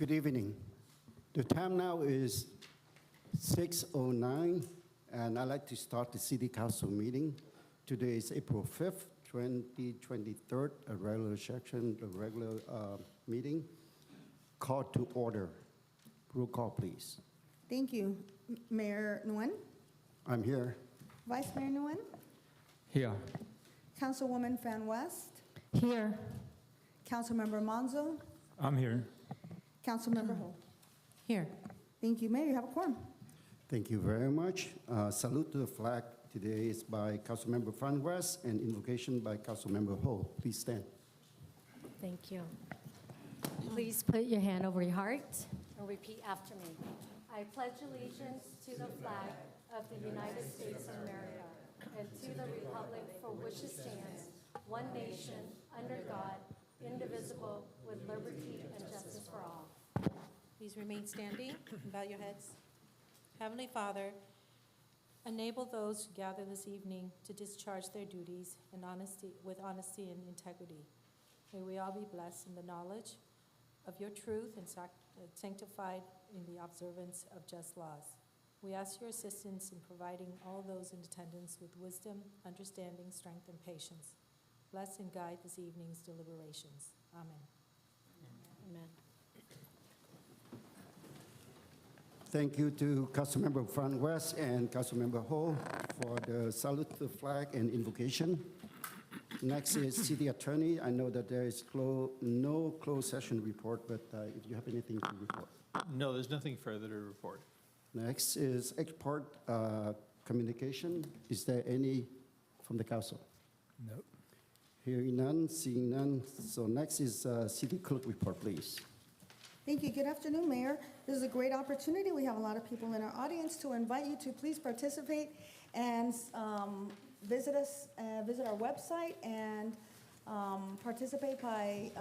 Good evening. The time now is 6:09, and I'd like to start the City Council meeting. Today is April 5th, 2023, a regular session, a regular meeting. Call to order. Roll call, please. Thank you. Mayor Nguyen, I'm here. Vice Mayor Nguyen, Here. Councilwoman Fan West, Here. Councilmember Monzo, I'm here. Councilmember Ho. Here. Thank you, Mayor. You have a quorum. Thank you very much. Salute to the flag today is by Councilmember Fan West and invocation by Councilmember Ho. Please stand. Thank you. Please put your hand over your heart and repeat after me. I pledge allegiance to the flag of the United States of America and to the republic for which it stands, one nation, under God, indivisible, with liberty and justice for all. Please remain standing and bow your heads. Heavenly Father, enable those who gather this evening to discharge their duties with honesty and integrity. May we all be blessed in the knowledge of your truth and sanctified in the observance of just laws. We ask your assistance in providing all those in attendance with wisdom, understanding, strength, and patience. Bless and guide this evening's deliberations. Amen. Amen. Thank you to Councilmember Fan West and Councilmember Ho for the salute to the flag and invocation. Next is City Attorney. I know that there is no closed session report, but if you have anything to report. No, there's nothing further to report. Next is export communication. Is there any from the council? Nope. Hearing none, seeing none. So next is City Clerk report, please. Thank you. Good afternoon, Mayor. This is a great opportunity. We have a lot of people in our audience to invite you to please participate and visit us, visit our website and participate by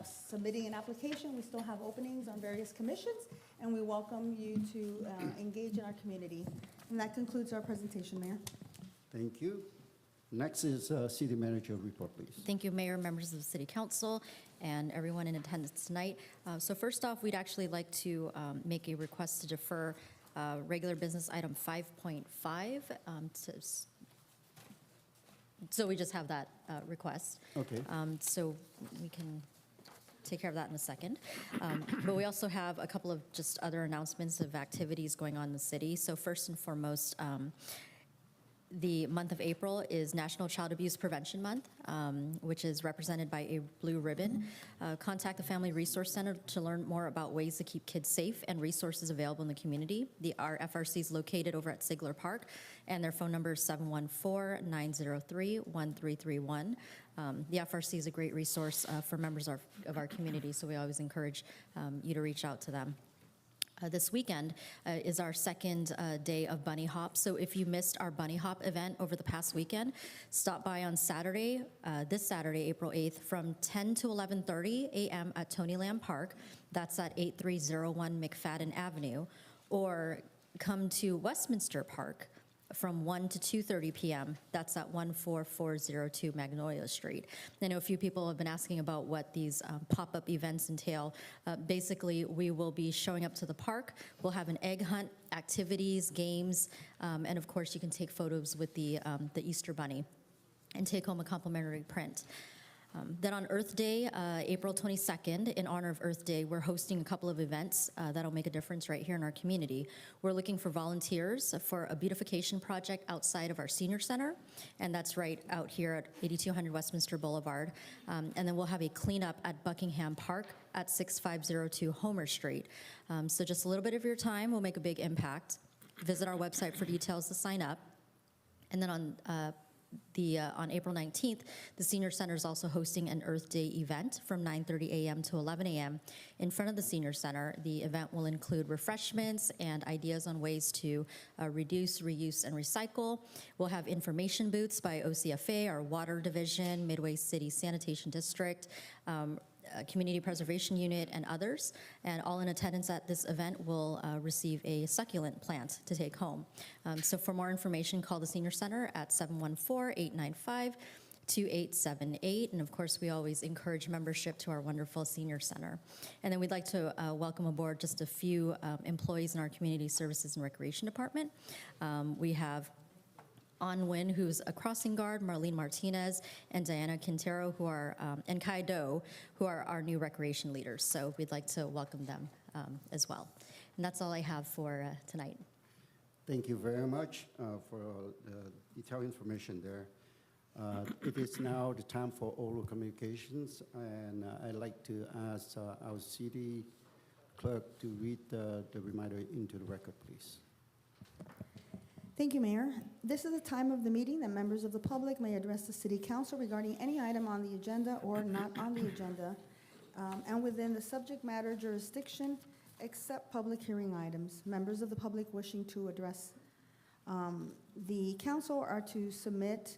submitting an application. We still have openings on various commissions, and we welcome you to engage in our community. And that concludes our presentation, Mayor. Thank you. Next is City Manager report, please. Thank you, Mayor, members of the City Council, and everyone in attendance tonight. So first off, we'd actually like to make a request to defer regular business item 5.5. So we just have that request. Okay. So we can take care of that in a second. But we also have a couple of just other announcements of activities going on in the city. So first and foremost, the month of April is National Child Abuse Prevention Month, which is represented by a blue ribbon. Contact the Family Resource Center to learn more about ways to keep kids safe and resources available in the community. Our FRC is located over at Sigler Park, and their phone number is 714-903-1331. The FRC is a great resource for members of our community, so we always encourage you to reach out to them. This weekend is our second day of Bunny Hop. So if you missed our Bunny Hop event over the past weekend, stop by on Saturday, this Saturday, April 8th, from 10 to 11:30 a.m. at Tonyland Park. That's at 8301 McFadden Avenue. Or come to Westminster Park from 1 to 2:30 p.m. That's at 14402 Magnolia Street. I know a few people have been asking about what these pop-up events entail. Basically, we will be showing up to the park. We'll have an egg hunt, activities, games, and of course, you can take photos with the Easter Bunny and take home a complimentary print. Then on Earth Day, April 22nd, in honor of Earth Day, we're hosting a couple of events that'll make a difference right here in our community. We're looking for volunteers for a beautification project outside of our senior center, and that's right out here at 8200 Westminster Boulevard. And then we'll have a cleanup at Buckingham Park at 6502 Homer Street. So just a little bit of your time will make a big impact. Visit our website for details to sign up. And then on April 19th, the Senior Center is also hosting an Earth Day event from 9:30 a.m. to 11 a.m. in front of the Senior Center. The event will include refreshments and ideas on ways to reduce, reuse, and recycle. We'll have information booths by OCFA, our Water Division, Midway City Sanitation District, Community Preservation Unit, and others. And all in attendance at this event will receive a succulent plant to take home. So for more information, call the Senior Center at 714-895 2878. And of course, we always encourage membership to our wonderful senior center. And then we'd like to welcome aboard just a few employees in our Community Services and Recreation Department. We have Win, who's a crossing guard, Marlene Martinez, and Diana Quintero, who are, and Kai Do, who are our new recreation leaders. So we'd like to welcome them as well. And that's all I have for tonight. Thank you very much for the detailed information there. It is now the time for oral communications, and I'd like to ask our city clerk to read the reminder into the record, please. Thank you, Mayor. This is the time of the meeting that members of the public may address the City Council regarding any item on the agenda or not on the agenda, and within the subject matter jurisdiction, except public hearing items. Members of the public wishing to address the council are to submit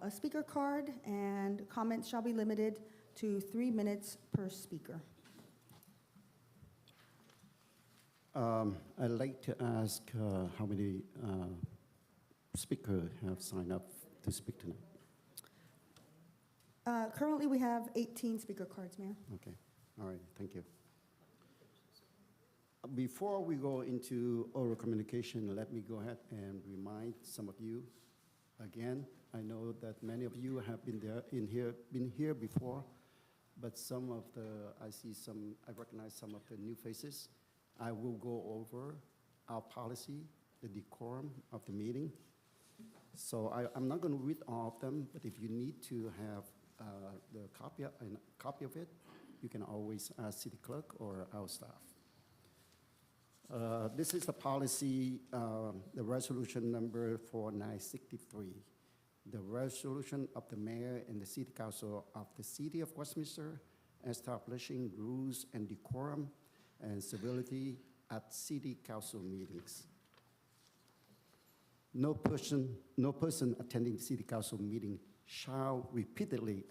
a speaker card, and comments shall be limited to 3 minutes per speaker. I'd like to ask how many speakers have signed up to speak tonight. Currently, we have 18 speaker cards, Mayor. Okay, all right, thank you. Before we go into oral communication, let me go ahead and remind some of you again. I know that many of you have been here before, but I recognize some of the new faces. I will go over our policy, the decorum of the meeting. So I'm not going to read all of them, but if you need to have the copy of it, you can always ask city clerk or our staff. This is the policy, the resolution number 4963. The resolution of the mayor and the city council of the city of Westminster establishing rules and decorum and civility at city council meetings. No person attending the city council meeting shall repeatedly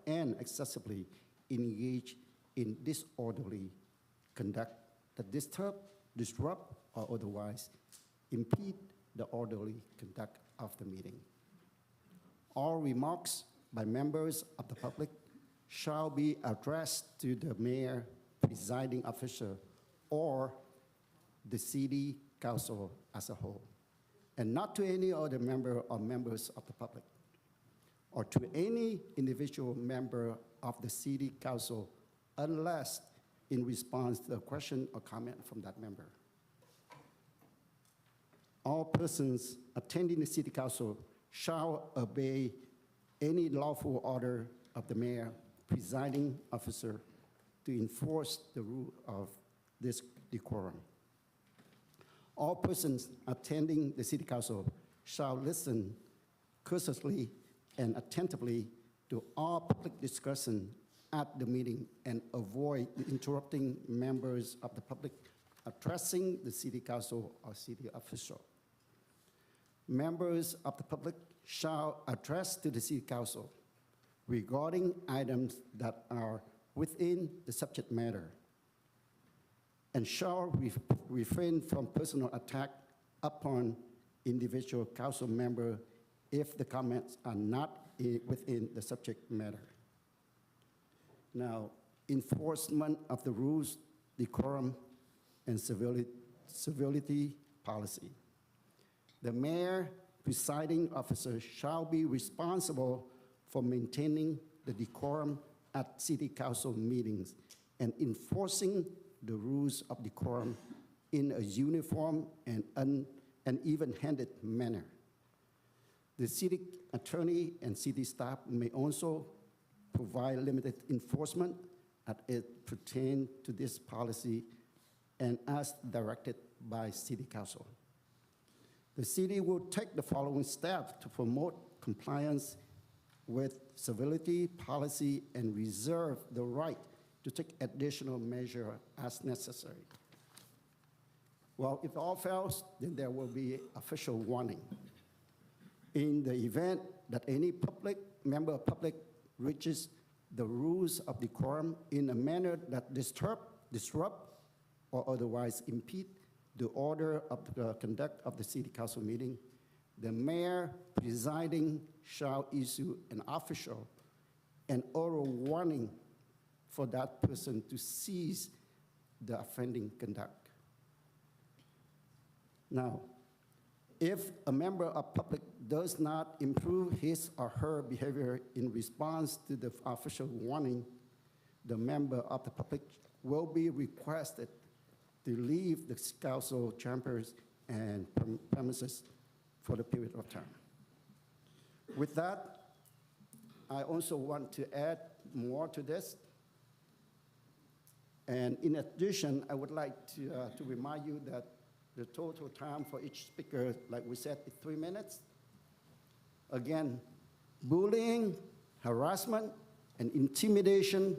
and excessively engage in disorderly conduct that disrupt, or otherwise impede the orderly conduct of the meeting. All remarks by members of the public shall be addressed to the mayor, presiding official, or the city council as a whole, and not to any other member or members of the public, or to any individual member of the city council, unless in response to a question or comment from that member. All persons attending the city council shall obey any lawful order of the mayor, presiding officer, to enforce the rule of this decorum. All persons attending the city council shall listen courteously and attentively to all public discussion at the meeting and avoid interrupting members of the public addressing the city council or city official. Members of the public shall address to the city council regarding items that are within the subject matter and shall refrain from personal attack upon individual council member if the comments are not within the subject matter. Now, enforcement of the rules, decorum, and civility policy. The mayor, presiding officer, shall be responsible for maintaining the decorum at city council meetings and enforcing the rules of decorum in a uniform and even-handed manner. The city attorney and city staff may also provide limited enforcement as it pertains to this policy and as directed by city council. The city will take the following steps to promote compliance with civility policy and reserve the right to take additional measure as necessary. Well, if all fails, then there will be official warning. In the event that any member of public reaches the rules of decorum in a manner that disrupt, or otherwise impede the order of the conduct of the city council meeting, the mayor presiding shall issue an official and oral warning for that person to cease the offending conduct. Now, if a member of public does not improve his or her behavior in response to the official warning, the member of the public will be requested to leave the council chambers and premises for the period of time. With that, I also want to add more to this. And in addition, I would like to remind you that the total time for each speaker, like we said, is 3 minutes. Again, bullying, harassment, and intimidation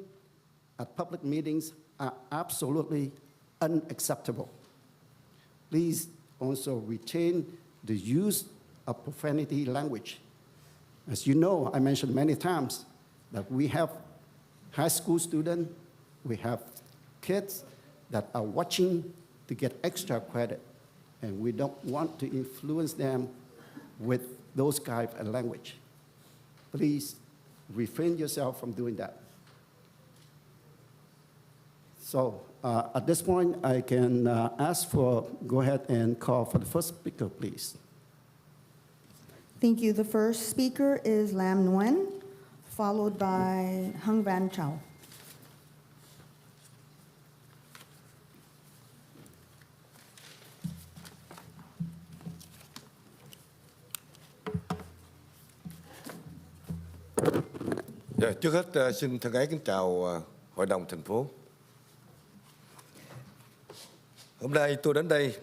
at public meetings are absolutely unacceptable. Please also retain the use of profanity language. As you know, I mentioned many times that we have high school students, we have kids that are watching to get extra credit, and we don't want to influence them with those kind of language. Please refrain yourself from doing that. So at this point, I can go ahead and call for the first speaker, please. Thank you. The first speaker is Lam Nguyen, followed by Hung Van Chau. Dạ, trước hết xin thân ái kính chào Hội đồng thành phố. Hôm nay tôi đến đây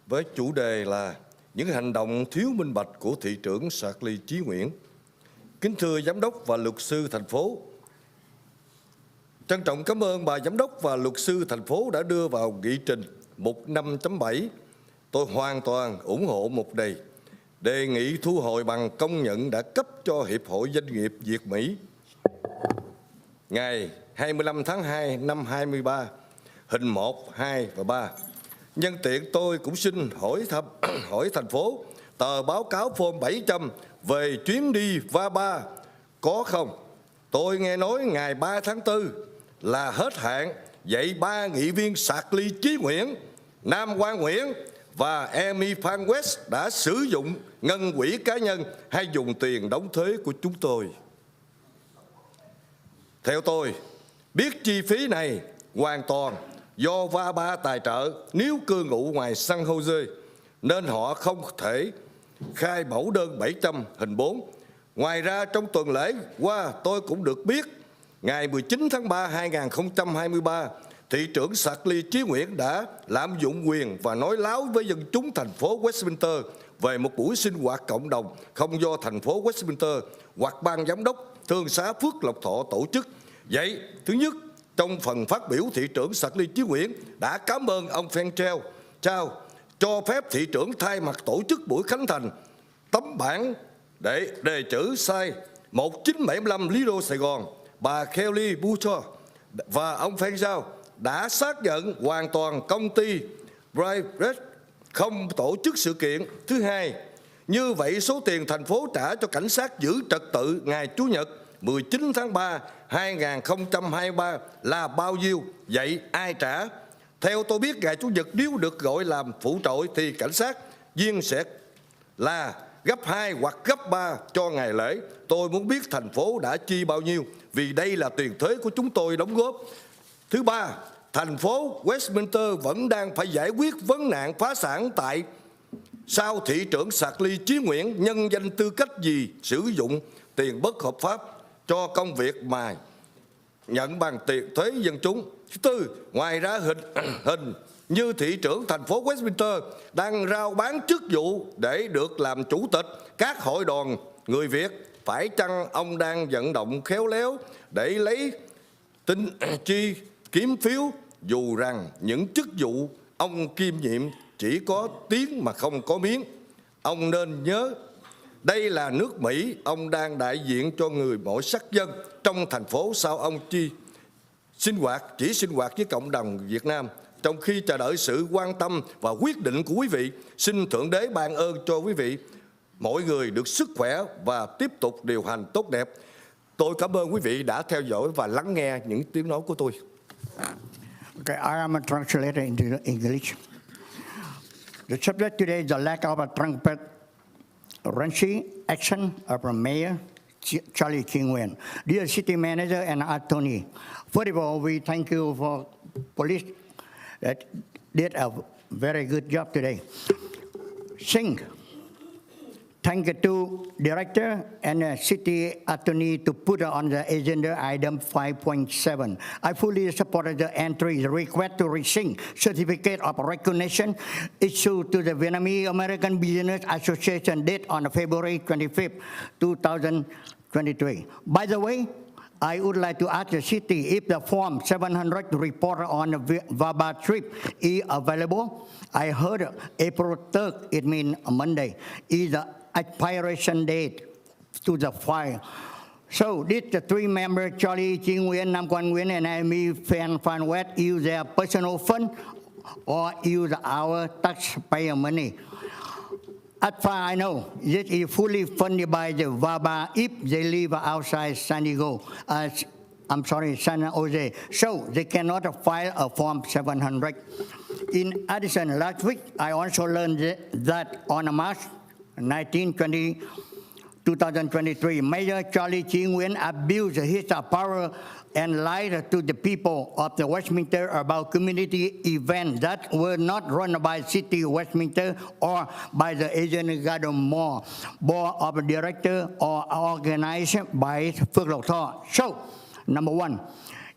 với chủ đề là những hành động thiếu minh bạch của thị trưởng Sạc Ly Chí Nguyễn. Kính thưa giám đốc và luật sư thành phố, trân trọng cảm ơn bà giám đốc và luật sư thành phố đã đưa vào nghị trình mục 5.7. Tôi hoàn toàn ủng hộ mục này. Đề nghị thu hồi bằng công nhận đã cấp cho Hiệp hội Doanh nghiệp Việt Mỹ ngày 25 tháng 2 năm 23, hình 1, 2 và 3. Nhân tiện tôi cũng xin hỏi thành phố tờ báo cáo form 700 về chuyến đi VABA có không? Tôi nghe nói ngày 3 tháng 4 là hết hạn, vậy 3 nghị viên Sạc Ly Chí Nguyễn, Nam Quang Nguyễn và Emi Phan West đã sử dụng ngân quỹ cá nhân hay dùng tiền đóng thuế của chúng tôi. Theo tôi, biết chi phí này hoàn toàn do VABA tài trợ nếu cư ngụ ngoài San Jose, nên họ không thể khai mẫu đơn 700 hình 4. Ngoài ra, trong tuần lễ qua tôi cũng được biết, ngày 19 tháng 3 2023, thị trưởng Sạc Ly Chí Nguyễn đã lạm dụng quyền và nói láo với dân chúng thành phố Westminster về một buổi sinh hoạt cộng đồng không do thành phố Westminster hoặc ban giám đốc thương xá Phước Lộc Thọ tổ chức. Vậy, thứ nhất, trong phần phát biểu, thị trưởng Sạc Ly Chí Nguyễn đã cảm ơn ông Phan Trao cho phép thị trưởng thay mặt tổ chức buổi khánh thành tấm bảng để đề chữ sai 1975 Lido Sài Gòn. Bà Kelly Butcher và ông Phan Trao đã xác nhận hoàn toàn công ty Private không tổ chức sự kiện. Thứ hai, như vậy số tiền thành phố trả cho cảnh sát giữ trật tự ngày Chủ nhật 19 tháng 3 2023 là bao nhiêu? Vậy ai trả? Theo tôi biết, ngày Chủ nhật nếu được gọi làm phụ trội thì cảnh sát viên sẽ là gấp 2 hoặc gấp 3 cho ngày lễ. Tôi muốn biết thành phố đã chi bao nhiêu, vì đây là tiền thuế của chúng tôi đóng góp. Thứ ba, thành phố Westminster vẫn đang phải giải quyết vấn nạn phá sản tại sao thị trưởng Sạc Ly Chí Nguyễn nhân danh tư cách gì sử dụng tiền bất hợp pháp cho công việc mà nhận bằng tiền thuế dân chúng. Thứ tư, ngoài ra hình như thị trưởng thành phố Westminster đang rao bán chức vụ để được làm chủ tịch các hội đoàn người Việt. Phải chăng ông đang vận động khéo léo để lấy tinh chi kiếm phiếu, dù rằng những chức vụ ông kiêm nhiệm chỉ có tiếng mà không có miếng? Ông nên nhớ, đây là nước Mỹ, ông đang đại diện cho người mỗi sắc dân trong thành phố. Sao ông chỉ sinh hoạt với cộng đồng Việt Nam, trong khi chờ đợi sự quan tâm và quyết định của quý vị? Xin Thượng Đế ban ơn cho quý vị mỗi người được sức khỏe và tiếp tục điều hành tốt đẹp. Tôi cảm ơn quý vị đã theo dõi và lắng nghe những tiếng nói của tôi. Okay, I am a translator into English. The subject today is the lack of a transparency action of our Mayor Charlie King-Wen. Dear City Manager and Attorney, first of all, we thank you for police that did a very good job today. Sing. Thank you to Director and City Attorney to put on the agenda item 5.7. I fully supported the entry request to rescind certificate of recognition issued to the Vietnamese American Business Association date on February 25th, 2023. By the way, I would like to ask the city if the Form 700 report on the VABA trip is available. I heard April 3rd, it means Monday, is the expiration date to the file. So did the three members, Charlie Ching Nguyen, Nam Quan Nguyen, and Amy Phan West, use their personal fund or use our taxpayer money? As far as I know, this is fully funded by the VABA if they live outside San Diego, San Jose, so they cannot file a Form 700. In addition, last week, I also learned that on March 19, 2023, Mayor Charlie Ching Nguyen abused his power and lied to the people of the Westminster about community events that were not run by City of Westminster or by the Asian Garden Mall Board of Directors or organized by Phước Lộc Thọ. So, number one,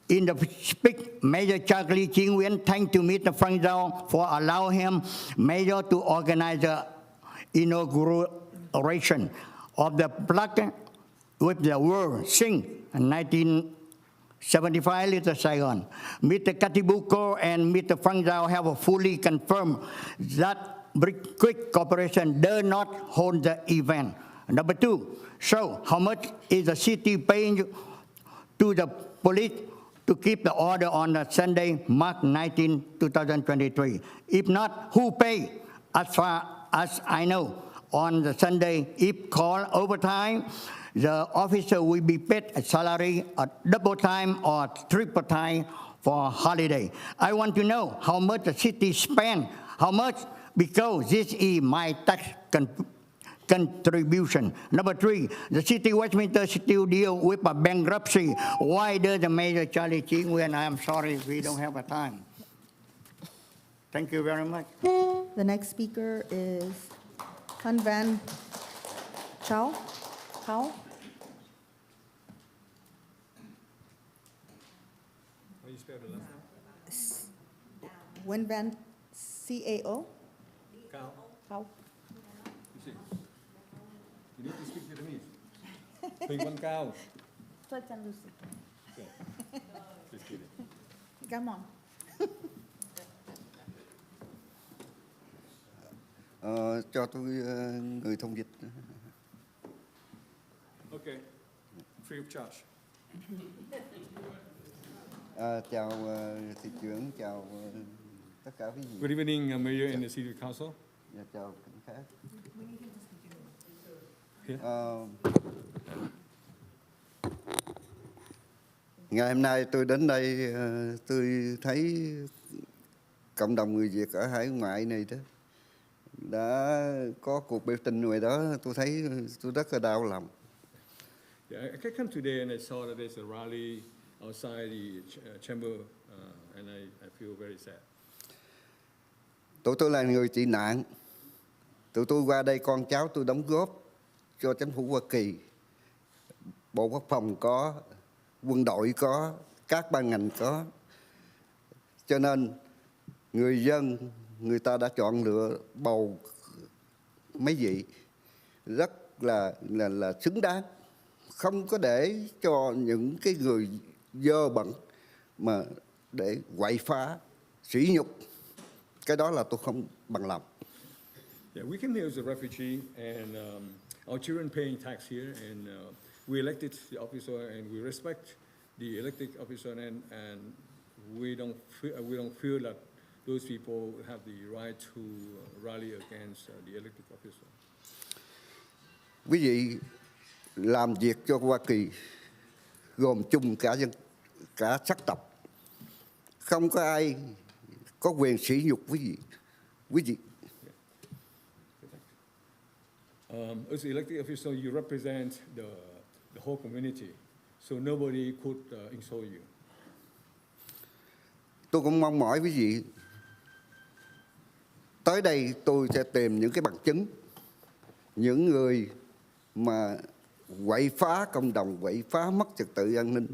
in the speech, Mayor Charlie Ching Nguyen thanked to Mr. Frank Zhao for allowing him, Mayor, to organize the inauguration of the plaque with the word Sing 1975 Little Saigon. Mr. Katibuko and Mr. Frank Zhao have fully confirmed that Brick Creek Corporation does not hold the event. Number two, so how much is the city paying to the police to keep the order on the Sunday, March 19, 2023? If not, who pay? As far as I know, on the Sunday, if called overtime, the officer will be paid a salary at double time or triple time for holiday. I want to know how much the city spend, how much, because this is my tax contribution. Number three, the city of Westminster still deal with a bankruptcy. Why does the Mayor Charlie Ching Nguyen? I'm sorry, we don't have a time. Thank you very much. The next speaker is Han Van Chao. Wen Van Cao. Cao. You need to speak Vietnamese. Huỳnh Văn Cao. Come on. Cho tôi người thông dịch. Okay, free of charge. Chào thị trưởng, chào tất cả quý vị. Good evening, Mayor and the City Council. Và chào cảnh khác. Here. Ngày hôm nay tôi đến đây, tôi thấy cộng đồng người Việt ở hải ngoại này đó đã có cuộc biểu tình ngoài đó, tôi thấy tôi rất là đau lòng. Yeah, I came today and I saw that there's a rally outside the chamber, and I feel very sad. Tụi tôi là người tị nạn. Tụi tôi qua đây con cháu tôi đóng góp cho chính phủ Hoa Kỳ. Bộ Quốc phòng có, quân đội có, các ban ngành có. Cho nên người dân, người ta đã chọn lựa bầu mấy vị rất là xứng đáng. Không có để cho những cái người dơ bẩn mà để quậy phá, sỉ nhục. Cái đó là tôi không bằng lòng. Yeah, we came here as a refugee, and our children paying tax here, and we elected the officer, and we respect the elected officer, and we don't feel that those people have the right to rally against the elected officer. Quý vị làm việc cho Hoa Kỳ gồm chung cả sắc tộc. Không có ai có quyền sỉ nhục quý vị. As elected official, you represent the whole community, so nobody could insult you. Tôi cũng mong mỏi quý vị, tới đây tôi sẽ tìm những cái bằng chứng, những người mà quậy phá cộng đồng, quậy phá mất trật tự an ninh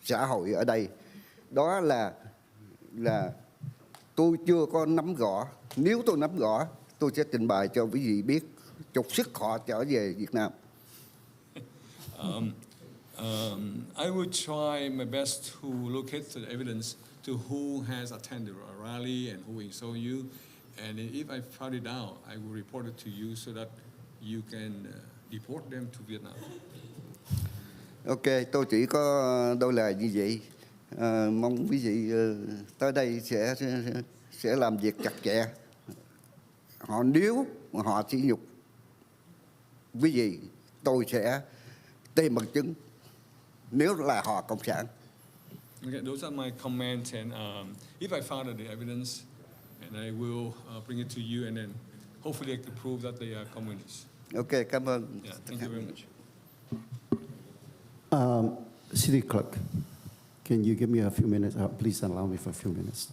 xã hội ở đây. Đó là tôi chưa có nắm rõ. Nếu tôi nắm rõ, tôi sẽ trình bày cho quý vị biết, trục xuất họ trở về Việt Nam. I will try my best to locate the evidence to who has attended a rally and who insult you. And if I found it out, I will report it to you so that you can deport them to Vietnam. Ok, tôi chỉ có đôi lời như vậy. Mong quý vị tới đây sẽ làm việc chặt chẽ. Nếu mà họ sỉ nhục quý vị, tôi sẽ tìm bằng chứng. Nếu là họ cộng sản. Okay, those are my comments, and if I found the evidence, and I will bring it to you, and then hopefully I can prove that they are communists. Ok, cảm ơn. Yeah, thank you very much. City Clerk, can you give me a few minutes? Please allow me for a few minutes.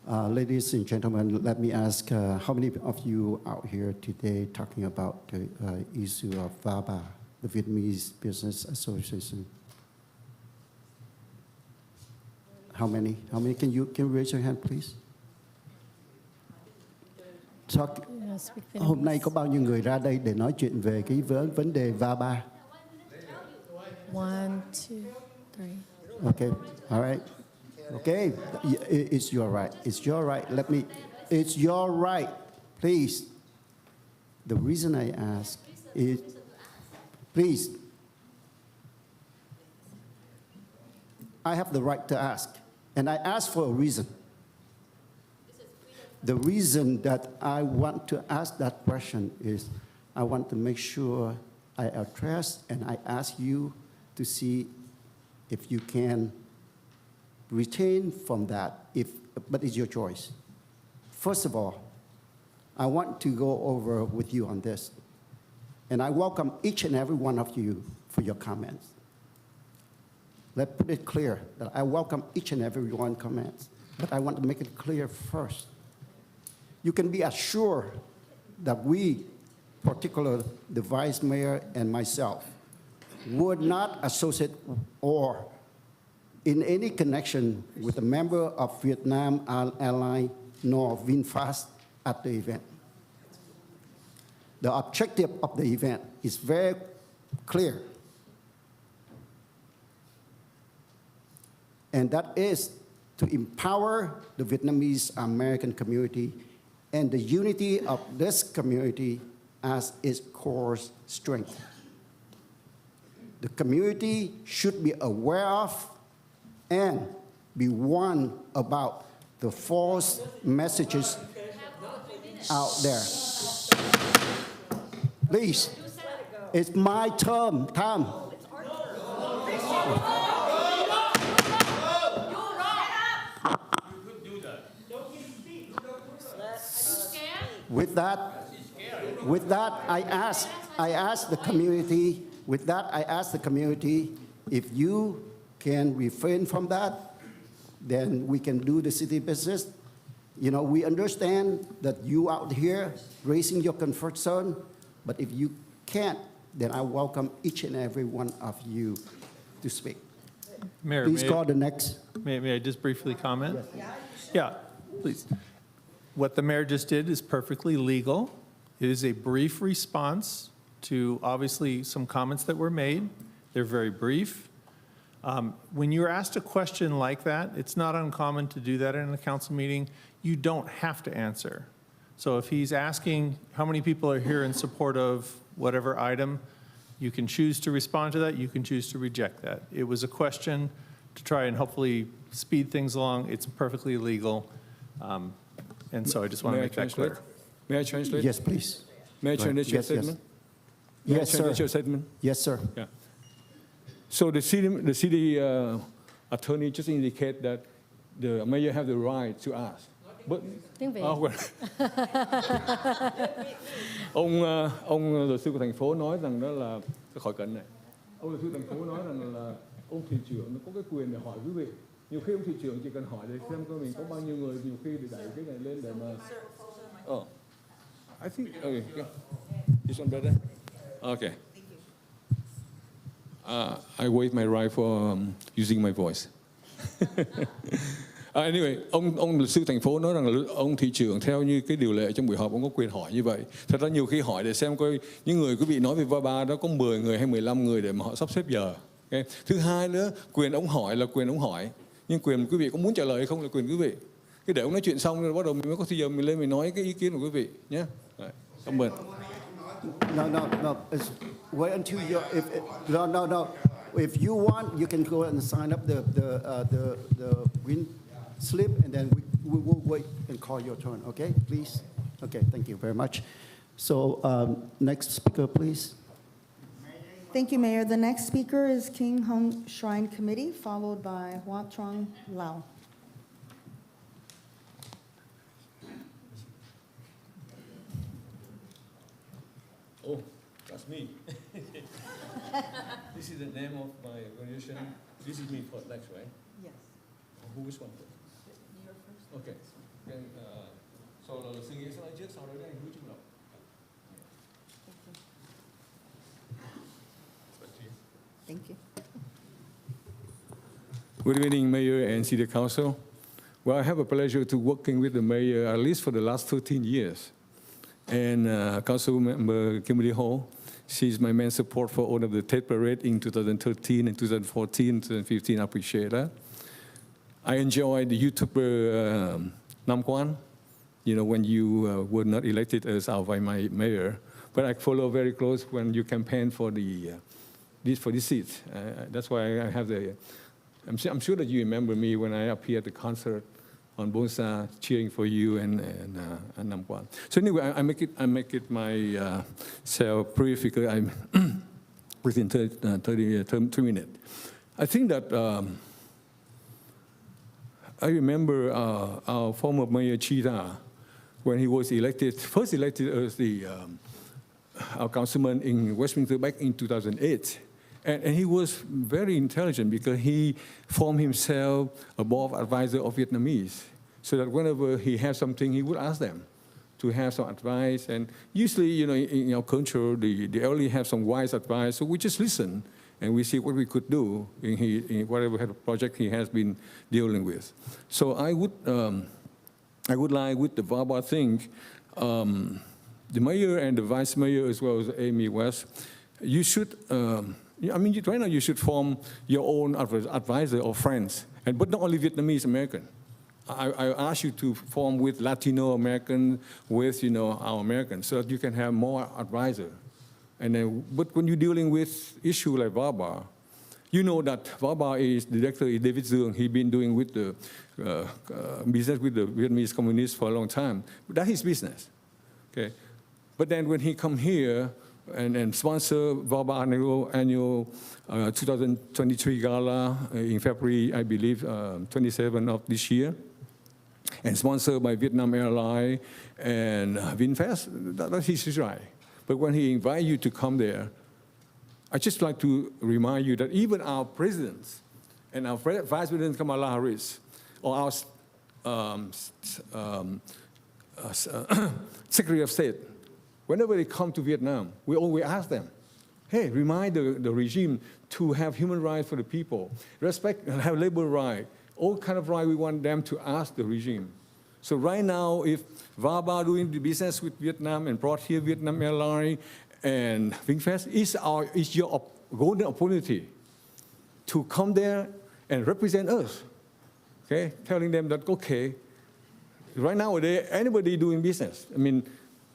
Ladies and gentlemen, let me ask, how many of you out here today talking about the issue of VABA, the Vietnamese Business Association? How many? How many? Can you raise your hand, please? Hôm nay có bao nhiêu người ra đây để nói chuyện về cái vấn đề VABA? 1, 2, 3. Okay, all right. Okay, it's your right. It's your right. It's your right. Please. The reason I ask is, please. I have the right to ask, and I ask for a reason. The reason that I want to ask that question is I want to make sure I address and I ask you to see if you can retain from that, but it's your choice. First of all, I want to go over with you on this, and I welcome each and every one of you for your comments. Let's put it clear that I welcome each and every one comments, but I want to make it clear first. You can be assured that we, particularly the Vice Mayor and myself, would not associate or in any connection with a member of Vietnam Airlines nor VinFast at the event. The objective of the event is very clear, and that is to empower the Vietnamese American community and the unity of this community as its core strength. The community should be aware of and be warned about the false messages out there. Please, it's my time. With that, I ask the community. With that, I ask the community if you can refrain from that, then we can do the city business. You know, we understand that you out here raising your concern, but if you can't, then I welcome each and every one of you to speak. Mayor, Please call the next. may I just briefly comment? Yeah, please. What the mayor just did is perfectly legal. It is a brief response to obviously some comments that were made. They're very brief. When you're asked a question like that, it's not uncommon to do that in a council meeting. You don't have to answer. So if he's asking how many people are here in support of whatever item, you can choose to respond to that, you can choose to reject that. It was a question to try and hopefully speed things along. It's perfectly legal. And so I just want to make that clear. May I translate? Yes, please. May I Go ahead. translate your Yes, yes. statement? Yes, sir. That's your statement? Yes, sir. Yeah. So the city attorney just indicate that the mayor have the right to ask. But Tiếng Việt. well. Ông luật sư của thành phố nói rằng đó là cái khỏi cận này. Ông luật sư thành phố nói rằng là ông thị trưởng nó có cái quyền để hỏi quý vị. Nhiều khi ông thị trưởng chỉ cần hỏi để xem coi mình có bao nhiêu người, nhiều khi để đẩy cái này lên để mà. I think okay. This one better. Okay. I waive my right for using my voice. Anyway, ông luật sư thành phố nói rằng là ông thị trưởng theo như cái điều lệ trong buổi họp ông có quyền hỏi như vậy. Thật ra nhiều khi hỏi để xem coi những người quý vị nói về VABA đó có 10 người hay 15 người để mà họ sắp xếp giờ. Okay. Thứ hai nữa, quyền ông hỏi là quyền ông hỏi, nhưng quyền quý vị có muốn trả lời hay không là quyền quý vị. Cái để ông nói chuyện xong rồi bắt đầu mình mới có thời giờ mình lên mình nói cái ý kiến của quý vị nhé. Cảm ơn. No. Wait until no. If you want, you can go and sign up the green slip, and then we will wait and call your turn. Okay, please. Okay, thank you very much. So next speaker, please. Thank you, Mayor. The next speaker is King Hung Shrine Committee, followed by Hoa Trong Lao. Oh, that's me. This is the name of my organization. This is me for next, right? Yes. Who is one first? You're first. Okay. Then, so là suy nghĩ sau đó trước, sau đó anh hứa chung lập. Thank you. Good evening, Mayor and City Council. Well, I have a pleasure to working with the mayor at least for the last 13 years. And Council Member Kimberly Hall, she's my main support for all of the Tet Parade in 2013 and 2014, 2015. I appreciate that. I enjoyed the YouTuber Nam Kwan, you know, when you were not elected as our my mayor. But I follow very close when you campaign for the this seat. That's why I have the. I'm sure that you remember me when I appeared at the concert on Bonsa cheering for you and Nam Kwan. So anyway, I make it my self brief because I'm within 2 minutes. I think that I remember our former Mayor Chita when he was first elected as our councilman in Westminster back in 2008. And he was very intelligent because he formed himself a board of advisor of Vietnamese, so that whenever he has something, he would ask them to have some advice. And usually, you know, in our culture, the elderly have some wise advice, so we just listen and we see what we could do in whatever project he has been dealing with. So I would like with the VABA thing, the mayor and the vice mayor as well as Amy West, you should. Right now you should form your own advisor or friends, but not only Vietnamese American. I ask you to form with Latino American, with our Americans, so that you can have more advisor. And then, but when you're dealing with issue like VABA, you know that VABA is director David Dương. He's been doing with the business with the Vietnamese communists for a long time. But that's his business, okay. But then when he come here and sponsor VABA annual 2023 gala in February, I believe, 27 of this year, and sponsored by Vietnam Airlines and VinFast, that's his right. But when he invite you to come there, I just like to remind you that even our presidents and our Vice President Kamala Harris, or our Secretary of State, whenever they come to Vietnam, we always ask them, hey, remind the regime to have human rights for the people, respect, have labor rights, all kind of rights we want them to ask the regime. So right now, if VABA doing the business with Vietnam and brought here Vietnam Airlines and VinFast, is your golden opportunity to come there and represent us, okay? Telling them that, okay, right nowadays, anybody doing business,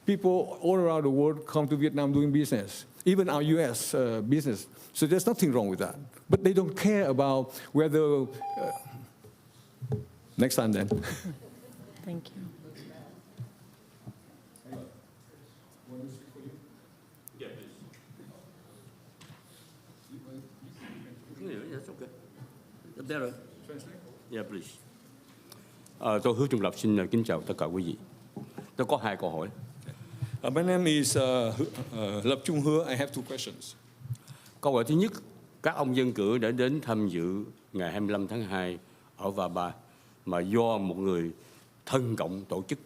people all around the world come to Vietnam doing business, even our U.S. business. So there's nothing wrong with that. But they don't care about whether... next time then. Thank you. That's okay. Up there. Yeah, please. Tôi Hứa Trung Lập xin kính chào tất cả quý vị. Tôi có 2 câu hỏi. My name is Lập Trung Hứa. I have 2 questions. Câu hỏi thứ nhất, các ông dân cử đã đến tham dự ngày 25 tháng 2 ở VABA mà do một người thân cộng tổ chức.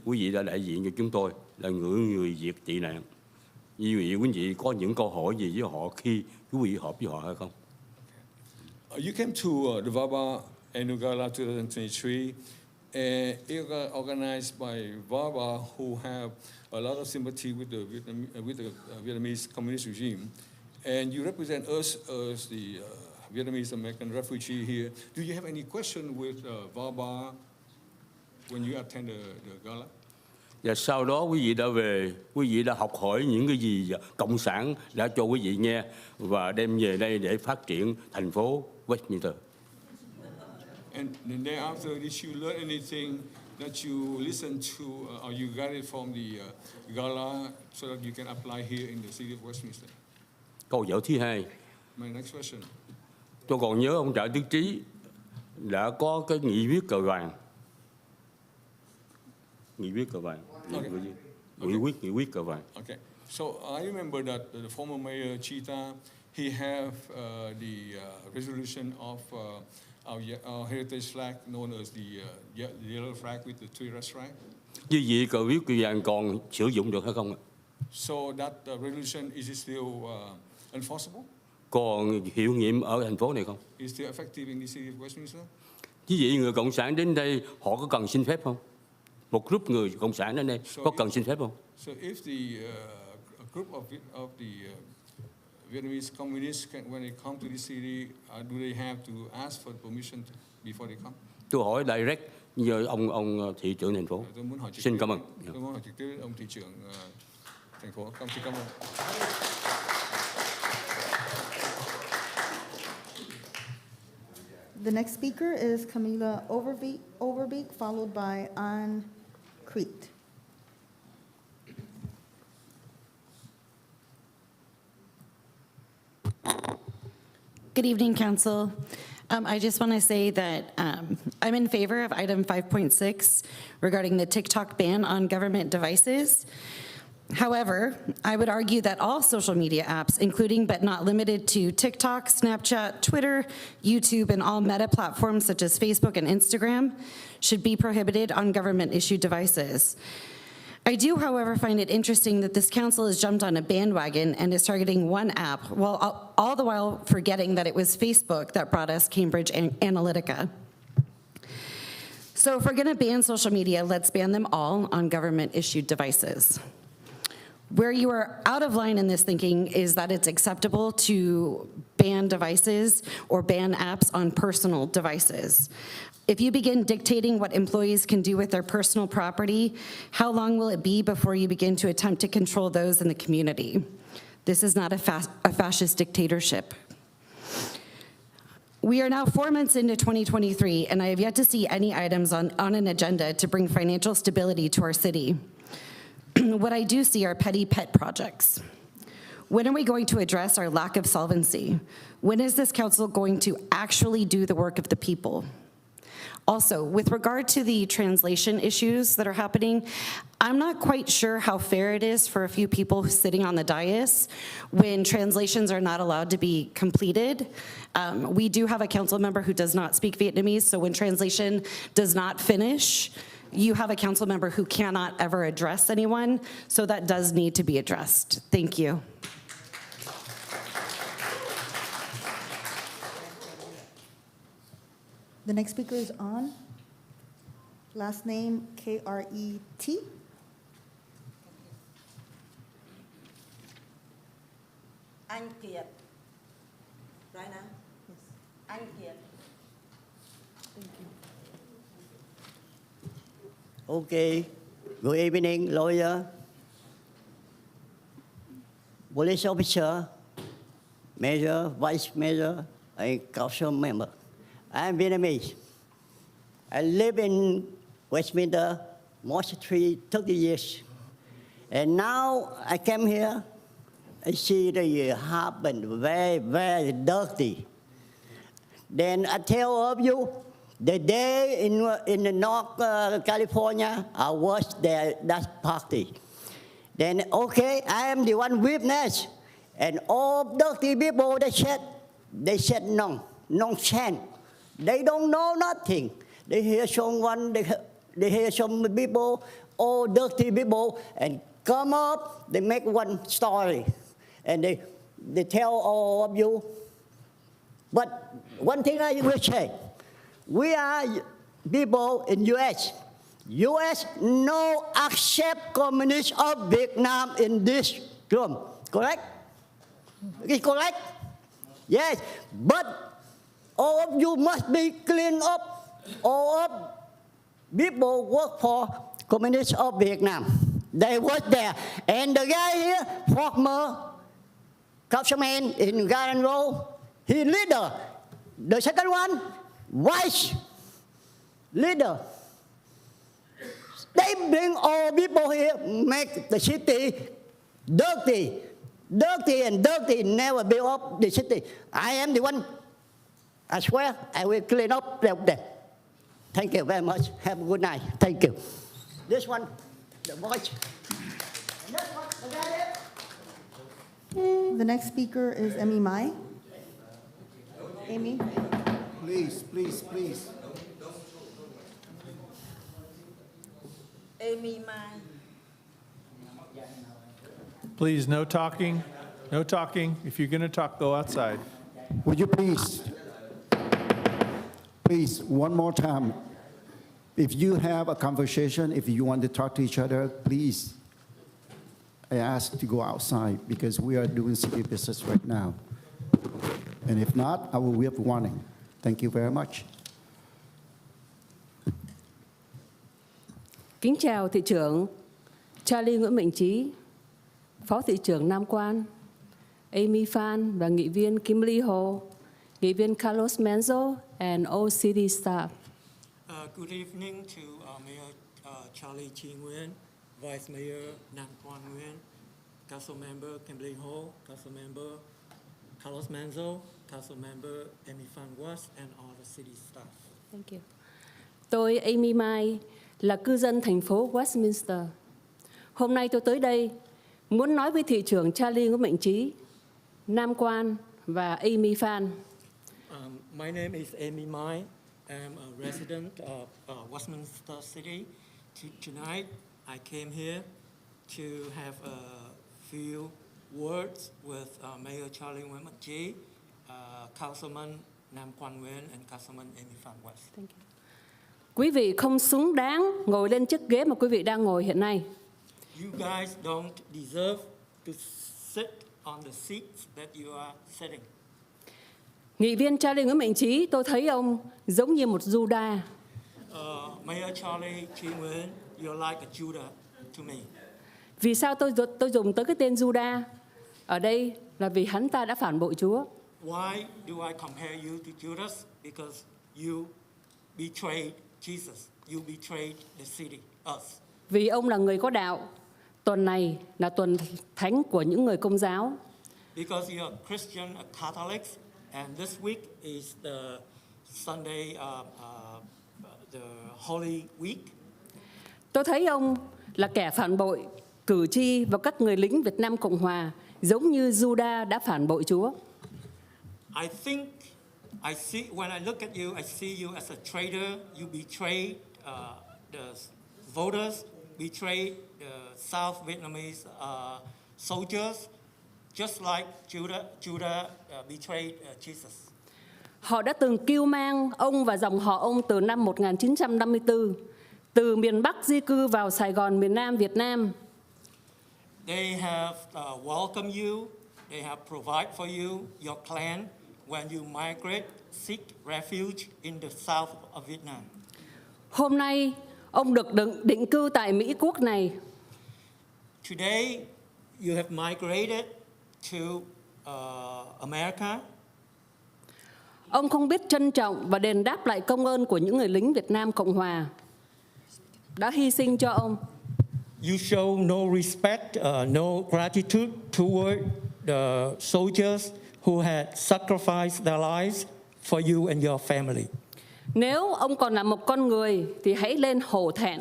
Quý vị đã đại diện cho chúng tôi là người Việt tị nạn. Quý vị có những câu hỏi gì với họ khi quý vị họp với họ hay không? You came to the VABA Annual Gala 2023, it got organized by VABA, who have a lot of sympathy with the Vietnamese communist regime, and you represent us as the Vietnamese American refugee here. Do you have any question with VABA when you attend the gala? Và sau đó quý vị đã về, quý vị đã học hỏi những cái gì Cộng sản đã cho quý vị nghe và đem về đây để phát triển thành phố Westminster. And then thereafter, did you learn anything that you listened to or you got it from the gala so that you can apply here in the city of Westminster? Câu hỏi thứ hai, My next question. tôi còn nhớ ông Trại Tứ Trí đã có cái nghị quyết cờ vàng. Nghị quyết cờ vàng. Nghị quyết cờ vàng. Okay. So I remember that the former mayor Chita, he have the resolution of our heritage flag known as the yellow flag with the 3 red stripes. Như vậy cờ quyết cờ vàng còn sử dụng được hay không ạ? So that resolution, is it still enforceable? Còn hiệu nghiệm ở thành phố này không? Is still effective in the city of Westminster? Như vậy người Cộng sản đến đây họ có cần xin phép không? Một group người Cộng sản đến đây có cần xin phép không? So if the a group of the Vietnamese communists, when they come to the city, do they have to ask for permission before they come? Tôi hỏi direct nhờ ông thị trưởng thành phố. Tôi muốn hỏi trực Xin tiếp- cảm ơn. Tôi muốn hỏi trực tiếp ông thị trưởng thành phố. Xin cảm ơn. The next speaker is Camila Overbeek, followed by Ann Crete. Good evening, Council. I just want to say that I'm in favor of item 5.6 regarding the TikTok ban on government devices. However, I would argue that all social media apps, including but not limited to TikTok, Snapchat, Twitter, YouTube, and all meta platforms such as Facebook and Instagram, should be prohibited on government-issued devices. I do, however, find it interesting that this council has jumped on a bandwagon and is targeting one app, while all the while forgetting that it was Facebook that brought us Cambridge Analytica. So if we're going to ban social media, let's ban them all on government-issued devices. Where you are out of line in this thinking is that it's acceptable to ban devices or ban apps on personal devices. If you begin dictating what employees can do with their personal property, how long will it be before you begin to attempt to control those in the community? This is not a fascist dictatorship. We are now 4 months into 2023, and I have yet to see any items on an agenda to bring financial stability to our city. What I do see are petty pet projects. When are we going to address our lack of solvency? When is this council going to actually do the work of the people? Also, with regard to the translation issues that are happening, I'm not quite sure how fair it is for a few people sitting on the dais when translations are not allowed to be completed. We do have a council member who does not speak Vietnamese, so when translation does not finish, you have a council member who cannot ever address anyone, so that does need to be addressed. Thank you. The next speaker is An. Last name K-R-E-T. Anh Kiệt. Right now? Yes. Anh Kiệt. Okay. Good evening, lawyer, police officer, mayor, vice mayor, and council member. I'm Vietnamese. I live in Westminster most 30 years. And now I came here, I see the harbor very, very dirty. Then I tell all of you, the day in the North California, I was there that party. Then, okay, I am the one witness. And all dirty people, they said no chance. They don't know nothing. They hear someone, they hear some people, all dirty people, and come up, they make one story. And they tell all of you. But one thing I will say, we are people in U.S. U.S. no accept Communist of Vietnam in this room. Correct? Is correct? Yes. But all of you must be clean up. All of people work for Communist of Vietnam. They was there. And the guy here, former councilman in Garden Row, he leader. The second one, vice leader. They bring all people here, make the city dirty. Dirty and dirty, never build up the city. I am the one, I swear, I will clean up them. Thank you very much. Have a good night. Thank you. This one, the voice. And this one, the guy there. The next speaker is Amy Mai. Amy? Please, please, please. Amy Mai. Please, no talking, no talking. If you're going to talk, go outside. Would you please, one more time, if you have a conversation, if you want to talk to each other, please, I ask to go outside because we are doing city business right now. And if not, I will give warning. Thank you very much. Kính chào thị trưởng Charlie Nguyễn Mạnh Trí, Phó thị trưởng Nam Quan, Amy Phan và nghị viên Kimberly Ho, nghị viên Carlos Menzo, and all city staff. Good evening to Mayor Charlie Chi Nguyen, Vice Mayor Nam Quan Nguyen, Council Member Kimberly Ho, Council Member Carlos Menzo, Council Member Amy Phan West, and all the city staff. Thank you. Tôi Amy Mai là cư dân thành phố Westminster. Hôm nay tôi tới đây muốn nói với thị trưởng Charlie Nguyễn Mạnh Trí, Nam Quan và Amy Phan. My name is Amy Mai. I'm a resident of Westminster City. Tonight, I came here to have a few words with Mayor Charlie Nguyễn Mạnh Trí, Councilman Nam Quan Nguyen, and Councilman Amy Phan West. Thank you. Quý vị không xứng đáng ngồi lên chiếc ghế mà quý vị đang ngồi hiện nay. You guys don't deserve to sit on the seats that you are sitting. Nghị viên Charlie Nguyễn Mạnh Trí, tôi thấy ông giống như một Judas. Mayor Charlie Chi Nguyen, you're like a Judah to me. Vì sao tôi dùng tới cái tên Judas? Ở đây là vì hắn ta đã phản bội Chúa. Why do I compare you to Judas? Because you betrayed Jesus. You betrayed the city, us. Vì ông là người có đạo. Tuần này là tuần thánh của những người Công giáo. Because you are Christian Catholics, and this week is the Sunday, the Holy Week. Tôi thấy ông là kẻ phản bội cử tri và các người lính Việt Nam Cộng Hòa, giống như Judas đã phản bội Chúa. I think I see when I look at you, I see you as a traitor. You betrayed the voters, betrayed the South Vietnamese soldiers, just like Judah betrayed Jesus. Họ đã từng kêu mang ông và dòng họ ông từ năm 1954, từ miền Bắc di cư vào Sài Gòn, miền Nam Việt Nam. They have welcomed you. They have provided for you, your clan, when you migrate, seek refuge in the south of Vietnam. Hôm nay, ông được định cư tại Mỹ Quốc này. Today, you have migrated to America. Ông không biết trân trọng và đền đáp lại công ơn của những người lính Việt Nam Cộng Hòa đã hy sinh cho ông. You show no respect, no gratitude toward the soldiers who had sacrificed their lives for you and your family. Nếu ông còn là một con người thì hãy lên hổ thẹn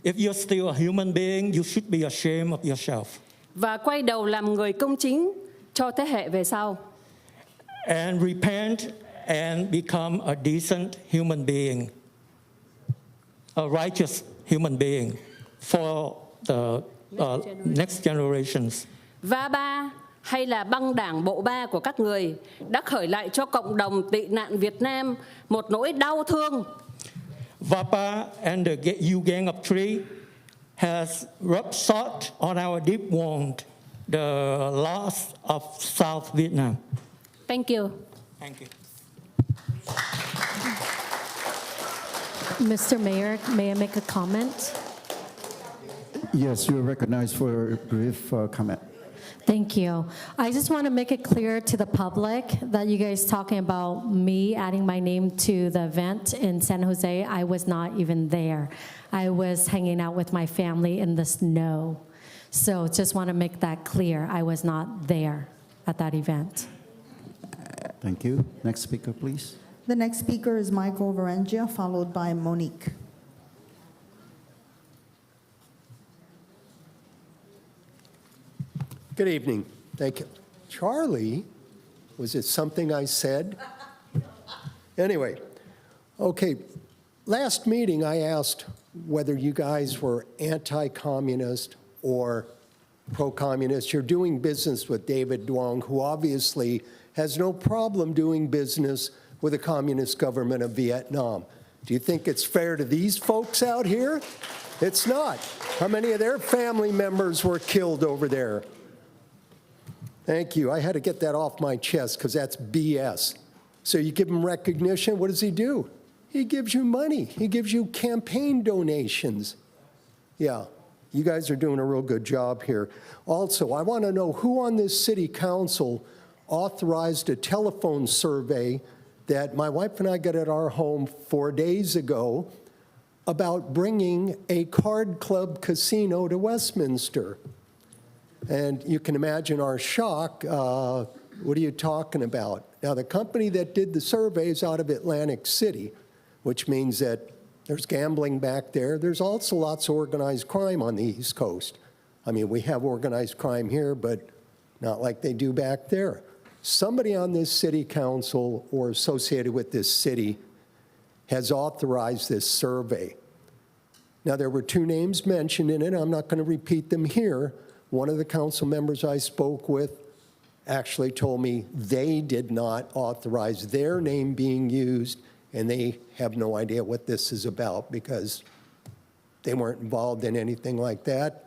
If you're still a human being, you should be ashamed of yourself. và quay đầu làm người công chính cho thế hệ về sau. And repent and become a decent human being, a righteous human being for the next generations. VABA hay là băng đảng bộ ba của các người đã khởi lại cho cộng đồng tị nạn Việt Nam một nỗi đau thương. VABA and the U Gang of Three has rubbed salt on our deep wound, the loss of South Vietnam. Thank you. Thank you. Mr. Mayor, may I make a comment? Yes, you're recognized for a brief comment. Thank you. I just want to make it clear to the public that you guys talking about me adding my name to the event in San Jose. I was not even there. I was hanging out with my family in the snow. So just want to make that clear. I was not there at that event. Thank you. Next speaker, please. The next speaker is Michael Varengia, followed by Monique. Good evening. Thank you. Charlie, was it something I said? Anyway, okay, last meeting I asked whether you guys were anti-communist or pro-communist. You're doing business with David Duong, who obviously has no problem doing business with the communist government of Vietnam. Do you think it's fair to these folks out here? It's not. How many of their family members were killed over there? Thank you. I had to get that off my chest because that's BS. So you give him recognition, what does he do? He gives you money. He gives you campaign donations. Yeah, you guys are doing a real good job here. Also, I want to know who on this city council authorized a telephone survey that my wife and I got at our home 4 days ago about bringing a card club casino to Westminster. And you can imagine our shock. What are you talking about? Now, the company that did the survey is out of Atlantic City, which means that there's gambling back there. There's also lots of organized crime on the East Coast. I mean, we have organized crime here, but not like they do back there. Somebody on this city council or associated with this city has authorized this survey. Now, there were 2 names mentioned in it. I'm not going to repeat them here. One of the council members I spoke with actually told me they did not authorize their name being used, and they have no idea what this is about because they weren't involved in anything like that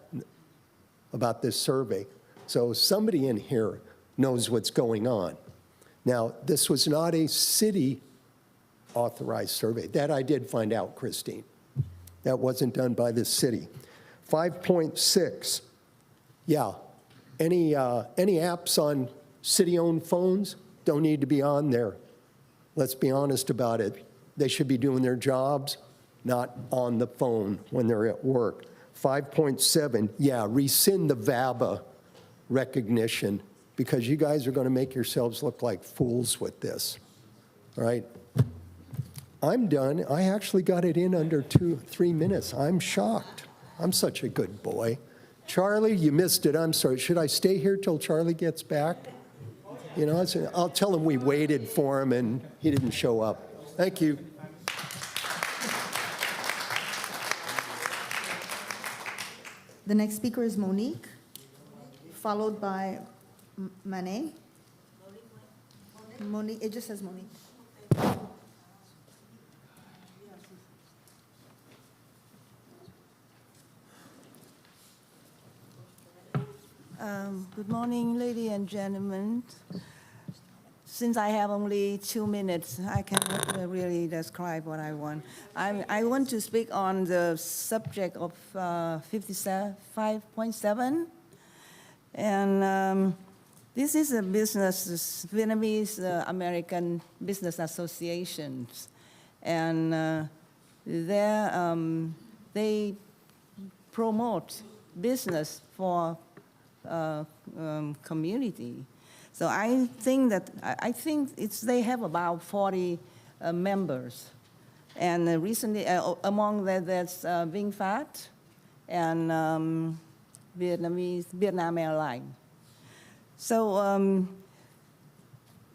about this survey. So somebody in here knows what's going on. Now, this was not a city-authorized survey. That I did find out, Christine. That wasn't done by the city. 5.6. Yeah, any apps on city-owned phones don't need to be on there. Let's be honest about it. They should be doing their jobs, not on the phone when they're at work. 5.7, yeah, rescind the VABA recognition because you guys are going to make yourselves look like fools with this, all right? I'm done. I actually got it in under 2-3 minutes. I'm shocked. I'm such a good boy. Charlie, you missed it. I'm sorry. Should I stay here till Charlie gets back? You know, I'll tell him we waited for him and he didn't show up. Thank you. The next speaker is Monique, followed by Manet. Monique, it just says Monique. Good morning, ladies and gentlemen. Since I have only 2 minutes, I cannot really describe what I want. I want to speak on the subject of 5.7. And this is a business, Vietnamese American Business Associations. And they promote business for community. So I think they have about 40 members. And recently, among them, there's VinFast and Vietnam Airlines. So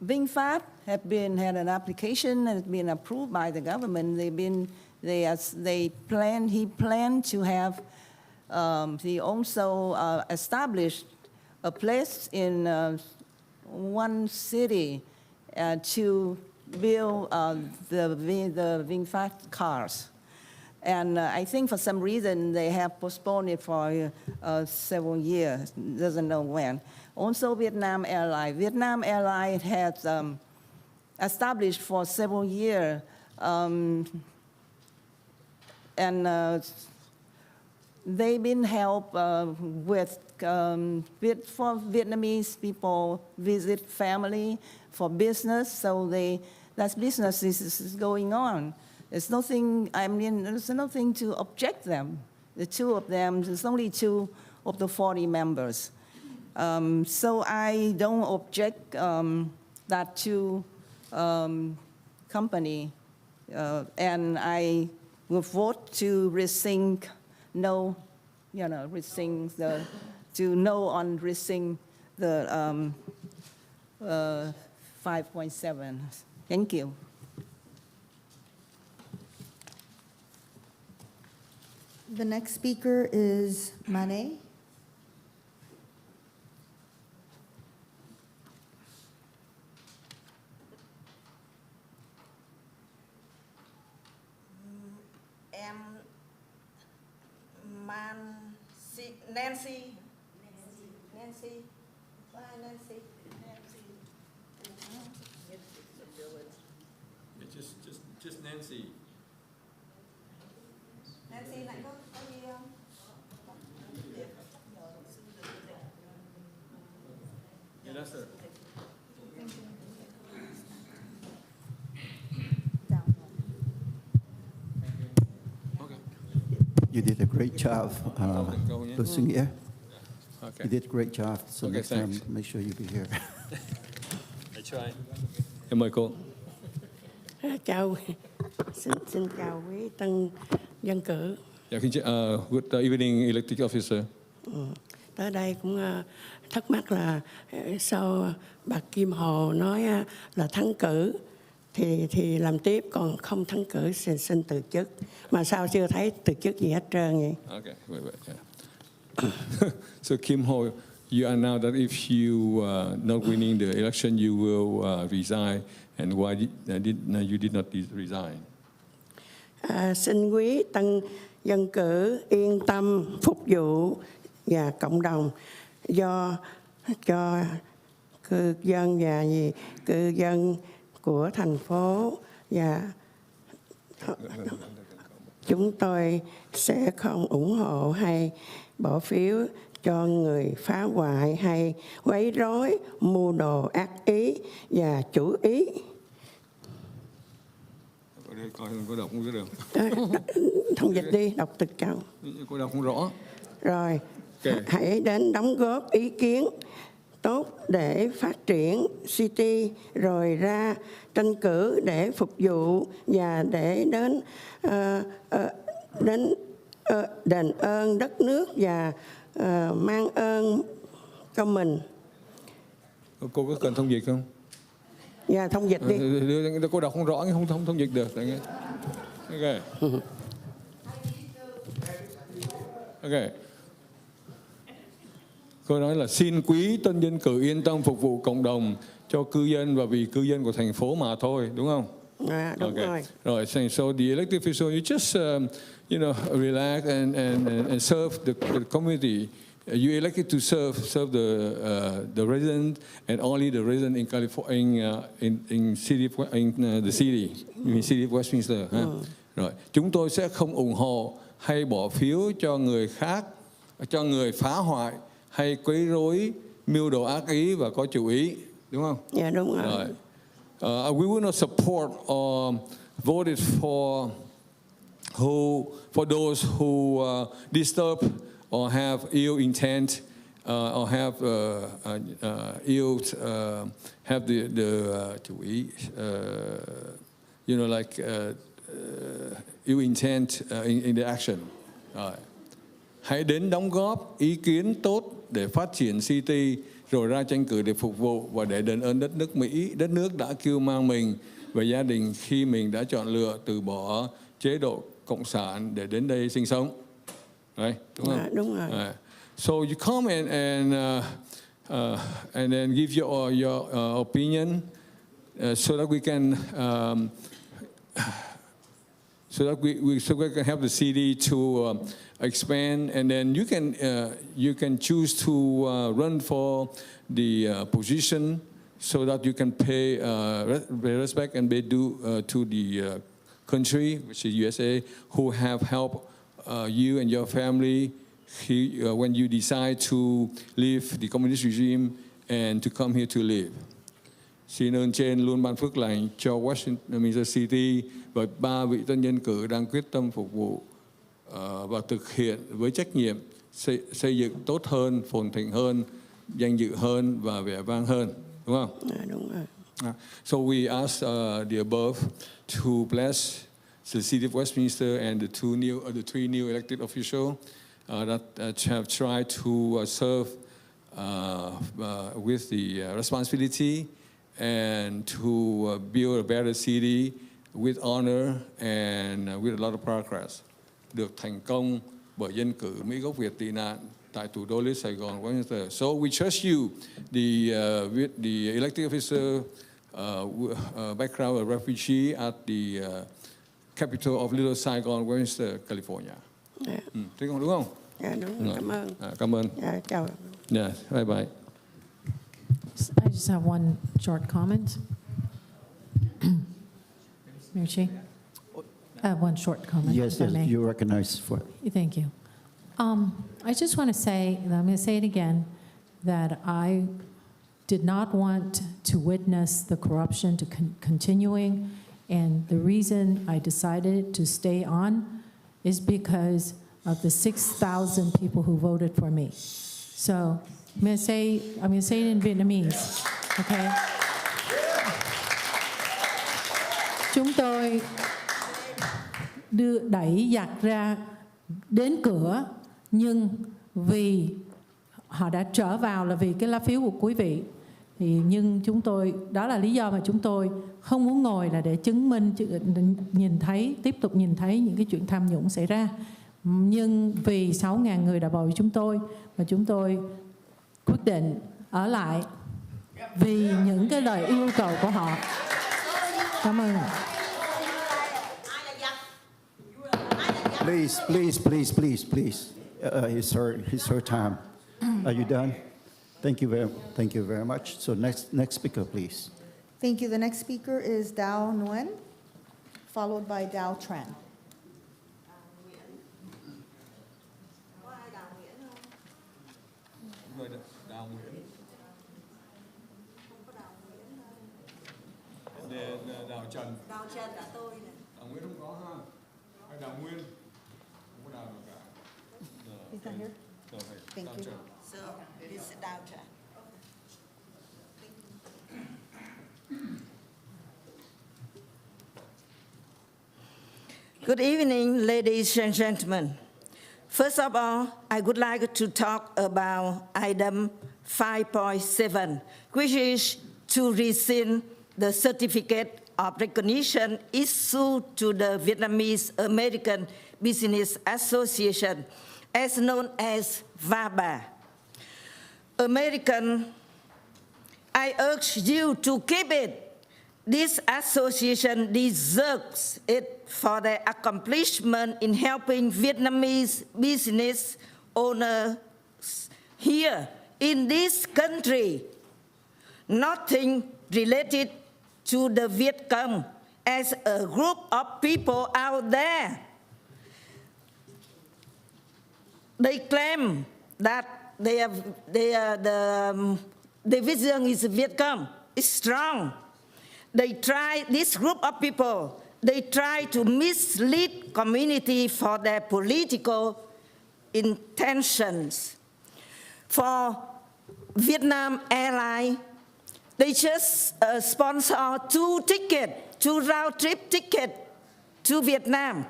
VinFast had an application and it's been approved by the government. He planned to have, he also established a place in one city to build the VinFast cars. And I think for some reason they have postponed it for several years, doesn't know when. Also Vietnam Airlines. Vietnam Airlines has established for several years and they've been helped for Vietnamese people visit family for business, so that business is going on. There's nothing, there's nothing to object them. The two of them, there's only 2 of the 40 members. So I don't object that to company, and I will vote to rescind no, to no on rescind the 5.7. Thank you. The next speaker is Mane. Nancy. Just Nancy. Nancy lại có gì không? Yes, sir. You did a great job, listening here. Okay. You did a great job. So Okay, next time, thanks. make sure you be here. I try. Em mời cô. Chào, xin chào quý tân dân cử. Yeah, good evening, elected officer. Tới đây cũng thắc mắc là sau bà Kim Hồ nói là thắng cử thì làm tiếp, còn không thắng cử xin từ chức. Mà sao chưa thấy từ chức gì hết trơn vậy? Okay, wait. Yeah. So Kim Ho, you announced that if you not winning the election, you will resign. And why you did not resign? Xin quý tân dân cử yên tâm phục vụ và cộng đồng do cho cư dân và cư dân của thành phố, và chúng tôi sẽ không ủng hộ hay bỏ phiếu cho người phá hoại hay quấy rối, mưu đồ ác ý và chủ ý. Cô đọc không được. Thông dịch đi, đọc từ câu. Cô đọc không rõ. Rồi, Okay. hãy đến đóng góp ý kiến tốt để phát triển city, rồi ra tranh cử để phục vụ và để đến đền ơn đất nước và mang ơn cho mình. Cô có cần thông dịch không? Dạ, thông dịch đi. Cô đọc không rõ, không thông dịch được. Okay. Okay. Cô nói là xin quý tân dân cử yên tâm phục vụ cộng đồng cho cư dân và vì cư dân của thành phố mà thôi, đúng không? Đúng rồi. Rồi, so the elected official, you just relax and serve the community. You elected to serve the resident and only the resident in California, in the city of Westminster. Rồi, chúng tôi sẽ không ủng hộ hay bỏ phiếu cho người khác, cho người phá hoại hay quấy rối, mưu đồ ác ý và có chủ ý, đúng không? Dạ, đúng rồi. We will not support or voted for those who disturb or have ill intent or have ill, have the chú ý, like ill intent in the action. Hãy đến đóng góp ý kiến tốt để phát triển City, rồi ra tranh cử để phục vụ và để đền ơn đất nước Mỹ, đất nước đã kêu mang mình và gia đình khi mình đã chọn lựa từ bỏ chế độ cộng sản để đến đây sinh sống. Right? Đúng không? Đúng rồi. So you come and then give your opinion so that we can help the city to expand, and then you can choose to run for the position so that you can pay respect and pay due to the country, which is USA, who have helped you and your family when you decide to leave the communist regime and to come here to live. Xin ơn trên luôn ban phước lành cho Westminster City và 3 vị tân nhân cử đang quyết tâm phục vụ và thực hiện với trách nhiệm xây dựng tốt hơn, phồn thịnh hơn, danh dự hơn và vẻ vang hơn, đúng không? Đúng rồi. So we ask the above to bless the city of Westminster and the three new elected officials that have tried to serve with the responsibility and to build a better city with honor and with a lot of progress. Được thành công bởi dân cử Mỹ gốc Việt tị nạn tại thủ đô lớn Sài Gòn, Westminster. So we trust you, the elected officer, background a refugee at the capital of Little Saigon, Westminster, California. Thế không đúng không? Dạ đúng, cảm ơn. Cảm ơn. Dạ, chào. Yeah, bye bye. I just have one short comment. Mayor Chi? I have one short comment. Yes, if I yes, may. you're recognized for it. Thank you. I just want to say, and I'm going to say it again, that I did not want to witness the corruption to continuing, and the reason I decided to stay on is because of the 6,000 people who voted for me. So I'm going to say it in Vietnamese, okay? Chúng tôi đẩy giặc ra đến cửa, nhưng vì họ đã trở vào là vì cái lá phiếu của quý vị. Nhưng chúng tôi, đó là lý do mà chúng tôi không muốn ngồi là để chứng minh, tiếp tục nhìn thấy những cái chuyện tham nhũng xảy ra. Nhưng vì 6.000 người đã bầu chúng tôi, và chúng tôi quyết định ở lại vì những cái lời yêu cầu của họ. Cảm ơn ạ. Please. It's her time. Are you done? Thank you very much. So next speaker, please. Thank you. The next speaker is Dao Nguyen, followed by Dao Tran. Đào Trần là tôi này. Đào Nguyễn không có ha. Hay Đào Nguyên? Không có Đào nào cả. He's not here? Thank you. So, this is Đào Trần. Good evening, ladies and gentlemen. First of all, I would like to talk about item 5.7, which is to rescind the certificate of recognition issued to the Vietnamese American Business Association, as known as VABA. I urge you to keep it. This association deserves it for their accomplishment in helping Vietnamese business owners here in this country. Nothing related to the Viet Cong as a group of people out there. They claim that the division is Viet Cong is strong. This group of people, they try to mislead community for their political intentions. for Vietnam Airlines. They just sponsor two round trip tickets to Vietnam.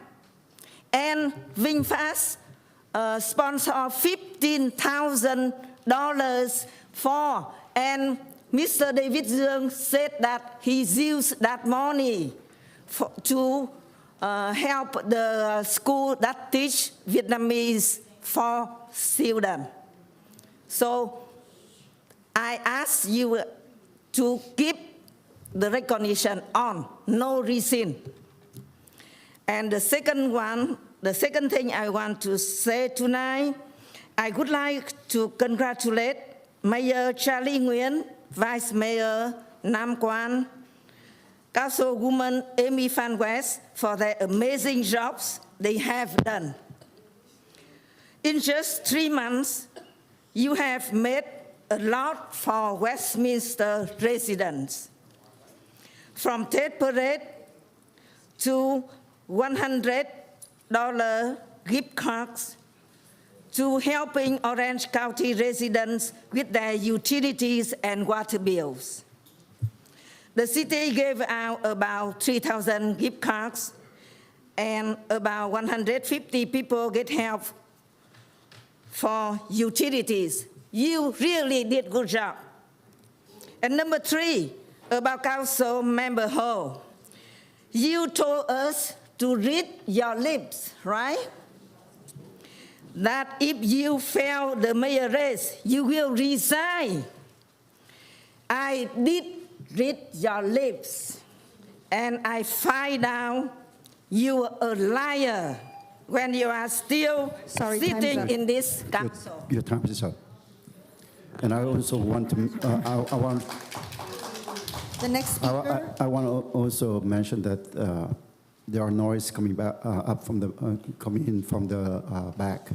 And VinFast sponsor $15,000 for, and Mr. David Dương said that he used that money to help the school that teach Vietnamese for students. So I ask you to keep the recognition on, no reason. And the second thing I want to say tonight, I would like to congratulate Mayor Charlie Nguyen, Vice Mayor Nam Quan, Councilwoman Amy Phan West for their amazing jobs they have done. In just 3 months, you have made a lot for Westminster residents. From Tate Parade to $100 gift cards to helping Orange County residents with their utilities and water bills. The city gave out about 3,000 gift cards and about 150 people get help for utilities. You really did a good job. And number 3, about Council Member Ho. You told us to read your lips, right? That if you fail the mayor race, you will resign. I did read your lips, and I find out you are a liar when you are still sitting in this council. Your time is up. And I also want to, The next speaker. I want to also mention that there are noise coming back up from the coming in from the back,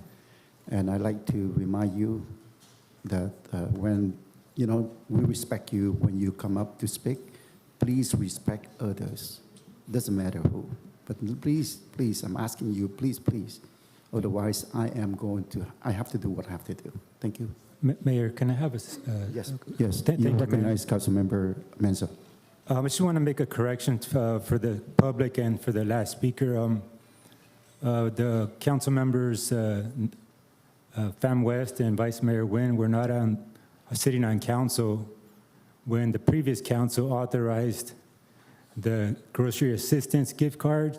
and I'd like to remind you that when we respect you when you come up to speak, please respect others. Doesn't matter who, but please, I'm asking you, please. Otherwise, I have to do what I have to do. Thank you. Mayor, can I have a... Yes. Thank You you, recognize Councilmember Menzo. I just want to make a correction for the public and for the last speaker. The council members, Pham West and Vice Mayor Nguyen, were not sitting on council when the previous council authorized the grocery assistance gift card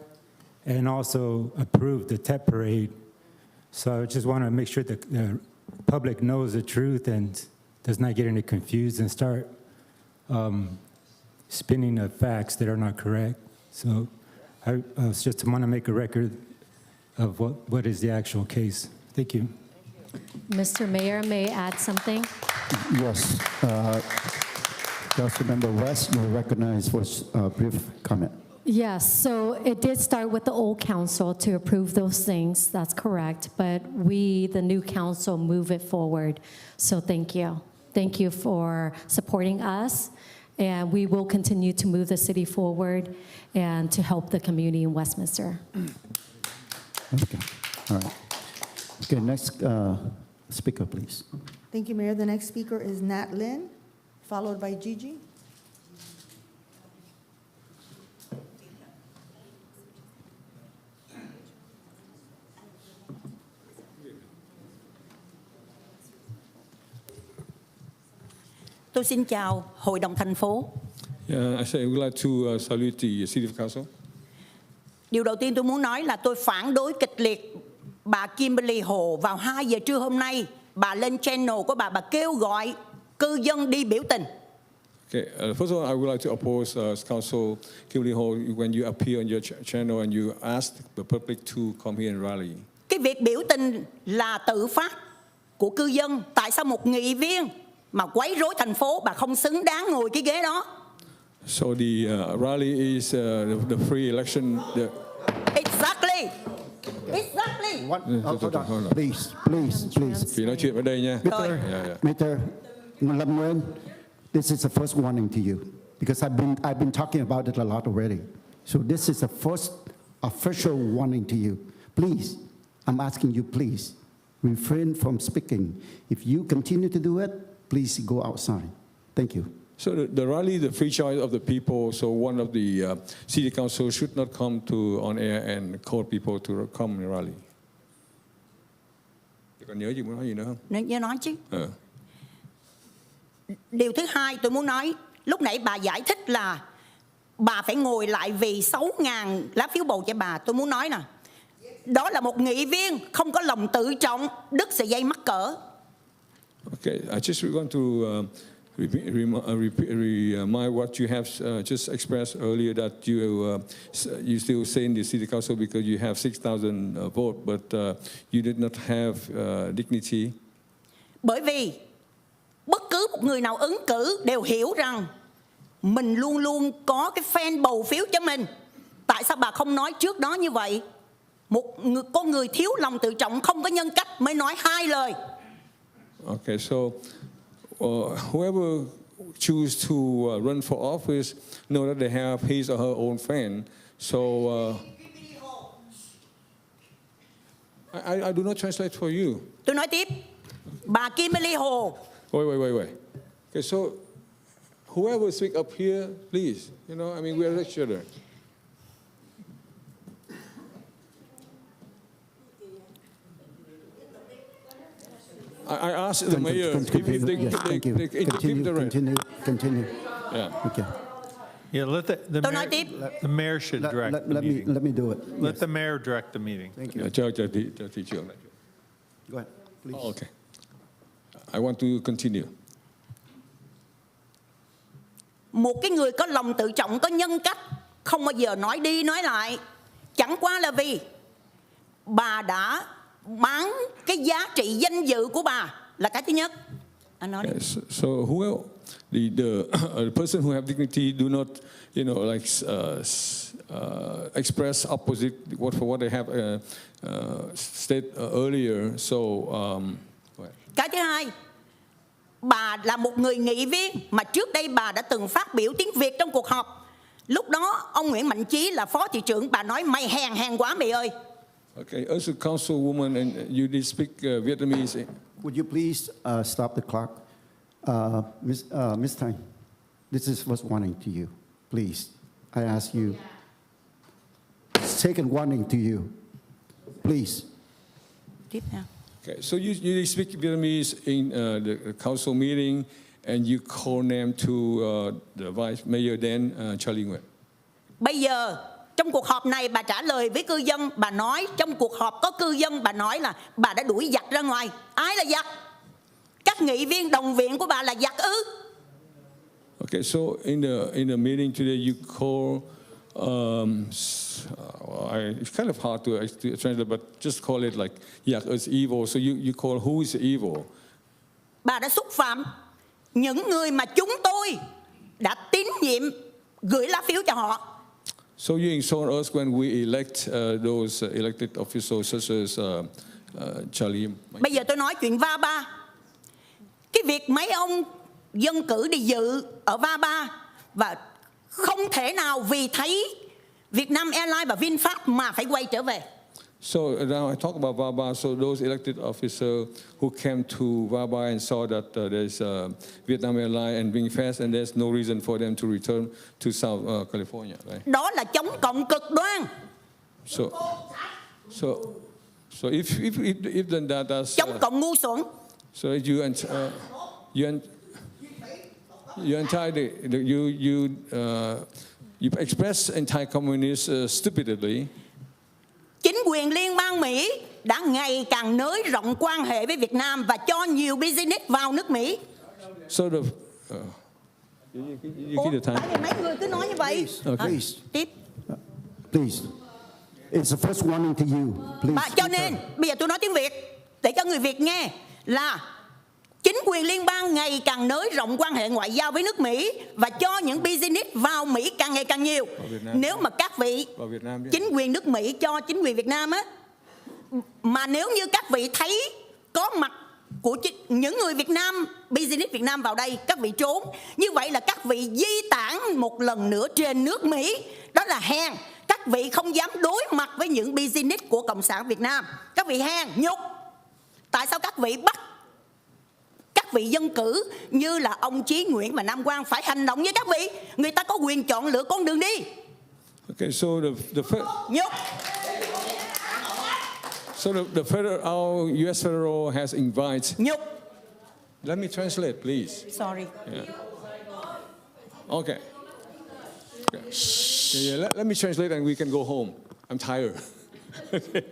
and also approved the Tet Parade. So I just want to make sure that the public knows the truth and does not get any confused and start spinning the facts that are not correct. So I just want to make a record of what is the actual case. Thank you. Mr. Mayor, may I add something? Yes. Councilmember West, you're recognized for a brief comment. Yes, so it did start with the old council to approve those things, that's correct, but we, the new council, move it forward. So thank you. Thank you for supporting us, and we will continue to move the city forward and to help the community in Westminster. Okay, all right. Okay, next speaker, please. Thank you, Mayor. The next speaker is Nat Lin, followed by Gigi. Tôi xin chào Hội đồng thành phố. I would like to salute the City Council. Điều đầu tiên tôi muốn nói là tôi phản đối kịch liệt bà Kimberly Hồ vào 2 giờ trưa hôm nay. Bà lên channel của bà kêu gọi cư dân đi biểu tình. Okay, first of all, I would like to oppose Council Kimberly Ho when you appear on your channel and you ask the public to come here and rally. Cái việc biểu tình là tự phát của cư dân. Tại sao một nghị viên mà quấy rối thành phố, bà không xứng đáng ngồi cái ghế đó? So the rally is the free election. Exactly. Hold on. Please. Vì nói chuyện ở đây nha. Mr. Lâm Nguyen, this is the first warning to you because I've been talking about it a lot already. So this is the first official warning to you. Please, I'm asking you, please. refrain from speaking. If you continue to do it, please go outside. Thank you. So the rally, the free choice of the people, so one of the city council should not come to on air and call people to come and rally. Còn nhớ gì muốn nói gì nữa không? Nhớ nói chứ. Điều thứ hai tôi muốn nói, lúc nãy bà giải thích là bà phải ngồi lại vì 6.000 lá phiếu bầu cho bà. Tôi muốn nói nè, đó là một nghị viên không có lòng tự trọng, đứt sợi dây mắc cỡ. Okay, I just want to remind what you have just expressed earlier, that you still say in the city council because you have 6,000 votes, but you did not have dignity. Bởi vì bất cứ một người nào ứng cử đều hiểu rằng mình luôn luôn có cái fan bầu phiếu cho mình. Tại sao bà không nói trước đó như vậy? Một con người thiếu lòng tự trọng, không có nhân cách mới nói hai lời. Okay, so whoever choose to run for office know that they have his or her own fan. So I do not translate for you. Tôi nói tiếp. Bà Kimberly Hồ. Wait. Okay, so whoever speak up here, please. You know, I mean, we are lecturer. I asked the mayor if they keep the rest. Continue. Yeah. Okay. Yeah, let the mayor should direct the meeting. Let me do it. Let the mayor direct the meeting. Thank you. Cho thị trưởng này. Go ahead, please. Okay. I want to continue. Một cái người có lòng tự trọng, có nhân cách, không bao giờ nói đi nói lại. Chẳng qua là vì bà đã bán cái giá trị danh dự của bà là cái thứ nhất. Anh nói đi. So who the person who have dignity do not, you know, like express opposite for what they have stated earlier. So cái thứ hai, bà là một người nghị viên mà trước đây bà đã từng phát biểu tiếng Việt trong cuộc họp. Lúc đó ông Nguyễn Mạnh Chí là phó thị trưởng, bà nói mày hèn quá mày ơi. Okay, as a councilwoman, and you did speak Vietnamese. Would you please stop the clock? Ms. Thanh, this is what's warning to you. Please, I ask you. Second warning to you. Please. Tiếp theo. Okay, so you speak Vietnamese in the council meeting, and you call name to the vice mayor then, Charlie Nguyen. Bây giờ trong cuộc họp này bà trả lời với cư dân, bà nói trong cuộc họp có cư dân, bà nói là bà đã đuổi giặc ra ngoài. Ai là giặc? Các nghị viên đồng viện của bà là giặc ư? Okay, so in the meeting today, you call. It's kind of hard to translate, but just call it like yak is evil. So you call who is evil? Bà đã xúc phạm những người mà chúng tôi đã tín nhiệm gửi lá phiếu cho họ. So you insult us when we elect those elected officials such as Charlie. Bây giờ tôi nói chuyện VABA. Cái việc mấy ông dân cử đi dự ở VABA và không thể nào vì thấy Vietnam Airlines và VinFast mà phải quay trở về. So now I talk about VABA. So those elected officers who came to VABA and saw that there's Vietnam Airlines and VinFast, and there's no reason for them to return to South California, right? Đó là chống cộng cực đoan. So if then that's chống cộng ngu xuẩn. So you express anti-communist stupidly. Chính quyền liên bang Mỹ đã ngày càng nới rộng quan hệ với Việt Nam và cho nhiều business vào nước Mỹ. So the tại vì mấy người cứ nói như vậy. Please. Tiếp. Please. It's the first warning to you. Please. Cho nên bây giờ tôi nói tiếng Việt để cho người Việt nghe là chính quyền liên bang ngày càng nới rộng quan hệ ngoại giao với nước Mỹ và cho những business vào Mỹ càng ngày càng nhiều. Nếu mà các vị chính quyền nước Mỹ cho chính quyền Việt Nam á, mà nếu như các vị thấy có mặt của những người Việt Nam, business Việt Nam vào đây, các vị trốn, như vậy là các vị di tản một lần nữa trên nước Mỹ. Đó là hèn. Các vị không dám đối mặt với những business của Cộng sản Việt Nam. Các vị hèn, nhục. Tại sao các vị bắt các vị dân cử như là ông Chí Nguyễn và Nam Quang phải hành động với các vị? Người ta có quyền chọn lựa con đường đi. Okay, so Nhục. So the federal, our U.S. federal has invited. Nhục. Let me translate, please. Sorry. Yeah. Okay. Let me translate and we can go home. I'm tired. Okay.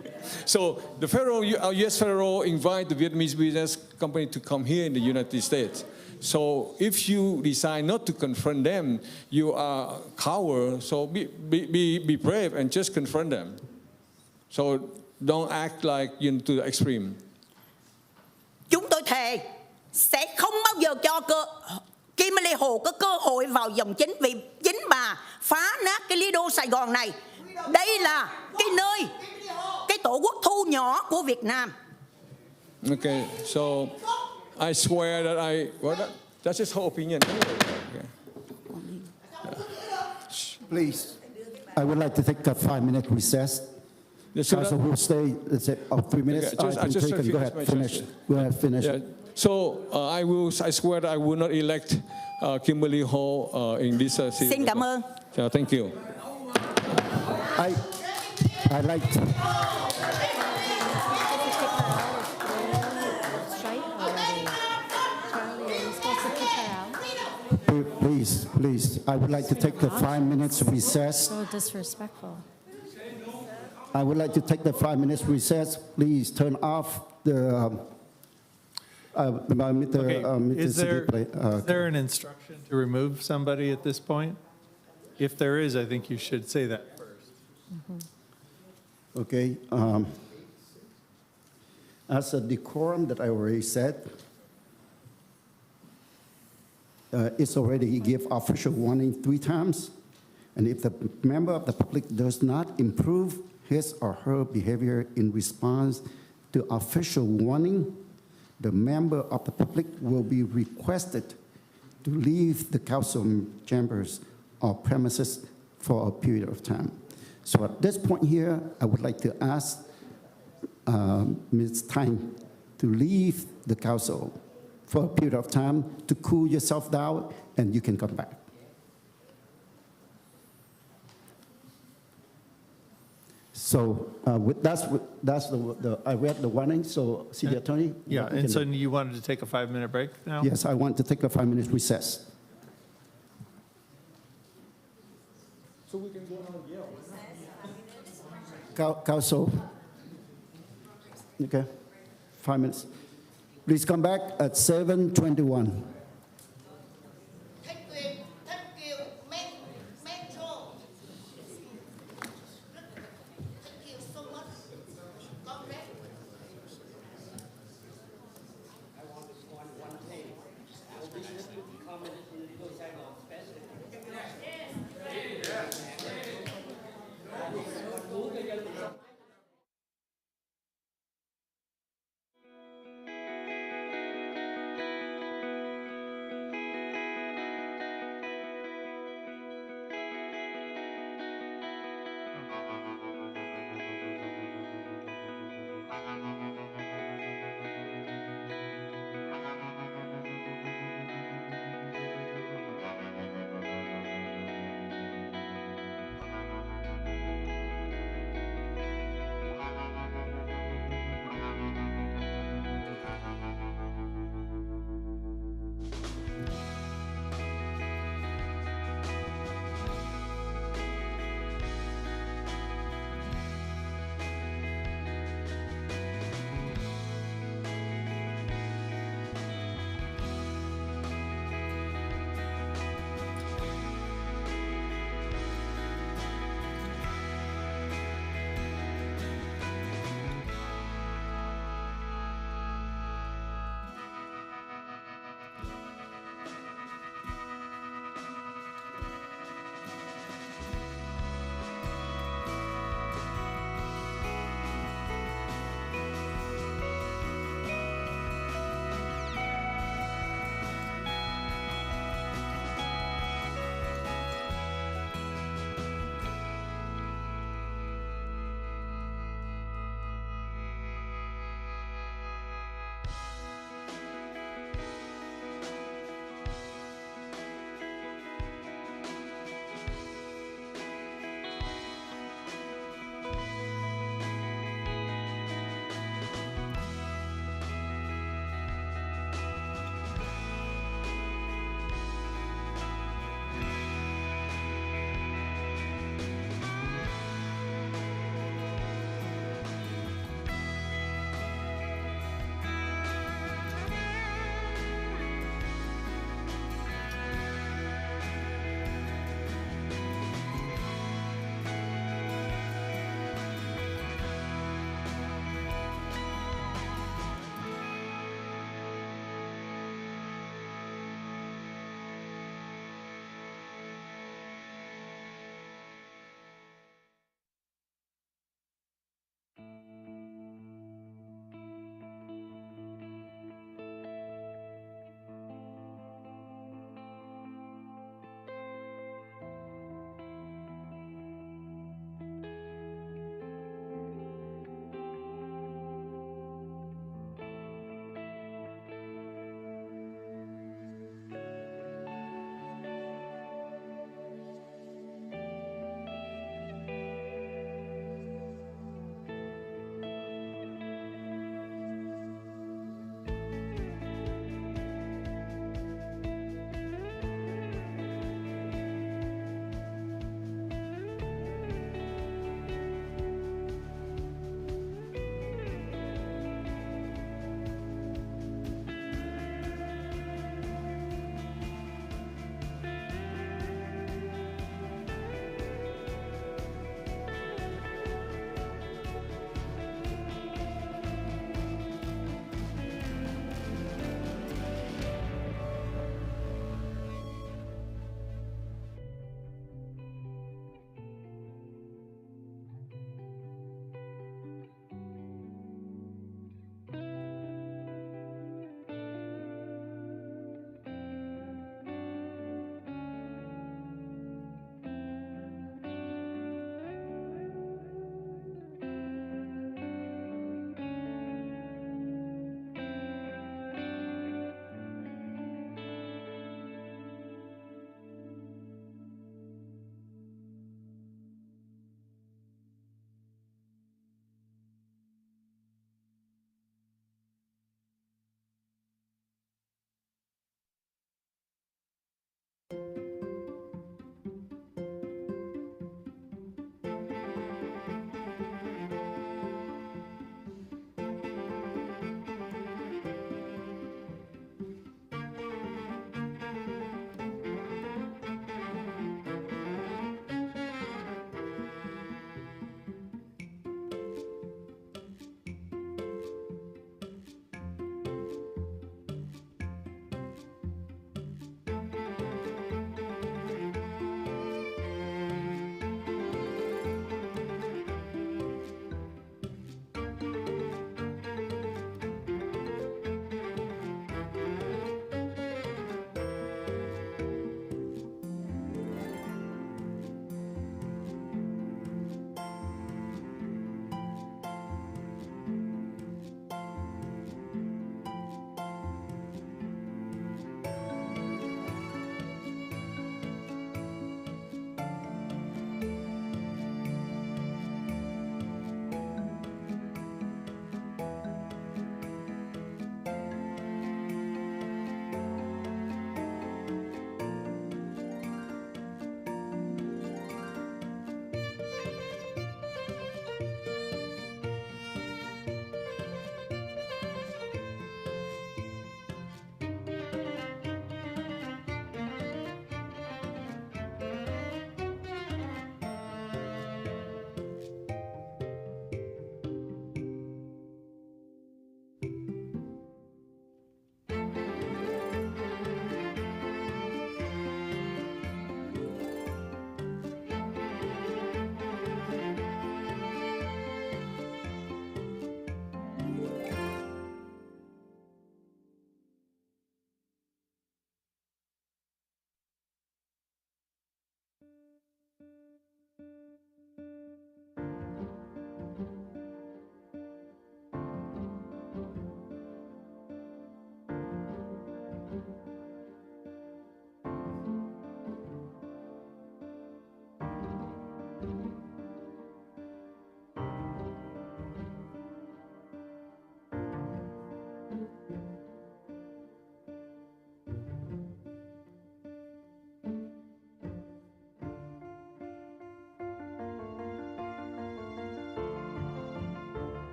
So the federal, our U.S. federal invite the Vietnamese business company to come here in the United States. So if you decide not to confront them, you are a coward. So be brave and just confront them. So don't act like to the extreme. Chúng tôi thề sẽ không bao giờ cho Kimberly Hồ có cơ hội vào dòng chính, vì chính bà phá nát cái Lido Sài Gòn này. Đây là cái nơi, cái tổ quốc thu nhỏ của Việt Nam. Okay, so I swear that that's his whole opinion. Okay. Please, I would like to take a 5-minute recess. Council will stay, let's say, 3 minutes. Okay, Go ahead, finish. Go ahead, finish. Yeah. So I swear that I will not elect Kimberly Hall in this city. Xin cảm ơn. Thank you. I like to. Please, I would like to take the 5 minutes recess. So disrespectful. I would like to take the 5 minutes recess. Please turn off the. Is there an instruction to remove somebody at this point? If there is, I think you should say that first. Okay. As a decorum that I already said, it's already give official warning 3 times. And if the member of the public does not improve his or her behavior in response to official warning, the member of the public will be requested to leave the council chambers or premises for a period of time. So at this point here, I would like to ask Ms. Tang to leave the council for a period of time to cool yourself down, and you can come back. So I read the warning, so City Attorney. Yeah, and so you wanted to take a 5-minute break now? Yes, I want to take a 5-minute recess. So we can go on and yell. Council. Okay, 5 minutes. Please come back at 7:21.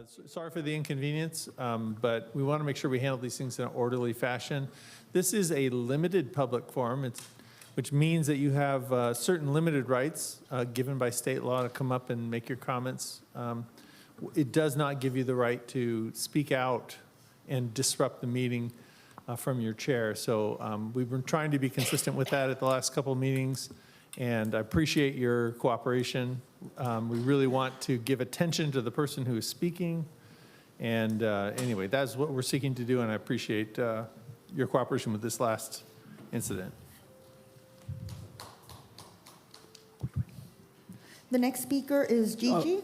Sorry for the inconvenience, but we want to make sure we handle these things in an orderly fashion. This is a limited public forum, which means that you have certain limited rights given by state law to come up and make your comments. It does not give you the right to speak out and disrupt the meeting from your chair. So we've been trying to be consistent with that at the last couple of meetings, and I appreciate your cooperation. We really want to give attention to the person who is speaking. And anyway, that's what we're seeking to do, and I appreciate your cooperation with this last incident. The next speaker is Gigi.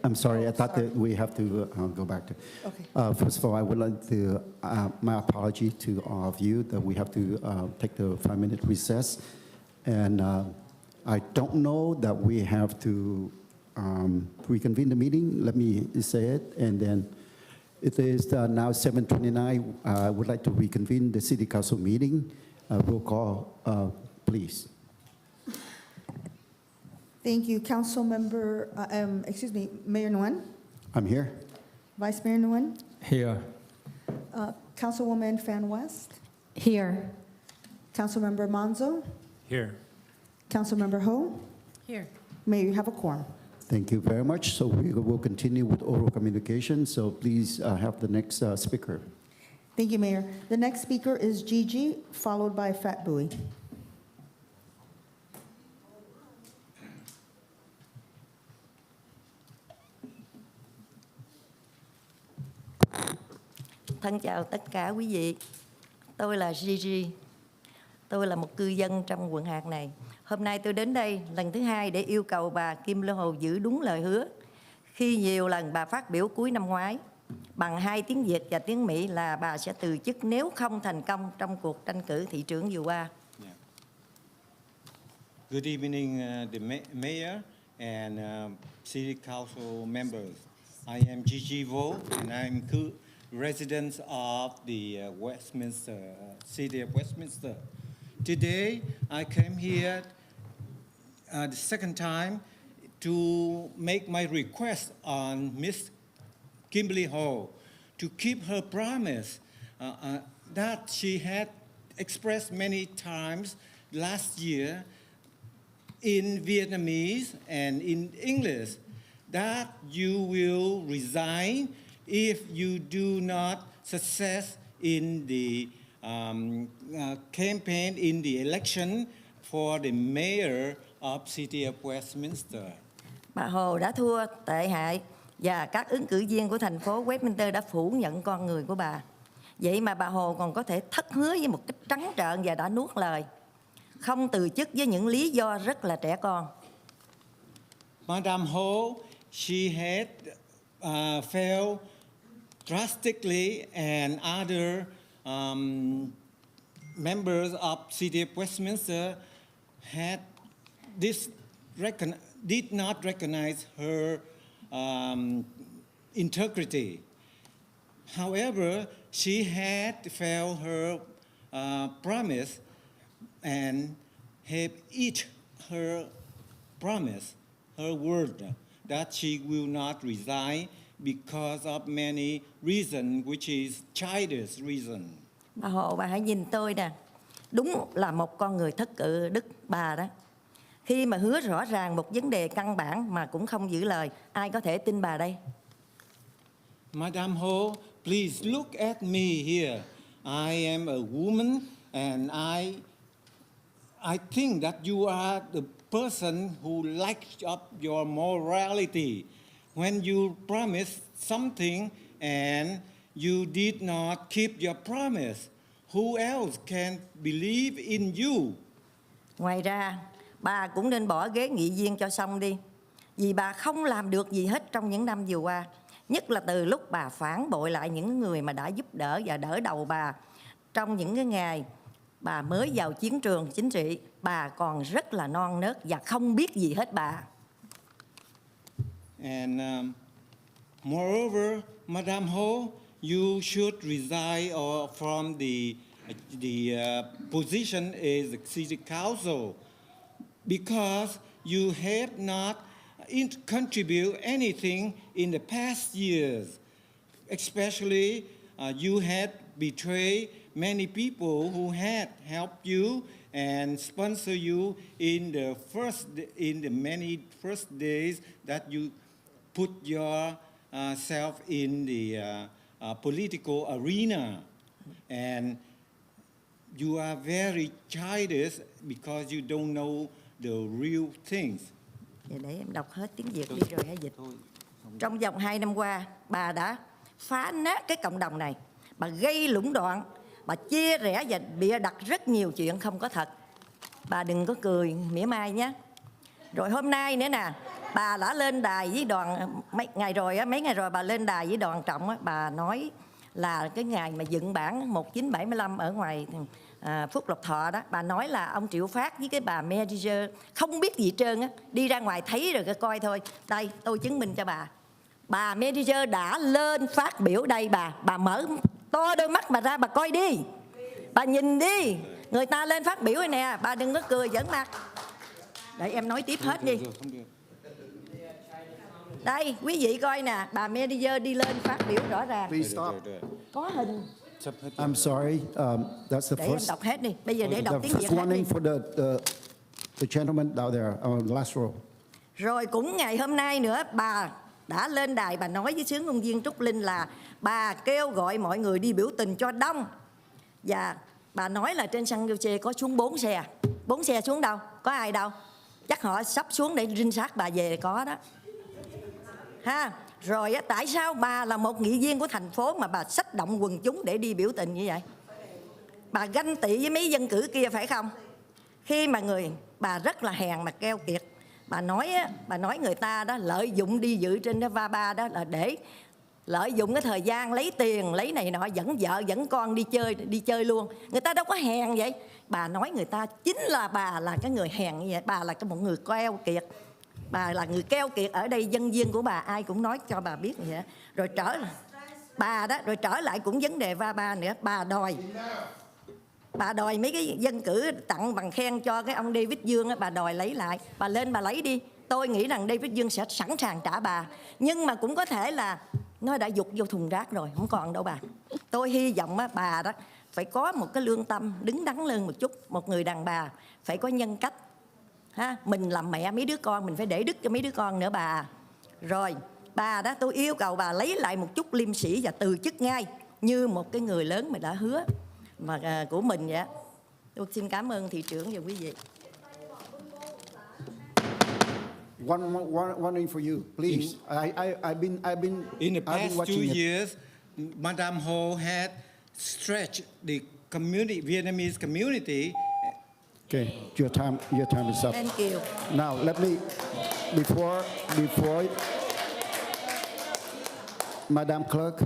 I'm sorry, I thought that we have to go back to. Okay. First of all, I would like to, my apology to all of you that we have to take the 5-minute recess. And I don't know that we have to reconvene the meeting. Let me say it. And then it is now 7:29. I would like to reconvene the City Council meeting. Roll call, please. Thank you, Council Member, Mayor Nguyen, I'm here. Vice Mayor Nguyen, Here. Councilwoman Fan West, Here. Councilmember Monzo, Here. Councilmember Ho. Here. Mayor, you have a quorum. Thank you very much. So we will continue with oral communication. So please have the next speaker. Thank you, Mayor. The next speaker is Gigi, followed by Fat Bowie. Thân chào tất cả quý vị. Tôi là Gigi. Tôi là một cư dân trong quận hạt này. Hôm nay tôi đến đây lần thứ hai để yêu cầu bà Kim Lô Hồ giữ đúng lời hứa. Khi nhiều lần bà phát biểu cuối năm ngoái bằng 2 tiếng Việt và tiếng Mỹ là bà sẽ từ chức nếu không thành công trong cuộc tranh cử thị trưởng vừa qua. Good evening, the mayor and city council members. I am Gigi Vo, and I'm resident of the Westminster, city of Westminster. Today, I came here the second time to make my request on Miss Kimberly Ho to keep her promise that she had expressed many times last year in Vietnamese and in English that you will resign if you do not success in the campaign in the election for the mayor of city of Westminster. Bà Hồ đã thua tệ hại và các ứng cử viên của thành phố Westminster đã phủ nhận con người của bà. Vậy mà bà Hồ còn có thể thất hứa với một cách trắng trợn và đã nuốt lời, không từ chức với những lý do rất là trẻ con. Madame Ho, she had failed drastically, and other members of city of Westminster had did not recognize her integrity. However, she had failed her promise and have each her promise, her word, that she will not resign because of many reasons, which is childish reason. Bà Hồ, bà hãy nhìn tôi nè, đúng là một con người thất cự đức bà đó. Khi mà hứa rõ ràng một vấn đề căn bản mà cũng không giữ lời, ai có thể tin bà đây? Madame Ho, please look at me here. I am a woman, and I think that you are the person who likes up your morality. When you promise something and you did not keep your promise, who else can believe in you? Ngoài ra, bà cũng nên bỏ ghế nghị viên cho xong đi. Vì bà không làm được gì hết trong những năm vừa qua. Nhất là từ lúc bà phản bội lại những người mà đã giúp đỡ và đỡ đầu bà. Trong những cái ngày bà mới vào chiến trường chính trị, bà còn rất là non nớt và không biết gì hết bà. And moreover, Madame Ho, you should resign from the position as the city council because you have not contribute anything in the past years. Especially, you had betrayed many people who had helped you and sponsor you in the many first days that you put yourself in the political arena. And you are very childish because you don't know the real things. Vậy để em đọc hết tiếng Việt đi rồi hãy dịch. Trong vòng 2 năm qua, bà đã phá nát cái cộng đồng này. Bà gây lũng đoạn, bà chia rẽ và bịa đặt rất nhiều chuyện không có thật. Bà đừng có cười mỉa mai nhé. Rồi hôm nay nữa nè, bà đã lên đài với đoàn, mấy ngày rồi bà lên đài với đoàn Trọng, bà nói là cái ngày mà dựng bản 1975 ở ngoài Phúc Lộc Thọ đó, bà nói là ông Triệu Phát với cái bà manager không biết gì hết trơn á, đi ra ngoài thấy rồi coi thôi. Đây, tôi chứng minh cho bà. Bà manager đã lên phát biểu đây, bà mở to đôi mắt bà ra, bà coi đi, bà nhìn đi, người ta lên phát biểu này nè, bà đừng có cười giỡn mặt. Để em nói tiếp hết đi. Đây, quý vị coi nè, bà manager đi lên phát biểu rõ ràng. Please stop. Có hình. I'm sorry, that's the Để em first. đọc hết đi. Bây giờ để đọc tiếng Việt First hết đi. warning for the gentleman down there, last row. Rồi cũng ngày hôm nay nữa, bà đã lên đài, bà nói với Sướng Công viên Trúc Linh là bà kêu gọi mọi người đi biểu tình cho đông. Và bà nói là trên sân Gauche có xuống 4 xe. 4 xe xuống đâu? Có ai đâu? Chắc họ sắp xuống để rinh sát bà về có đó. Ha. Rồi tại sao bà là một nghị viên của thành phố mà bà xách động quần chúng để đi biểu tình như vậy? Bà ganh tị với mấy dân cử kia phải không? Khi mà bà rất là hèn mà keo kiệt. Bà nói người ta đó lợi dụng đi dự trên cái VABA đó là để lợi dụng cái thời gian lấy tiền, lấy này nọ, dẫn vợ dẫn con đi chơi luôn. Người ta đâu có hèn vậy. Bà nói người ta chính là bà là cái người hèn như vậy. Bà là một người keo kiệt. Bà là người keo kiệt ở đây, dân viên của bà ai cũng nói cho bà biết vậy. Rồi rồi trở lại cũng vấn đề VABA nữa. Bà đòi mấy cái dân cử tặng bằng khen cho cái ông David Dương á, bà đòi lấy lại. Bà lên bà lấy đi. Tôi nghĩ rằng David Dương sẽ sẵn sàng trả bà. Nhưng mà cũng có thể là nó đã dục vô thùng rác rồi, không còn đâu bà. Tôi hy vọng á, bà đó phải có một cái lương tâm đứng đắn lên một chút. Một người đàn bà phải có nhân cách. Ha, mình làm mẹ mấy đứa con, mình phải để đức cho mấy đứa con nữa bà. Rồi, bà đó tôi yêu cầu bà lấy lại một chút liêm sĩ và từ chức ngay như một cái người lớn mà đã hứa mà của mình vậy. Tôi xin cảm ơn thị trưởng và quý vị. One warning for you, please. I've been In the past 2 watching it. years, Madame Ho had stretched the Vietnamese community. Okay, your time is up. Thank you. Now let me before Madam Clerk,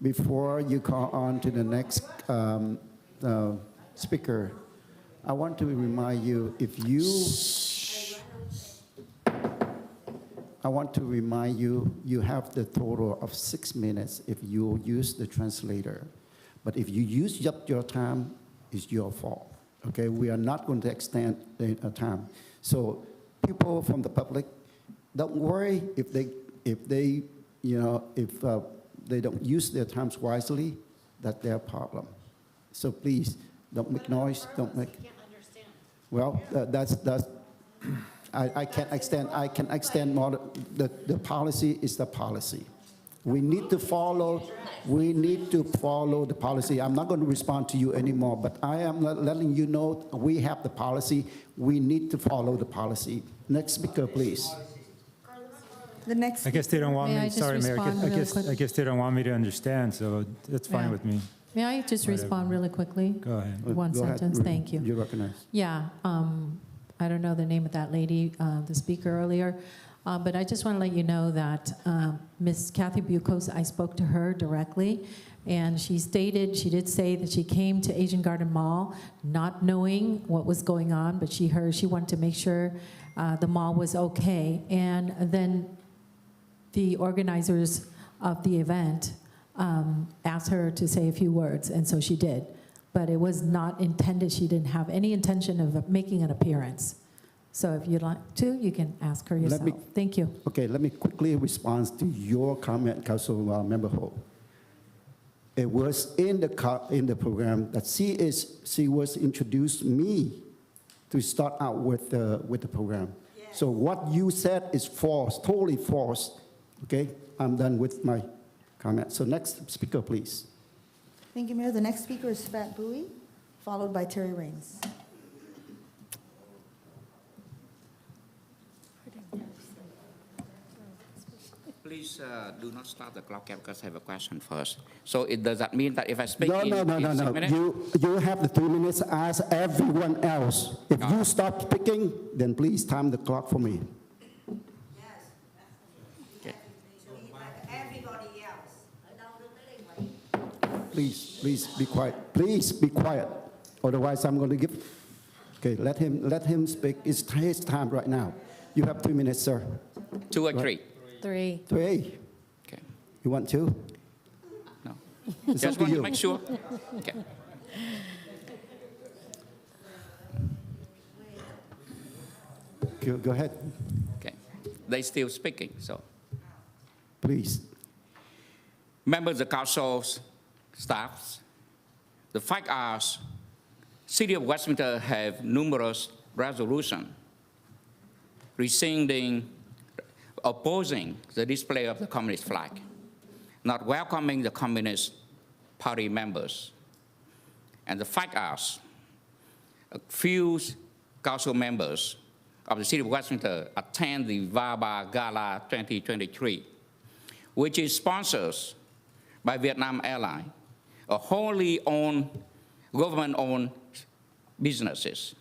before you call on to the next speaker, I want to remind you you have the total of 6 minutes if you use the translator. But if you use up your time, it's your fault. Okay, we are not going to extend the time. So people from the public, don't worry if they don't use their times wisely, that's their problem. So please don't make noise. Don't make. Well, that's. I can extend more. The policy is the policy. We need to follow the policy. I'm not going to respond to you anymore, but I am letting you know we have the policy. We need to follow the policy. Next speaker, please. The next. I guess they don't want May I me, just sorry, Mayor, respond really quick? I guess they don't want me to understand, so that's fine Yeah. with me. May I just respond really quickly? Go ahead. One Go ahead. sentence, thank you. You're recognized. Yeah, I don't know the name of that lady, the speaker earlier, but I just want to let you know that Ms. Kathy Bucos, I spoke to her directly, and she did say that she came to Asian Garden Mall not knowing what was going on, but she wanted to make sure the mall was okay. And then the organizers of the event asked her to say a few words, and so she did. But it was not intended, she didn't have any intention of making an appearance. So if you'd like to, you can ask her yourself. me- Thank you. Okay, let me quickly respond to your comment, Council Member Ho. It was in the program that she was introduced me to start out with the program. So what you said is false, totally false. Okay, I'm done with my comment. So next speaker, please. Thank you, Mayor. The next speaker is Fat Bowie, followed by Terry Raines. Please do not start the clock yet because I have a question first. So does that mean that if I speak No. in 6 minutes? You have the 3 minutes as everyone else. If you stop speaking, then please time the clock for me. Please be quiet. Please be quiet. Otherwise, I'm going to give. Okay, let him speak. It's his time right now. You have 3 minutes, sir. 2 or Right. 3? 3. Okay. You want 2? No. It's Just up to want to you. make sure. Okay. Go ahead, Okay. They still speaking, so. please. Members of council, staffs, the fact is, City of Westminster have numerous resolutions rescinding, opposing the display of the Communist flag, not welcoming the Communist Party members. And the fact is, a few council members of the City of Westminster attend the VABA Gala 2023, which is sponsored by Vietnam Airlines, a wholly owned, government-owned businesses,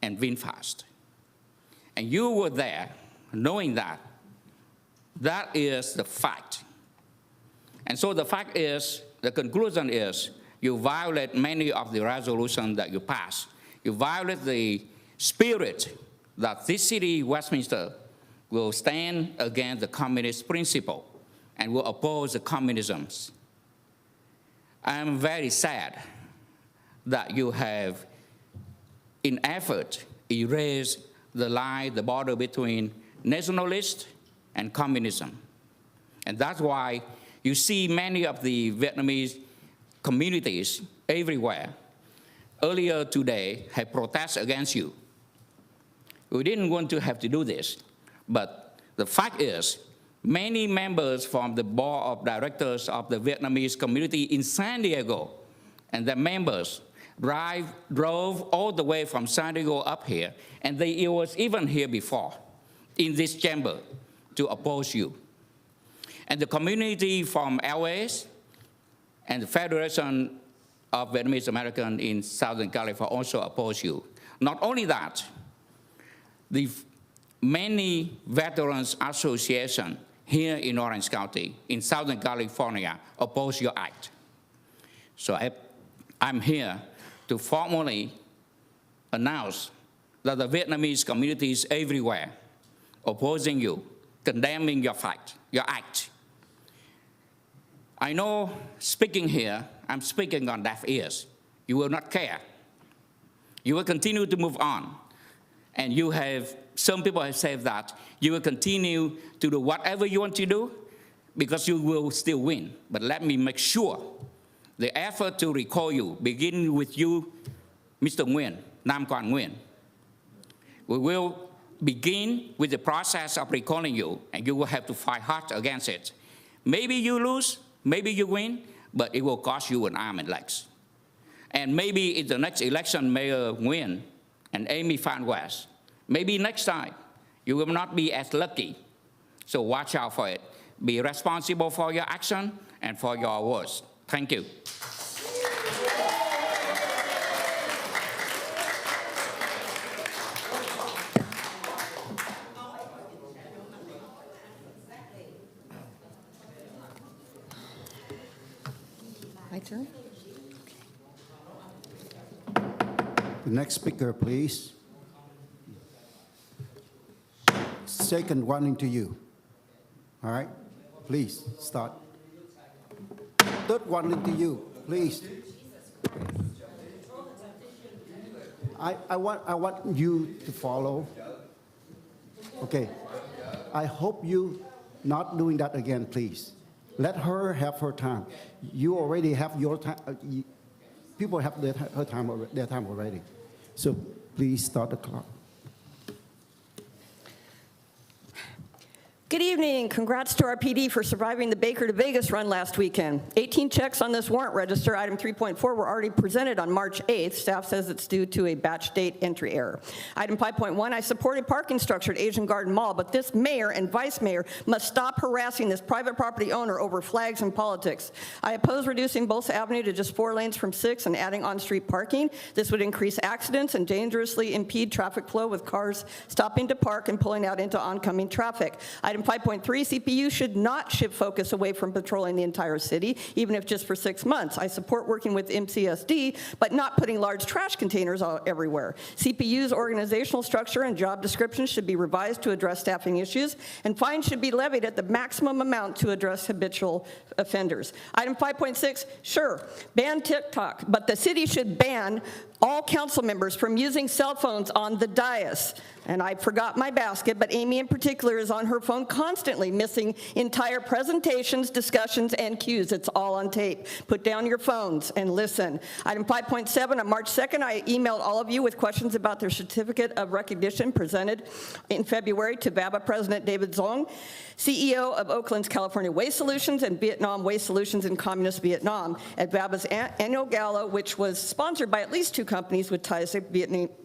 and VinFast. And you were there knowing that. That is the fact. And so the fact is, the conclusion is, you violate many of the resolutions that you pass. You violate the spirit that this city, Westminster, will stand against the communist principle and will oppose the communism. I'm very sad that you have, in effort, erased the line, the border between nationalist and communism. And that's why you see many of the Vietnamese communities everywhere earlier today have protested against you. We didn't want to have to do this, but the fact is, many members from the board of directors of the Vietnamese community in San Diego and their members drove all the way from San Diego up here, and it was even here before, in this chamber, to oppose you. And the community from LA and the Federation of Vietnamese Americans in Southern California also oppose you. Not only that, the many veterans associations here in Orange County, in Southern California, oppose your act. So I'm here to formally announce that the Vietnamese communities everywhere opposing you, condemning your act. I know speaking here, I'm speaking on deaf ears. You will not care. You will continue to move on. And you have, some people have said that you will continue to do whatever you want to do because you will still win. But let me make sure the effort to recall you, beginning with you, Mr. Nguyen, Nam Quan Nguyen. We will begin with the process of recalling you, and you will have to fight hard against it. Maybe you lose, maybe you win, but it will cost you an arm and legs. And maybe in the next election, Mayor Nguyen and Amy Phan West, maybe next time you will not be as lucky. So watch out for it. Be responsible for your action and for your words. Thank you. My turn? The next speaker, please. Second warning to you. All right? Please, start. Third warning to you, please. I want you to follow Okay. I hope you not doing that again, please. Let her have her time. You already have your time. People have their time already. So please start the clock. Good evening. Congrats to our PD for surviving the Baker to Vegas run last weekend. 18 checks on this warrant register, item 3.4, were already presented on March 8th. Staff says it's due to a batch date entry error. Item 5.1, I support a parking structure at Asian Garden Mall, but this mayor and vice mayor must stop harassing this private property owner over flags and politics. I oppose reducing Bolsa Avenue to just 4 lanes from 6 and adding on-street parking. This would increase accidents and dangerously impede traffic flow with cars stopping to park and pulling out into oncoming traffic. Item 5.3, CPU should not shift focus away from patrolling the entire city, even if just for 6 months. I support working with MCSD, but not putting large trash containers everywhere. CPU's organizational structure and job description should be revised to address staffing issues, and fines should be levied at the maximum amount to address habitual offenders. Item 5.6, sure, ban TikTok, but the city should ban all council members from using cell phones on the dais. And I forgot my basket, but Amy in particular is on her phone constantly, missing entire presentations, discussions, and cues. It's all on tape. Put down your phones and listen. Item 5.7, on March 2nd, I emailed all of you with questions about their certificate of recognition presented in February to VABA President David Zong, CEO of Oakland's California Waste Solutions and Vietnam Waste Solutions in Communist Vietnam, at VABA's annual gala, which was sponsored by at least 2 companies with ties to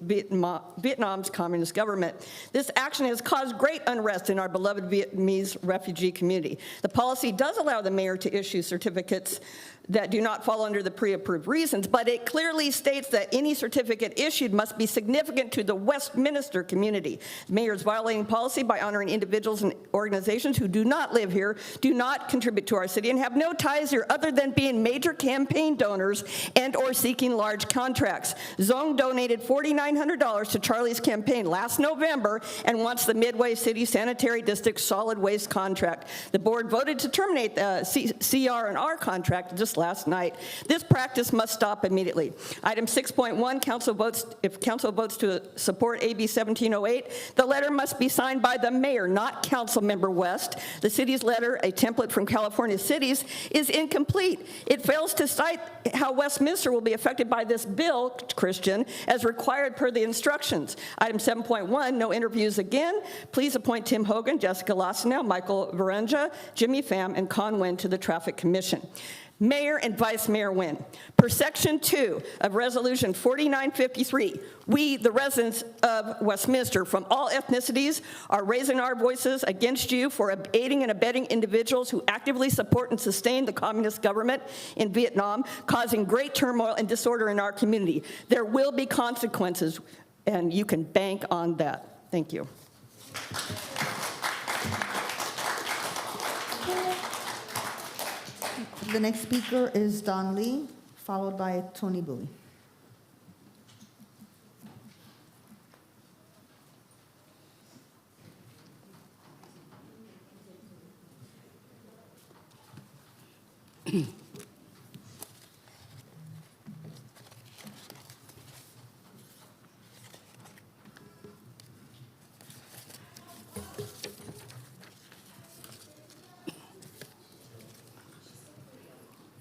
Vietnam's communist government. This action has caused great unrest in our beloved Vietnamese refugee community. The policy does allow the mayor to issue certificates that do not fall under the pre-approved reasons, but it clearly states that any certificate issued must be significant to the Westminster community. The mayor is violating policy by honoring individuals and organizations who do not live here, do not contribute to our city, and have no ties here other than being major campaign donors and or seeking large contracts. Zong donated $4,900 to Charlie's campaign last November and wants the Midway City Sanitary District solid waste contract. The board voted to terminate the CR&R contract just last night. This practice must stop immediately. Item 6.1, if council votes to support AB 1708, the letter must be signed by the mayor, not Council Member West. The city's letter, a template from California cities, is incomplete. It fails to cite how Westminster will be affected by this bill, Christian, as required per the instructions. Item 7.1, no interviews again. Please appoint Tim Hogan, Jessica Lassenow, Michael Varenja, Jimmy Pham, and Con Nguyen to the Traffic Commission. Mayor and Vice Mayor Nguyen. Per Section 2 of Resolution 4953, we, the residents of Westminster from all ethnicities, are raising our voices against you for aiding and abetting individuals who actively support and sustain the communist government in Vietnam, causing great turmoil and disorder in our community. There will be consequences, and you can bank on that. Thank you. The next speaker is Don Lee, followed by Tony Bowie.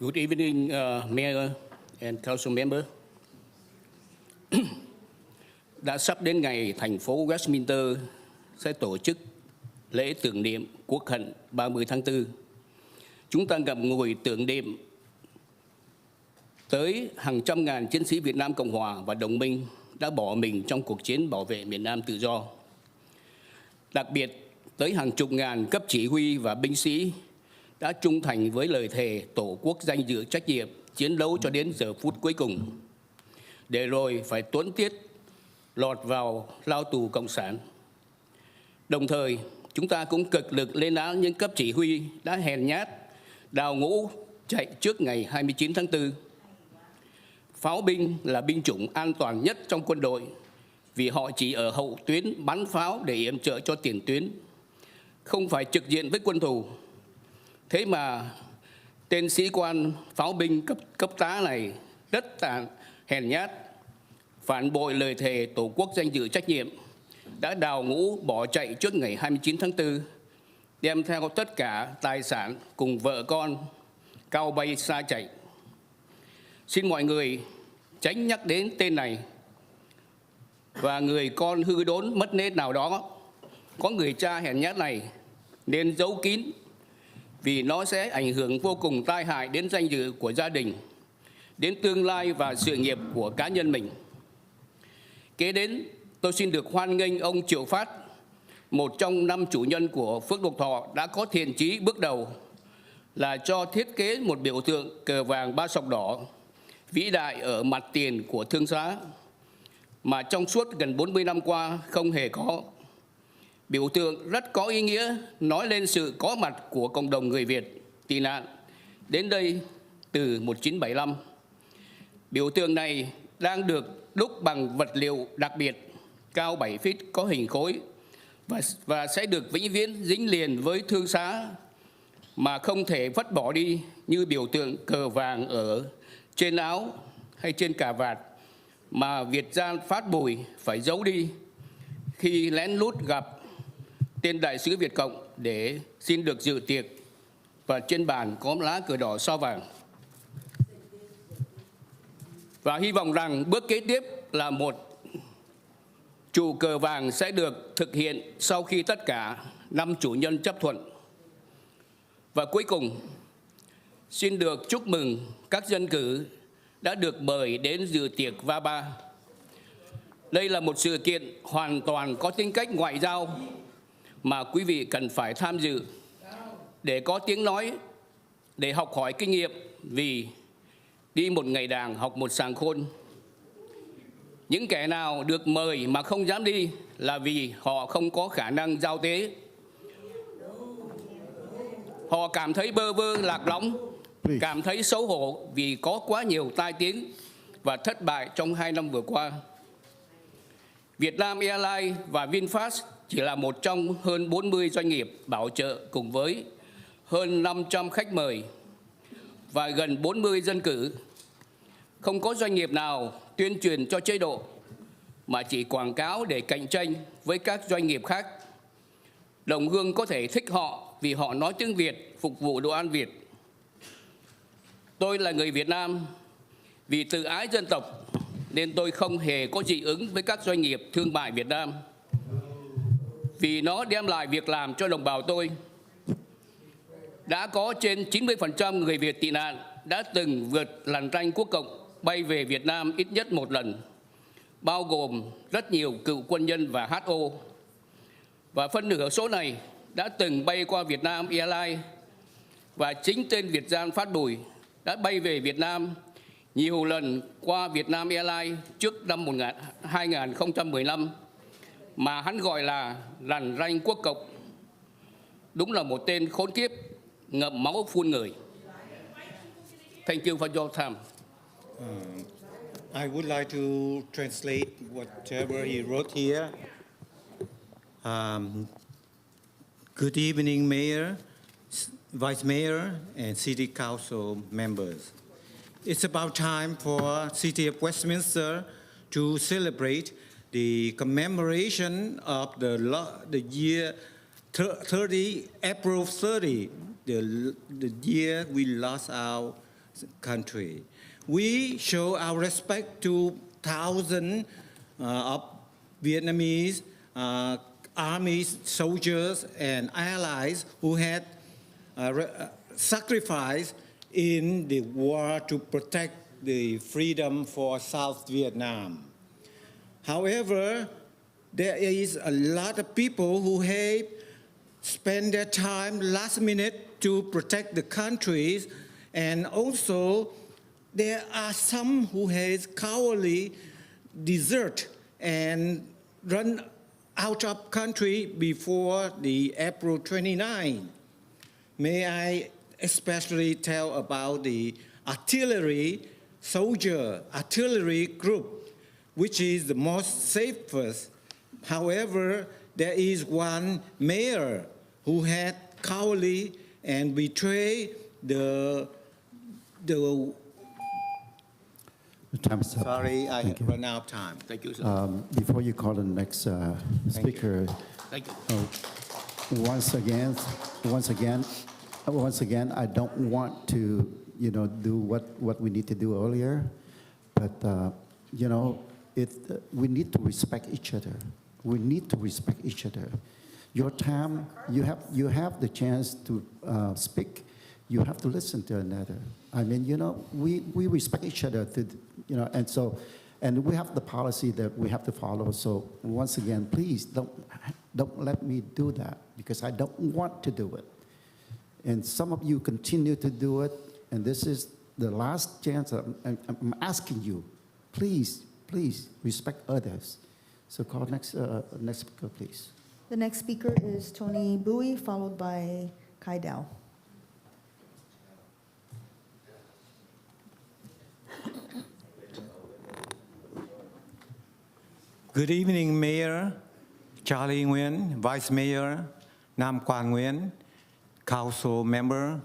Good evening, Mayor and Council Member. Đã sắp đến ngày thành phố Westminster sẽ tổ chức lễ tưởng niệm quốc hận 30 tháng 4. Chúng ta ngậm ngùi tưởng niệm tới hàng trăm ngàn chiến sĩ Việt Nam Cộng Hòa và đồng minh đã bỏ mình trong cuộc chiến bảo vệ miền Nam tự do. Đặc biệt tới hàng chục ngàn cấp chỉ huy và binh sĩ đã trung thành với lời thề Tổ quốc danh dự trách nhiệm chiến đấu cho đến giờ phút cuối cùng, để rồi phải tuẫn tiết lọt vào lao tù cộng sản. Đồng thời, chúng ta cũng cực lực lên án những cấp chỉ huy đã hèn nhát, đào ngũ chạy trước ngày 29 tháng 4. Pháo binh là binh chủng an toàn nhất trong quân đội vì họ chỉ ở hậu tuyến bắn pháo để yểm trợ cho tiền tuyến, không phải trực diện với quân thù. Thế mà tên sĩ quan pháo binh cấp tá này rất hèn nhát, phản bội lời thề Tổ quốc danh dự trách nhiệm, đã đào ngũ bỏ chạy trước ngày 29 tháng 4, đem theo tất cả tài sản cùng vợ con cao bay xa chạy. Xin mọi người tránh nhắc đến tên này và người con hư đốn mất nết nào đó có người cha hèn nhát này nên giấu kín, vì nó sẽ ảnh hưởng vô cùng tai hại đến danh dự của gia đình, đến tương lai và sự nghiệp của cá nhân mình. Kế đến, tôi xin được hoan nghênh ông Triệu Phát, một trong 5 chủ nhân của Phước Lộc Thọ, đã có thiện chí bước đầu là cho thiết kế một biểu tượng cờ vàng 3 sọc đỏ vĩ đại ở mặt tiền của thương xá mà trong suốt gần 40 năm qua không hề có. Biểu tượng rất có ý nghĩa, nói lên sự có mặt của cộng đồng người Việt tị nạn đến đây từ 1975. Biểu tượng này đang được đúc bằng vật liệu đặc biệt, cao 7 feet, có hình khối và sẽ được vĩnh viễn dính liền với thương xá mà không thể vứt bỏ đi như biểu tượng cờ vàng ở trên áo hay trên cà vạt mà Việt gian Phát Bùi phải giấu đi khi lén lút gặp tên đại sứ Việt Cộng để xin được dự tiệc, và trên bàn có lá cờ đỏ sao vàng. Và hy vọng rằng bước kế tiếp là một trụ cờ vàng sẽ được thực hiện sau khi tất cả 5 chủ nhân chấp thuận. Và cuối cùng, xin được chúc mừng các dân cử đã được mời đến dự tiệc VABA. Đây là một sự kiện hoàn toàn có tính cách ngoại giao mà quý vị cần phải tham dự để có tiếng nói, để học hỏi kinh nghiệm, vì đi một ngày đàng học một sàng khôn. Những kẻ nào được mời mà không dám đi là vì họ không có khả năng giao tế. Họ cảm thấy bơ vơ lạc lõng, cảm thấy xấu hổ vì có quá nhiều tai tiếng và thất bại trong 2 năm vừa qua. Vietnam Airlines và VinFast chỉ là một trong hơn 40 doanh nghiệp bảo trợ cùng với hơn 500 khách mời và gần 40 dân cử. Không có doanh nghiệp nào tuyên truyền cho chế độ mà chỉ quảng cáo để cạnh tranh với các doanh nghiệp khác. Đồng hương có thể thích họ vì họ nói tiếng Việt, phục vụ đồ ăn Việt. Tôi là người Việt Nam, vì tự ái dân tộc nên tôi không hề có dị ứng với các doanh nghiệp thương mại Việt Nam, vì nó đem lại việc làm cho đồng bào tôi. Đã có trên 90% người Việt tị nạn đã từng vượt lằn ranh quốc cộng bay về Việt Nam ít nhất một lần, bao gồm rất nhiều cựu quân nhân và HO. Và phân nửa số này đã từng bay qua Vietnam Airlines, và chính tên Việt gian Phát Bùi đã bay về Việt Nam nhiều lần qua Vietnam Airlines trước năm 2015 mà hắn gọi là lằn ranh quốc cộng. Đúng là một tên khốn kiếp, ngậm máu phun người. Thank you for your time. I would like to translate whatever he wrote here. Good evening, Mayor, Vice Mayor, and City Council members. It's about time for City of Westminster to celebrate the commemoration of the year 30, April 30, the year we lost our country. We show our respect to thousands of Vietnamese army soldiers and allies who had sacrificed in the war to protect the freedom for South Vietnam. However, there is a lot of people who have spent their time last minute to protect the countries, and also there are some who has cowardly desert and run out of country before the April 29. May I especially tell about the artillery group, which is the most safest. However, there is one mayor who had cowardly and betrayed the The time is up. Sorry, I Thank you. run out of time. Thank you, sir. Before you call the next speaker, Thank you. once again, I don't want to, do what we need to do earlier, but, we need to respect each other. We need to respect each other. Your time, you have the chance to speak. You have to listen to another. I mean, we respect each other, and we have the policy that we have to follow. So once again, please don't let me do that, because I don't want to do it. And some of you continue to do it, and this is the last chance. I'm asking you, please respect others. So call next speaker, please. The next speaker is Tony Bowie, followed by Kai Dow. Good evening, Mayor Charlie Nguyen, Vice Mayor Nam Quan Nguyen, Council Member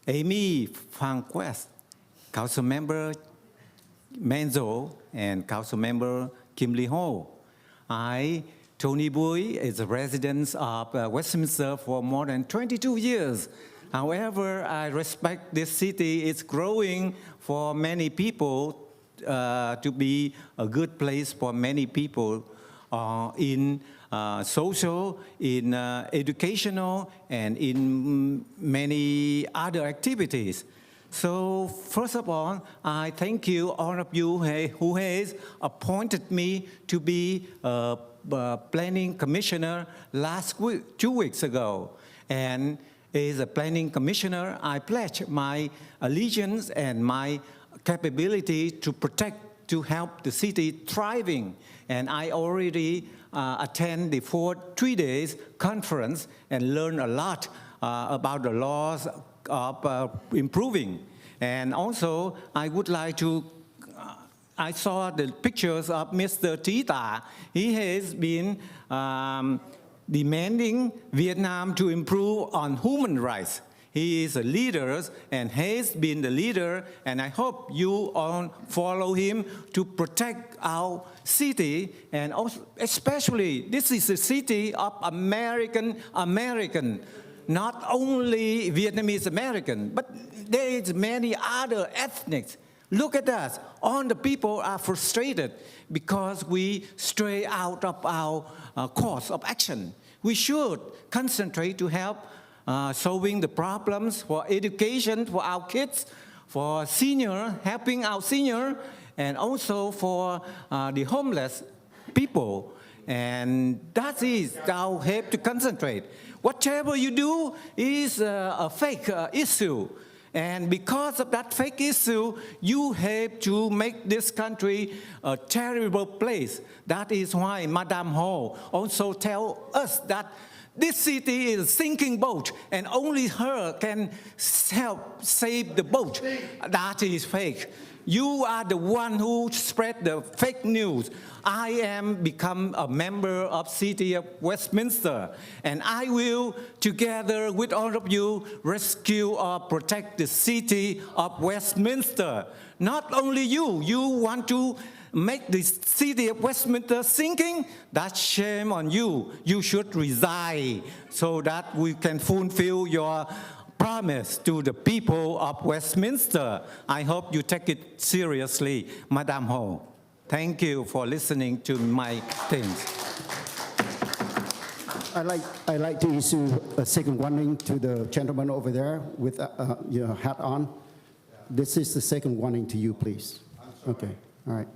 Amy Phan Quest, Council Member Menzo, and Council Member Kim Lee Ho. I, Tony Bowie, is a resident of Westminster for more than 22 years. However, I respect this city. It's growing for many people to be a good place for many people in social, in educational, and in many other activities. So first of all, I thank you, all of you who has appointed me to be a planning commissioner last week, 2 weeks ago. And as a planning commissioner, I pledge my allegiance and my capability to protect, to help the city thriving. And I already attend the 3 days conference and learn a lot about the laws of improving. And also, I would like to, I saw the pictures of Mr. Tita. He has been demanding Vietnam to improve on human rights. He is a leader and has been the leader, and I hope you all follow him to protect our city, and also, especially, this is a city of American, not only Vietnamese American, but there is many other ethnics. Look at us, all the people are frustrated because we stray out of our course of action. We should concentrate to help solving the problems for education for our kids, for senior, helping our senior, and also for the homeless people. And that is our help to concentrate. Whatever you do is a fake issue. And because of that fake issue, you have to make this country a terrible place. That is why Madame Ho also tells us that this city is a sinking boat, and only her can help save the boat. That is fake. You are the one who spread the fake news. I am become a member of City of Westminster, and I will, together with all of you, rescue or protect the City of Westminster. Not only you want to make the City of Westminster sinking, that's shame on you. You should resign so that we can fulfill your promise to the people of Westminster. I hope you take it seriously, Madame Ho. Thank you for listening to my things. I like to issue a second warning to the gentleman over there with your hat on. This is the second warning to you, please. Okay, all right.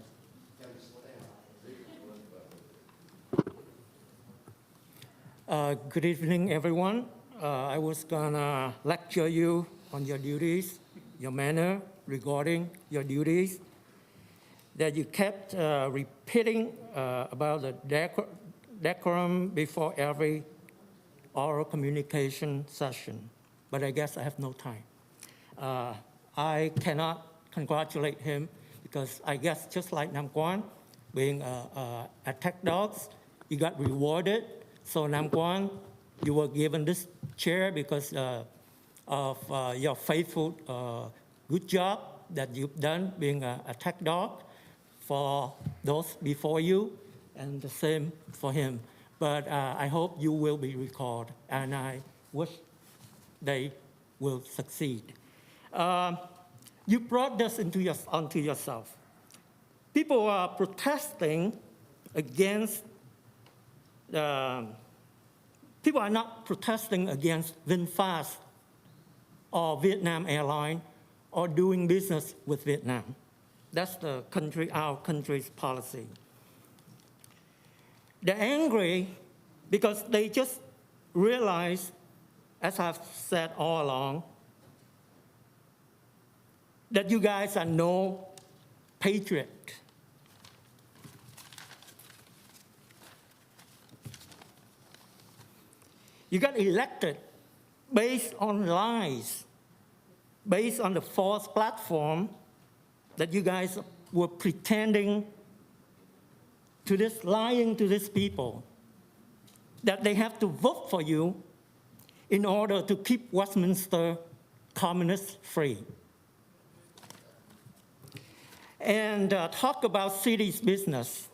Good evening, everyone. I was gonna lecture you on your duties, your manner regarding your duties, that you kept repeating about the decorum before every oral communication session, but I guess I have no time. I cannot congratulate him because I guess just like Nam Quan, being attack dogs, you got rewarded. So Nam Quan, you were given this chair because of your faithful good job that you've done, being a tech dog for those before you, and the same for him. But I hope you will be recalled, and I wish they will succeed. You brought this onto yourself. People are protesting against, people are not protesting against VinFast or Vietnam Airlines or doing business with Vietnam. That's our country's policy. They're angry because they just realize, as I've said all along, that you guys are no patriot. You got elected based on lies, based on the false platform that you guys were pretending to this, lying to these people, that they have to vote for you in order to keep Westminster communist free. And talk about city's business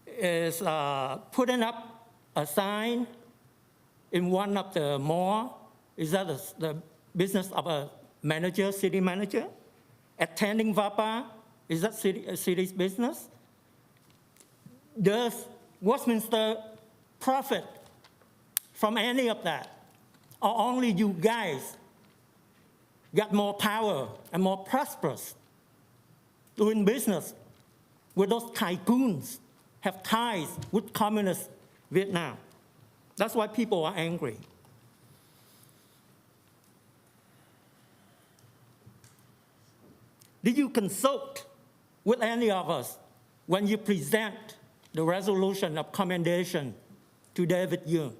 is putting up a sign in one of the mall. Is that the business of a manager, city manager? Attending VABA, is that city's business? Does Westminster profit from any of that? Or only you guys got more power and more prosperous doing business with those tycoons, have ties with communist Vietnam? That's why people are angry. Did you consult with any of us when you present the resolution of commendation to David Young?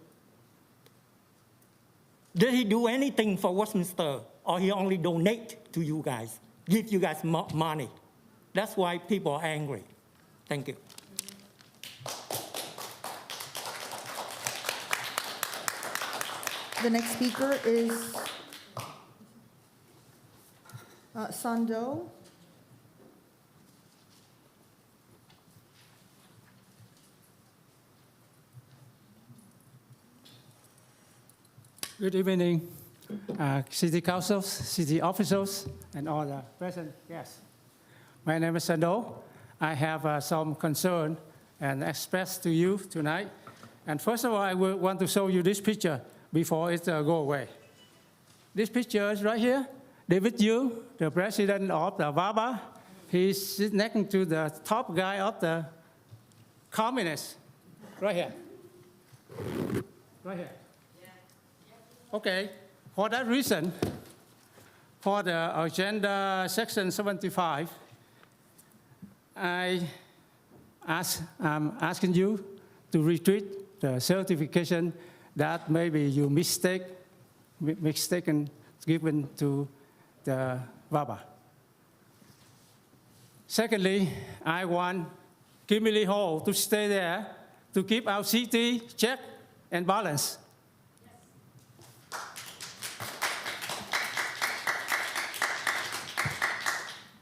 Did he do anything for Westminster, or he only donate to you guys, give you guys money? That's why people are angry. Thank you. The next speaker is Sando. Good evening, city councils, city officials, and all the present guests. My name is Sando. I have some concern and express to you tonight. And first of all, I want to show you this picture before it go away. This picture is right here. David Young, the president of the VABA, he's sitting next to the top guy of the communists. Right here. Right here. Okay, for that reason, for the agenda section 75, I'm asking you to retreat the certification that maybe you mistaken given to the VABA. Secondly, I want Kim Lee Ho to stay there to keep our city check and balance.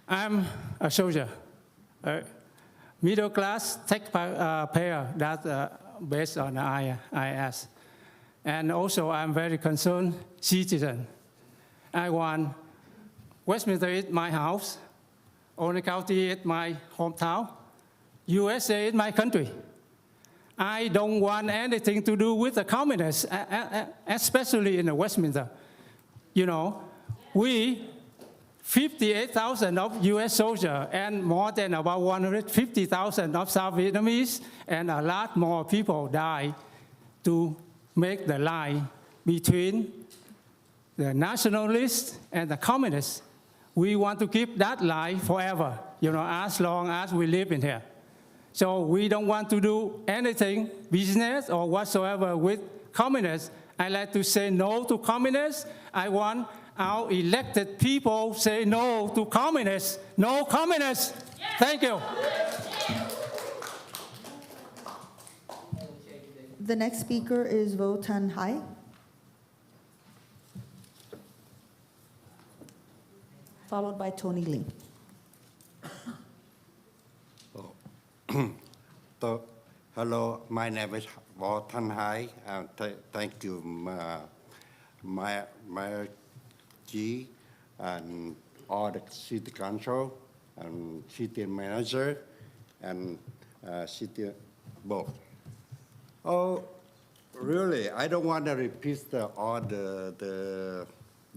I'm a soldier, a middle class taxpayer that based on the IS. And also I'm very concerned citizen. I want Westminster is my house, Orange County is my hometown, USA is my country. I don't want anything to do with the communists, especially in the Westminster. You know, we 58,000 of US soldiers and more than about 150,000 of South Vietnamese, and a lot more people die to make the line between the nationalists and the communists. We want to keep that line forever, you know, as long as we live in here. So we don't want to do anything, business or whatsoever with communists. I like to say no to communists. I want our elected people say no to communists. No communists. Thank you. The next speaker is Vo Tan Hai. followed by Tony Lee. Hello, my name is Võ Thanh Hai. Thank you, Mayor G, and all the city council, and city manager, and city board. Oh, really? I don't want to repeat all the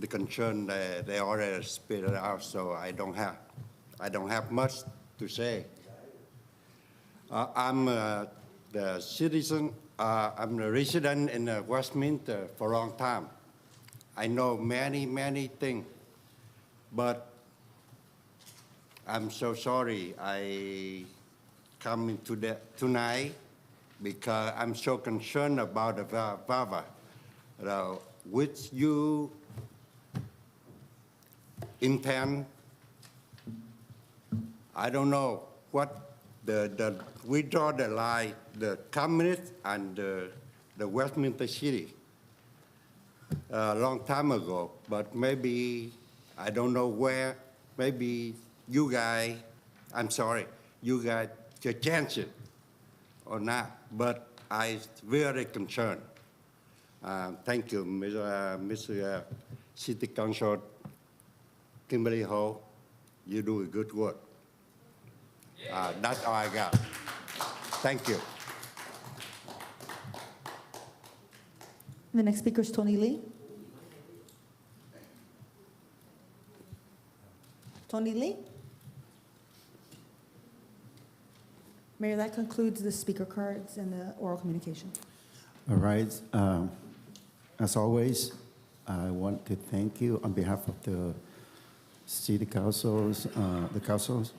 concern that they already spit it out, so I don't have much to say. I'm the citizen. I'm a resident in Westminster for a long time. I know many things, but I'm so sorry I come into tonight because I'm so concerned about the VABA, which you intend. I don't know what we draw the line, the communist and the Westminster City a long time ago, but maybe, I don't know where, maybe you guys, I'm sorry, you guys should change it or not, but I'm very concerned. Thank you, Mr. City Council Kimberly Ho. You do a good work. That's all I got. Thank you. The next speaker is Tony Lee. Tony Lee? Mayor, that concludes the speaker cards and the oral communication. All right. As always, I want to thank you on behalf of the city councils, the councils.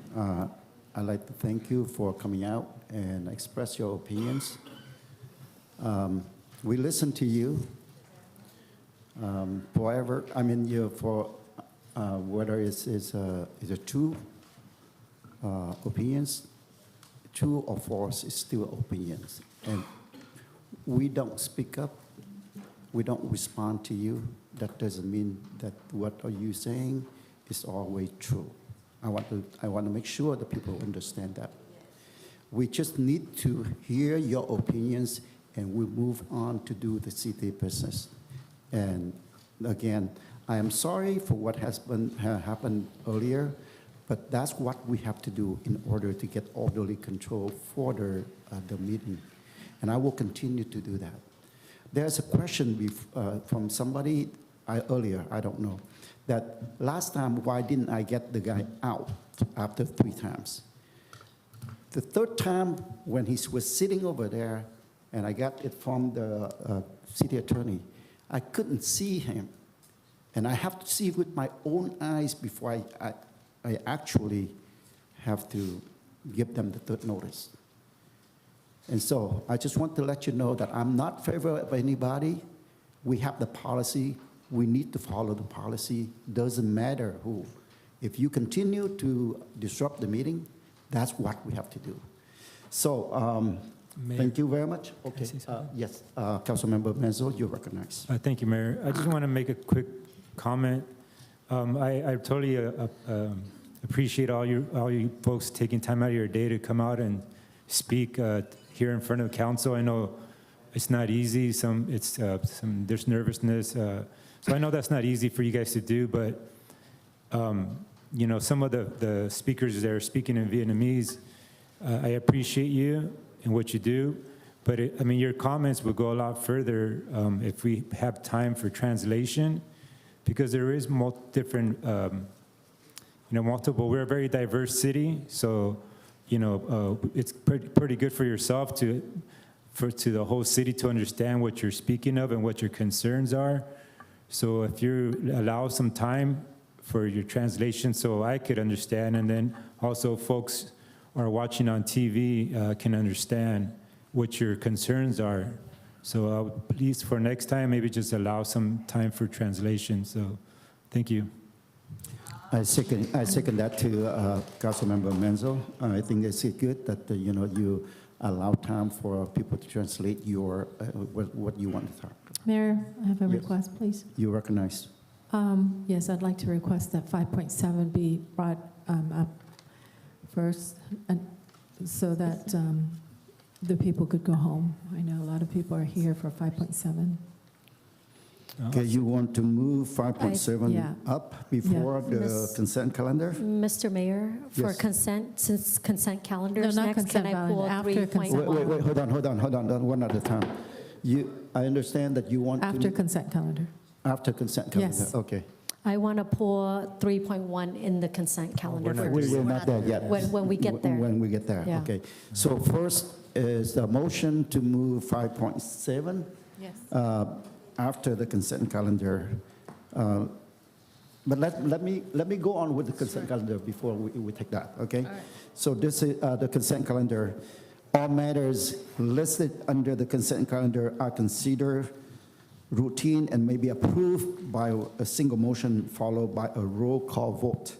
I'd like to thank you for coming out and express your opinions. We listen to you forever. I mean, for whether it's a true opinions, true or false, it's still opinions. And we don't speak up. We don't respond to you. That doesn't mean that what are you saying is always true. I want to make sure that people understand that. We just need to hear your opinions, and we move on to do the city business. And again, I am sorry for what has happened earlier, but that's what we have to do in order to get orderly control for the meeting. And I will continue to do that. There's a question from somebody earlier, I don't know, that last time, why didn't I get the guy out after 3 times? The 3rd time, when he was sitting over there, and I got it from the city attorney, I couldn't see him. And I have to see with my own eyes before I actually have to give them the 3rd notice. And so I just want to let you know that I'm not in favor of anybody. We have the policy. We need to follow the policy. Doesn't matter who. If you continue to disrupt the meeting, that's what we have to do. So thank you very much. Okay. Yes, Councilmember Menzo, you're recognized. Thank you, Mayor. I just want to make a quick comment. I totally appreciate all you folks taking time out of your day to come out and speak here in front of the council. I know it's not easy. There's nervousness. So I know that's not easy for you guys to do, but you know, some of the speakers that are speaking in Vietnamese, I appreciate you and what you do, but I mean, your comments would go a lot further if we have time for translation, because there is different, multiple. We're a very diverse city, so it's pretty good for yourself to the whole city to understand what you're speaking of and what your concerns are. So if you allow some time for your translation so I could understand, and then also folks who are watching on TV can understand what your concerns are. So please, for next time, maybe just allow some time for translation. So thank you. I second that to Councilmember Menzo. I think it's good that you allow time for people to translate what you want to talk. Mayor, I have a request, please. You recognize. Yes, I'd like to request that 5.7 be brought up first, and so that the people could go home. I know a lot of people are here for 5.7. Okay, you want to move 5.7 yeah. up before Yeah. the consent calendar? Mr. Mayor, for Yes. consent, since consent calendars No, not next, can consent I calendar, pull after 3.1? Wait, hold on, one at a time. I understand that you want to. After consent calendar. After consent calendar, Yes. okay. I want to pull 3.1 in the consent calendar first. We're not there yet. When we get there. When we get there, Yeah. okay. So first is the motion to move 5.7 Yes. after the consent calendar. But let me go on with the consent calendar before we take that, okay? So this is the consent calendar. All matters listed under the consent calendar are considered routine and may be approved by a single motion followed by a roll call vote.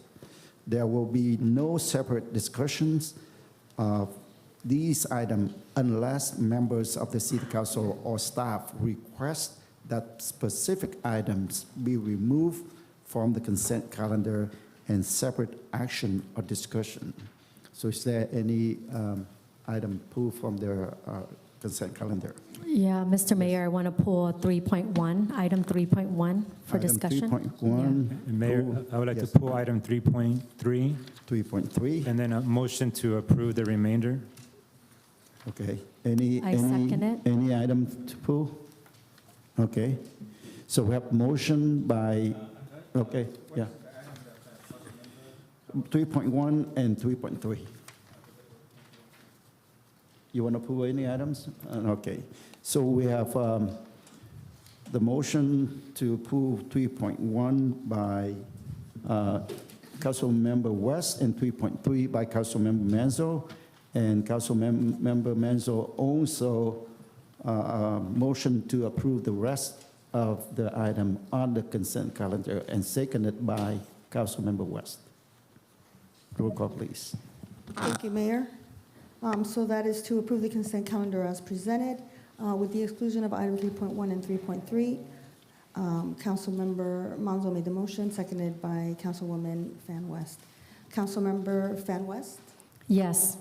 There will be no separate discussions of these items unless members of the City Council or staff request that specific items be removed from the consent calendar and separate action or discussion. So is there any item pulled from the consent calendar? Yeah, Mr. Mayor, I want to pull 3.1, item 3.1 for discussion. Item 3.1. Mayor, I would like Yes. to pull item 3.3. 3.3. And then a motion to approve the remainder. Okay. I second it. Any item to pull? Okay. So we have motion by, okay, yeah. 3.1 and 3.3. You want to pull any items? Okay. So we have the motion to pull 3.1 by Councilmember West and 3.3 by Councilmember Manzo. And Councilmember Manzo also motion to approve the rest of the item on the consent calendar and seconded by Councilmember West. Roll call, please. Thank you, Mayor. So that is to approve the consent calendar as presented, with the exclusion of item 3.1 and 3.3. Councilmember Manzo made the motion, seconded by Councilwoman Fan West. Councilmember Fan West? Yes.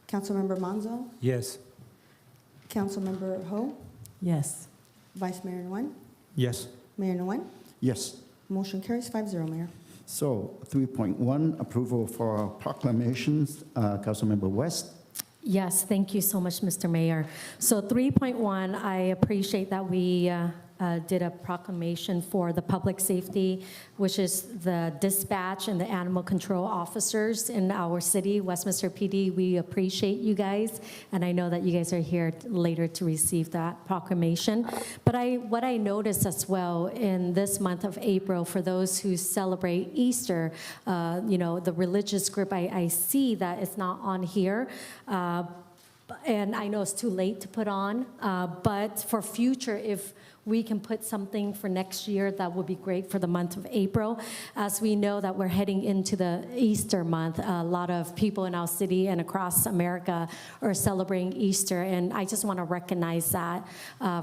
Councilmember Manzo? Yes. Councilmember Ho? Yes. Vice Mayor Nguyen? Yes. Mayor Nguyen? Yes. Motion carries 5-0, Mayor. So 3.1, approval for proclamations, Councilmember West. Yes, thank you so much, Mr. Mayor. So 3.1, I appreciate that we did a proclamation for the public safety, which is the dispatch and the animal control officers in our city, Westminster PD. We appreciate you guys, and I know that you guys are here later to receive that proclamation. But what I noticed as well in this month of April, for those who celebrate Easter, the religious group, I see that it's not on here. And I know it's too late to put on, but for future, if we can put something for next year, that would be great for the month of April. As we know that we're heading into the Easter month, a lot of people in our city and across America are celebrating Easter, and I just want to recognize that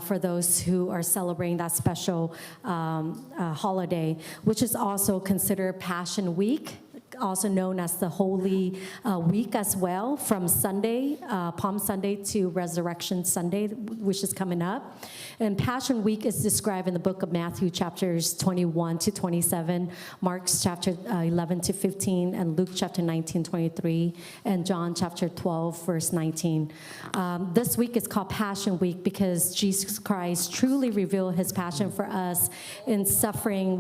for those who are celebrating that special holiday, which is also considered Passion Week, also known as the Holy Week as well, from Sunday, Palm Sunday to Resurrection Sunday, which is coming up. And Passion Week is described in the book of Matthew, chapters 21 to 27, Mark's chapter 11 to 15, and Luke chapter 19, 23, and John chapter 12, verse 19. This week is called Passion Week because Jesus Christ truly revealed his passion for us in suffering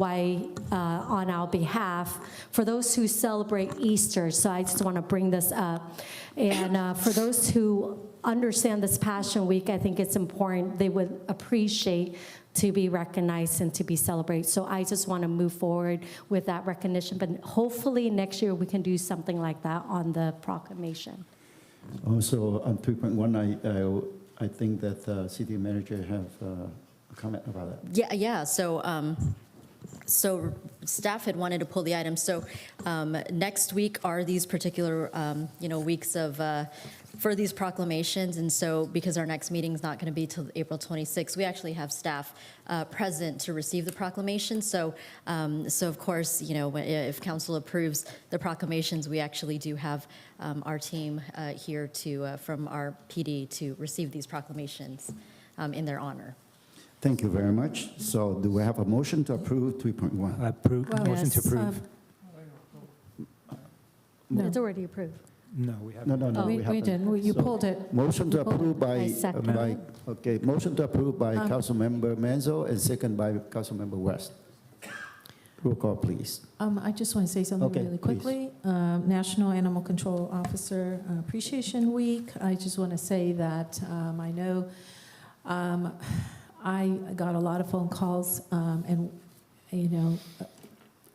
on our behalf for those who celebrate Easter. So I just want to bring this up. And for those who understand this Passion Week, I think it's important. They would appreciate to be recognized and to be celebrated. So I just want to move forward with that recognition. But hopefully next year we can do something like that on the proclamation. Also on 3.1, I think that the city manager have a comment about that. Yeah. So staff had wanted to pull the item. So next week are these particular, weeks of for these proclamations. And so because our next meeting is not going to be till April 26th, we actually have staff present to receive the proclamation. So of course, if council approves the proclamations, we actually do have our team here from our PD to receive these proclamations in their honor. Thank you very much. So do we have a motion to approve 3.1? Approve, Well, motion to yes, approve. It's already approved. No, we haven't. No, We haven't. didn't. You So, pulled it. Motion to You pulled approve it. by, I second it. okay, motion to approve by Councilmember Manzo and second by Councilmember West. Roll call, please. I just want to say something Okay, really please. quickly. National Animal Control Officer Appreciation Week. I just want to say that I know I got a lot of phone calls, and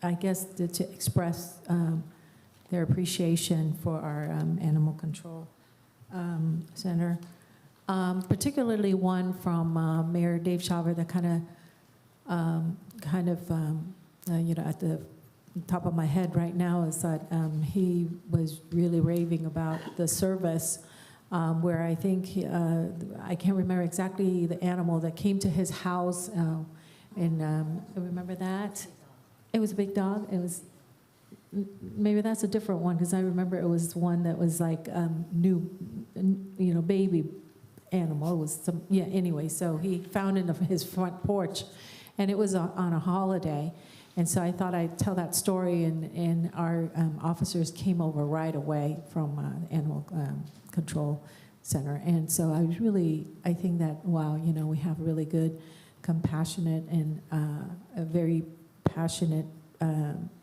I guess to express their appreciation for our Animal Control Center, particularly one from Mayor Dave Shaver that kind of at the top of my head right now is that he was really raving about the service, where I think I can't remember exactly the animal that came to his house, and remember that? It was a big dog. It was. Maybe that's a different one, because I remember it was one that was like new, baby animal. It was some, anyway, so he found it in his front porch, and it was on a holiday. And so I thought I'd tell that story, and our officers came over right away from Animal Control Center. And so I think that, wow, we have really good, compassionate, and a very passionate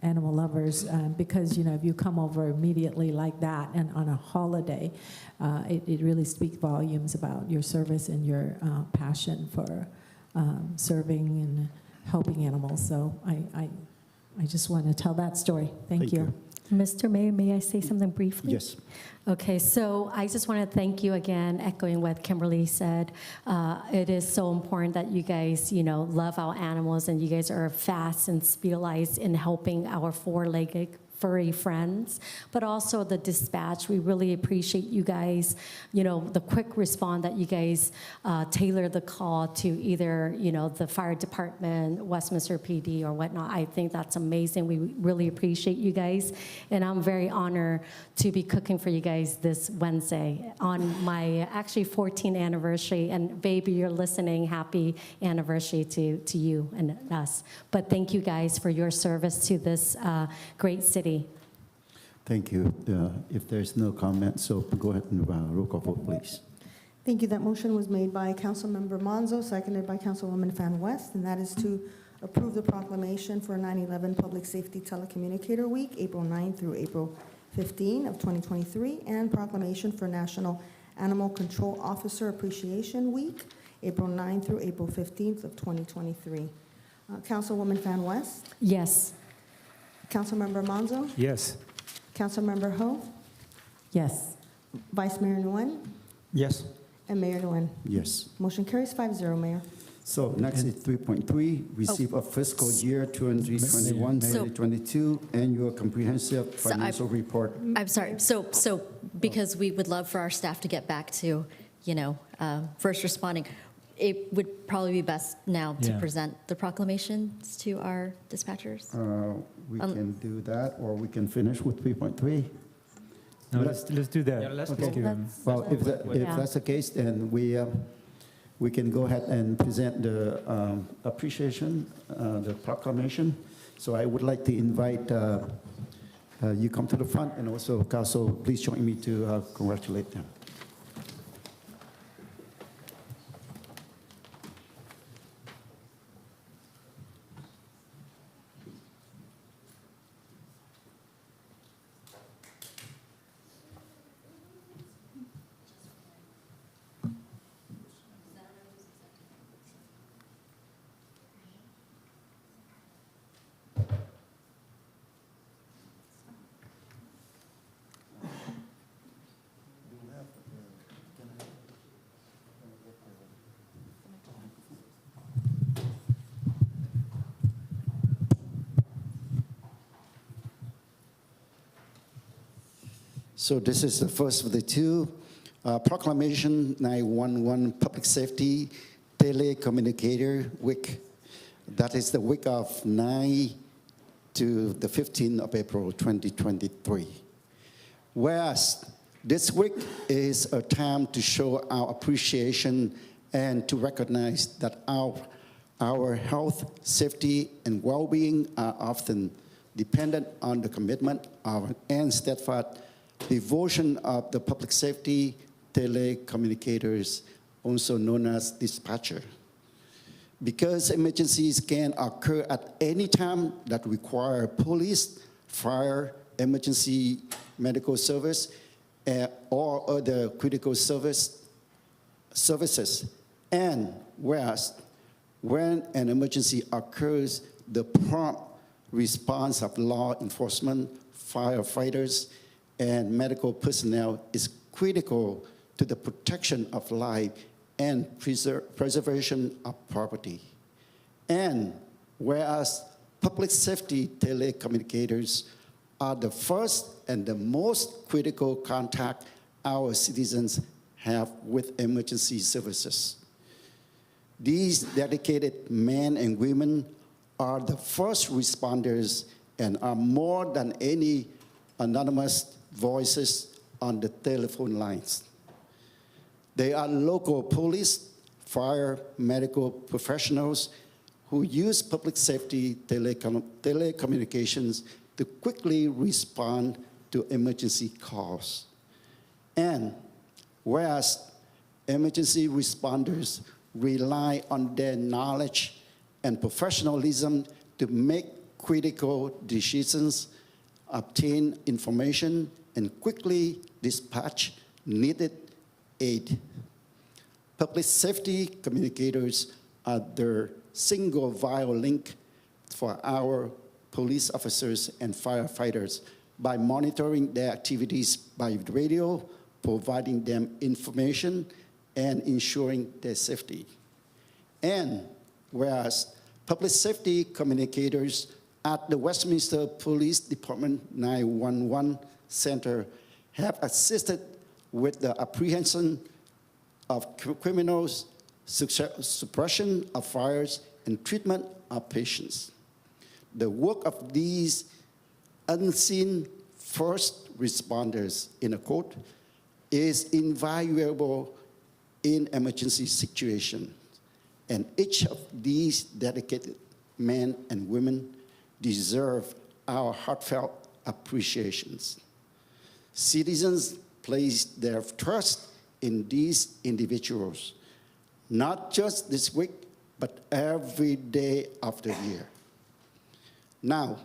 animal lovers, because if you come over immediately like that and on a holiday, it really speaks volumes about your service and your passion for serving and helping animals. So I just want to tell that story. Thank you. Mr. Mayor, may I say something briefly? Yes. Okay, so I just want to thank you again, echoing what Kimberly said. It is so important that you guys, love our animals, and you guys are fast and specialized in helping our four-legged furry friends, but also the dispatch. We really appreciate you guys, the quick response that you guys tailor the call to either, the fire department, Westminster PD, or whatnot. I think that's amazing. We really appreciate you guys, and I'm very honored to be cooking for you guys this Wednesday on my actually 14th anniversary. And baby, you're listening, happy anniversary to you and us. But thank you guys for your service to this great city. Thank you. If there's no comment, so go ahead and roll call vote, please. Thank you. That motion was made by Councilmember Monzo, seconded by Councilwoman Fan West, and that is to approve the proclamation for 9/11 Public Safety Telecommunicator Week, April 9 through April 15 of 2023, and proclamation for National Animal Control Officer Appreciation Week, April 9 through April 15th of 2023. Councilwoman Fan West, Yes. Councilmember Monzo, Yes. Councilmember Ho, Yes. Vice Mayor Nguyen, Yes. and Mayor Nguyen. Yes. Motion carries 5-0, Mayor. So next is 3.3, receive of fiscal year 2021-2022 annual comprehensive So financial report. I'm sorry. So because we would love for our staff to get back to, first responding, it would probably be best now to Yeah. present the proclamations to our dispatchers. We can do that, or we can finish with 3.3. No, let's do that. Yeah, let's Okay. do that. Well, if Yeah. that's the case, then we can go ahead and present the appreciation, the proclamation. So I would like to invite you come to the front, and also Council, please join me to congratulate them. So this is the first of the two. Proclamation 911 Public Safety Telecommunicator Week. That is the week of 9 to the 15th of April 2023. Whereas this week is a time to show our appreciation and to recognize that our health, safety, and well-being are often dependent on the commitment of and steadfast devotion of the public safety telecommunicators, also known as dispatcher. Because emergencies can occur at any time that require police, fire, emergency medical service, or other critical services. And whereas when an emergency occurs, the prompt response of law enforcement, firefighters, and medical personnel is critical to the protection of life and preservation of property. And whereas public safety telecommunicators are the first and the most critical contact our citizens have with emergency services. These dedicated men and women are the first responders and are more than any anonymous voices on the telephone lines. They are local police, fire, medical professionals who use public safety telecommunications to quickly respond to emergency calls. And whereas emergency responders rely on their knowledge and professionalism to make critical decisions, obtain information, and quickly dispatch needed aid. Public safety communicators are the single vital link for our police officers and firefighters by monitoring their activities by radio, providing them information, and ensuring their safety. And whereas public safety communicators at the Westminster Police Department 911 Center have assisted with the apprehension of criminals, suppression of fires, and treatment of patients. The work of these unseen first responders, in a quote, is invaluable in emergency situations. And each of these dedicated men and women deserve our heartfelt appreciations. Citizens place their trust in these individuals, not just this week, but every day of the year. Now,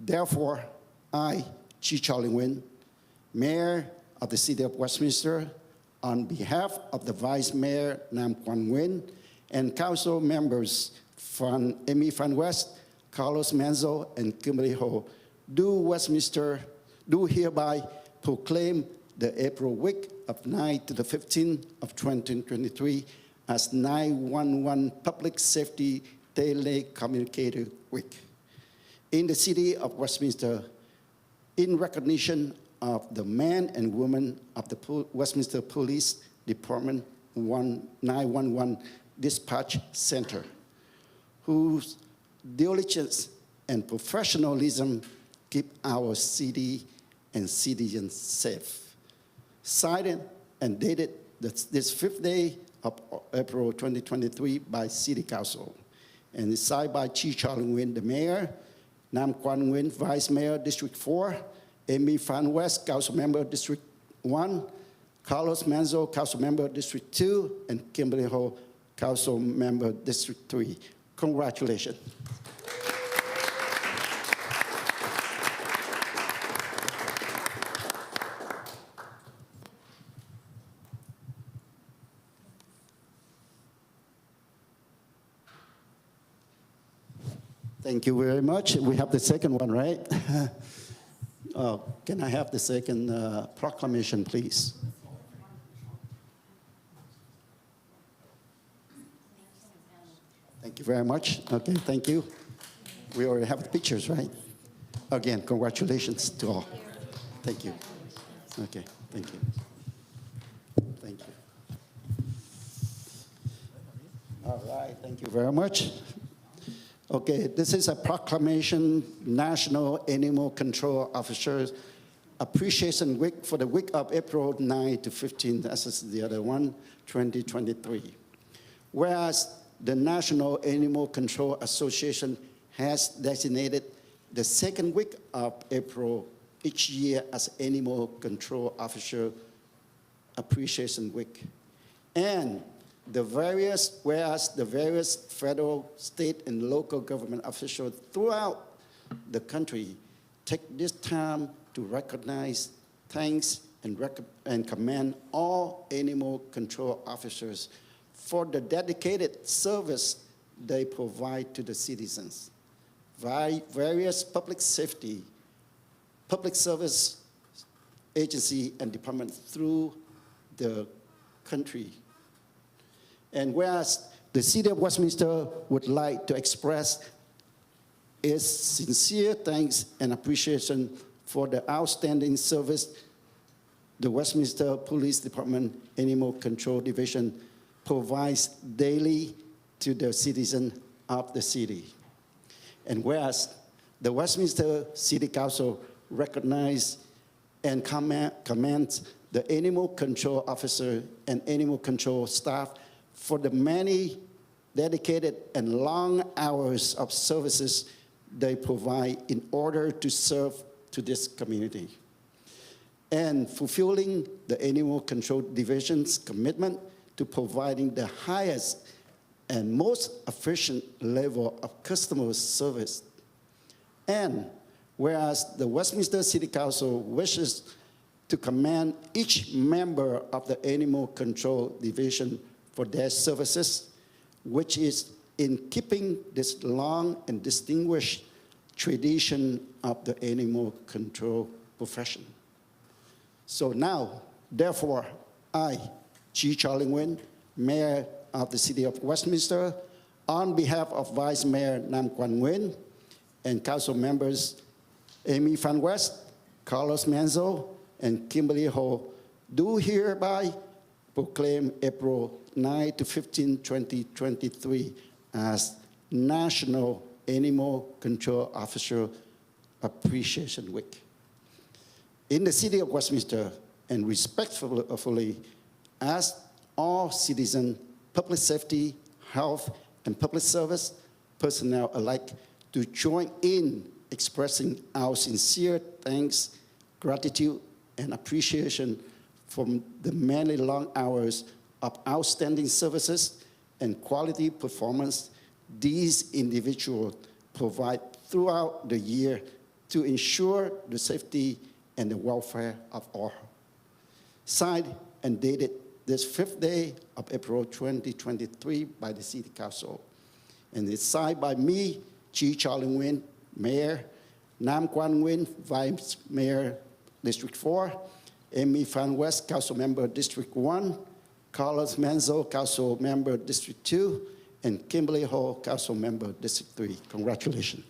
therefore, I, Chi Charlie Nguyen, Mayor of the City of Westminster, on behalf of the Vice Mayor Nam Quan Nguyen and Council members from Amy Fan West, Carlos Manzo, and Kimberly Ho, do hereby proclaim the April week of 9 to the 15th of 2023 as 911 Public Safety Telecommunicator Week. In the City of Westminster, in recognition of the men and women of the Westminster Police Department 911 Dispatch Center, whose diligence and professionalism keep our city and citizens safe. Signed and dated this 5th day of April 2023 by City Council, and is signed by Chi Charlie Nguyen, the Mayor, Nam Quan Nguyen, Vice Mayor, District 4, Amy Fan West, Council Member, District 1, Carlos Manzo, Council Member, District 2, and Kimberly Ho, Council Member, District 3. Congratulations. Thank you very much. We have the second one, right? Can I have the second proclamation, please? Thank you very much. Okay, thank you. We already have the pictures, right? Again, congratulations to all. Thank you. Okay, thank you. All right, thank you very much. Okay, this is a proclamation, National Animal Control Officers Appreciation Week for the week of April 9 to 15, this is the other one, 2023. Whereas the National Animal Control Association has designated the second week of April each year as Animal Control Officer Appreciation Week. And whereas the various federal, state, and local government officials throughout the country take this time to recognize, thanks, and commend all animal control officers for the dedicated service they provide to the citizens. Various public safety, public service agency and departments through the country. And whereas the City of Westminster would like to express its sincere thanks and appreciation for the outstanding service the Westminster Police Department Animal Control Division provides daily to the citizens of the city. And whereas the Westminster City Council recognizes and commends the animal control officer and animal control staff for the many dedicated and long hours of services they provide in order to serve to this community. And fulfilling the Animal Control Division's commitment to providing the highest and most efficient level of customer service. And whereas the Westminster City Council wishes to commend each member of the Animal Control Division for their services, which is in keeping this long and distinguished tradition of the animal control profession. So now, therefore, I, G. Charlie Nguyen, Mayor of the City of Westminster, on behalf of Vice Mayor Nam Quan Nguyen and Council members Amy Van West, Carlos Manzo, and Kimberly Ho, do hereby proclaim April 9 to 15, 2023 as National Animal Control Officer Appreciation Week. In the City of Westminster, and respectfully ask all citizens, public safety, health, and public service personnel alike to join in expressing our sincere thanks, gratitude, and appreciation for the many long hours of outstanding services and quality performance these individuals provide throughout the year to ensure the safety and the welfare of all. Signed and dated this 5th day of April 2023 by the City Council. And it's signed by me, G. Charlie Nguyen, Mayor, Nam Quan Nguyen, Vice Mayor, District 4, Amy Van West, Council Member, District 1, Carlos Manzo, Council Member, District 2, and Kimberly Ho, Council Member, District 3. Congratulations.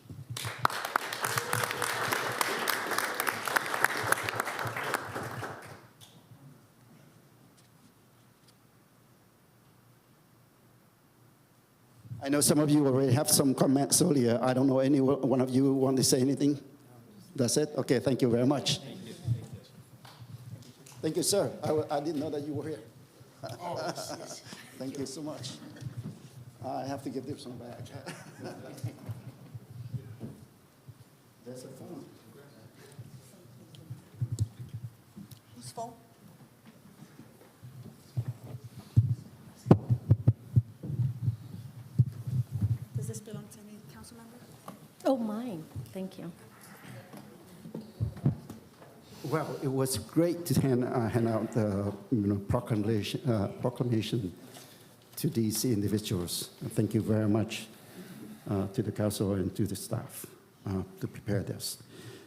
I know some of you already have some comments earlier. I don't know any one of you want to say anything? That's it? Okay, thank you very much. Thank you, sir. I didn't know that you were here. Thank you so much. I have to give this one back. There's a phone. Whose phone? Does this belong to any council member? Oh, mine. Thank you. Well, it was great to hand out the proclamation to these individuals. Thank you very much to the council and to the staff to prepare this.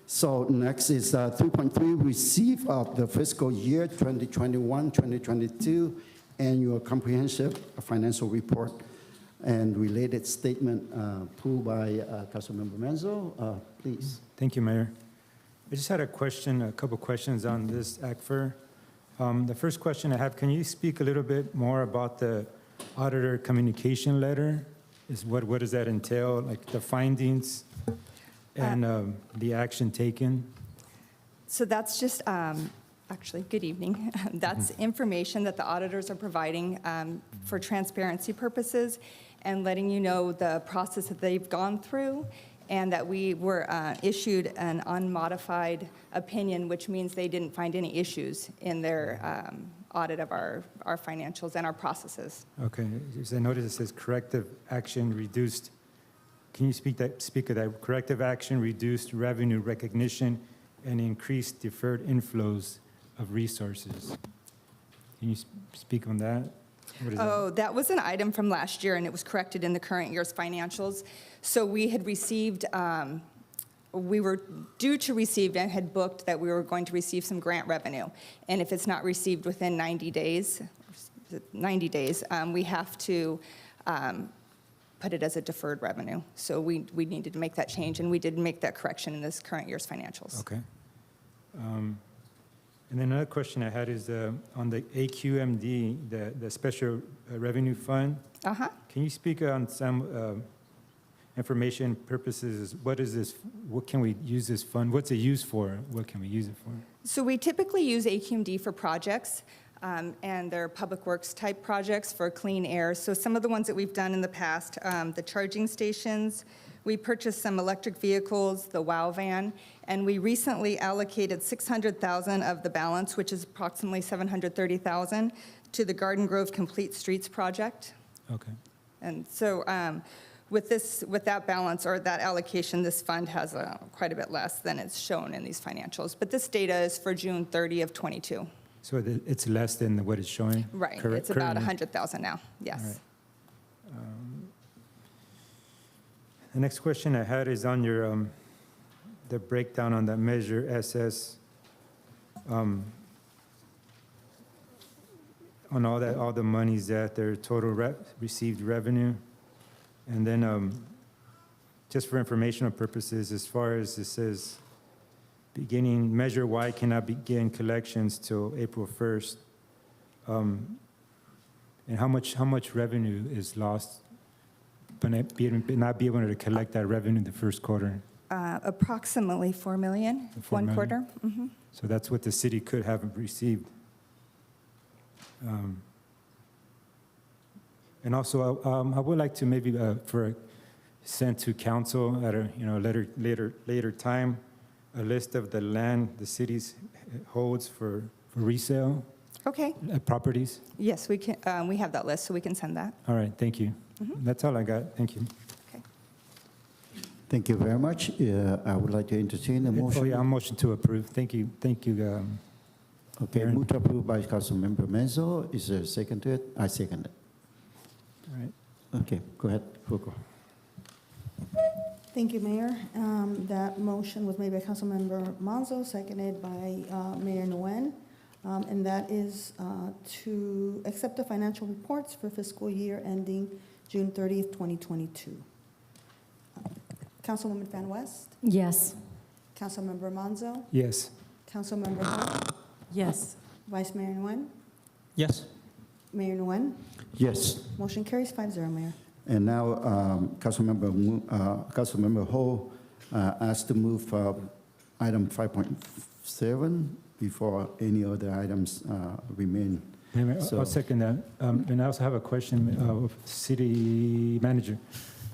So next is 3.3, receive of the fiscal year 2021-2022 annual comprehensive financial report and related statement pulled by Councilmember Manzo. Please. Thank you, Mayor. I just had a couple questions on this ACFR. The first question I have, can you speak a little bit more about the auditor communication letter. What does that entail? Like the findings and the action taken? So that's just, actually, good evening. That's information that the auditors are providing for transparency purposes and letting you know the process that they've gone through, and that we were issued an unmodified opinion, which means they didn't find any issues in their audit of our financials and our processes. Okay, I noticed it says corrective action reduced. Can you speak of that? Corrective action reduced revenue recognition and increased deferred inflows of resources. Can you speak on that? What is Oh, that was an item from last year, and it was corrected in the current year's financials. So we had received, we were due to receive and had booked that we were going to receive some grant revenue. And if it's not received within 90 days, we have to put it as a deferred revenue. So we needed to make that change, and we did make that correction in this current year's financials. Okay. And then another question I had is on the AQMD, the Special Revenue Fund. Uh-huh. Can you speak on some information purposes? What is this? What can we use this fund? What's it used for? What can we use it for? So we typically use AQMD for projects, and they're public works type projects for clean air. So some of the ones that we've done in the past, the charging stations, we purchased some electric vehicles, the WOW van, and we recently allocated $600,000 of the balance, which is approximately $730,000, to the Garden Grove Complete Streets project. Okay. And so with that balance or that allocation, this fund has quite a bit less than it's shown in these financials. But this data is for June 30 of 22. So it's less than what it's showing? Right. It's about $100,000 now. Yes. All right. The next question I had is on your the breakdown on that measure SS, on all the monies that their total received revenue, and then just for informational purposes, as far as it says, beginning measure Y cannot begin collections till April 1st, and how much revenue is lost? But not be able to collect that revenue in the first quarter. Approximately $4 million, one quarter. Mm-hmm. So that's what the city could have received. And also, I would like to maybe send to council at a later time a list of the land the city holds for resale. Okay. Properties. Yes, we can. We have that list, so we can send that. All right, thank you. Mm-hmm. That's all I got. Thank you. Okay. Thank you very much. I would like to entertain a motion. Oh, yeah, I'm motion to approve. Thank you. Thank you. Okay, Aaron. move to approve by Councilmember Menzo. Is there a second to it? I second it. All right. Okay, go ahead, Fuko. Thank you, Mayor. That motion was made by Councilmember Manzo, seconded by Mayor Nguyen. And that is to accept the financial reports for fiscal year ending June 30th, 2022. Councilwoman Van West? Yes. Councilmember Manzo? Yes. Councilmember Ho? Yes. Vice Mayor Nguyen? Yes. Mayor Nguyen? Yes. Motion carries 5-0, Mayor. And now, Councilmember Ho asked to move item 5.7 before any other items remain. I'll second that. And I also have a question of City Manager.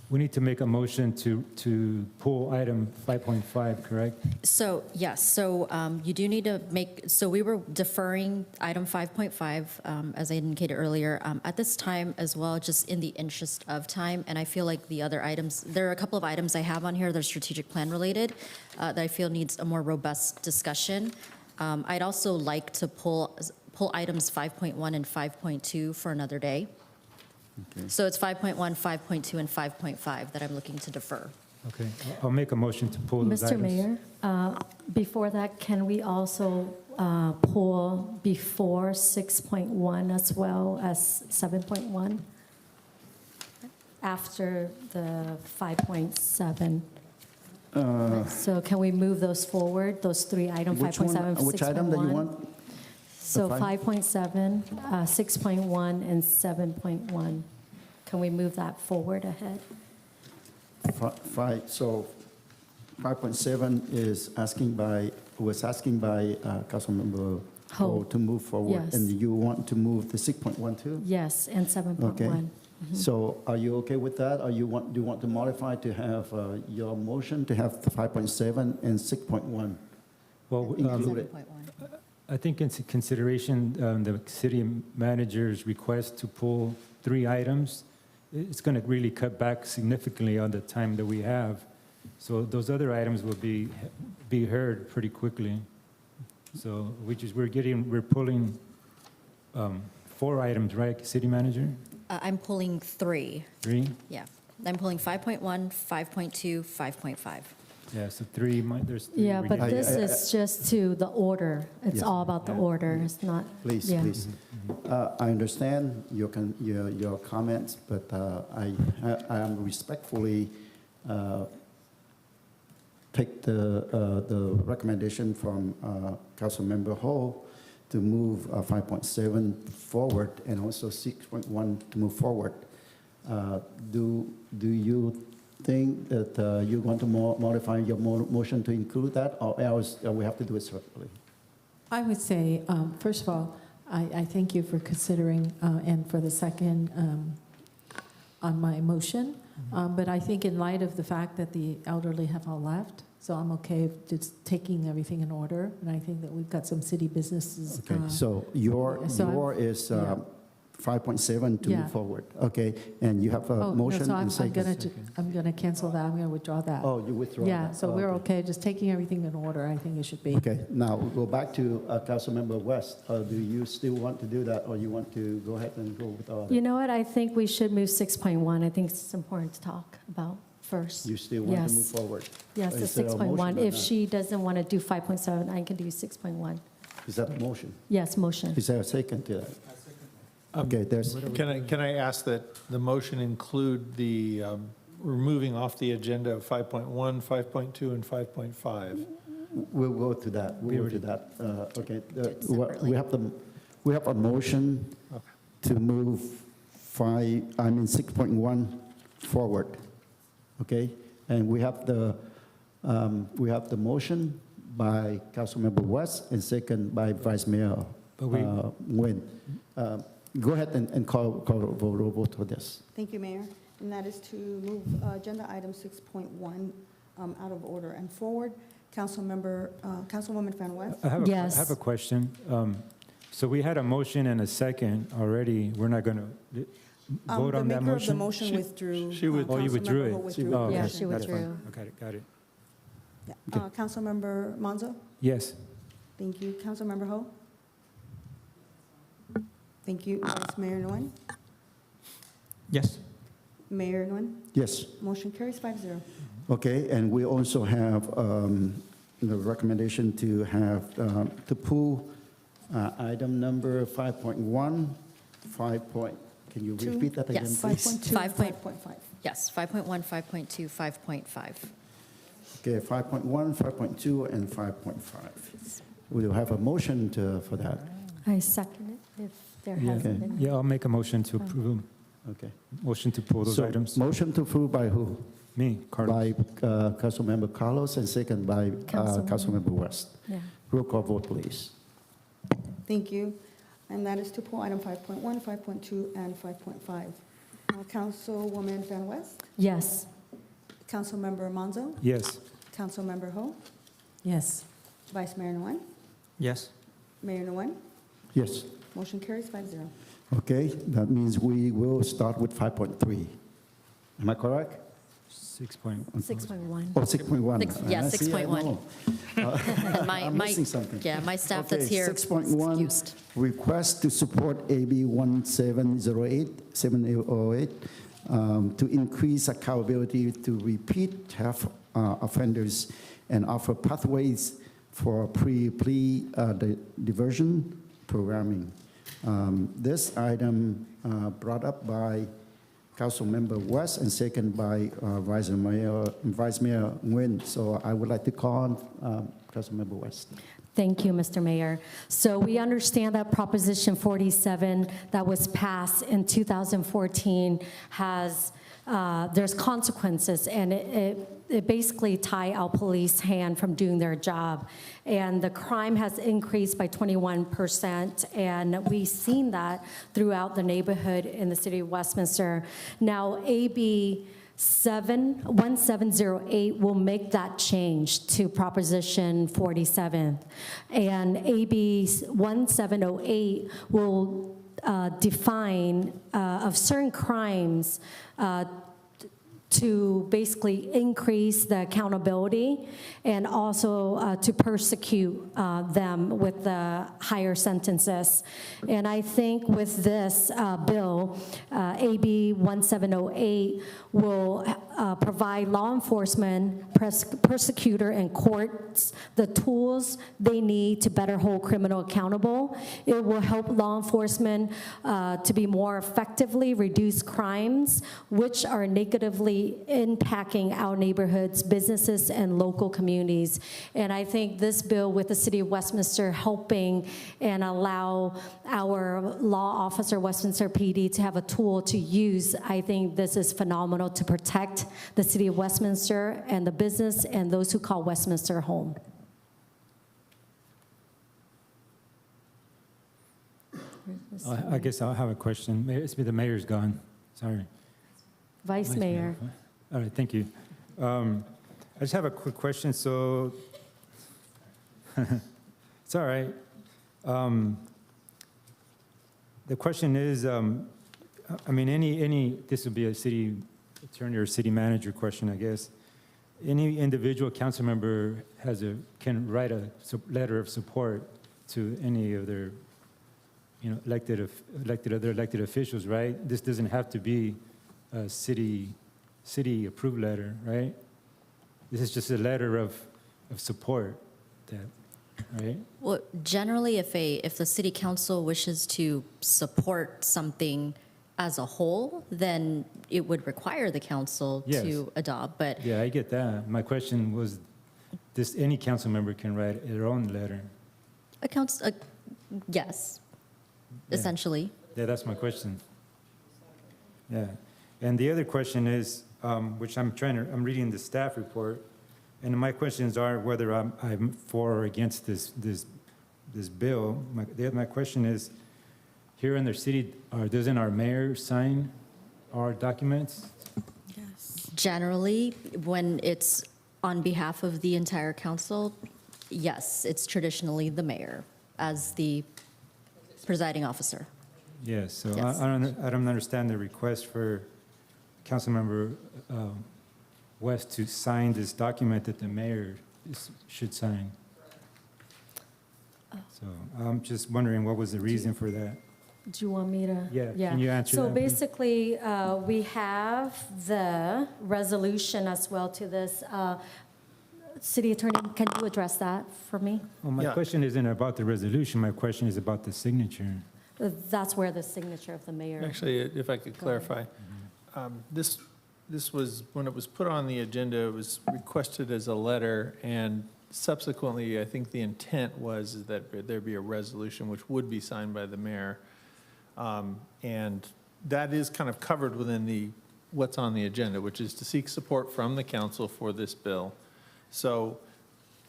We need to make a motion to pull item 5.5, correct? So, yes, so you do need to make, so we were deferring item 5.5, as I indicated earlier, at this time as well, just in the interest of time, and I feel like the other items, there are a couple of items I have on here that are strategic plan related that I feel needs a more robust discussion. I'd also like to pull items 5.1 and 5.2 for another day. Okay. So it's 5.1, 5.2, and 5.5 that I'm looking to defer. Okay, I'll make a motion to pull those Mr. items. Mayor, before that, can we also pull before 6.1 as well as 7.1? After the 5.7? So can we move those forward, those three items, 5.7, 6.1? Which item that you want? So five? 5.7, 6.1, and 7.1. Can we move that forward ahead? So 5.7 is was asking by Councilmember Ho to move forward. Yes. And you want to move the 6.1 too? Yes, and 7.1. Okay. So are you okay with that? Or do you want to modify to have your motion to have the 5.7 and 6.1 Well, included? I think in consideration, the city manager's request to pull 3 items, it's going to really cut back significantly on the time that we have. So those other items will be heard pretty quickly. So we're pulling 4 items, right, city manager? I'm pulling 3. 3? Yeah. I'm pulling 5.1, 5.2, 5.5. Yeah, so 3, there's 3. Yeah, but I- this is just to the order. It's Yes. all about the order. It's not. Please, yeah. please. I understand your comments, but I am respectfully take the recommendation from Councilmember Ho to move 5.7 forward and also 6.1 to move forward. Do you think that you want to modify your motion to include that, or else we have to do it separately? I would say, first of all, I thank you for considering and for the second on my motion. But I think in light of the fact that the elderly have all left, so I'm okay with just taking everything in order. And I think that we've got some city businesses. Okay, so your is yeah. 5.7 to Yeah. move forward. Okay, and you have a Oh, no, motion so and second. I'm gonna cancel that. I'm gonna withdraw that. Oh, you withdraw Yeah, that. so Oh, we're okay, just taking everything in order. I think it should be. Okay, now we'll go back to Councilmember West. Do you still want to do that, or you want to go ahead and go with all You that? know what? I think we should move 6.1. I think it's important to talk about first. You still want to move Yes. forward? Yes, the Is there a 6.1. motion or If not? she doesn't want to do 5.7, I can do 6.1. Is that a motion? Yes, motion. Is there a second to that? Okay, there's, Can I ask that the motion include the removing off the agenda of 5.1, 5.2, and 5.5? we'll go to that, we'll go to that. Okay, separately. we have a motion to move 6.1 forward, okay? And we have the motion by Councilmember West and second by Vice Mayor Nguyen. Go ahead and call a vote for this. Thank you, Mayor. And that is to move agenda item 6.1 out of order and forward. Councilwoman Fan West? I Yes. have a question. So we had a motion and a second already. We're not going to vote on that The maker of the motion? motion withdrew. Oh, you withdrew Councilmember it? Ho withdrew Oh, the Yeah, okay. motion. she That's fine. withdrew. Got it. Yeah. Councilmember Monzo? Yes. Thank you. Councilmember Ho? Thank you. Vice Mayor Nguyen? Yes. Mayor Nguyen? Yes. Motion carries 5-0. Okay, and we also have the recommendation to have, to pull item number 5.1, can you repeat that again, Yes. please? 5.2, 5.5. Yes, 5.1, 5.2, 5.5. Okay, 5.1, 5.2, and 5.5. We'll have a motion for that. I second it if there Yeah. hasn't been. Yeah, I'll make a motion to approve. Okay. Motion to pull those So, items. motion to approve by who? Me, Carlos. By Councilmember Carlos and second by Councilmember West. Yeah. Roll call vote, please. Thank you. And that is to pull item 5.1, 5.2, and 5.5. Councilwoman Fan West? Yes. Councilmember Monzo? Yes. Councilmember Ho? Yes. Vice Mayor Nguyen? Yes. Mayor Nguyen? Yes. Motion carries 5-0. Okay, that means we will start with 5.3. Am I correct? 6.1. 6.1. Oh, 6.1. Yeah, See, I 6.1. know. I'm missing something. Yeah, my staff Okay, that's here. 6.1, excused. request to support AB 1708 to increase accountability to repeat theft offenders and offer pathways for pre-plea diversion programming. This item brought up by Councilmember West and second by Vice Mayor Nguyen. So I would like to call on Councilmember West. Thank you, Mr. Mayor. So we understand that Proposition 47 that was passed in 2014 has, there's consequences, and it basically tie our police hand from doing their job. And the crime has increased by 21%, and we've seen that throughout the neighborhood in the city of Westminster. Now, AB 1708 will make that change to Proposition 47. And AB 1708 will define of certain crimes to basically increase the accountability and also to persecute them with the higher sentences. And I think with this bill, AB 1708 will provide law enforcement, prosecutor, and courts the tools they need to better hold criminal accountable. It will help law enforcement to be more effectively reduce crimes which are negatively impacting our neighborhoods, businesses, and local communities. And I think this bill with the City of Westminster helping and allow our law officer, Westminster PD, to have a tool to use, I think this is phenomenal to protect the City of Westminster and the business and those who call Westminster home. I guess I'll have a question. The mayor's gone. Sorry. Vice Mayor. All right, thank you. I just have a quick question. So, it's all right. The question is, I mean, this would be a city attorney or city manager question, I guess. Any individual council member can write a letter of support to any of their, elected officials, right? This doesn't have to be a city approved letter, right? This is just a letter of support, right? Well, generally, if the city council wishes to support something as a whole, then it would require the council to adopt, but. Yeah, I get that. My question was, any council member can write their own letter? Yes, essentially. Yeah, that's my question. Yeah. And the other question is, which I'm reading the staff report, and my questions are whether I'm for or against this bill. My question is, here in the city, doesn't our mayor sign our documents? Yes. Generally, when it's on behalf of the entire council, yes, it's traditionally the mayor as the presiding officer. Yes, so Yes. I don't understand the request for Councilmember West to sign this document that the mayor should sign. So I'm just wondering what was the reason for that? Do you want me to? Yeah, can you answer So that, please? basically, we have the resolution as well to this. City Attorney, can you address that for me? Well, my question isn't about the resolution, my question is about the signature. That's where the signature of the mayor. Actually, if I could clarify, this was, when it was put on the agenda, it was requested as a letter, and subsequently, I think the intent was that there be a resolution which would be signed by the mayor. And that is kind of covered within what's on the agenda, which is to seek support from the council for this bill. So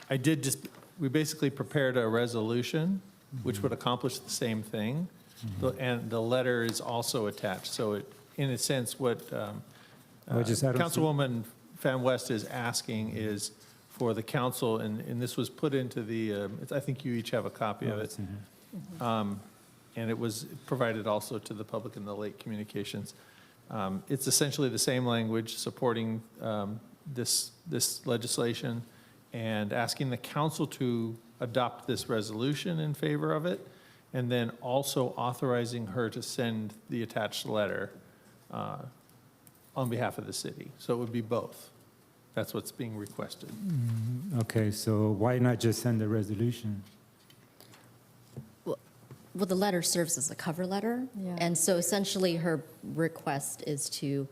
we basically prepared a resolution which would accomplish the same thing. And the letter is also attached. So in a sense, what Councilwoman Fan West is asking is for the council, and this was put into I think you each have a copy of it. And it was provided also to the public in the late communications. It's essentially the same language supporting this legislation and asking the council to adopt this resolution in favor of it, and then also authorizing her to send the attached letter on behalf of the city. So it would be both. That's what's being requested. Okay, so why not just send the resolution? well, the letter serves as a cover letter. Yeah. And so essentially her request is to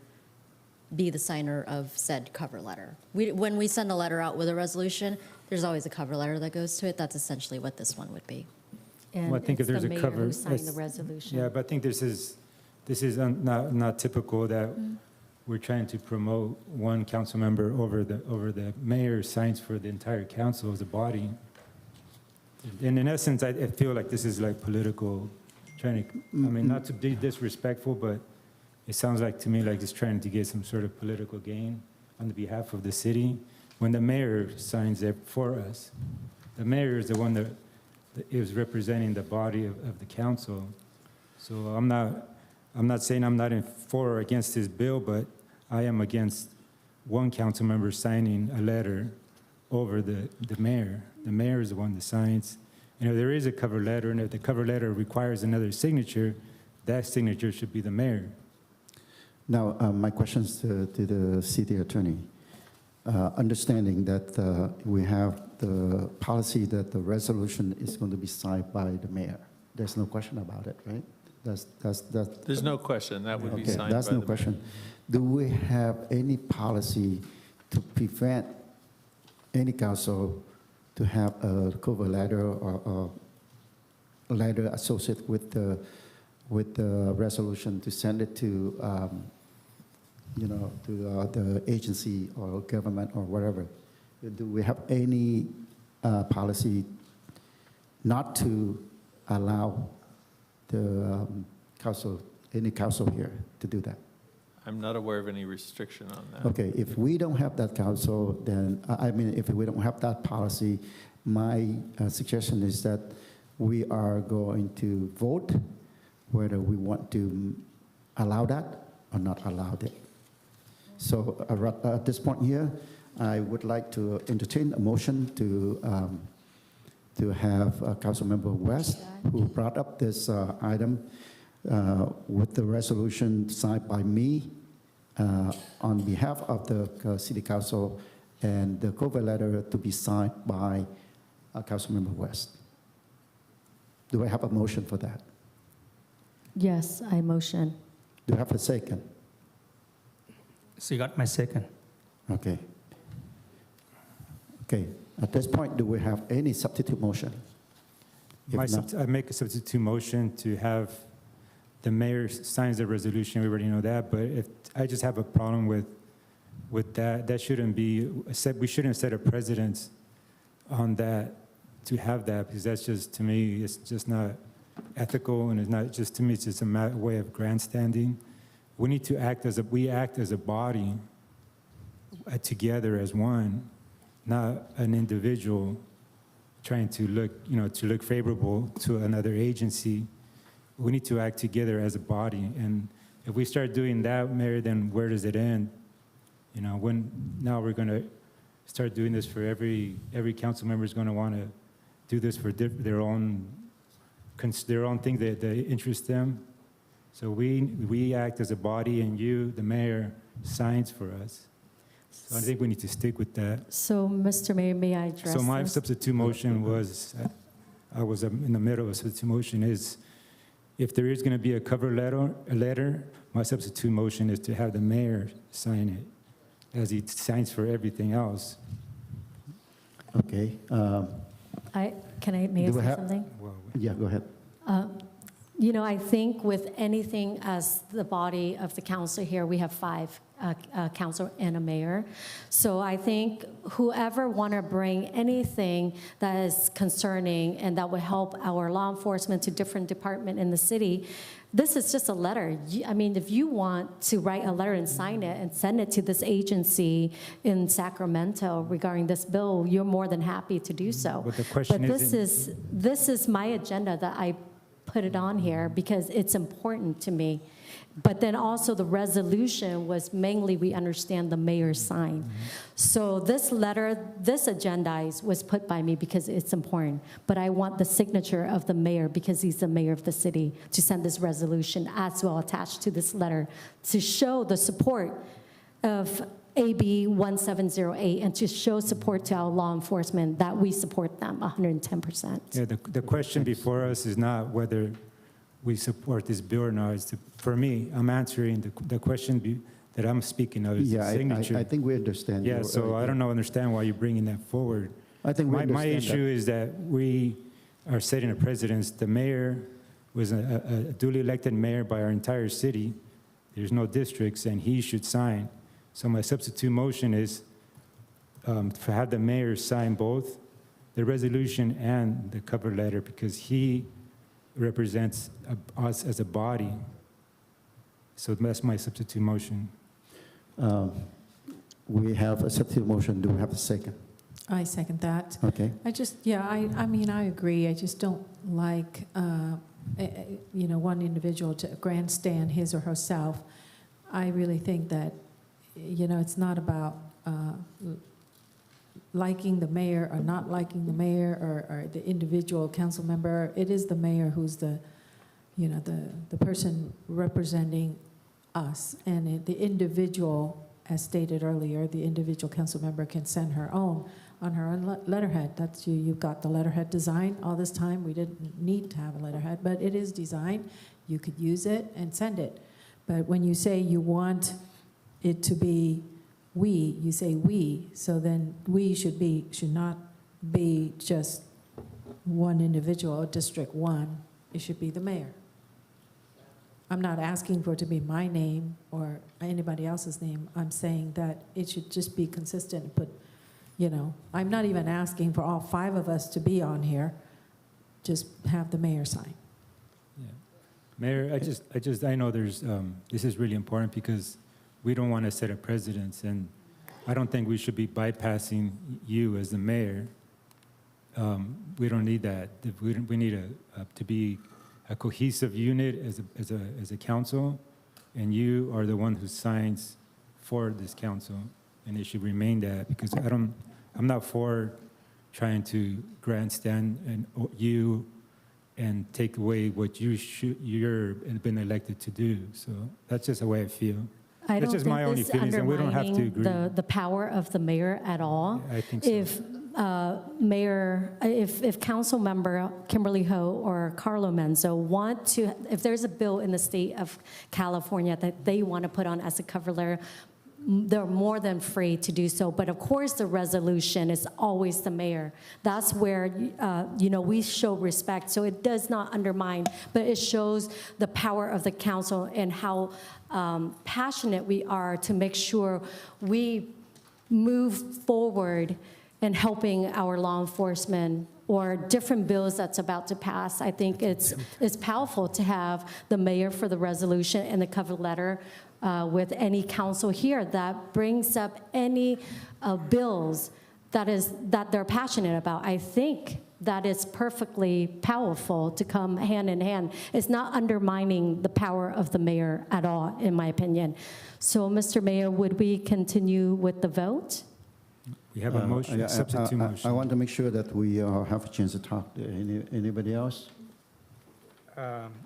be the signer of said cover letter. When we send a letter out with a resolution, there's always a cover letter that goes to it. That's essentially what this one would be. And Well, I think if it's there's the a mayor cover. who signed the it's- resolution. Yeah, but I think this is not typical that we're trying to promote one council member over the mayor signs for the entire council as a body. And in essence, I feel like this is like political, trying to, I mean, not to be disrespectful, but it sounds like to me like just trying to get some sort of political gain on the behalf of the city when the mayor signs it for us. The mayor is the one that is representing the body of the council. So I'm not saying I'm not for or against this bill, but I am against one council member signing a letter over the mayor. The mayor is the one that signs. You know, there is a cover letter, and if the cover letter requires another signature, that signature should be the mayor. Now, my questions to the city attorney. Understanding that we have the policy that the resolution is going to be signed by the mayor. There's no question about it, right? There's no question, that would be Okay, signed by that's the no mayor. question. Do we have any policy to prevent any council to have a cover letter or a letter associated with the resolution to send it to, to the agency or government or whatever? Do we have any policy not to allow the any council here to do that? I'm not aware of any restriction on that. Okay, if we don't have that council, then, if we don't have that policy, my suggestion is that we are going to vote whether we want to allow that or not allow it. So at this point here, I would like to entertain a motion to have Councilmember West, who brought up this item with the resolution signed by me on behalf of the City Council, and the cover letter to be signed by Councilmember West. Do I have a motion for that? Yes, I motion. Do I have a second? So you got my second. Okay. Okay, at this point, do we have any substitute motion? If not- I make a substitute motion to have the mayor signs the resolution. We already know that, but if I just have a problem with that, that shouldn't be, we shouldn't set a precedence on that, to have that, because that's just, to me, it's just not ethical, and it's not, just to me, it's just a way of grandstanding. We need to act as a body together as one, not an individual trying to look favorable to another agency. We need to act together as a body, and if we start doing that, Mayor, then where does it end? Now we're going to start doing this for every council member is going to want to do this for their own thing that interest them. So we act as a body, and you, the mayor, signs for us. So I think we need to stick with that. So, Mr. Mayor, may I address So my this? substitute motion was, I was in the middle of a substitute motion is, if there is going to be a cover letter, my substitute motion is to have the mayor sign it, as he signs for everything else. Okay. May I Do we say have- something? Yeah, go ahead. I think with anything as the body of the council here, we have 5 council and a mayor. So I think whoever want to bring anything that is concerning and that would help our law enforcement to different department in the city, this is just a letter. If you want to write a letter and sign it and send it to this agency in Sacramento regarding this bill, you're more than happy to do so. But the question This is my agenda that I put it on here because it's important to me. But then also the resolution was mainly, we understand, the mayor's sign. So this letter, this agenda was put by me because it's important. But I want the signature of the mayor, because he's the mayor of the city, to send this resolution as well attached to this letter to show the support of AB 1708 and to show support to our law enforcement that we support them 110%. Yeah, the question before us is not whether we support this bill or not. For me, I'm answering the question that I'm speaking of is the signature. I think we understand. Yeah, so I don't understand why you're bringing that forward. I think we my understand issue is that we are setting a precedence. The mayor was a duly elected mayor by our entire city. There's no districts, and he should sign. So my substitute motion is to have the mayor sign both the resolution and the cover letter because he represents us as a body. So that's my substitute motion. We have a substitute motion. Do we have a second? I second that. Okay. I mean, I agree. I just don't like, one individual to grandstand his or herself. I really think that, it's not about liking the mayor or not liking the mayor or the individual council member. It is the mayor who's the person representing us. And the individual, as stated earlier, the individual council member can send on her own letterhead. That's you've got the letterhead design. All this time we didn't need to have a letterhead, but it is designed. You could use it and send it. But when you say you want it to be we, you say we, so then we should not be just one individual, District 1. It should be the mayor. I'm not asking for it to be my name or anybody else's name. I'm saying that it should just be consistent. But, I'm not even asking for all 5 of us to be on here. Just have the mayor sign. Yeah. Mayor, I know there's, this is really important because we don't want to set a precedence, and I don't think we should be bypassing you as the mayor. We don't need that. We need to be a cohesive unit as a council, and you are the one who signs for this council, and it should remain that because I'm not for trying to grandstand and take away what you're been elected to do. So that's just the way I feel. I That's don't just think my only this feelings, and we don't have to agree. undermining the power of the mayor at all. I think so. If Council Member Kimberly Ho or Carlo Menzo want to, if there's a bill in the state of California that they want to put on as a cover letter, they're more than free to do so. But of course, the resolution is always the mayor. That's where, we show respect. So it does not undermine, but it shows the power of the council and how passionate we are to make sure we move forward in helping our law enforcement or different bills that's about to pass. I think it's powerful to have the mayor for the resolution and the cover letter with any council here that brings up any bills that they're passionate about. I think that is perfectly powerful to come hand in hand. It's not undermining the power of the mayor at all, in my opinion. So, Mr. Mayor, would we continue with the vote? We have a motion, a substitute motion. I want to make sure that we have a chance to talk. Anybody else?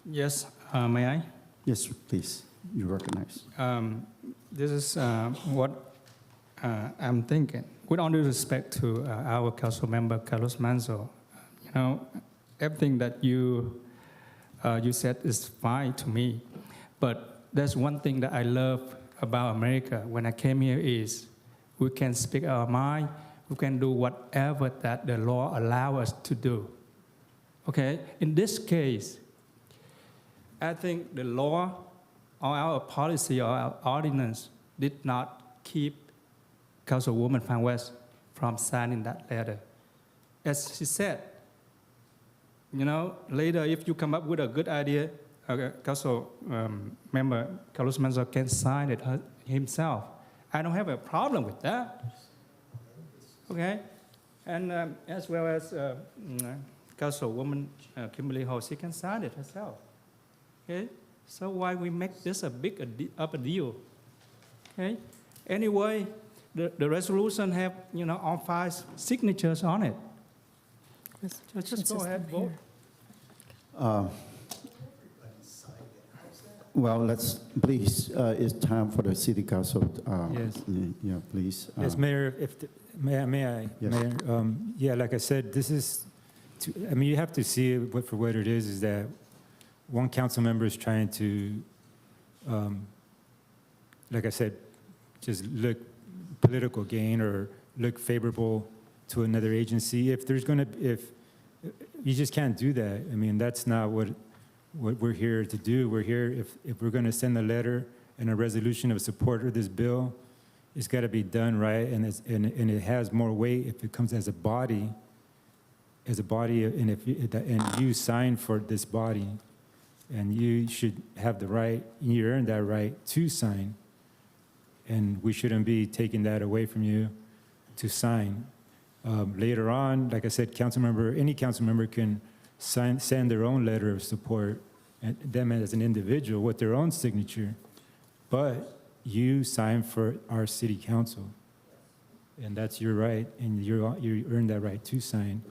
Yes, may I? Yes, please. You recognize. This is what I'm thinking. With all due respect to our council member, Carlos Manzo, everything that you said is fine to me. But there's one thing that I love about America when I came here is we can speak our mind, we can do whatever that the law allows us to do. Okay? In this case, I think the law or our policy or our ordinance did not keep Councilwoman Van West from signing that letter. As she said, later if you come up with a good idea, Council member Carlos Manzo can sign it himself. I don't have a problem with that. Okay? And as well as Councilwoman Kimberly Ho, she can sign it herself. Okay? So why we make this a deal? Okay? Anyway, the resolution have, all 5 signatures on it. Just go ahead, vote. Well, let's, please, it's time for the city council. Yes. Yeah, please. Yes, Mayor, may I? Yes. Mayor, yeah, like I said, this is, I mean, you have to see it for what it is that one council member is trying to, like I said, just look political gain or look favorable to another agency. If you just can't do that. I mean, that's not what we're here to do. We're here, if we're going to send a letter and a resolution of support of this bill, it's got to be done right, and it has more weight if it comes as a body, and you sign for this body, and you should have the right, you earn that right to sign, and we shouldn't be taking that away from you to sign. Later on, like I said, any council member can send their own letter of support, and them as an individual with their own signature, but you sign for our city council, and that's your right, and you earn that right to sign,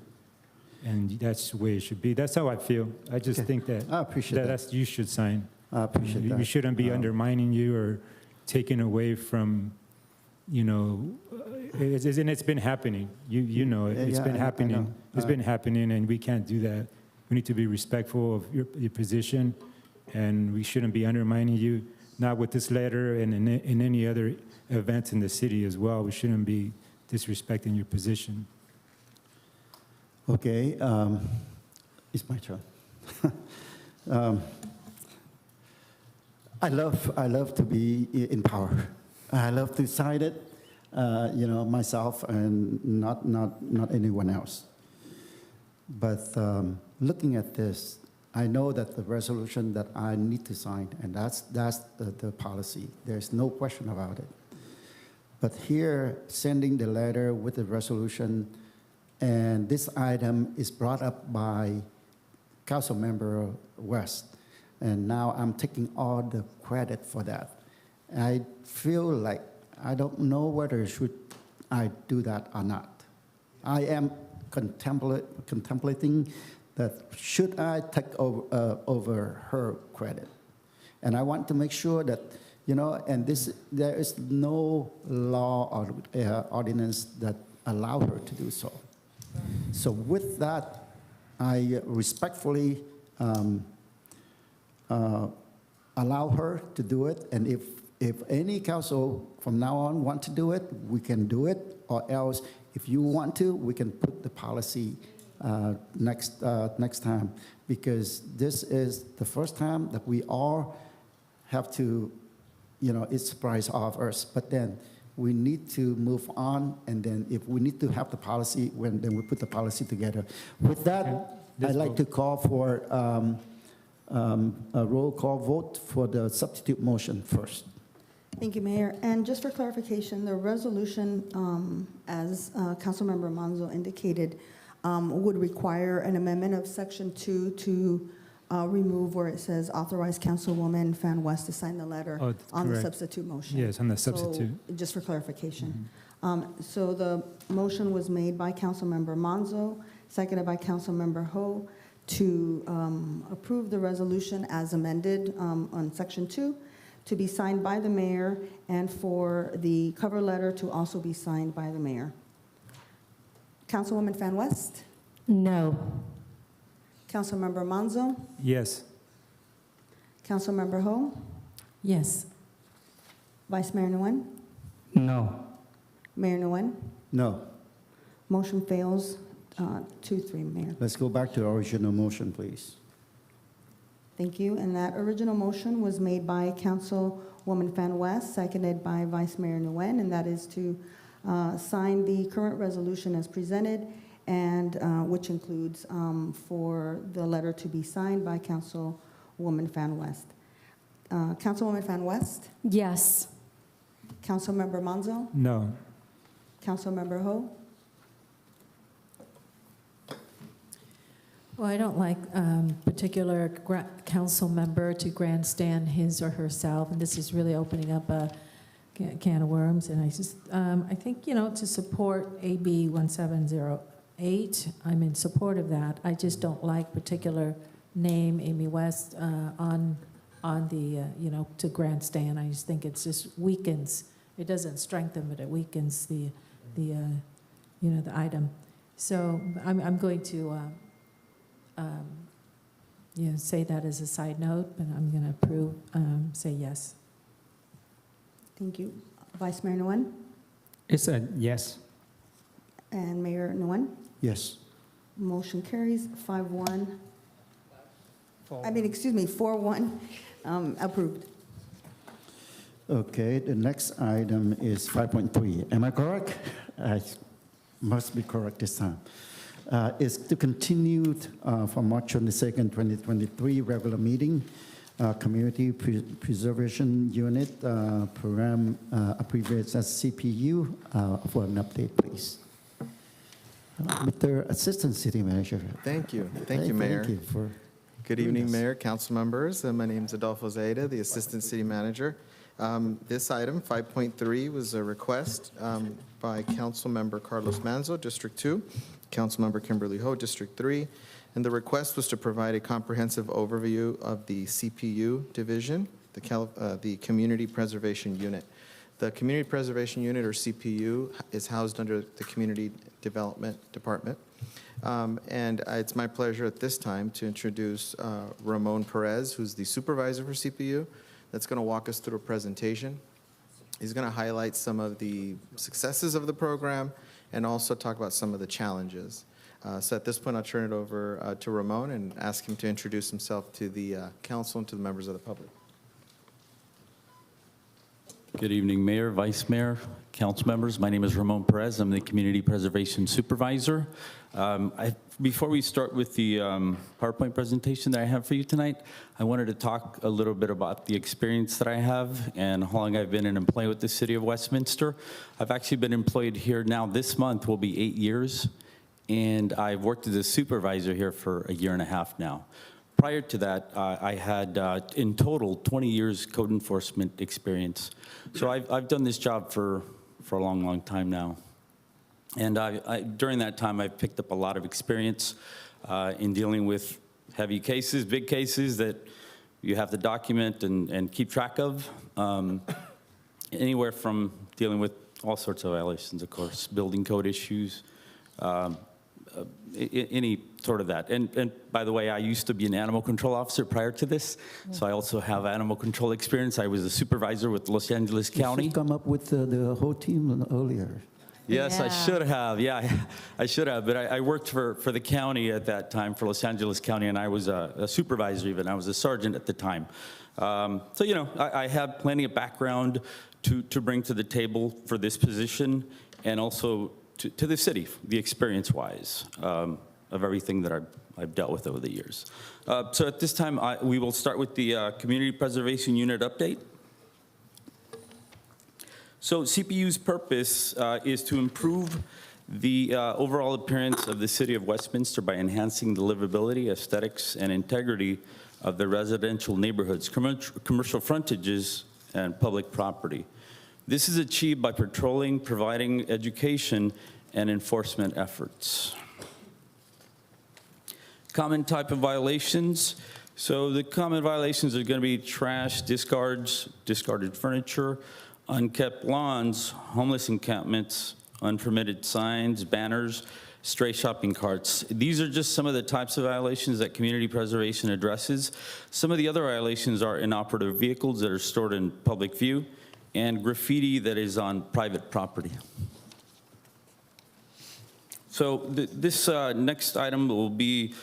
and that's the way it should be. That's how I feel. I just think that I appreciate that you should sign. I appreciate that. We shouldn't be undermining you or taking away from, and it's been happening. You know it. It's been happening. I know. It's been happening, and we can't do that. We need to be respectful of your position, and we shouldn't be undermining you, not with this letter and in any other events in the city as well. We shouldn't be disrespecting your position. Okay, it's my turn. I love to be in power. I love to sign it, myself and not anyone else. But looking at this, I know that the resolution that I need to sign, and that's the policy. There's no question about it. But here, sending the letter with the resolution, and this item is brought up by Councilmember West, and now I'm taking all the credit for that. I feel like I don't know whether should I do that or not. I am contemplating that should I take over her credit, and I want to make sure that there is no law or ordinance that allow her to do so. So with that, I respectfully allow her to do it, and if any council from now on want to do it, we can do it, or else if you want to, we can put the policy next time, because this is the first time that we all have to, it's a surprise of us, but then we need to move on, and then if we need to have the policy, then we put the policy together. With that, I'd like to call for a roll call vote for the substitute motion first. Thank you, Mayor. And just for clarification, the resolution, as Councilmember Manzo indicated, would require an amendment of Section 2 to remove where it says authorize Councilwoman Fan West to sign the letter on the substitute motion. Yes, on the substitute. So, just for clarification. So the motion was made by Councilmember Manzo, seconded by Councilmember Ho, to approve the resolution as amended on Section 2, to be signed by the mayor, and for the cover letter to also be signed by the mayor. Councilwoman Fan West? No. Councilmember Manzo? Yes. Councilmember Ho? Yes. Vice Mayor Nguyen? No. Mayor Nguyen? No. Motion fails 2-3, Mayor. Let's go back to the original motion, please. Thank you. And that original motion was made by Councilwoman Fan West, seconded by Vice Mayor Nguyen, and that is to sign the current resolution as presented, and which includes for the letter to be signed by Councilwoman Fan West. Councilwoman Fan West? Yes. Councilmember Manzo? No. Councilmember Ho? Well, I don't like particular council member to grandstand his or herself, and this is really opening up a can of worms. And I just, I think, to support AB 1708, I'm in support of that. I just don't like particular name, Amy West, on on the, to grandstand. I just think it's just weakens, it doesn't strengthen, but it weakens the item. So I'm going to, say that as a side note, but I'm going to approve, say yes. Thank you. Vice Mayor Nguyen It's a yes. and Mayor Nguyen. Yes. Motion carries 5-1. 4-1, approved. Okay, the next item is 5.3. Am I correct? I must be correct this time. Is to continue from March 22nd, 2023, regular meeting, Community Preservation Unit, program abbreviated as CPU, for an update, please. Mr. Assistant City Manager. Thank you. Thank you, Mayor. Thank you for Good evening, Mayor, council members. My name is Adolfo Zeta, the Assistant City Manager. This item, 5.3, was a request by Councilmember Carlos Manzo, District 2, Councilmember Kimberly Ho, District 3, and the request was to provide a comprehensive overview of the CPU division, the Community Preservation Unit. The Community Preservation Unit, or CPU, is housed under the Community Development Department. And it's my pleasure at this time to introduce Ramon Perez, who's the supervisor for CPU, that's going to walk us through a presentation. He's going to highlight some of the successes of the program and also talk about some of the challenges. So at this point, I'll turn it over to Ramon and ask him to introduce himself to the council and to the members of the public. Good evening, Mayor, Vice Mayor, council members. My name is Ramon Perez. I'm the Community Preservation Supervisor. Before we start with the PowerPoint presentation that I have for you tonight, I wanted to talk a little bit about the experience that I have and how long I've been an employee with the City of Westminster. I've actually been employed here now. This month will be 8 years, and I've worked as a supervisor here for 1.5 years now. Prior to that, I had, in total, 20 years code enforcement experience. So I've done this job for a long, long time now. And during that time, I've picked up a lot of experience in dealing with heavy cases, big cases that you have to document and keep track of. Anywhere from dealing with all sorts of violations, of course, building code issues, any sort of that. And by the way, I used to be an animal control officer prior to this, so I also have animal control experience. I was a supervisor with Los Angeles County. You should come up with the whole team earlier. Yes, yeah. I should have. Yeah, I should have. But I worked for the county at that time, for Los Angeles County, and I was a supervisor even. I was a sergeant at the time. So, you know, I have plenty of background to bring to the table for this position, and also to the city, the experience-wise of everything that I've dealt with over the years. So at this time, we will start with the Community Preservation Unit update. So CPU's purpose is to improve the overall appearance of the city of Westminster by enhancing the livability, aesthetics, and integrity of the residential neighborhoods, commercial frontages, and public property. This is achieved by patrolling, providing education, and enforcement efforts. Common type of violations. So the common violations are going to be trash, discards, discarded furniture, unkept lawns, homeless encampments, unpermitted signs, banners, stray shopping carts. These are just some of the types of violations that community preservation addresses. Some of the other violations are inoperative vehicles that are stored in public view and graffiti that is on private property. So this next item will be,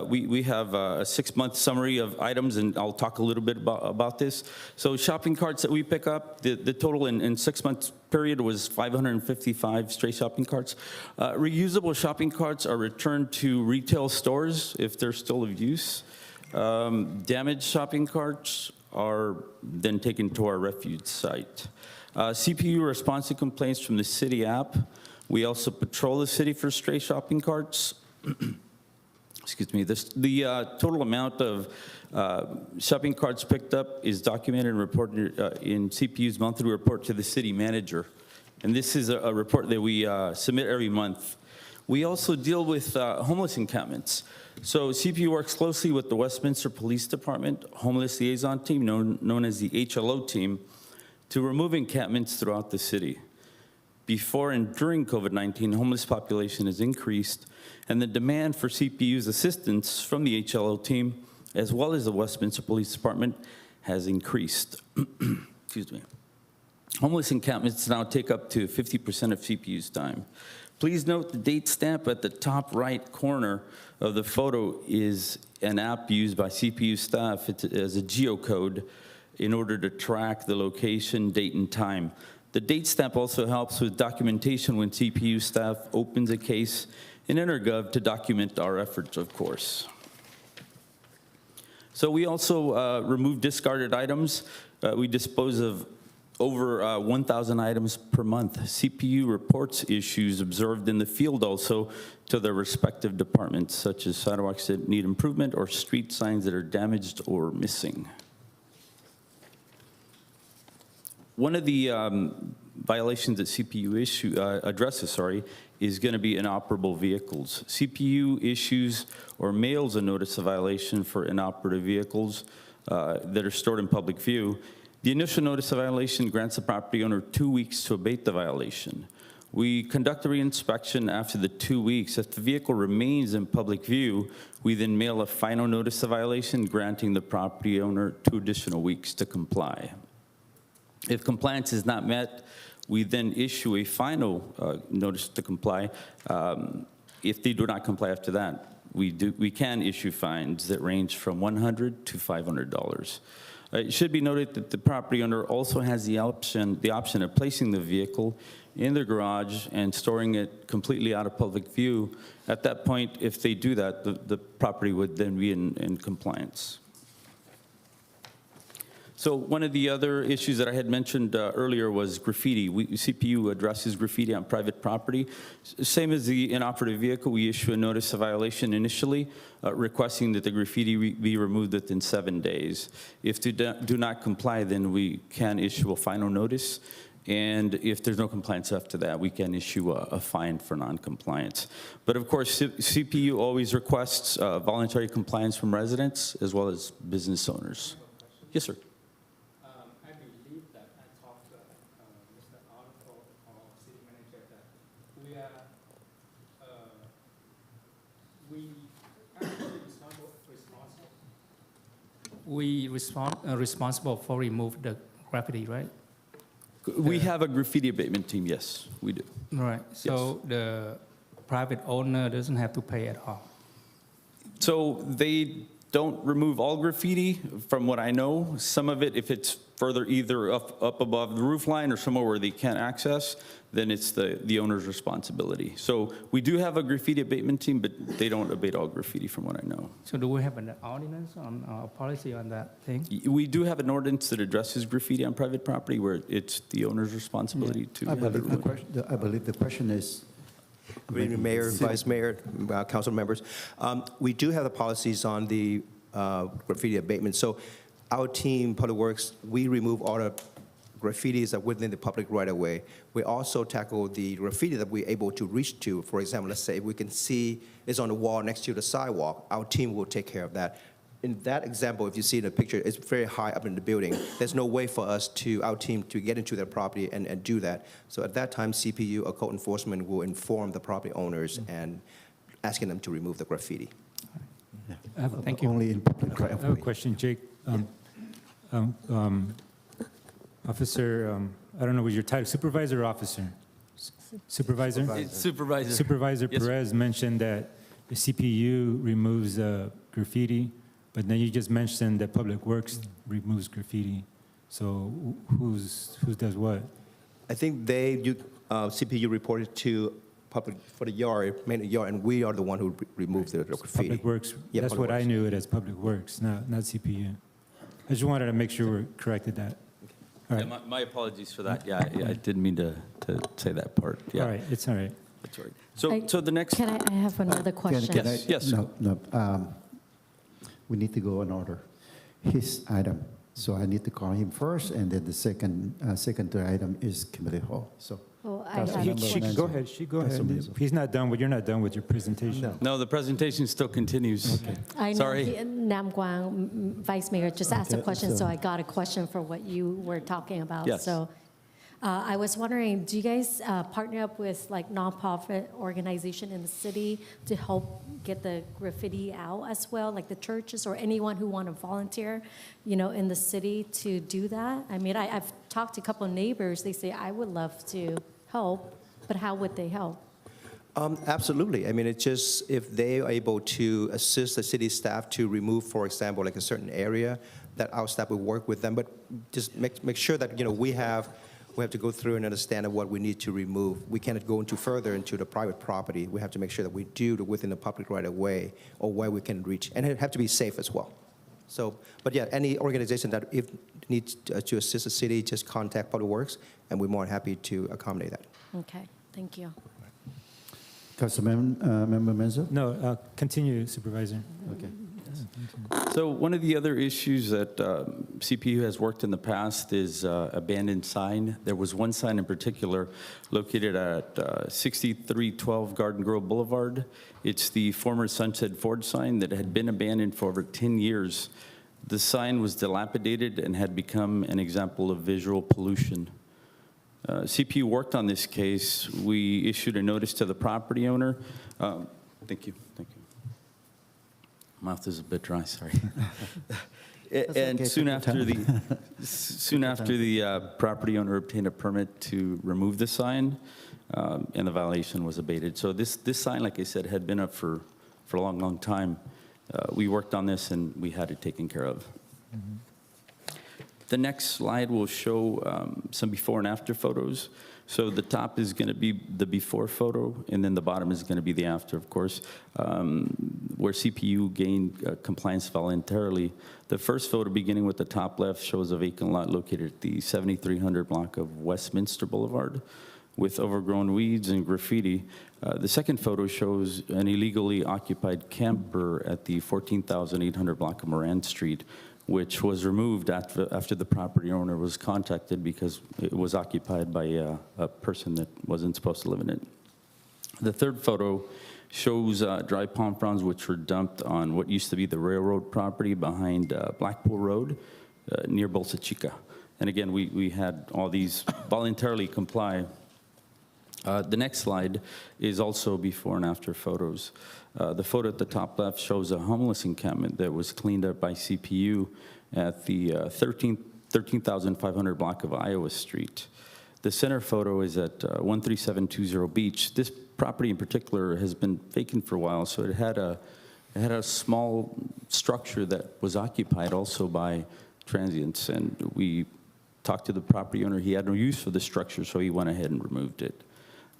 we have a 6-month summary of items, and I'll talk a little bit about this. So shopping carts that we pick up, the total in 6 months period was 555 stray shopping carts. Reusable shopping carts are returned to retail stores if they're still of use. Damaged shopping carts are then taken to our refuge site. CPU responds to complaints from the city app. We also patrol the city for stray shopping carts. Excuse me. The total amount of shopping carts picked up is documented and reported in CPU's monthly report to the city manager. And this is a report that we submit every month. We also deal with homeless encampments. So CPU works closely with the Westminster Police Department Homeless Liaison Team, known as the HLO team, to remove encampments throughout the city. Before and during COVID-19, homeless population has increased, and the demand for CPU's assistance from the HLO team, as well as the Westminster Police Department, has increased. Excuse me. Homeless encampments now take up to 50% of CPU's time. Please note the date stamp at the top right corner of the photo is an app used by CPU staff as a geocode in order to track the location, date, and time. The date stamp also helps with documentation when CPU staff opens a case in EnerGov to document our efforts, of course. So we also remove discarded items. We dispose of over 1,000 items per month. CPU reports issues observed in the field also to their respective departments, such as sidewalks that need improvement or street signs that are damaged or missing. One of the violations that CPU addresses, is going to be inoperable vehicles. CPU issues or mails a notice of violation for inoperative vehicles that are stored in public view. The initial notice of violation grants the property owner 2 weeks to abate the violation. We conduct a reinspection after the 2 weeks. If the vehicle remains in public view, we then mail a final notice of violation, granting the property owner 2 additional weeks to comply. If compliance is not met, we then issue a final notice to comply. If they do not comply after that, we can issue fines that range from $100 to $500. It should be noted that the property owner also has the option of placing the vehicle in their garage and storing it completely out of public view. At that point, if they do that, the property would then be in compliance. So one of the other issues that I had mentioned earlier was graffiti. CPU addresses graffiti on private property. Same as the inoperative vehicle, we issue a notice of violation initially, requesting that the graffiti be removed within 7 days. If they do not comply, then we can issue a final notice. And if there's no compliance after that, we can issue a fine for non-compliance. But of course, CPU always requests voluntary compliance from residents as well as business owners. Yes, sir. We responsible for remove the graffiti, right? We have a graffiti abatement team, yes, we do. Right, so yes. The private owner doesn't have to pay at all? So they don't remove all graffiti, from what I know. Some of it, if it's further either up above the roof line or somewhere where they can't access, then it's the owner's responsibility. So we do have a graffiti abatement team, but they don't abate all graffiti from what I know. So do we have an ordinance on a policy on that thing? We do have an ordinance that addresses graffiti on private property where it's the owner's responsibility to I have it removed. I believe the question is. Good evening, Mayor, Vice Mayor, Council members. We do have the policies on the graffiti abatement. So our team, Public Works, we remove all the graffitis that are within the public right-of-way. We also tackle the graffiti that we're able to reach to. For example, let's say if we can see it's on the wall next to the sidewalk, our team will take care of that. In that example, if you see the picture, it's very high up in the building. There's no way for us our team to get into their property and do that. So at that time, CPU or code enforcement will inform the property owners and asking them to remove the graffiti. Thank you. Only in public right I have a question, Jake. Officer, I don't know, was your title supervisor or officer? Supervisor? It's supervisor. Supervisor Yes, sir. Perez mentioned that the CPU removes graffiti, but then you just mentioned that Public Works removes graffiti. So who does what? I think CPU reported to public for the yard, main yard, and we are the one who removed the graffiti. Public Works. Yeah, That's Public what I Works. knew it as Public Works, not CPU. I just wanted to make sure we corrected that. All right. Yeah, my apologies for that. Yeah, I didn't mean to say that part. Yeah. All right, it's all right. That's all right. So the next. Can I have another question? Yes. No. We need to go in order. His item. So I need to call him first, and then the second item is Kimberly Hall. So Well, I Councilmember have a She question. go ahead, go ahead. He's not done, you're not done with your presentation. No, the presentation still continues. I know Sorry. Nam Quang, Vice Mayor, just asked a Okay, question, so- so I got a question for what you were talking about. Yes. So I was wondering, do you guys partner up with like nonprofit organization in the city to help get the graffiti out as well, like the churches or anyone who want to volunteer, in the city to do that? I mean, I've talked to a couple of neighbors. They say, I would love to help, but how would they help? Absolutely. I mean, it's just if they are able to assist the city staff to remove, for example, like a certain area, that our staff will work with them. But just make sure that we have to go through and understand what we need to remove. We cannot go into further into the private property. We have to make sure that we do it within the public right of way or where we can reach, and it have to be safe as well. So, but yeah, any organization that if needs to assist the city, just contact Public Works, and we're more than happy to accommodate that. Okay, thank you. Councilmember Menzo? No, continue, Supervisor. Okay. So one of the other issues that CPU has worked in the past is abandoned sign. There was one sign in particular located at 6312 Garden Grove Boulevard. It's the former Sunset Ford sign that had been abandoned for over 10 years. The sign was dilapidated and had become an example of visual pollution. CPU worked on this case. We issued a notice to the property owner. Thank you. Mouth is a bit dry, sorry. And okay, soon take your after the property owner obtained a permit to remove the sign, and the violation was abated. So this sign, like I said, had been up for a long time. We worked on this and we had it taken care of. The next slide will show some before and after photos. So the top is going to be the before photo, and then the bottom is going to be the after, of course, where CPU gained compliance voluntarily. The first photo, beginning with the top left, shows a vacant lot located at the 7300 block of Westminster Boulevard with overgrown weeds and graffiti. The second photo shows an illegally occupied camper at the 14,800 block of Moran Street, which was removed after the property owner was contacted because it was occupied by a person that wasn't supposed to live in it. The third photo shows dry palm fronds which were dumped on what used to be the railroad property behind Blackpool Road near Bolsa Chica. And again, we had all these voluntarily comply. The next slide is also before and after photos. The photo at the top left shows a homeless encampment that was cleaned up by CPU at the 13,500 block of Iowa Street. The center photo is at 13720 Beach. This property in particular has been vacant for a while, so it had a small structure that was occupied also by transients, and we talked to the property owner. He had no use for the structure, so he went ahead and removed it.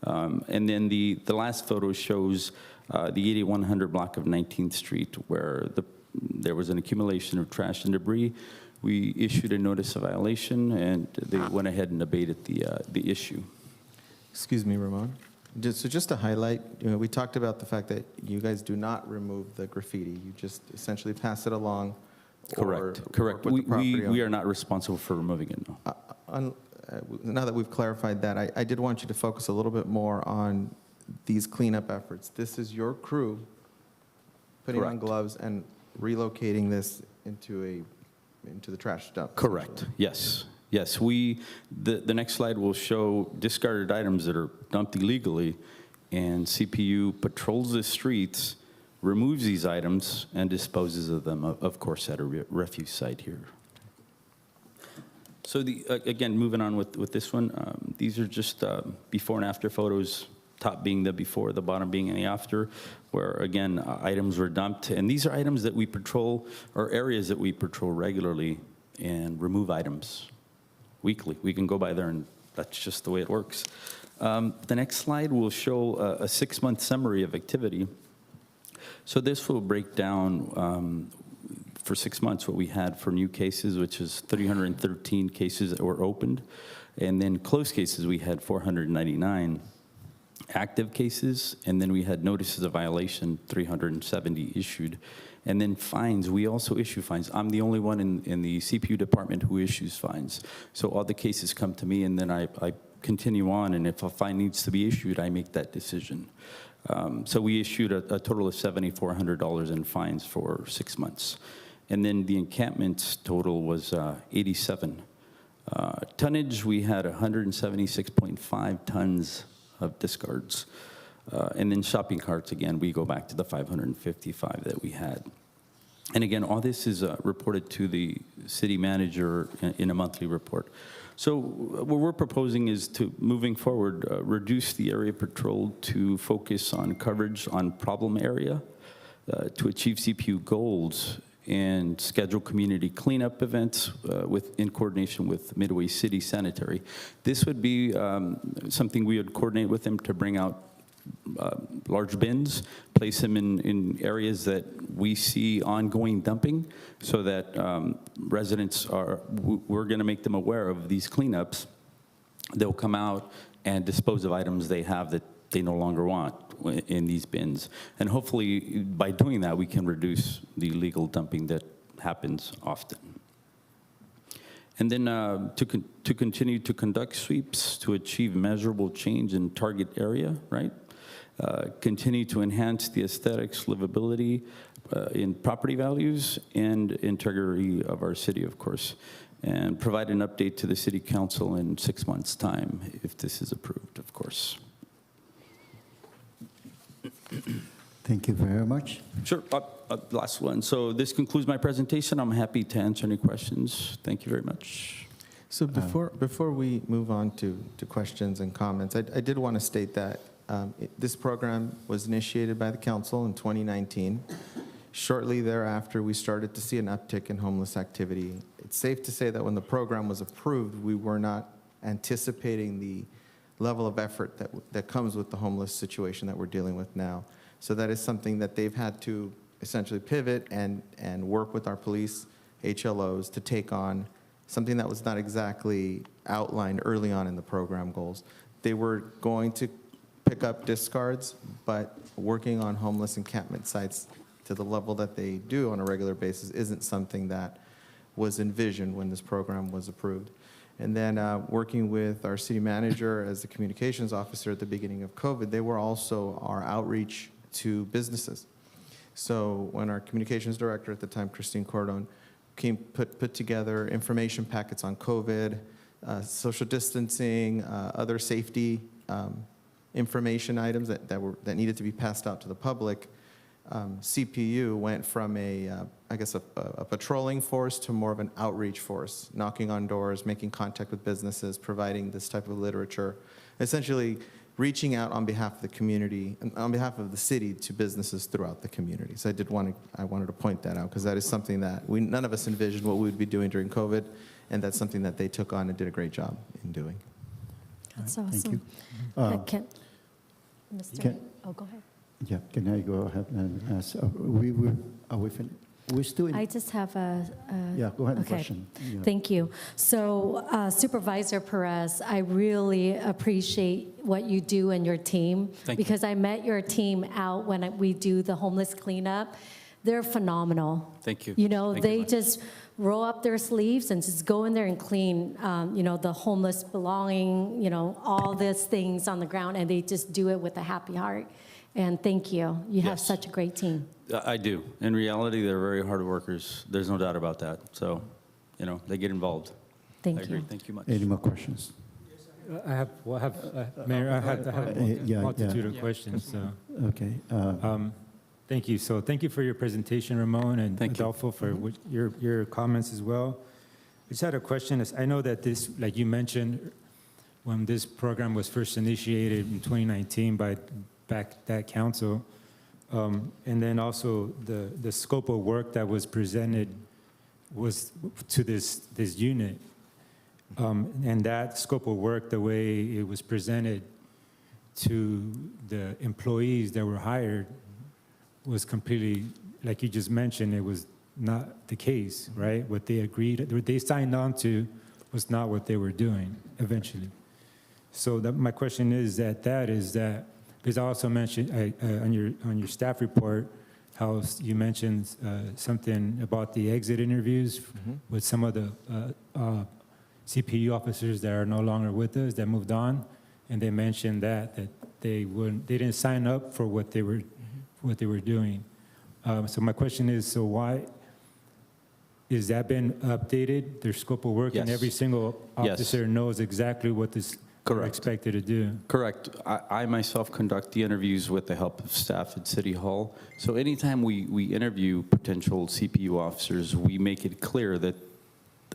And then the last photo shows the 8100 block of 19th Street, where there was an accumulation of trash and debris. We issued a notice of violation, and they went ahead and abated the issue. Excuse me, Ramon. Just to highlight, we talked about the fact that you guys do not remove the graffiti. You just essentially pass it along. Correct. We are not responsible for removing it, no. Now that we've clarified that, I did want you to focus a little bit more on these cleanup efforts. This is your crew putting on gloves and relocating this into the trash dump. Correct. Yes. The next slide will show discarded items that are dumped illegally, and CPU patrols the streets, removes these items, and disposes of them, of course, at a refuse site here. So again, moving on with this one, these are just before and after photos, top being the before, the bottom being the after, where again, items were dumped. And these are items that we patrol, or areas that we patrol regularly and remove items weekly. We can go by there and that's just the way it works. The next slide will show a 6-month summary of activity. So this will break down for 6 months what we had for new cases, which is 313 cases that were opened. And then closed cases, we had 499 active cases. And then we had notices of violation, 370 issued. And then fines, we also issue fines. I'm the only one in the CPU department who issues fines. So all the cases come to me, and then I continue on, and if a fine needs to be issued, I make that decision. So we issued a total of $7,400 in fines for 6 months. And then the encampments total was 87. Tonnage, we had 176.5 tons of discards. And then shopping carts, again, we go back to the 555 that we had. And again, all this is reported to the city manager in a monthly report. So what we're proposing is to, moving forward, reduce the area patrolled to focus on coverage on problem area, to achieve CPU goals, and schedule community cleanup events in coordination with Midway City Sanitary. This would be something we would coordinate with them to bring out large bins, place them in areas that we see ongoing dumping, so that residents we're going to make them aware of these cleanups. They'll come out and dispose of items they have that they no longer want in these bins. And hopefully, by doing that, we can reduce the illegal dumping that happens often. And then to continue to conduct sweeps to achieve measurable change in target area, right? Continue to enhance the aesthetics, livability in property values, and integrity of our city, of course, and provide an update to the city council in 6 months' time if this is approved, of course. Thank you very much. Sure, last one. So this concludes my presentation. I'm happy to answer any questions. Thank you very much. So before we move on to questions and comments, I did want to state that this program was initiated by the council in 2019. Shortly thereafter, we started to see an uptick in homeless activity. It's safe to say that when the program was approved, we were not anticipating the level of effort that comes with the homeless situation that we're dealing with now. So that is something that they've had to essentially pivot and work with our police, HLOs, to take on something that was not exactly outlined early on in the program goals. They were going to pick up discards, but working on homeless encampment sites to the level that they do on a regular basis isn't something that was envisioned when this program was approved. And then working with our city manager as the communications officer at the beginning of COVID, they were also our outreach to businesses. So when our communications director at the time, Christine Cordon, put together information packets on COVID, social distancing, other safety information items that needed to be passed out to the public, CPU went from a patrolling force to more of an outreach force, knocking on doors, making contact with businesses, providing this type of literature, essentially reaching out on behalf of the community, on behalf of the city, to businesses throughout the community. So I wanted to point that out, because that is something that none of us envisioned what we would be doing during COVID, and that's something that they took on and did a great job in doing. That's Thank awesome. you. Go ahead. Yeah, can I go ahead and ask? Are we finished? We're still in. I just have a Yeah, go ahead. okay. Question. Yeah. Thank you. So Supervisor Perez, I really appreciate what you do and your team. Thank you. Because I met your team out when we do the homeless cleanup. They're phenomenal. Thank you. You know, Thank you they much. just roll up their sleeves and just go in there and clean, the homeless belonging, all these things on the ground, and they just do it with a happy heart. And thank you. You have Yes. such a great team. I do. In reality, they're very hard workers. There's no doubt about that. So, they get involved. Thank I agree. you. Thank you much. Any more questions? Mayor, I have a multitude of questions. So. Okay. Thank you. So thank you for your presentation, Ramon, and Thank you. Adolfo, for your comments as well. I just had a question. I know that this, like you mentioned, when this program was first initiated in 2019 by that council, and then also the scope of work that was presented was to this unit. And that scope of work, the way it was presented to the employees that were hired, was completely, like you just mentioned, it was not the case, right? What they agreed, what they signed on to was not what they were doing eventually. So my question is that, because I also mentioned on your staff report, how you mentioned something about the exit interviews with some of the CPU officers that are no longer with us, that moved on, and they mentioned that they didn't sign up for what they were doing. So my question is, so why is that been updated, their scope of work, and Yes. every single officer knows exactly what they're expected to do? Correct. I myself conduct the interviews with the help of staff at City Hall. So anytime we interview potential CPU officers, we make it clear that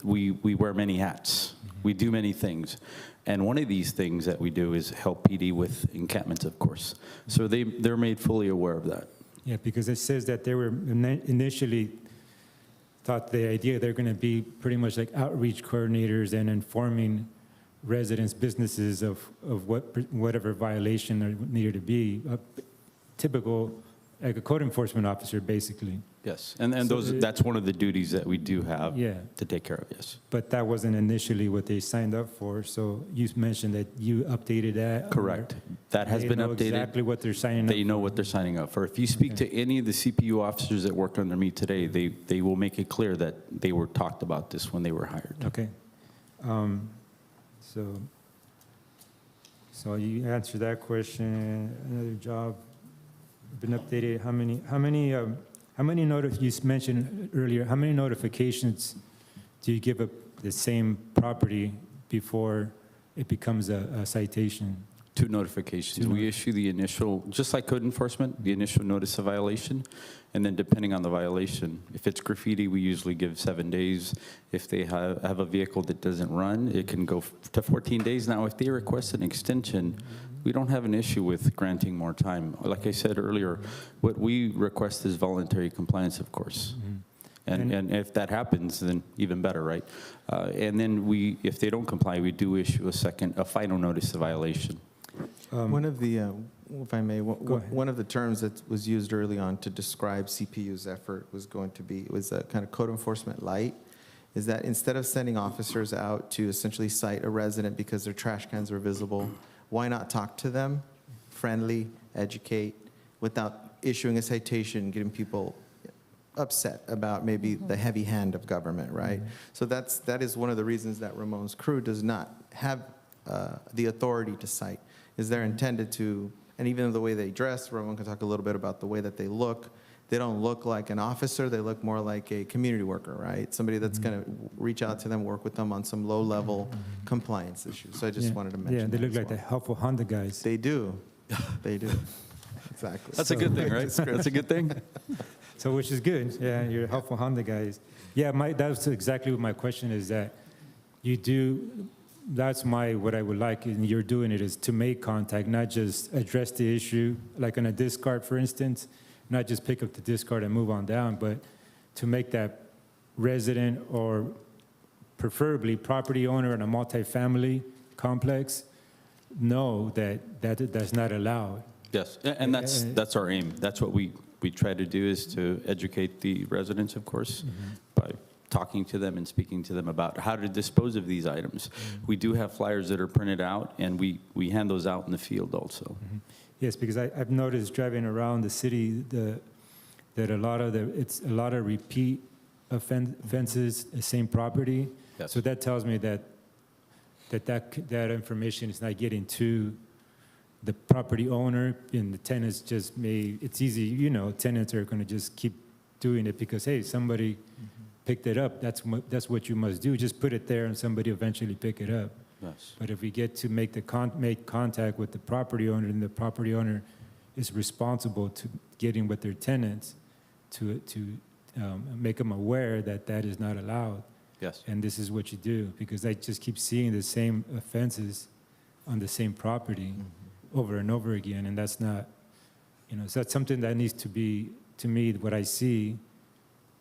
we wear many hats. We do many things. And one of these things that we do is help PD with encampments, of course. So they're made fully aware of that. Yeah, because it says that they were initially thought the idea they're going to be pretty much like outreach coordinators and informing residents, businesses of whatever violation there needed to be. Typical, like a code enforcement officer, basically. Yes, and So that's one of the duties that we do have Yeah. to take care of, yes. But that wasn't initially what they signed up for, so you mentioned that you updated that? Correct. That has They been know updated. exactly what they're signing up They know what they're signing up for. If you speak to any of the CPU officers that worked under me today, they will make it clear that they were talked about this when they were hired. Okay. So you answered that question. Another job, been updated. How many you mentioned earlier, how many notifications do you give up the same property before it becomes a citation? 2 notifications. We issue the initial, just like code enforcement, the initial notice of violation, and then depending on the violation, if it's graffiti, we usually give 7 days. If they have a vehicle that doesn't run, it can go to 14 days. Now, if they request an extension, we don't have an issue with granting more time. Like I said earlier, what we request is voluntary compliance, of course. And if that happens, then even better, right? And then if they don't comply, we do issue a final notice of violation. One of the, if I may, one of the terms that was used early on to describe CPU's effort was a kind of code enforcement light. Is that instead of sending officers out to essentially cite a resident because their trash cans were visible, why not talk to them, friendly, educate, without issuing a citation, getting people upset about maybe the heavy hand of government, right? So that is one of the reasons that Ramon's crew does not have the authority to cite. Is they're intended to, and even the way they dress, Ramon can talk a little bit about the way that they look. They don't look like an officer, they look more like a community worker, right? Somebody that's going to reach out to them, work with them on some low-level compliance issues. So I just wanted to mention Yeah, they that look like the helpful Honda guys. They do. They do. Exactly. That's a good thing, right? That's a good thing. So which is good. Yeah, you're helpful Honda guys. Yeah, that's exactly what my question is, that you do, that's what I would like, and you're doing it, is to make contact, not just address the issue, like on a discard, for instance, not just pick up the discard and move on down, but to make that resident or preferably property owner in a multifamily complex know that that's not allowed. Yes, and that's our aim. That's what we try to do, is to educate the residents, of course, by talking to them and speaking to them about how to dispose of these items. We do have flyers that are printed out, and we hand those out in the field also. Yes, because I've noticed driving around the city that it's a lot of repeat offenses, the same property. Yes. So that tells me that information is not getting to the property owner, and the tenants it's easy, tenants are going to just keep doing it because, hey, somebody picked it up. That's what you must do. Just put it there and somebody eventually pick it up. Yes. But if we get to make contact with the property owner, and the property owner is responsible to getting with their tenants to make them aware that is not allowed. Yes. And this is what you do, because I just keep seeing the same offenses on the same property over and over again, and that's not, so that's something that needs to be, to me, what I see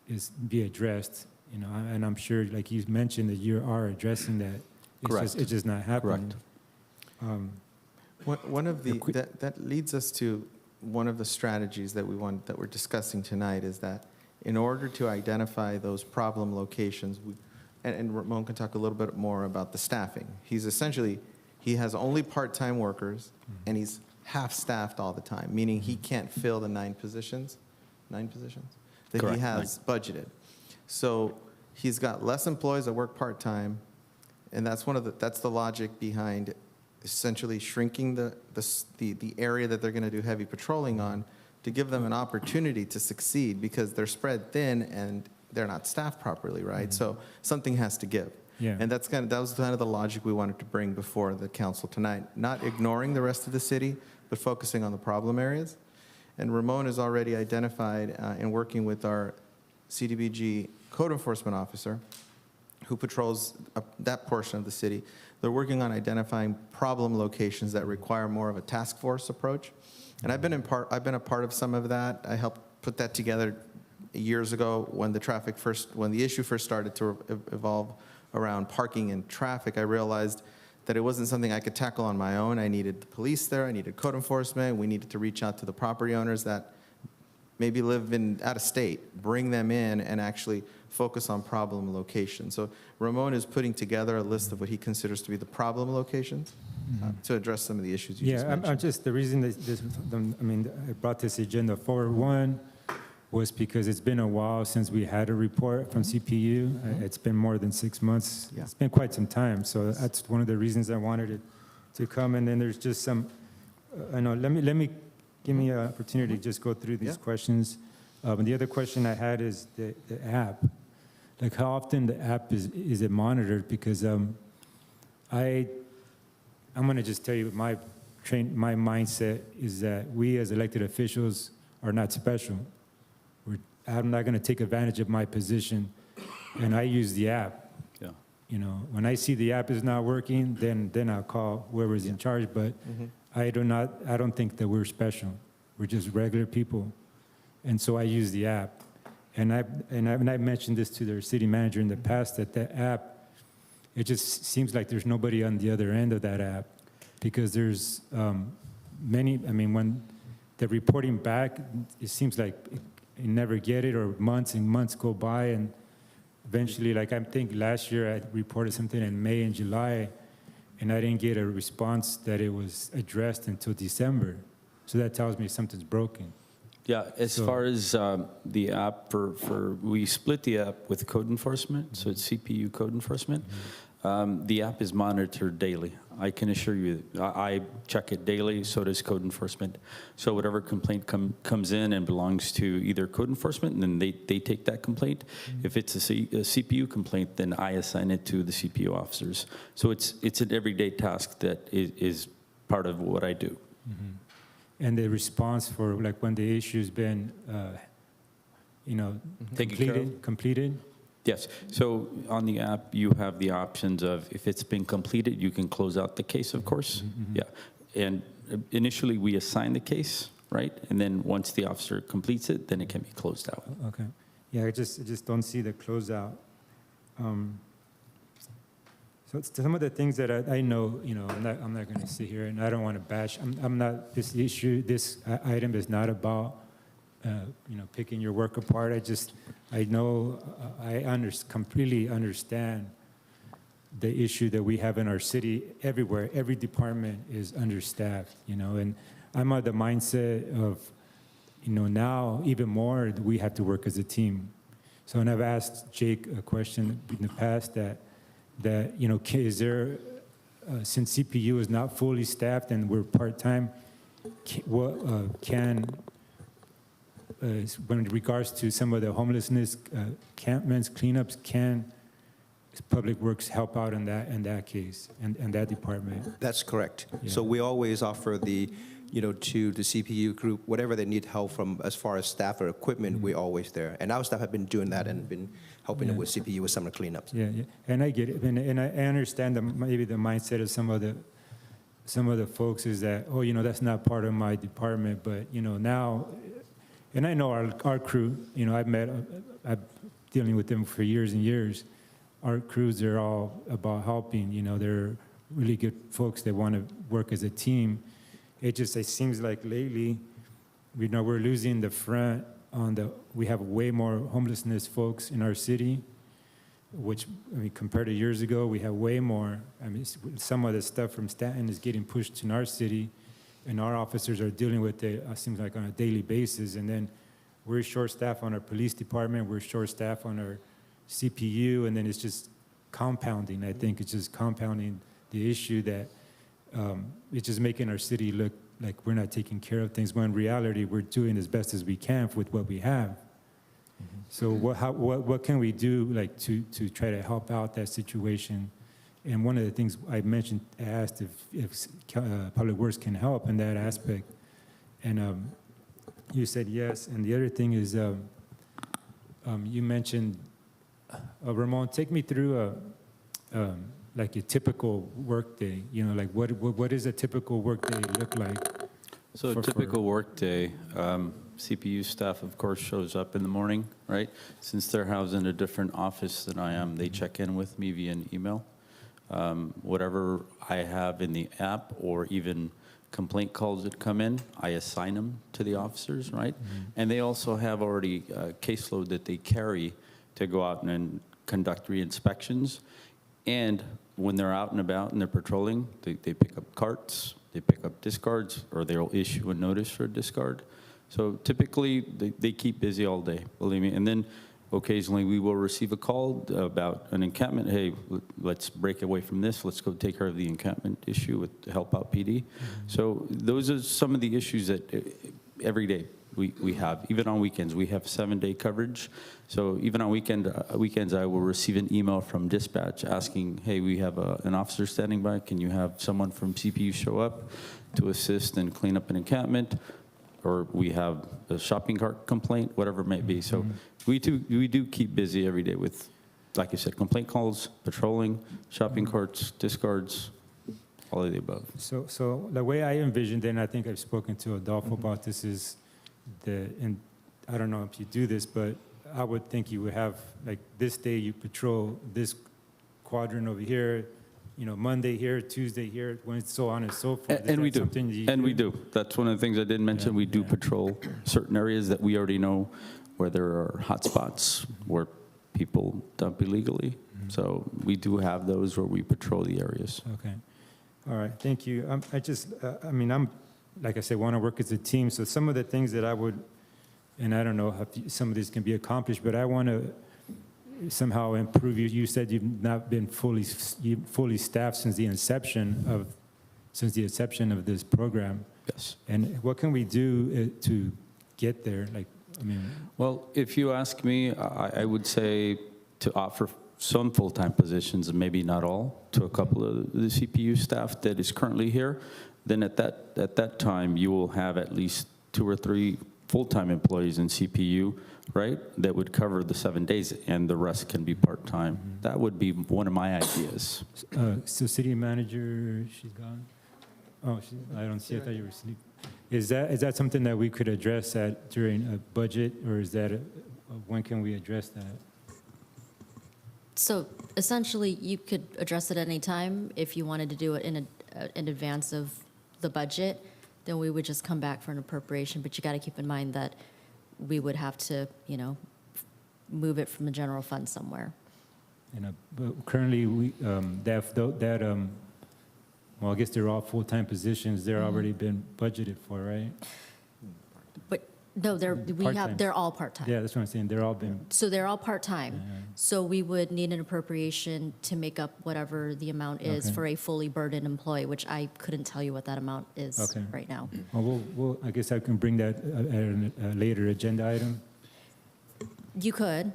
is be addressed, and I'm sure, like you mentioned, that you are addressing that. Correct. It's just not happening. Correct. One of that leads us to one of the strategies that we're discussing tonight, is that in order to identify those problem locations, and Ramon can talk a little bit more about the staffing. He has only part-time workers, and he's half-staffed all the time, meaning he can't fill the 9 positions that Correct. he has budgeted. So he's got less employees that work part-time, And that's that's the logic behind essentially shrinking the area that they're going to do heavy patrolling on, to give them an opportunity to succeed, because they're spread thin and they're not staffed properly, right? So something has to give. Yeah. And that was kind of the logic we wanted to bring before the council tonight, not ignoring the rest of the city, but focusing on the problem areas. And Ramon has already identified, in working with our CDBG code enforcement officer, who patrols that portion of the city, they're working on identifying problem locations that require more of a task force approach. And I've been a part of some of that. I helped put that together years ago when the issue first started to evolve around parking and traffic. I realized that it wasn't something I could tackle on my own. I needed the police there, I needed code enforcement, we needed to reach out to the property owners that maybe live out of state, bring them in and actually focus on problem locations. So Ramon is putting together a list of what he considers to be the problem locations to address some of the issues you just mentioned. The reason I brought this agenda forward, one, was because it's been a while since we had a report from CPU. It's been more than 6 months. Yeah. It's been quite some time. So that's one of the reasons I wanted it to come. And then there's just some, give me an opportunity to just go through these questions. And the other question I had is the app. Like, how often the app is it monitored? Because I'm going to just tell you my mindset is that we as elected officials are not special. I'm not going to take advantage of my position, and I use the app. Yeah. When I see the app is not working, then I'll call whoever's in charge. But I don't think that we're special. We're just regular people, and so I use the app. And I've mentioned this to their city manager in the past, that the app, it just seems like there's nobody on the other end of that app, because there's when they're reporting back, it seems like you never get it, or months and months go by, and eventually, like I think last year I reported something in May and July, and I didn't get a response that it was addressed until December. So that tells me something's broken. Yeah, as far as the app, we split the app with code enforcement, so it's CPU code enforcement. The app is monitored daily. I can assure you, I check it daily, so does code enforcement. So whatever complaint comes in and belongs to either code enforcement, and then they take that complaint. If it's a CPU complaint, then I assign it to the CPU officers. So it's an everyday task that is part of what I do. And the response for, like, when the issue's been, completed? Yes. So on the app, you have the options of, if it's been completed, you can close out the case, of course. Yeah. And initially, we assign the case, right? And then once the officer completes it, then it can be closed out. Okay. Yeah, I just don't see the closeout. So it's some of the things that I know, I'm not going to sit here, and I don't want to bash. I'm not, this item is not about, picking your work apart. I know, completely understand the issue that we have in our city everywhere. Every department is understaffed, and I'm of the mindset of, now even more, we have to work as a team. So, and I've asked Jake a question in the past that is there, since CPU is not fully staffed and we're part-time, when in regards to some of the homelessness campments, cleanups, can Public Works help out in that case, and that department? That's correct. Yeah. So we always offer to the CPU group, whatever they need help from as far as staff or equipment, we're always there. And our staff have been doing that and been helping them with CPU with some of the cleanups. Yeah, and I get it, and I understand maybe the mindset of some of the folks is that, that's not part of my department, but now, and I know our crew, I've dealing with them for years and years. Our crews are all about helping, they're really good folks that want to work as a team. It seems like lately, we're losing the front we have way more homelessness folks in our city, which, compared to years ago, we have way more. Some of the stuff from Stanton is getting pushed in our city, and our officers are dealing with it, seems like on a daily basis. And then we're short-staffed on our police department, we're short-staffed on our CPU, and then it's just compounding. I think it's just compounding the issue that it's just making our city look like we're not taking care of things, when in reality, we're doing as best as we can with what we have. So what can we do, like, to try to help out that situation? And one of the things I mentioned, I asked if Public Works can help in that aspect. And you said yes. And the other thing is, you mentioned, Ramon, take me through like a typical workday. You know, like what does a typical workday look like? So a typical workday, CPU staff, of course, shows up in the morning, right? Since they're housed in a different office than I am, they check in with me via an email. Whatever I have in the app or even complaint calls that come in, I assign them to the officers, right? And they also have already a caseload that they carry to go out and conduct re-inspections. And when they're out and about and they're patrolling, they pick up carts, they pick up discards, or they'll issue a notice for a discard. So typically, they keep busy all day, believe me. And then occasionally we will receive a call about an encampment. Hey, let's break away from this. Let's go take care of the encampment issue with Help Out PD. So those are some of the issues that every day we have. Even on weekends, we have 7-day coverage. So even on weekends, I will receive an email from dispatch asking, hey, we have an officer standing by. Can you have someone from CPU show up to assist and clean up an encampment? Or we have a shopping cart complaint, whatever it may be. So we do keep busy every day with, like you said, complaint calls, patrolling, shopping carts, discards, all of the above. So the way I envisioned it, and I think I've spoken to Adolfo about this, is and I don't know if you do this, but I would think you would have, like, this day you patrol this quadrant over here, you know, Monday here, Tuesday here, Wednesday, so on and so forth. And we do. And we do. That's one of the things I didn't mention. We do patrol certain areas that we already know where there are hot spots where people dump illegally. So we do have those where we patrol the areas. Okay. All right. Thank you. I'm, like I said, want to work as a team. So some of the things that I would, and I don't know if some of this can be accomplished, but I want to somehow improve. You said you've not been fully staffed since the inception of this program. Yes. And what can we do to get there? Well, if you ask me, I would say to offer some full-time positions, and maybe not all, to a couple of the CPU staff that is currently here. Then at that time, you will have at least 2 or 3 full-time employees in CPU, right, that would cover the 7 days, and the rest can be part-time. That would be one of my ideas. So city manager, she's gone? Oh, I don't see. I thought you were asleep. Is that something that we could address during a budget, or is that when can we address that? So essentially, you could address it at any time. If you wanted to do it in advance of the budget, then we would just come back for an appropriation. But you got to keep in mind that we would have to, move it from the general fund somewhere. But currently, well, I guess they're all full-time positions. They're already been budgeted for, right? But no, they're all part-time. Yeah, that's what I'm saying. They're all been. So they're all part-time. So we would need an appropriation to make up whatever the amount is for a fully burdened employee, which I couldn't tell you what that amount is right now. Well, I guess I can bring that at a later agenda item. You could,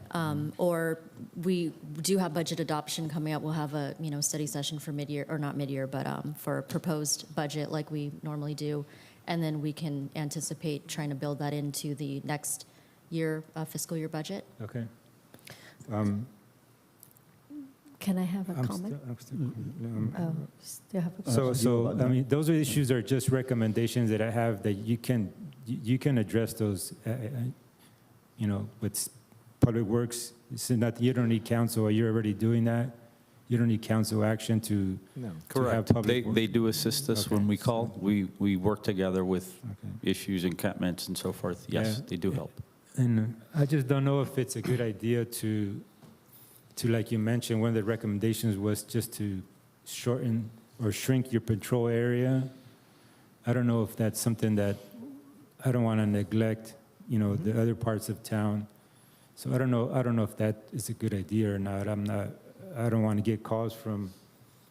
or we do have budget adoption coming up. We'll have a study session for mid-year, or not mid-year, but for a proposed budget like we normally do, and then we can anticipate trying to build that into the next year fiscal year budget. Okay. Can I have a comment? Still have a question. So those issues are just recommendations that I have that you can address those, with Public Works. So you don't need council, or you're already doing that. You don't need council action to Correct. have Public Works. They do assist us when we call. We work together with issues, encampments, and so forth. Yes, they do help. And I just don't know if it's a good idea to like you mentioned, one of the recommendations was just to shorten or shrink your patrol area. I don't know if that's something that I don't want to neglect, the other parts of town. So I don't know if that is a good idea or not. I'm not I don't want to get calls from,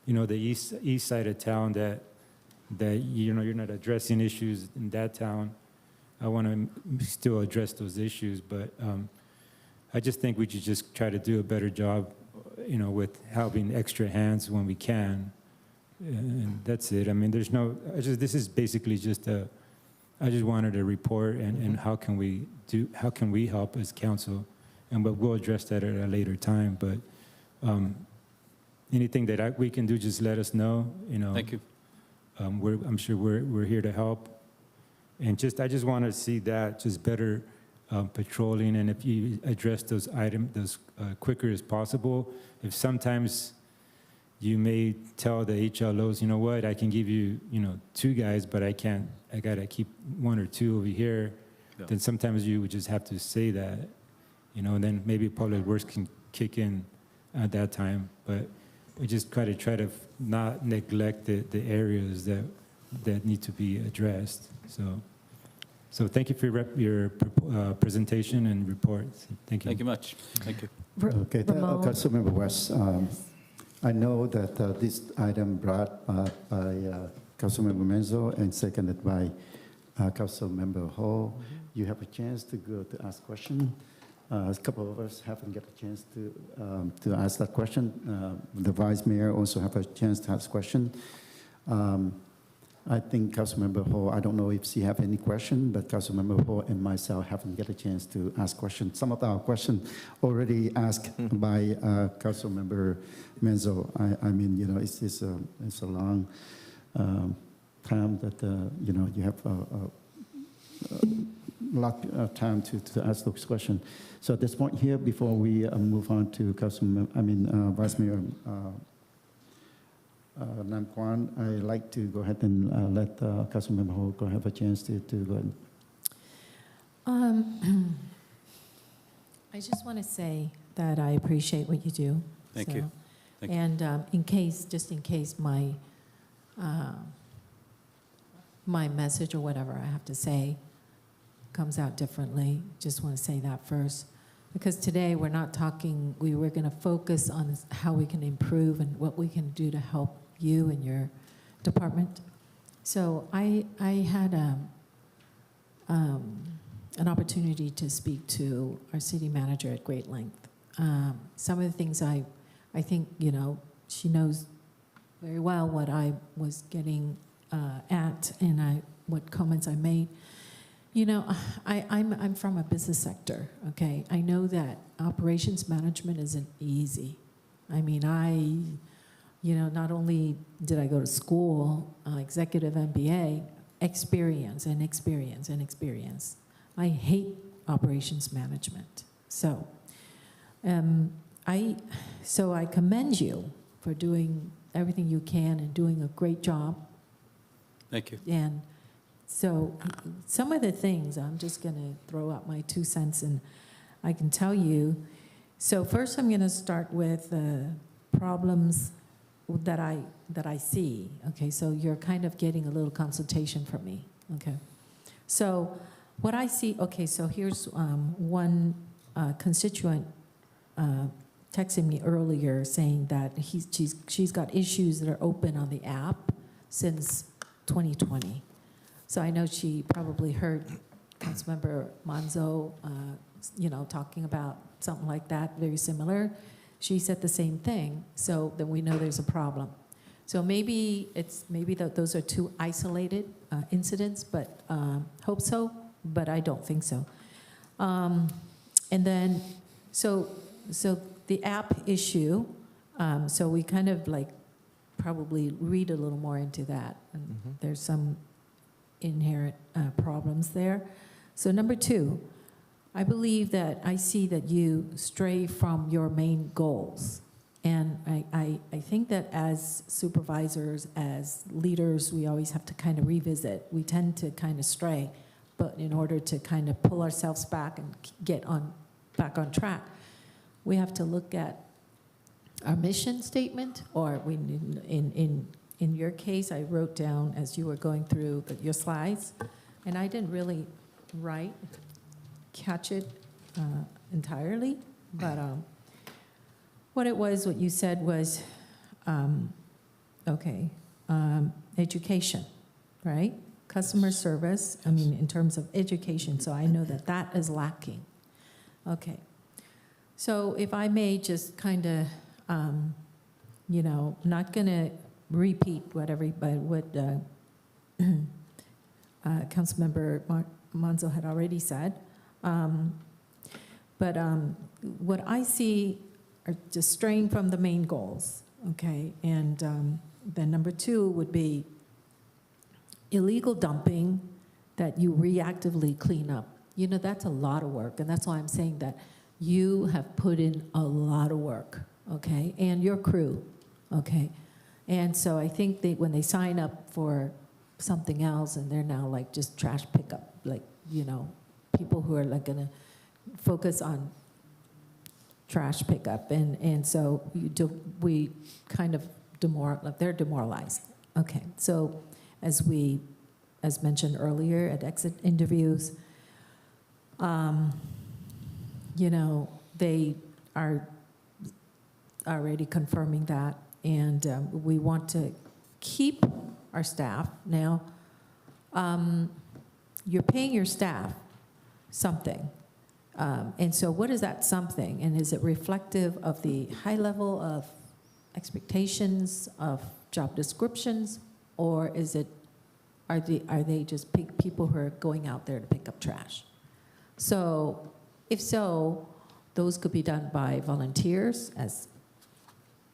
the east side of town that you're not addressing issues in that town. I want to still address those issues, but I just think we should just try to do a better job, with having extra hands when we can. And that's it. I mean, this is basically just I just wanted a report and how can we help as council? But we'll address that at a later time. But anything that we can do, just let us know. Thank you. I'm sure we're here to help. And I just want to see that just better patrolling. And if you address those items quicker as possible, if sometimes you may tell the HLOs, you know what, I can give you, 2 guys, but I can't. I gotta keep 1 or 2 over here. Yeah. Then sometimes you would just have to say that, and then maybe public works can kick in at that time. But we just try to not neglect the areas that need to be addressed. So thank you for your presentation and reports. Thank you. Thank you much. Thank you. Okay, Councilmember West. I know that this item brought by Councilmember Menzo and seconded by Councilmember Ho. You have a chance to go to ask question. A couple of us haven't got a chance to ask that question. The Vice Mayor also have a chance to ask question. I think Councilmember Ho, I don't know if she have any question, but Councilmember Ho and myself haven't get a chance to ask questions. Some of our questions already asked by Councilmember Menzo. I mean, it's a long time that, you have a lot of time to ask those questions. So at this point here, before we move on to Vice Mayor Nam Kwan, I'd like to go ahead and let Councilmember Ho go have a chance to go ahead. I just want to say that I appreciate what you do. Thank you. Thank you. And in case my my message or whatever I have to say comes out differently, just want to say that first. Because today we're not talking, we were going to focus on how we can improve and what we can do to help you and your department. So I had an opportunity to speak to our city manager at great length. Some of the things I think, she knows very well what I was getting at and what comments I made. I'm from a business sector, okay? I know that operations management isn't easy. I mean, not only did I go to school, executive MBA, experience. I hate operations management. So, I commend you for doing everything you can and doing a great job. Thank you. And so some of the things, I'm just going to throw out my 2 cents and I can tell you. So first I'm going to start with problems that I see. Okay, so you're kind of getting a little consultation from me. Okay, so what I see, okay, so here's one constituent texted me earlier saying that she's got issues that are open on the app since 2020. So I know she probably heard Councilmember Manzo, talking about something like that, very similar. She said the same thing, so then we know there's a problem. So maybe those are 2 isolated incidents, but hope so, but I don't think so. And then, so the app issue, so we kind of probably read a little more into that, and there's some inherent problems there. So number 2, I believe that I see that you stray from your main goals. And I think that as supervisors, as leaders, we always have to kind of revisit. We tend to kind of stray, but in order to kind of pull ourselves back and get back on track, we have to look at our mission statement, or in your case, I wrote down as you were going through your slides, and I didn't really catch it entirely, but What you said was, education, right? Customer service, I mean, in terms of education, so I know that that is lacking. Okay. So if I may just kind of, not going to repeat what Councilmember Manzo had already said, but what I see are just straying from the main goals, okay? And then number 2 would be illegal dumping that you reactively clean up. That's a lot of work, and that's why I'm saying that you have put in a lot of work, okay? And your crew, okay? And so I think when they sign up for something else and they're now like just trash pickup, like, people who are like gonna focus on trash pickup, and so we kind of they're demoralized. Okay, so as mentioned earlier at exit interviews, they are already confirming that, and we want to keep our staff. Now, you're paying your staff something, and so what is that something? And is it reflective of the high level of expectations of job descriptions, or are they just people who are going out there to pick up trash? So, if so, those could be done by volunteers, as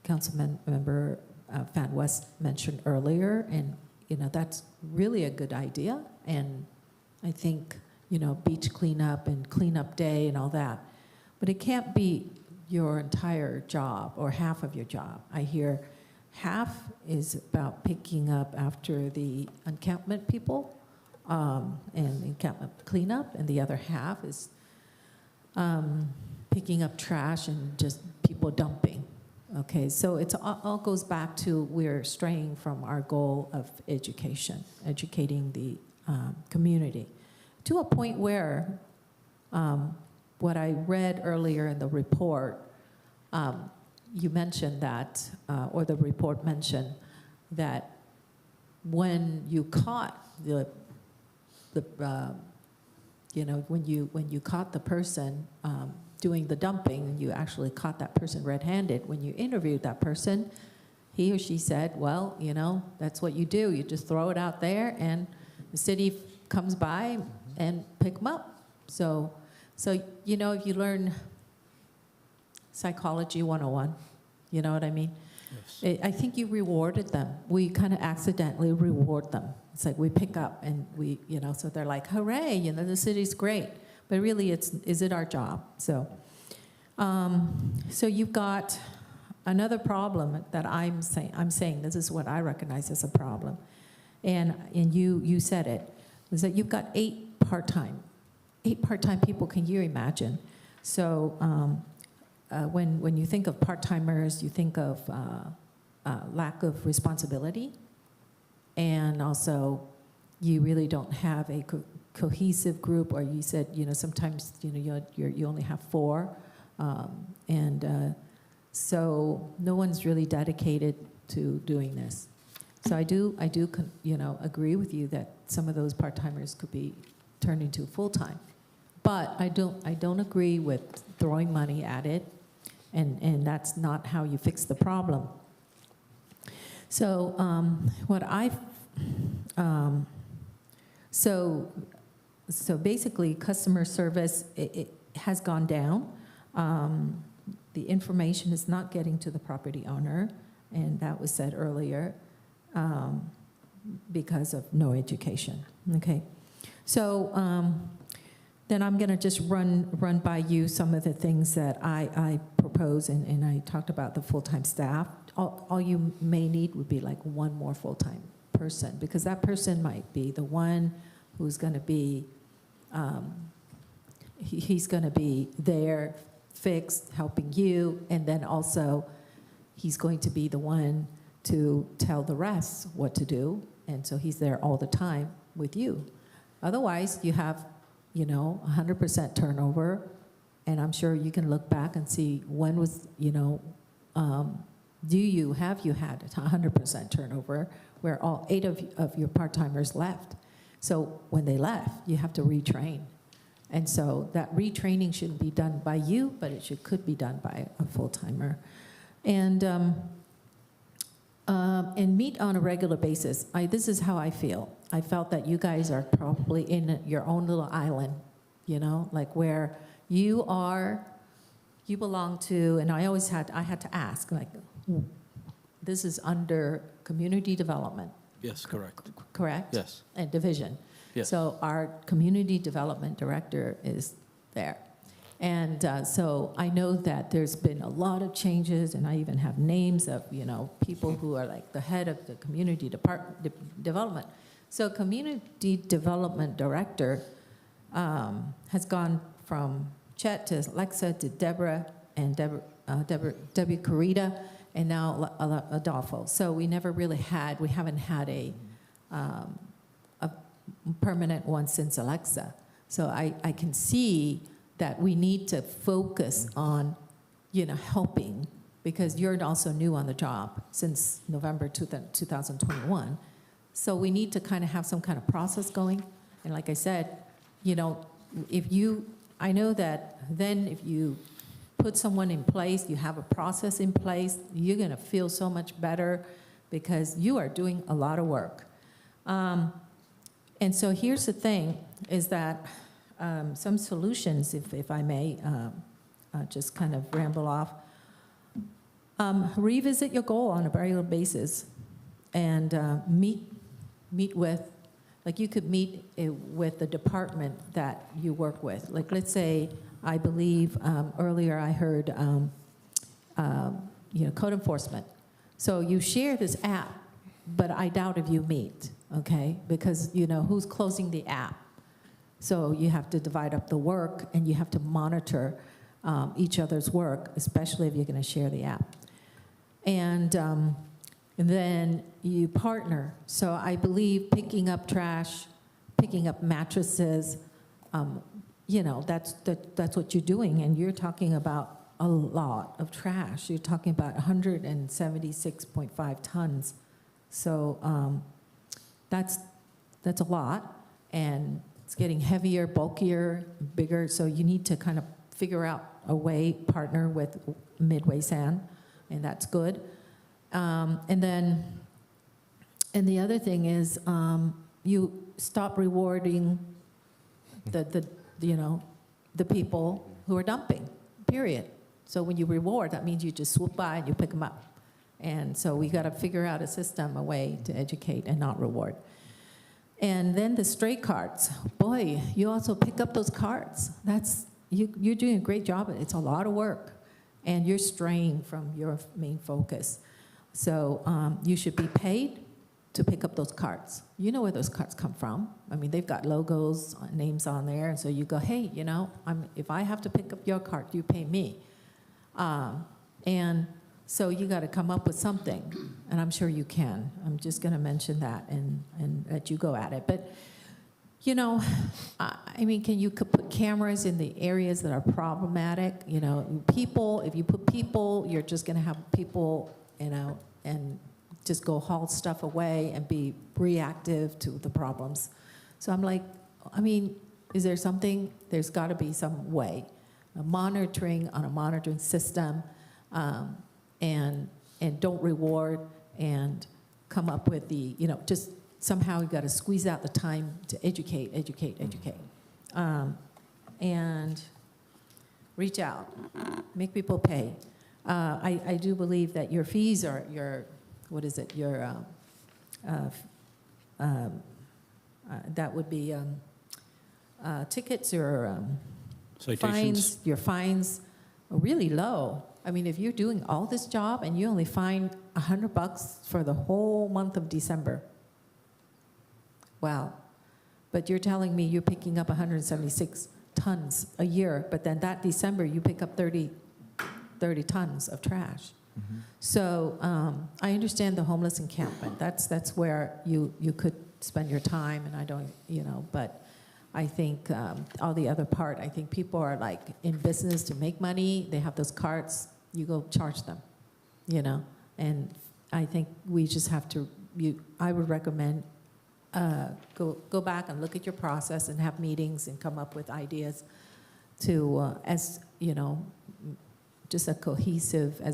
Councilmember Fan West mentioned earlier, and that's really a good idea. And I think beach cleanup and cleanup day and all that, but it can't be your entire job or half of your job. I hear half is about picking up after the encampment people and encampment cleanup, and the other half is picking up trash and just people dumping. Okay, so it all goes back to we're straying from our goal of education, educating the community, to a point where what I read earlier in the report, you mentioned that, or the report mentioned that when you caught when you caught the person doing the dumping, you actually caught that person red-handed. When you interviewed that person, he or she said, well, that's what you do. You just throw it out there, and the city comes by and pick them up. So if you learn psychology 101, you know what I mean? Yes. I think you rewarded them. We kind of accidentally reward them. It's like we pick up and so they're like, hooray, the city's great. But really, is it our job? So you've got another problem that I'm saying this is what I recognize as a problem. And you said it, is that you've got 8 part-time people. Can you imagine? So when you think of part-timers, you think of lack of responsibility, and also you really don't have a cohesive group, or you said, sometimes, you only have 4, and so no one's really dedicated to doing this. So I do, agree with you that some of those part-timers could be turned into full-time, but I don't agree with throwing money at it, and that's not how you fix the problem. So So basically, customer service it has gone down. The information is not getting to the property owner, and that was said earlier, because of no education. Okay, so then I'm going to just run by you some of the things that I propose, and I talked about the full-time staff. All you may need would be like 1 more full-time person, because that person might be the one who's going to be, he's going to be there, fixed, helping you, and then also he's going to be the one to tell the rest what to do, and so he's there all the time with you. Otherwise, you have, 100% turnover, and I'm sure you can look back and see when was, have you had 100% turnover where all 8 of your part-timers left? So when they left, you have to retrain. And so that retraining shouldn't be done by you, but it could be done by a full-timer. And meet on a regular basis. This is how I feel. I felt that you guys are probably in your own little island, like where you belong to, and I had to ask, like, this is under community development. Yes, correct. Correct? Yes. And division. Yes. So our community development director is there. And so I know that there's been a lot of changes, and I even have names of, people who are like the head of the community development. So community development director has gone from Chet to Alexa to Deborah and Debbie Carita, and now Adolfo. So we haven't had a permanent one since Alexa. So I can see that we need to focus on, helping, because you're also new on the job since November 2021. So we need to kind of have some kind of process going. And like I said, I know that then if you put someone in place, you have a process in place, you're going to feel so much better because you are doing a lot of work. And so here's the thing, is that some solutions, if I may just kind of ramble off. Revisit your goal on a regular basis and meet with, like you could meet with the department that you work with. Like let's say, I believe earlier I heard code enforcement. So you share this app, but I doubt if you meet, okay? Because who's closing the app? So you have to divide up the work, and you have to monitor each other's work, especially if you're going to share the app. And then you partner. So I believe picking up trash, picking up mattresses, that's what you're doing. And you're talking about a lot of trash. You're talking about 176.5 tons. So that's a lot. And it's getting heavier, bulkier, bigger, so you need to kind of figure out a way, partner with Midway Sand, and that's good. And the other thing is you stop rewarding the people who are dumping, period. So when you reward, that means you just swoop by and you pick them up. And so we got to figure out a system, a way to educate and not reward. And then the stray carts. Boy, you also pick up those carts. You're doing a great job. It's a lot of work. And you're straying from your main focus. So you should be paid to pick up those carts. You know where those carts come from. I mean, they've got logos, names on there. And so you go, hey, if I have to pick up your cart, you pay me. And so you got to come up with something, and I'm sure you can. I'm just going to mention that and let you go at it. But, can you put cameras in the areas that are problematic? People, if you put people, you're just going to have people, and just go haul stuff away and be reactive to the problems. So I'm like, is there something? There's got to be some way. A monitoring system, and don't reward, and come up with just somehow you got to squeeze out the time to educate, and reach out, make people pay. I do believe that your fees are that would be tickets or fines. Your fines are really low. If you're doing all this job and you only fine $100 for the whole month of December, wow. But you're telling me you're picking up 176 tons a year, but then that December you pick up 30 tons of trash. Mm-hmm. So I understand the homeless encampment. That's where you could spend your time, and I don't, but I think all the other part, I think people are like in business to make money. They have those carts. You go charge them. you know, and I think we just have to, I would recommend go back and look at your process and have meetings and come up with ideas to, as, you know, just as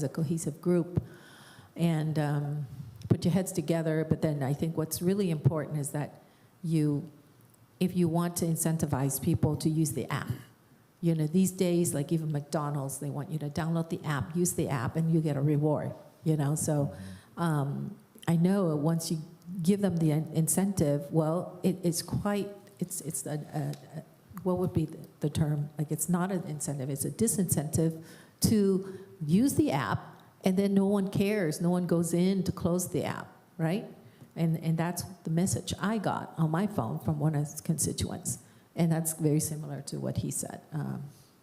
a cohesive group, and put your heads together. But then I think what's really important is that if you want to incentivize people to use the app, you know, these days, like even McDonald's, they want you to download the app, use the app, and you get a reward, you know. So I know once you give them the incentive, well, it's what would be the term? Like, it's not an incentive, it's a disincentive to use the app, and then no one cares, no one goes in to close the app, right? And that's the message I got on my phone from one of his constituents. And that's very similar to what he said,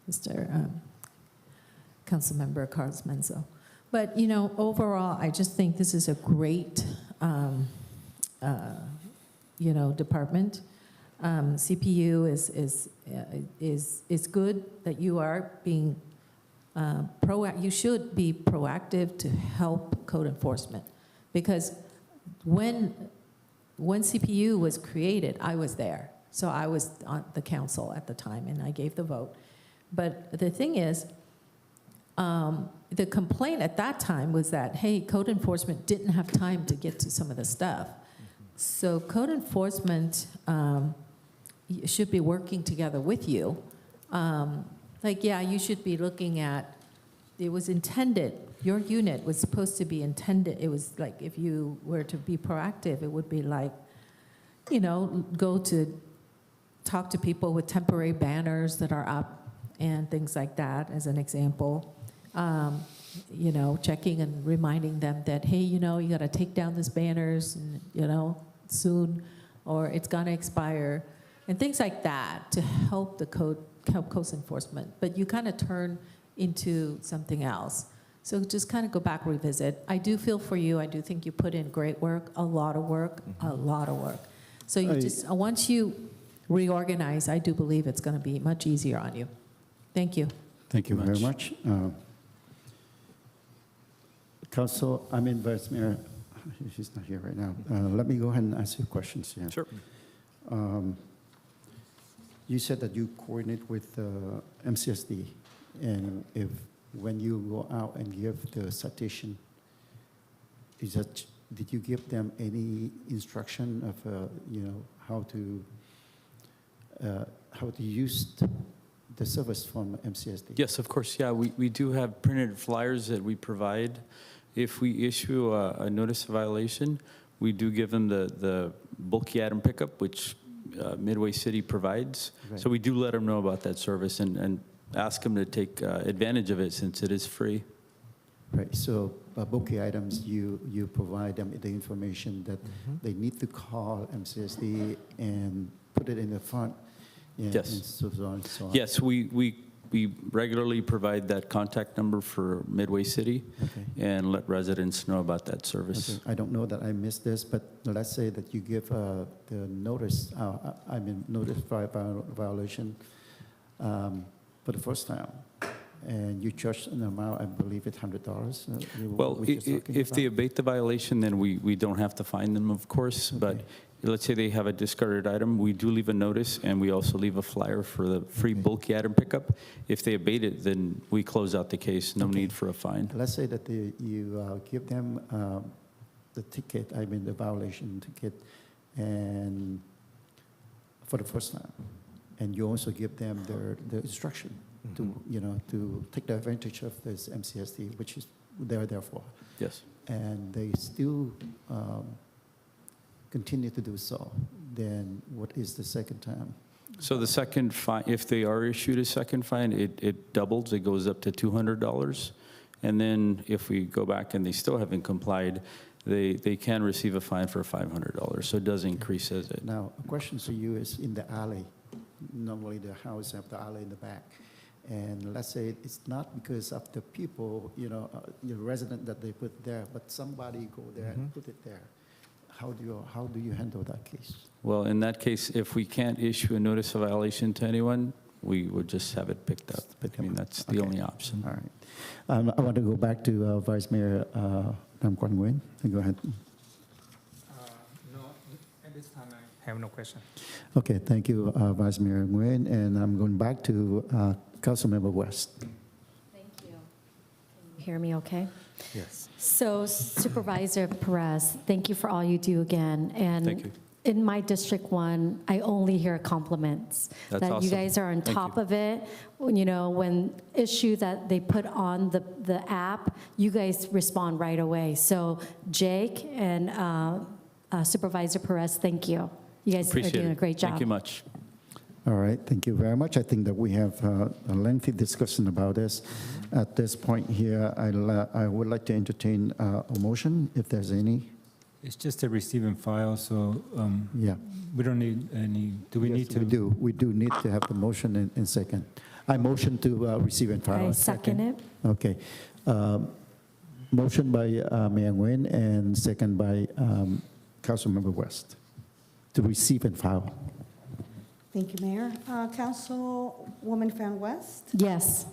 Mr. Councilmember Carlos Menzo. But, you know, overall, I just think this is a great, you know, department. CPU is good that you are being you should be proactive to help code enforcement, because when CPU was created, I was there. So I was on the council at the time, and I gave the vote. But the thing is, the complaint at that time was that, hey, code enforcement didn't have time to get to some of the stuff. So code enforcement should be working together with you. Like, yeah, you should be looking at, it was intended, your unit was supposed to be intended, it was like, if you were to be proactive, it would be like, you know, go to talk to people with temporary banners that are up and things like that, as an example. You know, checking and reminding them that, hey, you know, you got to take down these banners, and, you know, soon, or it's going to expire, and things like that to help code enforcement. But you kind of turn into something else. So just kind of go back, revisit. I do feel for you. I do think you put in great work, a lot of work, a lot of work. So you just, once you reorganize, I do believe it's going to be much easier on you. Thank you. Thank you very much. Vice Mayor, he's not here right now. Let me go ahead and ask you questions here. Sure. You said that you coordinate with MCSD, and when you go out and give the citation, did you give them any instruction of you know, how to use the service from MCSD? Yes, of course. Yeah, we do have printed flyers that we provide. If we issue a notice of violation, we do give them the bulky item pickup, which Midway City provides. Right. So we do let them know about that service and ask them to take advantage of it, since it is free. Right, so bulky items, you provide them the information that they need to call MCSD and put it in the front. And, Yes. And so on and so on. Yes, we regularly provide that contact number for Midway City, Okay. and let residents know about that service. Okay. I don't know that I missed this, but let's say that you give the notice, notice violation for the first time, and you charge an amount, I believe it's $100. Well, if they abate the violation, then we don't have to fine them, of course. Okay. But let's say they have a discarded item, we do leave a notice, and we also leave a flyer for the free bulky item pickup. If they abate it, then we close out the case. No need for a fine. Let's say that you give them the ticket, the violation ticket, and for the first time, and you also give them the instruction to take the advantage of this MCSD, which is they're there for. Yes. And they still continue to do so, then what is the second time? So the second fine, if they are issued a second fine, it doubles. It goes up to $200. And then if we go back and they still haven't complied, they can receive a fine for $500. So it does increase as it. Now, a question to you is in the alley. Normally the house have the alley in the back. And let's say it's not because of the people, your resident that they put there, but somebody go there and put it there. How do you handle that case? Well, in that case, if we can't issue a notice of violation to anyone, we would just have it picked up. I mean, that's the only option. All right. I want to go back to Vice Mayor Nam Quang Nguyen. Go ahead. No, at this time, I have no question. Okay, thank you, Vice Mayor Nguyen. And I'm going back to Councilmember West. Thank you. Can you hear me okay? Yes. So Supervisor Perez, thank you for all you do again. And Thank you. in my District 1, I only hear compliments. That's that you awesome. guys are on Thank top you. of it. You know, when issue that they put on the app, you guys respond right away. So Jake and Supervisor Perez, thank you. You guys Appreciate are doing it. a great job. Thank you much. All right, thank you very much. I think that we have a lengthy discussion about this. At this point here, I would like to entertain a motion, if there's any. It's just a receive and file, so Yeah. we don't need any, do we Yes, need to? We do need to have the motion in second. I motion to receive and file. I second it. Okay. Motion by Mayor Nguyen and second by Councilmember West to receive and file. Thank you, Mayor. Councilwoman Fan West, Yes.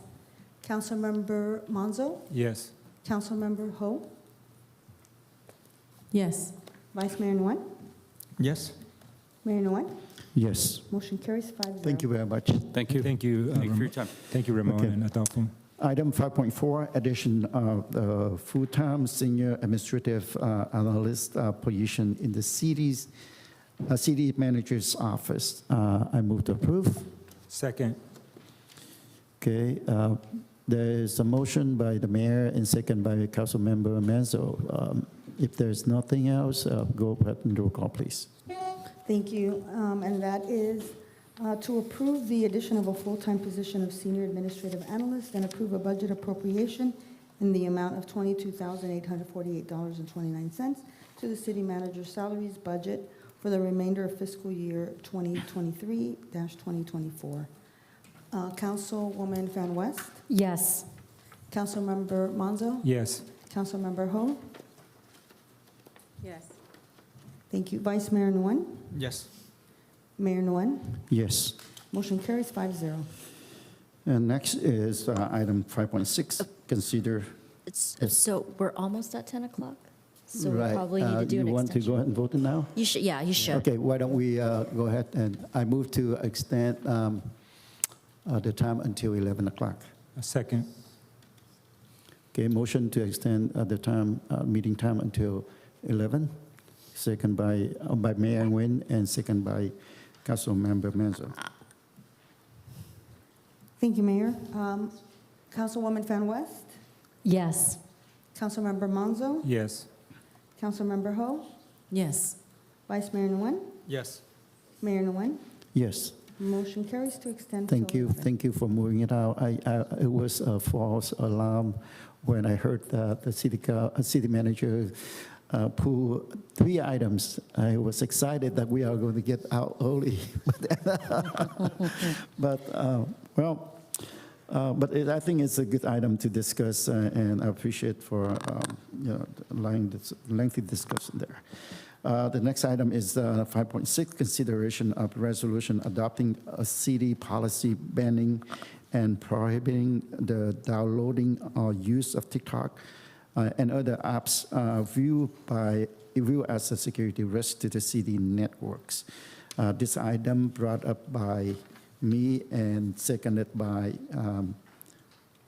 Councilmember Monzo, Yes. Councilmember Ho, Yes. Vice Mayor Nguyen, Yes. Mayor Nguyen. Yes. Motion carries 5-0. Thank you very much. Thank you. Thank you. Thank you for your time. Thank you, Ramon Okay. and Adolfo. Item 5.4, addition of the full-time senior administrative analyst position in the city manager's office. I move to approve. Second. Okay, there is a motion by the mayor and second by Councilmember Manzo. If there's nothing else, go ahead and roll call, please. Thank you. And that is to approve the addition of a full-time position of senior administrative analyst and approve a budget appropriation in the amount of $22,848.29 to the city manager's salaries budget for the remainder of fiscal year 2023-2024. Councilwoman Fan West, Yes. Councilmember Monzo, Yes. Councilmember Ho. Yes. Thank you. Vice Mayor Nguyen, Yes. Mayor Nguyen. Yes. Motion carries 5-0. And next is item 5.6, consider. So we're almost at 10 o'clock? So we Right, probably need to do an you want to extension. go ahead and vote now? You should, yeah, you should. Okay, why don't we go ahead and I move to extend the time until 11 o'clock. A second. Okay, motion to extend the time, meeting time until 11. Second by Mayor Nguyen and second by Councilmember Manzo. Thank you, Mayor. Councilwoman Fan West, Yes. Councilmember Monzo, Yes. Councilmember Ho, Yes. Vice Mayor Nguyen, Yes. Mayor Nguyen. Yes, Motion carries to extend. thank till you. 11. Thank you for moving it out. It was a false alarm when I heard that the city manager pull 3 items. I was excited that we are going to get out early. But I think it's a good item to discuss, and I appreciate for allowing this lengthy discussion there. The next item is 5.6, consideration of resolution adopting a city policy banning and prohibiting the downloading or use of TikTok and other apps viewed as a security risk to the city networks. This item brought up by me and seconded by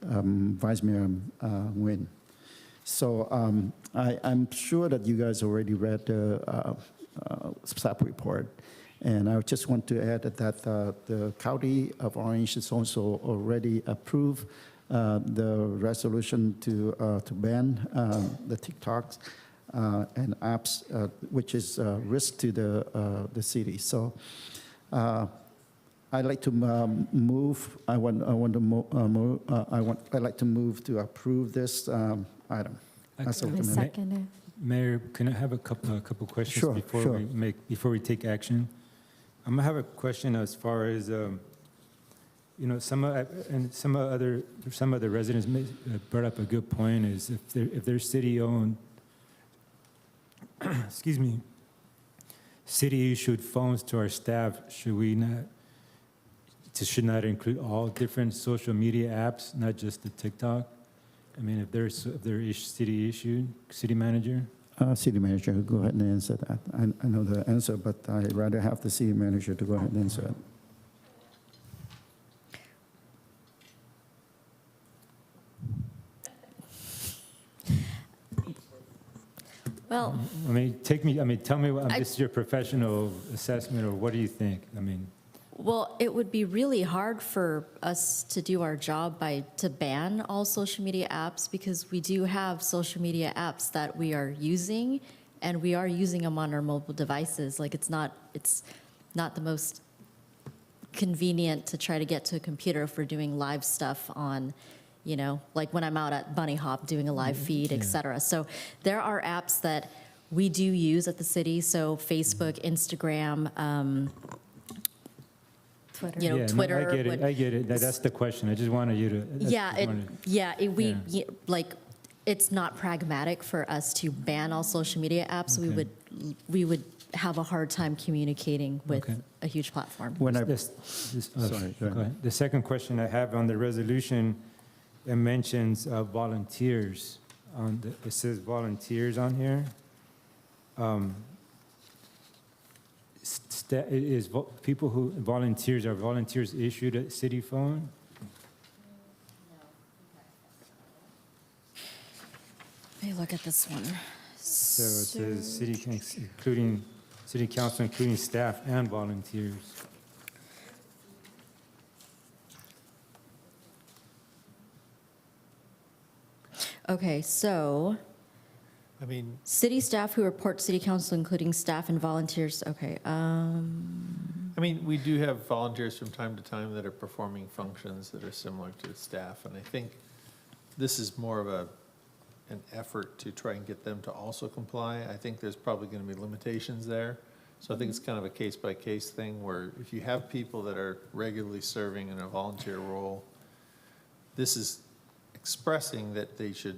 Vice Mayor Nguyen. So I'm sure that you guys already read the staff report. And I just want to add that the County of Orange has also already approved the resolution to ban the TikToks and apps, which is a risk to the city. So I'd like to move. I'd like to move to approve this item. As I recommended. second it. Mayor, can I have a couple questions Sure, before sure. before we take action? I'm gonna have a question as far as some of the residents brought up a good point is if they're city-owned, excuse me, city-issued phones to our staff, should we not it should not include all different social media apps, not just the TikTok? I mean, if they're city issued, city manager? City manager, go ahead and answer that. I know the answer, but I'd rather have the city manager to go ahead and answer it. Well, tell me, this is your professional assessment, or what do you think? I mean, well, it would be really hard for us to do our job to ban all social media apps, because we do have social media apps that we are using, and we are using them on our mobile devices. Like, it's not the most convenient to try to get to a computer if we're doing live stuff on, you know, like when I'm out at Bunny Hop doing a live feed, et cetera. So there are apps that we do use at the city. So Facebook, Instagram, Twitter. You know, yeah, Twitter. No, I get it. That's the question. I just wanted you to. It's not pragmatic for us to ban all social media apps. Okay. We would have a hard time communicating with a huge platform. Sorry, go ahead. The second question I have on the resolution, it mentions volunteers. It says volunteers on here. People who are volunteers issued a city phone? Let me look at this one. So it says city council, including staff and volunteers. Okay, so I mean, city staff who report to city council, including staff and volunteers. Okay. I mean, we do have volunteers from time to time that are performing functions that are similar to the staff, and I think this is more of an effort to try and get them to also comply. I think there's probably going to be limitations there. So I think it's kind of a case-by-case thing where if you have people that are regularly serving in a volunteer role, this is expressing that they should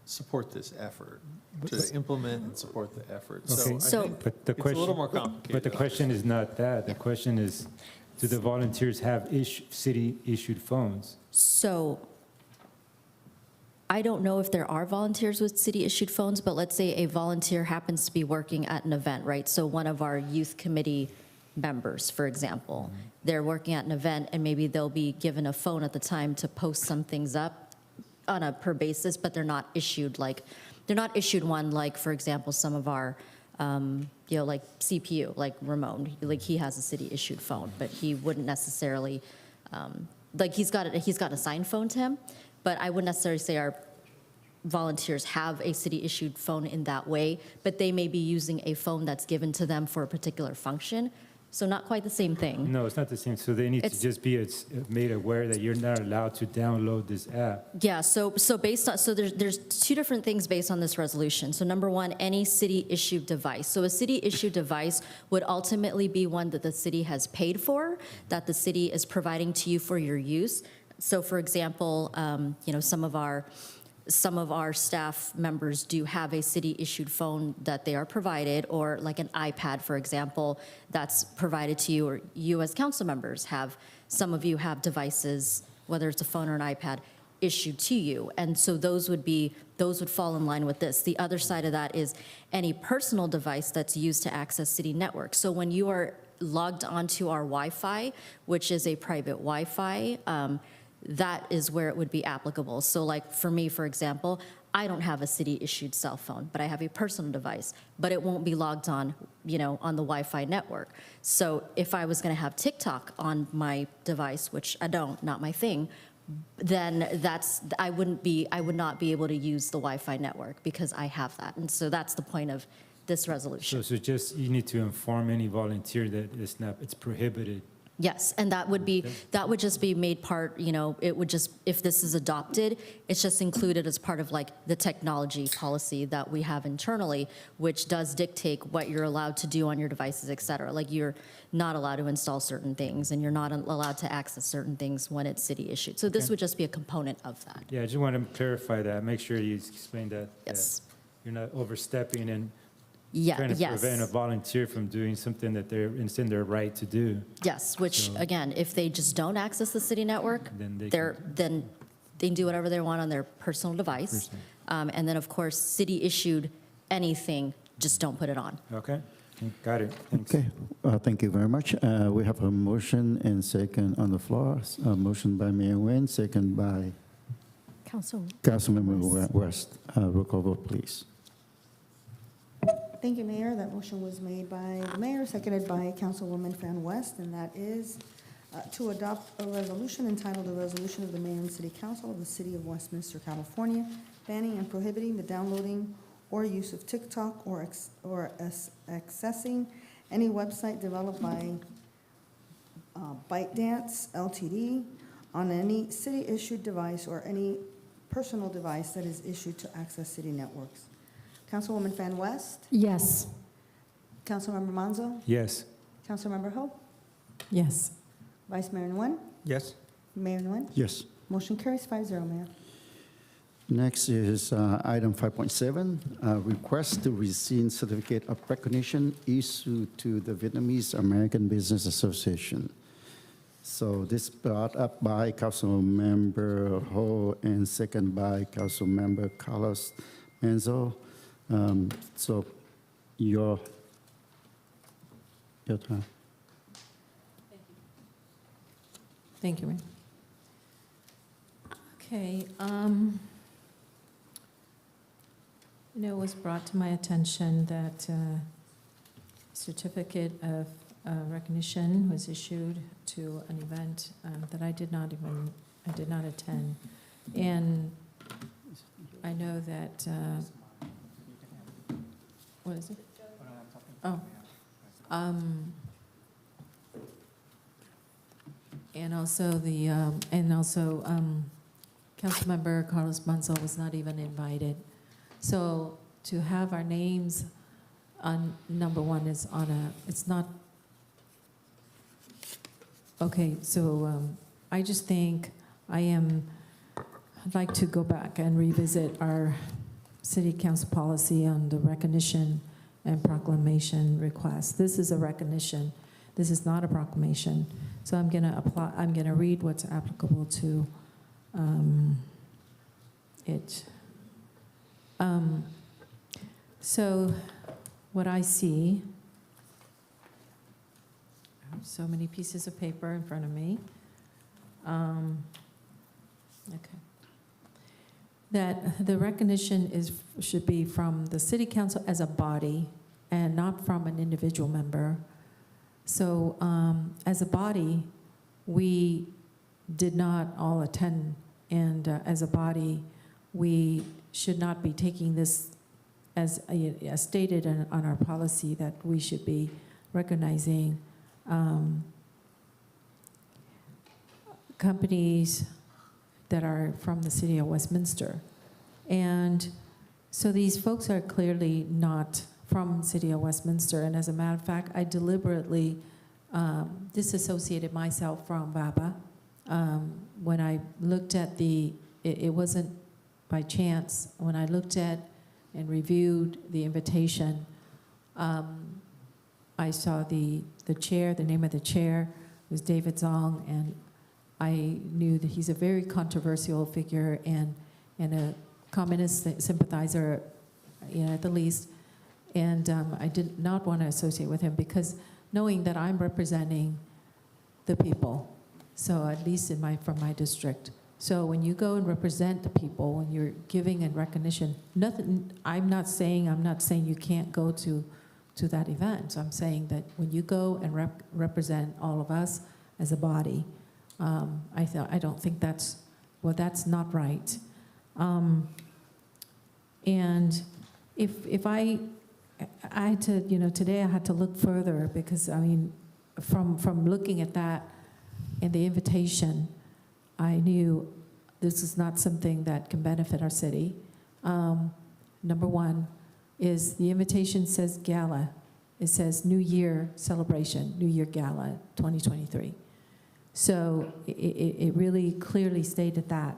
support this effort, to implement and support the effort. Okay. So I think it's a little more complicated. But the question is not that. The question is, do the volunteers have city-issued phones? So I don't know if there are volunteers with city-issued phones, but let's say a volunteer happens to be working at an event, right? So one of our youth committee members, for example, they're working at an event, and maybe they'll be given a phone at the time to post some things up on a per basis, but they're not issued one like, for example, some of our, like CPU, like Ramon, like he has a city-issued phone, but he wouldn't necessarily, like he's got an assigned phone to him, but I wouldn't necessarily say our volunteers have a city-issued phone in that way, but they may be using a phone that's given to them for a particular function. So not quite the same thing. No, it's not the same. So they need to just be made aware that you're not allowed to download this app. Yeah, so there's two different things based on this resolution. So number one, any city-issued device. So a city-issued device would ultimately be one that the city has paid for, that the city is providing to you for your use. So for example, some of our staff members do have a city-issued phone that they are provided, or like an iPad, for example, that's provided to you, or you as council members some of you have devices, whether it's a phone or an iPad, issued to you. And so those would fall in line with this. The other side of that is any personal device that's used to access city networks. So when you are logged onto our Wi-Fi, which is a private Wi-Fi, that is where it would be applicable. So like for me, for example, I don't have a city-issued cell phone, but I have a personal device, but it won't be logged on, on the Wi-Fi network. So if I was gonna have TikTok on my device, which I don't, not my thing, then I would not be able to use the Wi-Fi network because I have that. And so that's the point of this resolution. So just, you need to inform any volunteer that it's prohibited. Yes, and that would just be made part, it would just, if this is adopted, it's just included as part of like the technology policy that we have internally, which does dictate what you're allowed to do on your devices, et cetera. Like you're not allowed to install certain things, and you're not allowed to access certain things when it's city issued. So this would just be a component of that. Yeah, I just want to clarify that, make sure you explain that. Yes. That you're not overstepping, and Yeah, trying to yes. prevent a volunteer from doing something that it's in their right to do. Yes, which, again, if they just don't access the city network, Then they then they can do whatever they want on their personal device. And then, of course, city-issued anything, just don't put it on. Okay, got it. Thanks. Okay, thank you very much. We have a motion and second on the floor. A motion by Mayor Nguyen, second by Councilmember West. Roll call vote, please. Thank you, Mayor. That motion was made by the mayor, seconded by Councilwoman Fan West, and that is to adopt a resolution entitled "A Resolution of the Mayor and City Council of the City of Westminster, California, banning and prohibiting the downloading or use of TikTok or accessing any website developed by ByteDance Ltd. on any city-issued device or any personal device that is issued to access city networks." Councilwoman Fan West? Yes. Councilmember Manzo? Yes. Councilmember Ho? Yes. Vice Mayor Nguyen? Yes. Mayor Nguyen? Yes. Motion carries 5-0, Mayor. Next is item 5.7, request to rescind certificate of recognition issued to the Vietnamese American Business Association. So this brought up by Councilmember Ho and second by Councilmember Carlos Manzo. So your turn. Thank you, Mayor. Okay, it was brought to my attention that certificate of recognition was issued to an event that I did not attend. And I know that, what is it? Oh. And also Councilmember Carlos Manzo was not even invited. So to have our names on, number one is on it's not, okay, so I just think I'd like to go back and revisit our city council policy on the recognition and proclamation request. This is a recognition. This is not a proclamation. So I'm gonna read what's applicable to it. So what I see, I have so many pieces of paper in front of me. Okay. That the recognition should be from the city council as a body and not from an individual member. So as a body, we did not all attend, and as a body, we should not be taking this as stated on our policy that we should be recognizing companies that are from the city of Westminster. And so these folks are clearly not from the city of Westminster, and as a matter of fact, I deliberately disassociated myself from VABA. When I looked at it wasn't by chance. When I looked at and reviewed the invitation, I saw the chair, the name of the chair was David Zong, and I knew that he's a very controversial figure and a communist sympathizer, at the least. And I did not want to associate with him because knowing that I'm representing the people, so at least from my district. So when you go and represent the people, when you're giving in recognition, I'm not saying you can't go to that event. So I'm saying that when you go and represent all of us as a body, I don't think that's not right. And if I had to, today I had to look further because, from looking at that and the invitation, I knew this is not something that can benefit our city. Number one is the invitation says gala. It says New Year celebration, New Year gala 2023. So it really clearly stated that.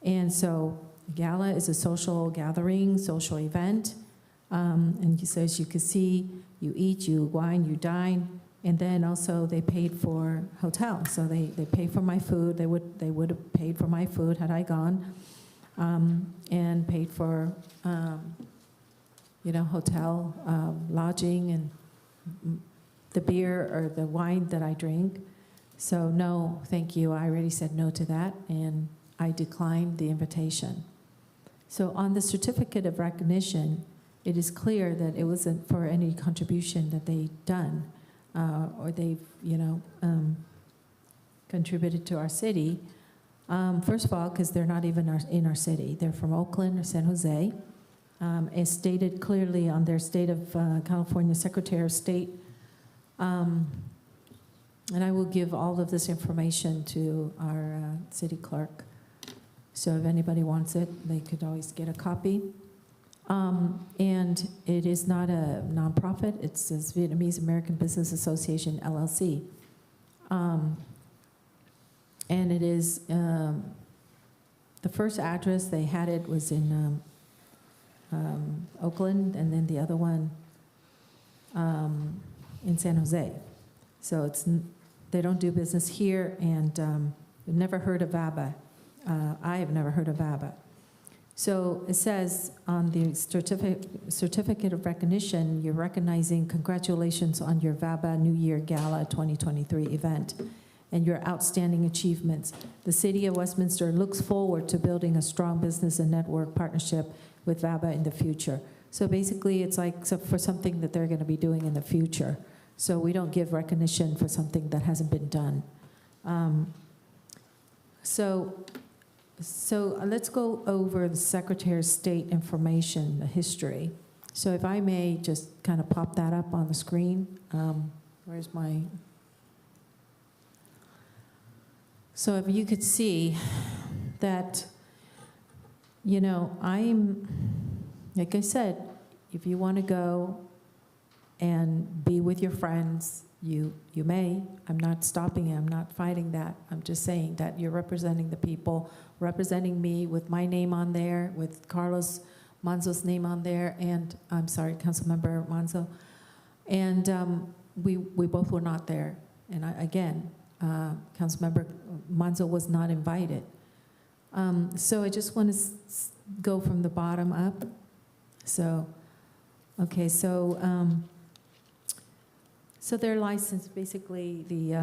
And so gala is a social gathering, social event. And so as you can see, you eat, you wine, you dine, and then also they paid for hotel. So they paid for my food. They would have paid for my food had I gone, and paid for hotel, lodging, and the beer or the wine that I drink. So no, thank you. I already said no to that, and I declined the invitation. So on the certificate of recognition, it is clear that it wasn't for any contribution that they've done, or they've, contributed to our city. First of all, because they're not even in our city. They're from Oakland or San Jose. As stated clearly on their State of California Secretary of State. And I will give all of this information to our city clerk. So if anybody wants it, they could always get a copy. And it is not a nonprofit. It says Vietnamese American Business Association, LLC. And it is, the first address they had it was in Oakland, and then the other one in San Jose. So they don't do business here, and we've never heard of VABA. I have never heard of VABA. So it says on the certificate of recognition, you're recognizing congratulations on your VABA New Year Gala 2023 event and your outstanding achievements. The City of Westminster looks forward to building a strong business and network partnership with VABA in the future. So basically, it's like for something that they're going to be doing in the future. So we don't give recognition for something that hasn't been done. So let's go over the Secretary of State information, the history. So if I may just kind of pop that up on the screen. Where's my... So if you could see that, I'm, like I said, if you want to go and be with your friends, you may. I'm not stopping it. I'm not fighting that. I'm just saying that you're representing the people, representing me with my name on there, with Carlos Manzo's name on there, and I'm sorry, Councilmember Manzo. And we both were not there. And again, Councilmember Manzo was not invited. So I just want to go from the bottom up. So, okay, so their license, basically the,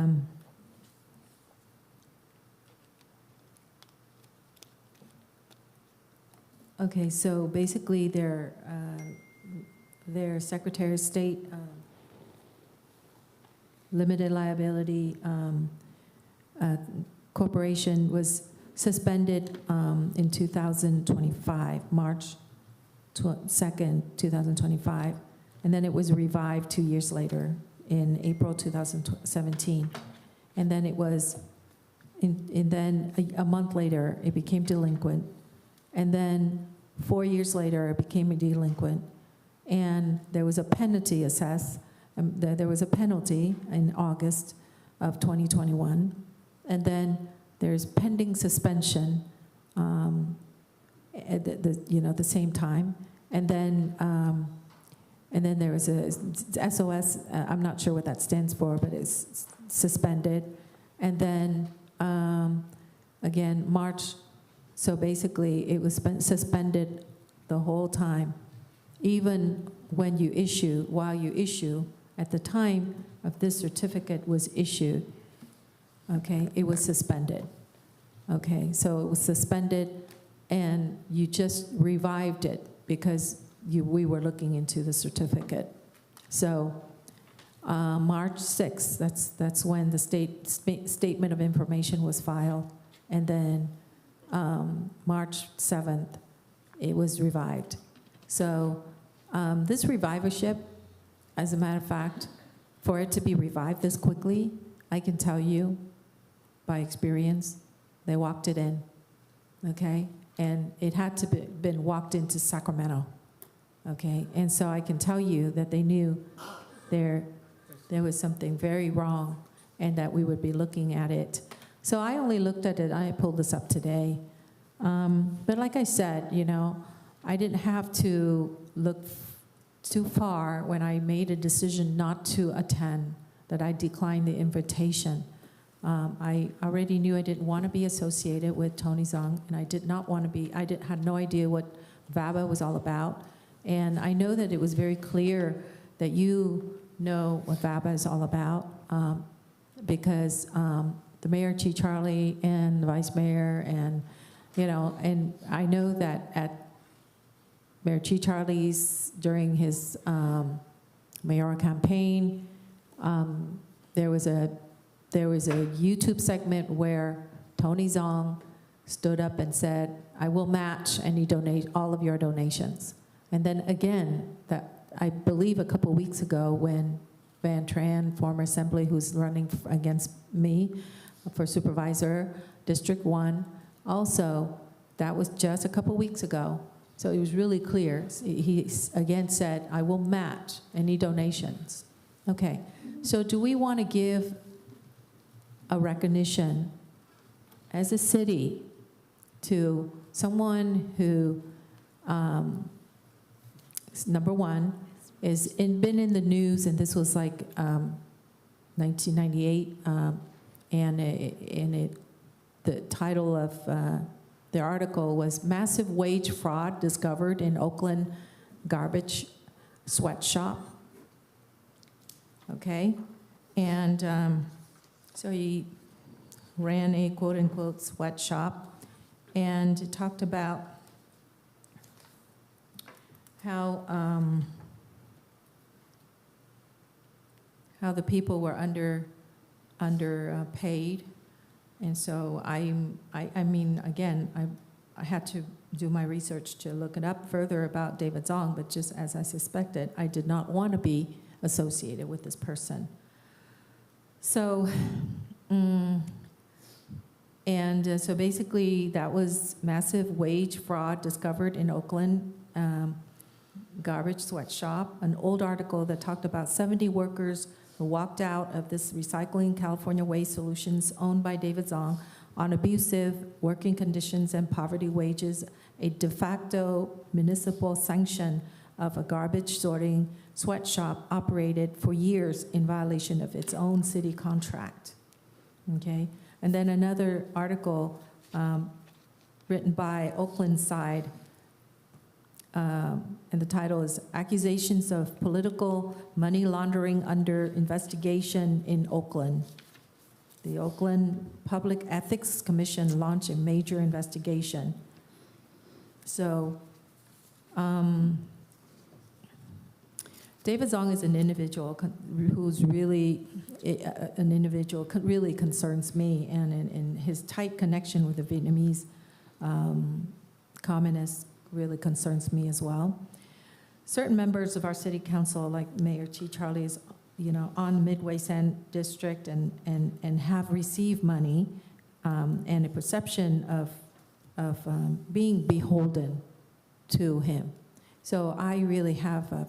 okay, so basically their Secretary of State limited liability corporation was suspended in 2025, March 2nd, 2025, and then it was revived 2 years later in April 2017. And then it was, and then a month later, it became delinquent. And then 4 years later, it became a delinquent. And there was a penalty assessed. There was a penalty in August of 2021. And then there's pending suspension at the same time. And then there was a SOS, I'm not sure what that stands for, but it's suspended. And then, again, March, so basically it was suspended the whole time. Even when you issue, while you issue, at the time of this certificate was issued, okay, it was suspended. Okay, so it was suspended and you just revived it because we were looking into the certificate. So March 6th, that's when the statement of information was filed. And then March 7th, it was revived. So this revivership, as a matter of fact, for it to be revived this quickly, I can tell you by experience, they walked it in, okay? And it had to be been walked into Sacramento, okay? And so I can tell you that they knew there was something very wrong and that we would be looking at it. So I only looked at it, I pulled this up today. But like I said, I didn't have to look too far when I made a decision not to attend, that I declined the invitation. I already knew I didn't want to be associated with Tony Zong, and I did not want to be, had no idea what VABA was all about. And I know that it was very clear that you know what VABA is all about, because the Mayor, Chief Charlie, and the Vice Mayor, and, you know, and I know that at Mayor Chief Charlie's, during his mayoral campaign, there was a YouTube segment where Tony Zong stood up and said, "I will match all of your donations." And then again, that I believe a couple weeks ago, when Van Tran, former assembly who's running against me for supervisor, District 1, also, that was just a couple weeks ago. So it was really clear. He again said, "I will match any donations." Okay, so do we want to give a recognition as a city to someone who, number one, been in the news, and this was like 1998, the title of the article was "Massive Wage Fraud Discovered in Oakland Garbage Sweatshop." Okay, and so he ran a quote-unquote sweatshop, and talked about how the people were underpaid. And so I mean, again, I had to do my research to look it up further about David Zong, but just as I suspected, I did not want to be associated with this person. So, so basically that was massive wage fraud discovered in Oakland garbage sweatshop, an old article that talked about 70 workers who walked out of this Recycling California Waste Solutions owned by David Zong on abusive working conditions and poverty wages, a de facto municipal sanction of a garbage sorting sweatshop operated for years in violation of its own city contract. Okay, and then another article written by Oakland side, and the title is "Accusations of Political Money Laundering Under Investigation in Oakland." The Oakland Public Ethics Commission launched a major investigation. So, David Zong is an individual who's really really concerns me, and in his tight connection with the Vietnamese communists really concerns me as well. Certain members of our city council, like Mayor Chi Charlie, is, you know, on Midway Sand District and have received money, and a perception of being beholden to him. So I really have a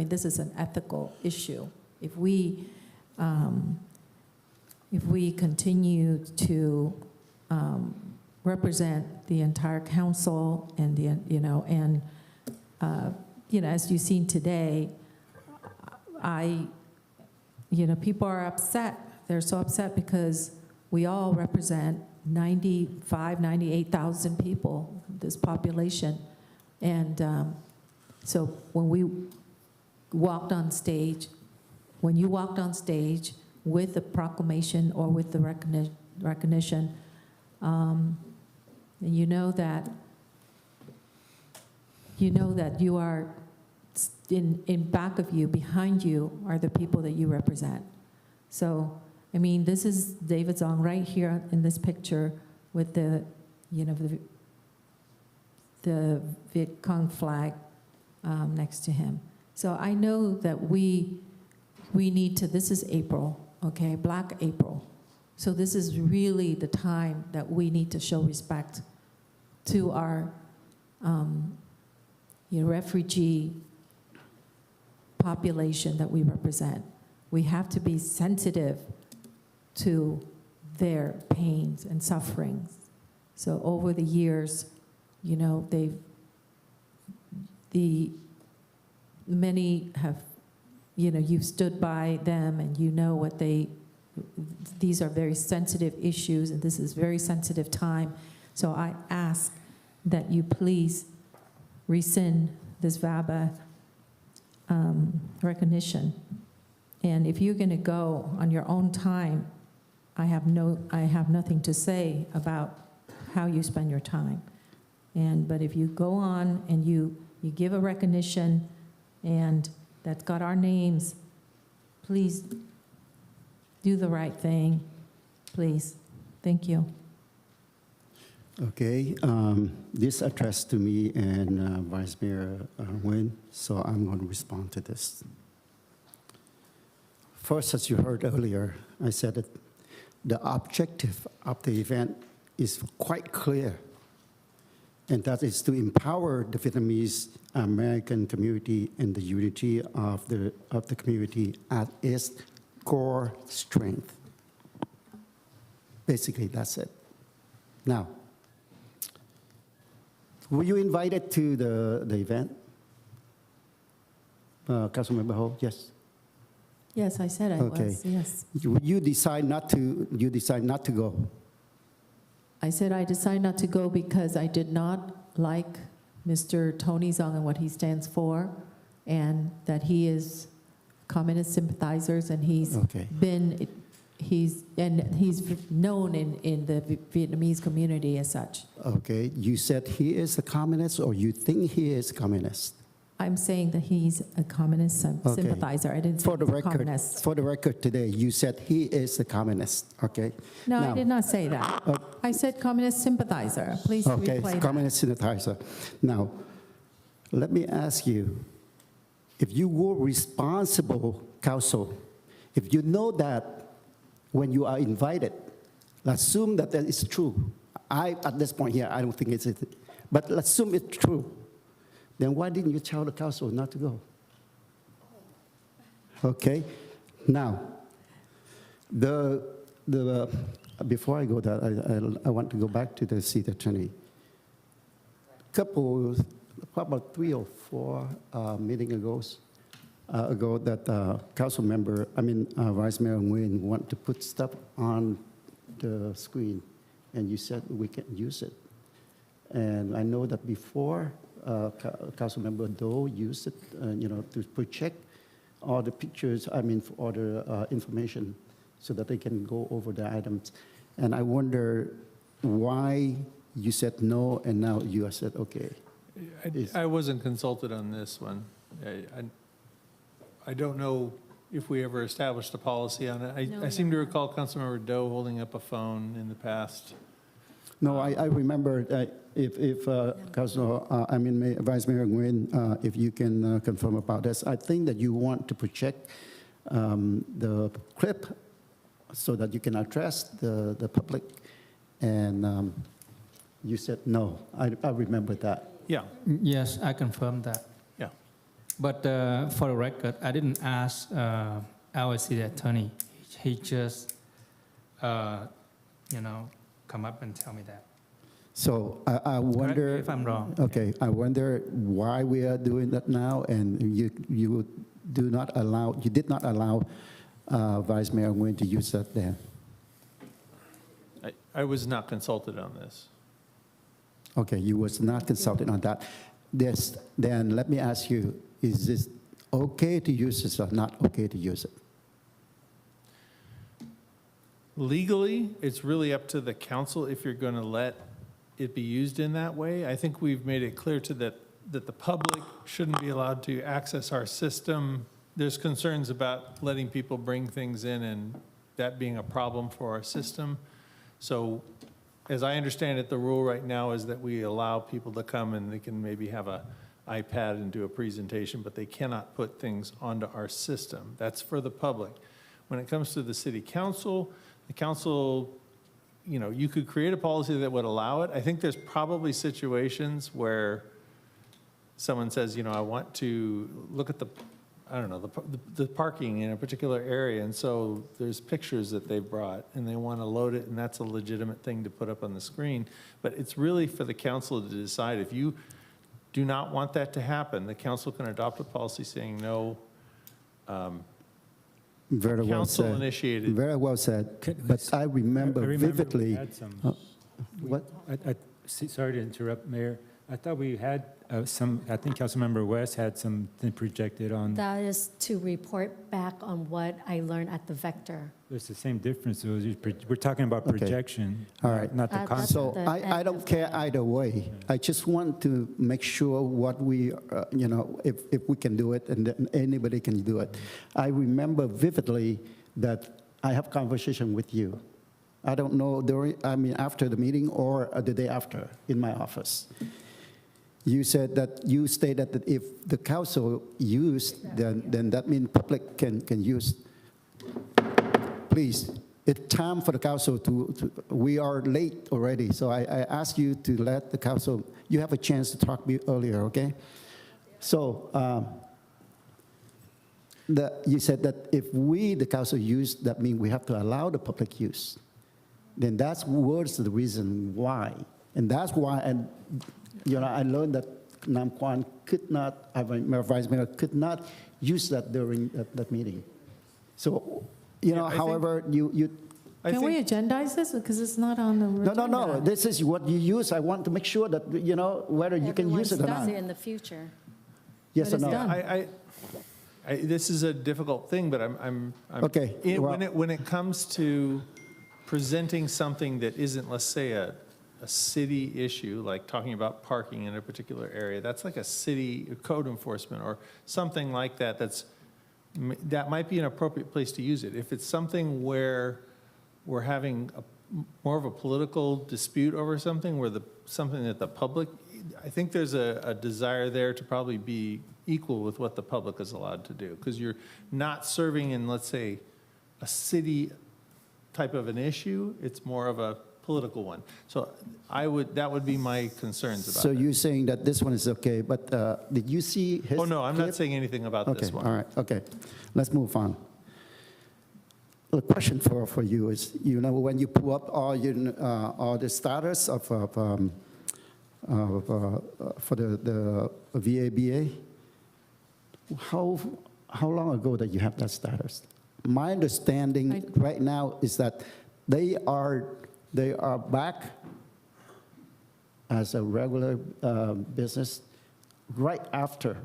this is an ethical issue. If we continue to represent the entire council and as you've seen today, people are upset. They're so upset because we all represent 98,000 people, this population. And so when you walked on stage with the proclamation or with the recognition, and you know that you are in back of you, behind you, are the people that you represent. So, I mean, this is David Zong right here in this picture with the Viet Cong flag next to him. So I know that we need to, this is April, okay, Black April. So this is really the time that we need to show respect to our refugee population that we represent. We have to be sensitive to their pains and sufferings. So over the years, many have, you've stood by them and you know what these are very sensitive issues and this is very sensitive time. So I ask that you please rescind this VABA recognition. And if you're going to go on your own time, I have nothing to say about how you spend your time. But if you go on and you give a recognition and that's got our names, please do the right thing, please. Thank you. Okay, this addressed to me and Vice Mayor Nguyen, so I'm going to respond to this. First, as you heard earlier, I said that the objective of the event is quite clear, and that is to empower the Vietnamese American community and the unity of the community at its core strength. Basically, that's it. Now, were you invited to the event? Councilmember Ho, yes? Yes, I said I was, yes. You decide not to go. I said I decided not to go because I did not like Mr. Tony Zong and what he stands for, and that he is communist sympathizers, and he's known in the Vietnamese community as such. Okay, you said he is a communist, or you think he is a communist? I'm saying that he's a communist sympathizer. I didn't say he's a communist. For the record today, you said he is a communist, okay? No, I did not say that. I said communist sympathizer. Please replay that. Communist sympathizer. Now, let me ask you, if you were responsible counsel, if you know that when you are invited, let's assume that that is true. At this point here, I don't think it's, but let's assume it's true. Then why didn't you tell the council not to go? Okay, now, before I go there, I want to go back to the city attorney. About 3 or 4 meetings ago, that council member, Vice Mayor Nguyen want to put stuff on the screen, and you said we can use it. And I know that before, Councilmember Doe used it, to project all the pictures, all the information, so that they can go over the items. And I wonder why you said no, and now you said okay. I wasn't consulted on this one. I don't know if we ever established a policy on it. I seem to recall Councilmember Doe holding up a phone in the past. No, I remember if Vice Mayor Nguyen, if you can confirm about this, I think that you want to project the clip so that you can address the public, and you said no. I remember that. Yeah. Yes, I confirm that. Yeah. But for the record, I didn't ask our city attorney. He just, come up and tell me that. So I wonder. Correct me if I'm wrong. Okay, I wonder why we are doing that now, and you did not allow Vice Mayor Nguyen to use that then. I was not consulted on this. Okay, you was not consulted on that. Then let me ask you, is this okay to use this or not okay to use it? Legally, it's really up to the council if you're going to let it be used in that way. I think we've made it clear that the public shouldn't be allowed to access our system. There's concerns about letting people bring things in and that being a problem for our system. So as I understand it, the rule right now is that we allow people to come and they can maybe have an iPad and do a presentation, but they cannot put things onto our system. That's for the public. When it comes to the city council, the council, you could create a policy that would allow it. I think there's probably situations where someone says, I want to look at the parking in a particular area, and so there's pictures that they've brought, and they want to load it, and that's a legitimate thing to put up on the screen. But it's really for the council to decide. If you do not want that to happen, the council can adopt a policy saying no. Very well said. Council-initiated. Very well said. But I remember vividly. we had some. What? Sorry to interrupt, Mayor. I thought we had some, I think Councilmember West had something projected on. That is to report back on what I learned at the Vector. It's the same difference. We're talking about Okay. projection, All right. not the That's concept. So the I end don't of care the- either way. I just want to make sure what we, if we can do it and then anybody can do it. I remember vividly that I have conversation with you. I don't know, after the meeting or the day after in my office. You said that you stated that if the council used, then that means public can use. Please, it's time for the council to, we are late already, so I ask you to let the council, you have a chance to talk earlier, okay? So, you said that if we, the council, use, that means we have to allow the public use. Then that's what's the reason why. And that's why, I learned that Nam Kwan could not, my vice mayor could not use that during that meeting. So, however, Can we agendize this? Because it's not on the agenda. No. This is what you use. I want to make sure that, whether you can use it or Everyone not. does it in the future. Yes or But it's no? done. This is a difficult thing, but I'm Okay, well- when it comes to presenting something that isn't, let's say, a city issue, like talking about parking in a particular area, that's like a city code enforcement or something like that. That might be an appropriate place to use it. If it's something where we're having more of a political dispute over something, something that the public, I think there's a desire there to probably be equal with what the public is allowed to do, because you're not serving in, let's say, a city type of an issue. It's more of a political one. So that would be my concerns about So it. you're saying that this one is okay, but did you see his? Oh, no, I'm clip? not saying anything about Okay, this one. all right, okay. Let's move on. The question for you is, when you pull up all the status for the VABA, how long ago that you have that status? My understanding right now is that they are back as a regular business right after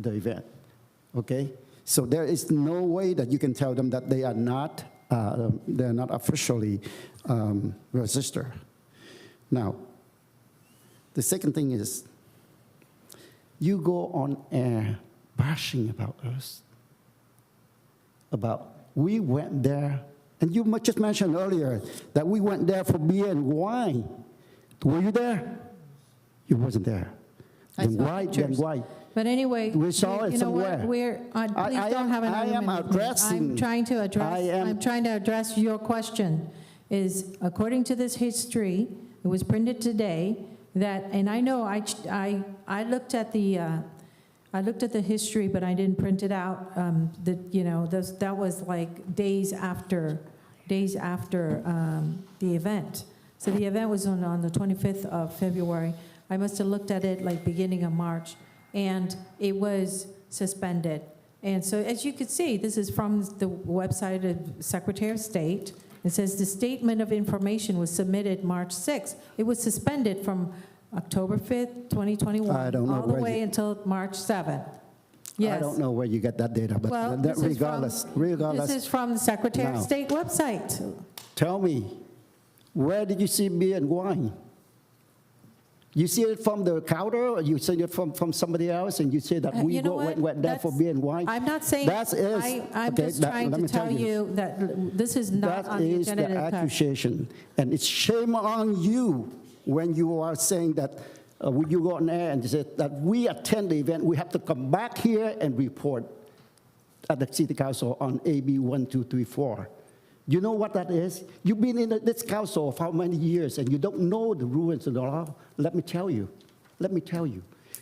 the event, okay? So there is no way that you can tell them that they're not officially registered. Now, the second thing is, you go on air bashing about us, we went there, and you just mentioned earlier that we went there for beer and wine. Were you there? You wasn't there. I Then saw why? pictures. Then why? But anyway, We saw it you know what? somewhere. Please don't have an I am argument with me. addressing- I'm trying to address your question. Is according to this history, it was printed today. And I know I looked at the history, but I didn't print it out. That was like days after the event. So the event was on the 25th of February. I must have looked at it like beginning of March, and it was suspended. And so as you could see, this is from the website of Secretary of State. It says the statement of information was submitted March 6th. It was suspended from October 5th, 2021, I don't know all the where way you- until March 7th. Yes. I don't know where you get that data, but Well, that this is regardless, This is from the Secretary of Now. State website. Tell me, where did you see beer and wine? You see it from the counter, or you see it from somebody else, and you say that we You know what? went there for That's- beer and wine? I'm not saying, That is, I'm okay, just that- trying let to me tell you that this is not on the That is agenda. the to discuss. accusation, and it's shame on you when you are saying that, when you go on air and say that we attend the event, we have to come back here and report at the city council on AB 1234. You know what that is? You've been in this council for how many years, and you don't know the rules of the law? Let me tell you.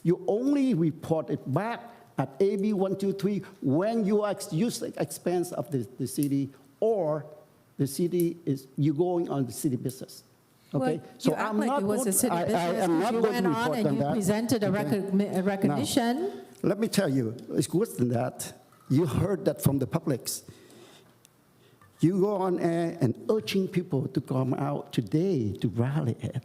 You only report it back at AB 123 when you use the expense of the city, or the city is, you're going on the city business. Well, Okay? So you act I'm like not it was going- a city I business am because not you going went to on report and on you that. presented a Okay? a recognition. Now, let me tell you, it's worse than that. You heard that from the publics. You go on air and urging people to come out today to rally it.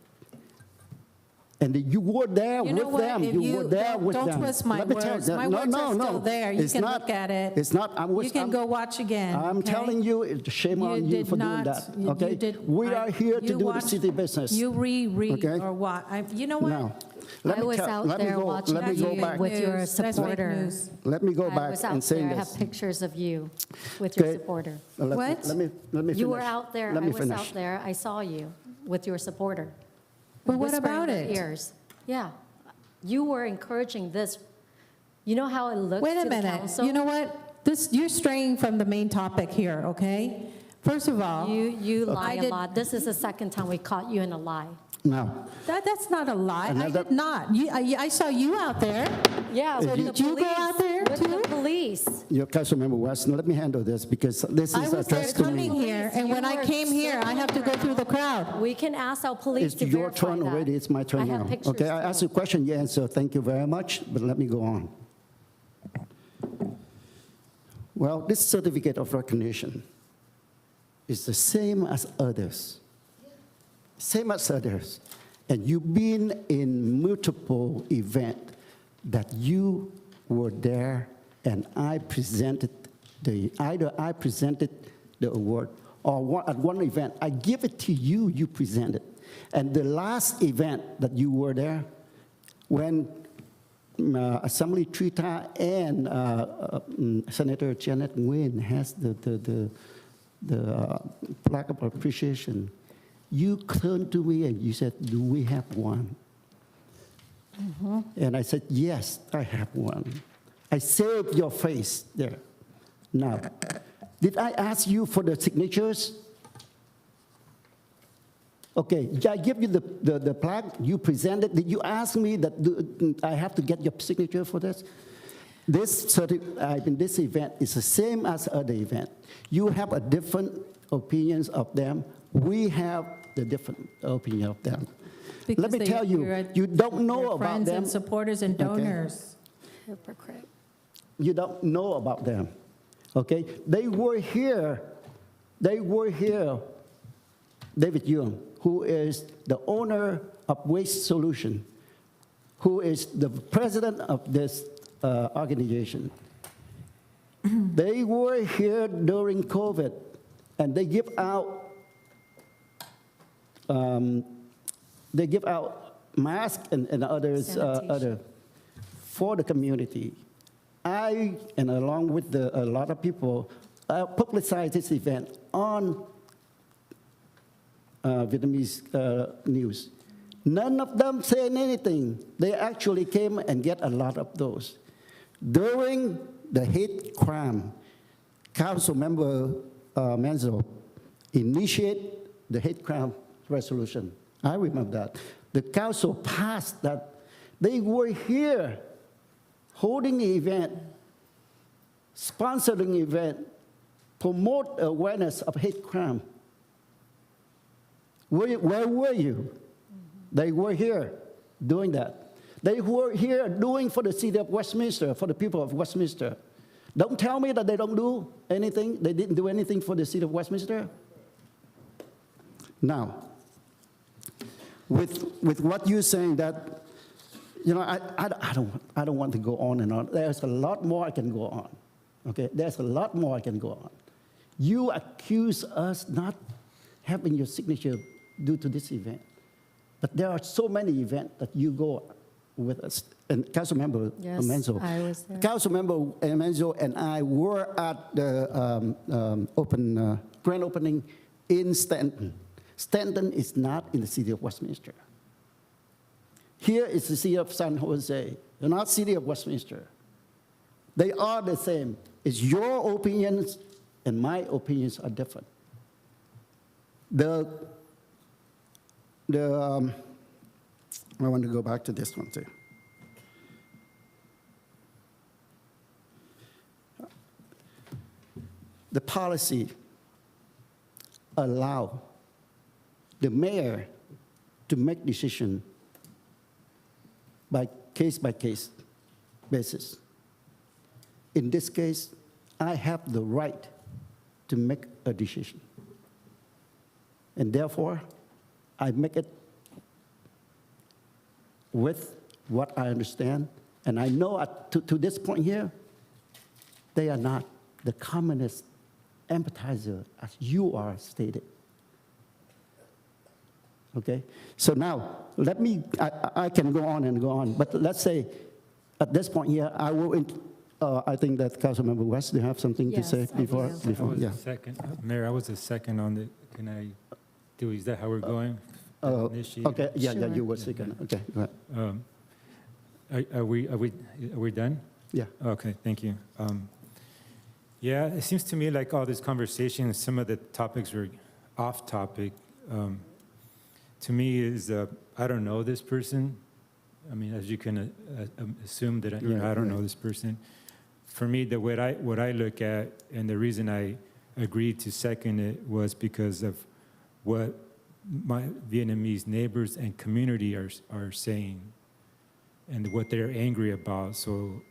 And you were there You know with what? them. If You you were there with them. don't twist my Let me tell words. you, My words are still there. You It's can not- look at it. It's not. You can go watch again. I'm okay? telling you, it's shame You on you did for not- doing that. you Okay, did- we I- are here to you do the watched- city business. You reread Okay? or what? You know what? Now, let I me was tell- out let me there go- watching let me you go back. with your That's fake supporter. news. Let me go I back was and out say there. I this. have pictures of you with your Okay. supporter. What? Let me finish. You were out there. Let I me was finish. out there. I saw you with your supporter. But what whispering about in their it? Ears. Yeah. You were encouraging this. You know how it looks Wait to a the minute. council? You know what? You're straying from the main topic here, okay? First of all, You lie I a did- lot. This is the second time we caught you in a lie. Now, That's not a lie. I Another- did not. I saw you out there. Yeah, If with you- the Did you go police, out there with too? the police. your Councilmember Weston, let me handle this because this I is was there addressed to coming me. here, and You when I were came here, I sitting have to go through the crowd. We can ask our police It's to your verify turn that. already. It's my turn I now. have pictures. Okay, I asked you a question. You answered. Thank you very much. But let me go on. Well, this certificate of recognition is the same as others. Same as others. And you've been in multiple events that you were there and I presented either I presented the award or at one event, I give it to you, you presented. And the last event that you were there, when Assembly Trita and Senator Janet Nguyen has the plaque of appreciation, you turned to me and you said, do we have one? And I said, yes, I have one. I saved your face there. Now, did I ask you for the signatures? Okay, I give you the plaque, you presented. Did you ask me that I have to get your signature for this? This event is the same as other event. You have a different opinions of them. We have the different opinion of them. Let me tell you, you don't know about Friends them. and supporters and Okay. donors. Hypocrite. You don't know about them, okay? They were here. David Young, who is the owner of Waste Solution, who is the president of this organization. They were here during COVID, and they give out masks and others other for the community. I, and along with a lot of people, publicized this event on Vietnamese news. None of them saying anything. They actually came and get a lot of those. During the hate crime, Councilmember Menzo initiated the hate crime resolution. I remember that. The council passed that. They were here holding the event, sponsoring the event, promote awareness of hate crime. Where were you? They were here doing that. They were here doing for the city of Westminster, for the people of Westminster. Don't tell me that they don't do anything. They didn't do anything for the city of Westminster. Now, with what you're saying that, you know, I don't want to go on and on. There's a lot more I can go on. Okay, there's a lot more I can go on. You accuse us not having your signature due to this event. But there are so many events that you go with us. And Councilmember Menzo. I was there. Councilmember Menzo and I were at the grand opening in Stanton. Stanton is not in the city of Westminster. Here is the city of San Jose, not city of Westminster. They are the same. It's your opinions and my opinions are different. I want to go back to this one too. The policy allow the mayor to make decision by case basis. In this case, I have the right to make a decision. And therefore, I make it with what I understand. And I know to this point here, they are not the communist empathizer as you are stated. Okay? So now, I can go on and go on, but let's say at this point here, I think that Councilmember West, do you have something to say before? Yeah. Mayor, I was the second on the, is that how we're going? Okay, yeah, you were second. Okay, go ahead. Are we done? Yeah. Okay, thank you. Yeah, it seems to me like all this conversation, some of the topics were off topic. To me is, I don't know this person. I mean, as you can assume that I don't know this person. For me, what I look at, and the reason I agreed to second it was because of what my Vietnamese neighbors and community are saying and what they're angry about. So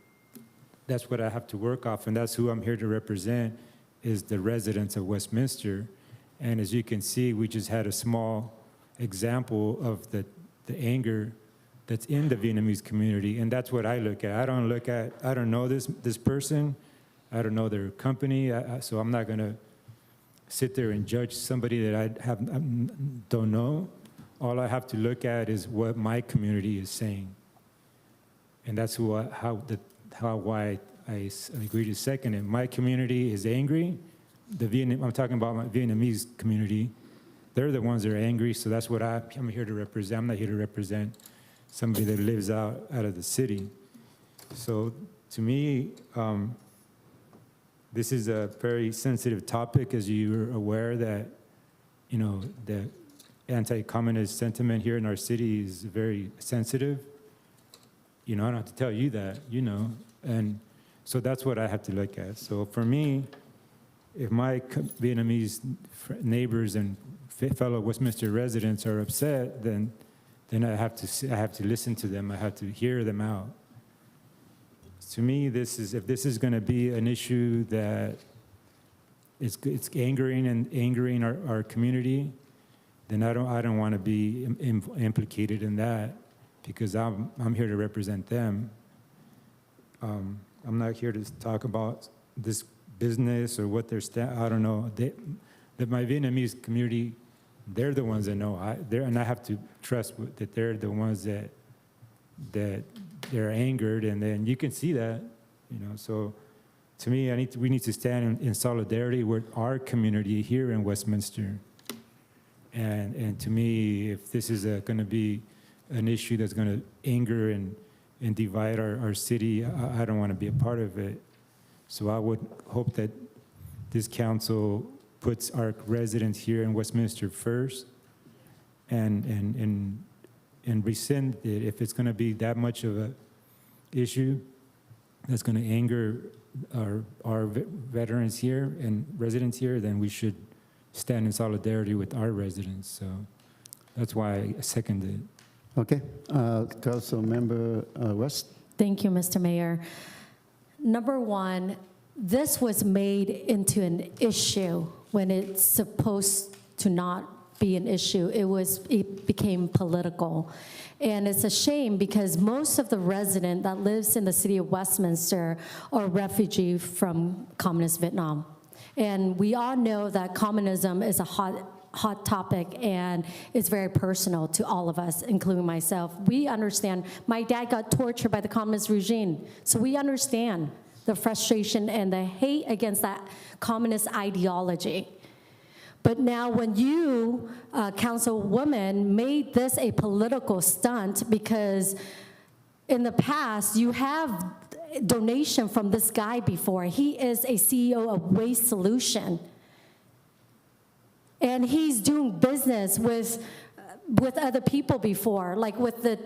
that's what I have to work off, and that's who I'm here to represent, is the residents of Westminster. And as you can see, we just had a small example of the anger that's in the Vietnamese community, and that's what I look at. I don't know this person, I don't know their company, so I'm not gonna sit there and judge somebody that I don't know. All I have to look at is what my community is saying, and that's why I agree to second it. My community is angry. I'm talking about my Vietnamese community. They're the ones that are angry, so that's what I'm here to represent. I'm not here to represent somebody that lives out of the city. So to me, this is a very sensitive topic, as you're aware that, the anti-communist sentiment here in our city is very sensitive. I don't have to tell you that, and so that's what I have to look at. So for me, if my Vietnamese neighbors and fellow Westminster residents are upset, then I have to listen to them. I have to hear them out. To me, if this is going to be an issue that it's angering our community, then I don't want to be implicated in that, because I'm here to represent them. I'm not here to talk about this business or what I don't know. My Vietnamese community, they're the ones that know. And I have to trust that they're the ones that they're angered, and then you can see that, So to me, we need to stand in solidarity with our community here in Westminster. And to me, if this is going to be an issue that's going to anger and divide our city, I don't want to be a part of it. So I would hope that this council puts our residents here in Westminster first and rescind it. If it's going to be that much of an issue that's going to anger our veterans here and residents here, then we should stand in solidarity with our residents. So that's why I seconded it. Okay. Councilmember West. Thank you, Mr. Mayor. Number one, this was made into an issue when it's supposed to not be an issue. It became political. And it's a shame because most of the resident that lives in the city of Westminster are refugee from communist Vietnam. And we all know that communism is a hot topic, and it's very personal to all of us, including myself. We understand. My dad got tortured by the communist regime, so we understand the frustration and the hate against that communist ideology. But now when you, Councilwoman, made this a political stunt, because in the past you have donation from this guy before. He is a CEO of Waste Solution. And he's doing business with other people before, like with the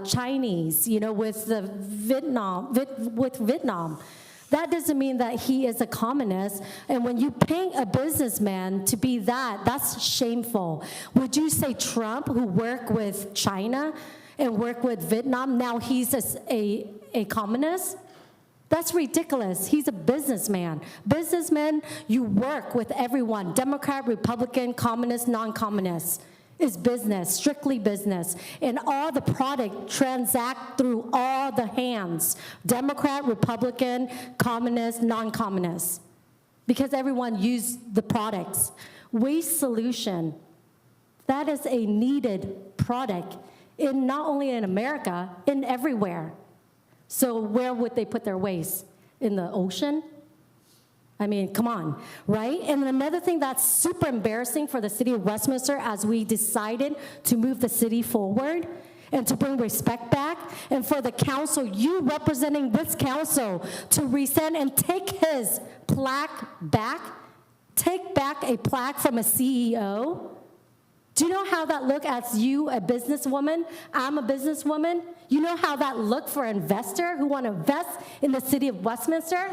Chinese, with the Vietnam. That doesn't mean that he is a communist. And when you paint a businessman to be that, that's shameful. Would you say Trump, who worked with China and worked with Vietnam, now he's a communist? That's ridiculous. He's a businessman. Businessmen, you work with everyone, Democrat, Republican, communist, non-communist. Is business, strictly business. And all the product transact through all the hands, Democrat, Republican, communist, non-communist, because everyone used the products. Waste solution, that is a needed product, in not only in America, in everywhere. So where would they put their waste? In the ocean? I mean, come on, right? And another thing that's super embarrassing for the city of Westminster as we decided to move the city forward and to bring respect back, and for the council, you representing this council, to rescind and take his plaque back, take back a plaque from a CEO. Do you know how that looked as you, a businesswoman? I'm a businesswoman. You know how that looked for an investor who want to invest in the city of Westminster?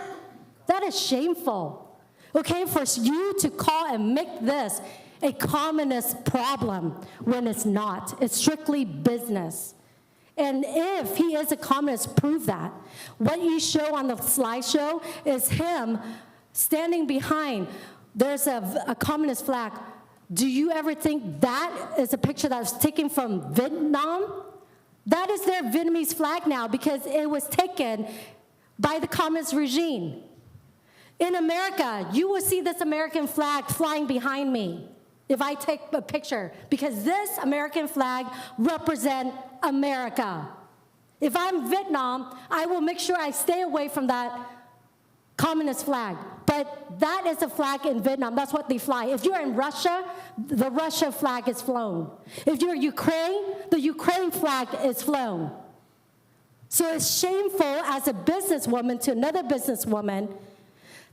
That is shameful, okay, for you to call and make this a communist problem when it's not. It's strictly business. And if he is a communist, prove that. What you show on the slideshow is him standing behind. There's a communist flag. Do you ever think that is a picture that was taken from Vietnam? That is their Vietnamese flag now because it was taken by the communist regime. In America, you will see this American flag flying behind me if I take a picture, because this American flag represents America. If I'm Vietnam, I will make sure I stay away from that communist flag. But that is a flag in Vietnam. That's what they fly. If you're in Russia, the Russia flag is flown. If you're Ukraine, the Ukraine flag is flown. So it's shameful as a businesswoman to another businesswoman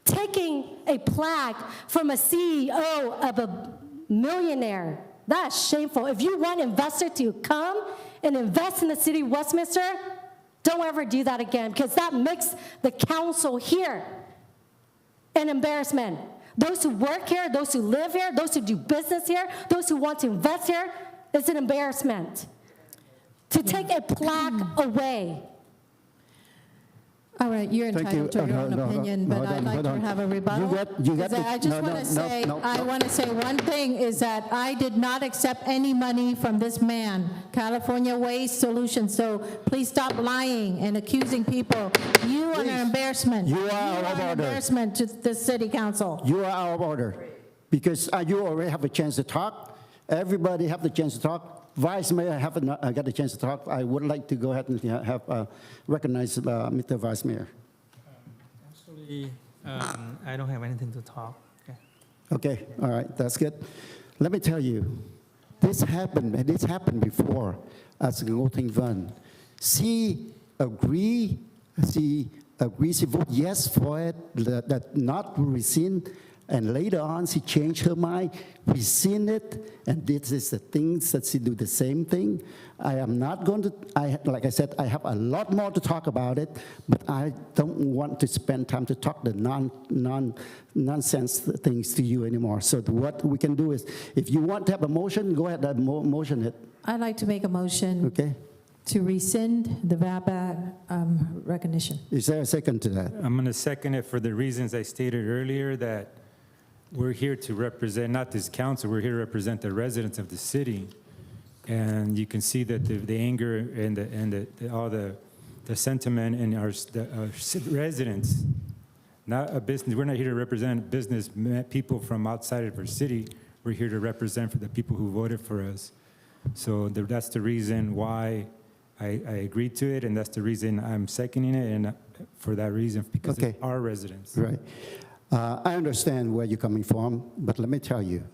taking a plaque from a CEO of a millionaire. That's shameful. If you want investor to come and invest in the city of Westminster, don't ever do that again, because that makes the council here an embarrassment. Those who work here, those who live here, those who do business here, those who want to invest here, it's an embarrassment. To take a plaque away. All right, you're entitled to your own opinion, but I'd like to have a rebuttal. I just want to say, I want to say one thing is that I did not accept any money from this man, California Waste Solutions. So please stop lying and accusing people. You are an embarrassment. You are out of an order. embarrassment to the city council. You are out of order because you already have a chance to talk. Everybody have the chance to talk. Vice Mayor, I haven't got a chance to talk. I would like to go ahead and have recognize Mr. Vice Mayor. Actually, I don't have anything to talk. Okay, all right, that's good. Let me tell you, this happened, and this happened before as Ngô Thanh Vân. She agreed, she voted yes for it, that not rescind. And later on, she changed her mind, rescind it, and this is the things that she do the same thing. I am not going to, like I said, I have a lot more to talk about it, but I don't want to spend time to talk the nonsense things to you anymore. So what we can do is, if you want to have a motion, go ahead and motion it. I'd like to make a motion Okay. to rescind the VABA recognition. Is there a second to that? I'm going to second it for the reasons I stated earlier, that we're here to represent, not this council, we're here to represent the residents of the city. And you can see that the anger and all the sentiment in our residents, not a business. We're not here to represent business people from outside of our city. We're here to represent for the people who voted for us. So that's the reason why I agreed to it, and that's the reason I'm seconding it, and for that reason, because of our residents. Right. I understand where you're coming from, but let me tell you,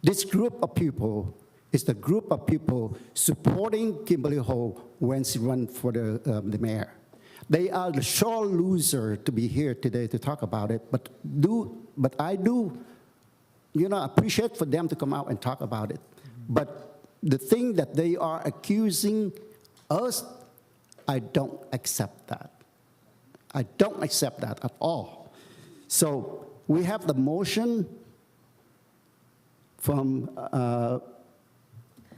this group of people is the group of people supporting Kimberly Ho when she ran for the mayor. They are the sure loser to be here today to talk about it, but I do, appreciate for them to come out and talk about it. But the thing that they are accusing us, I don't accept that. I don't accept that at all. So we have the motion from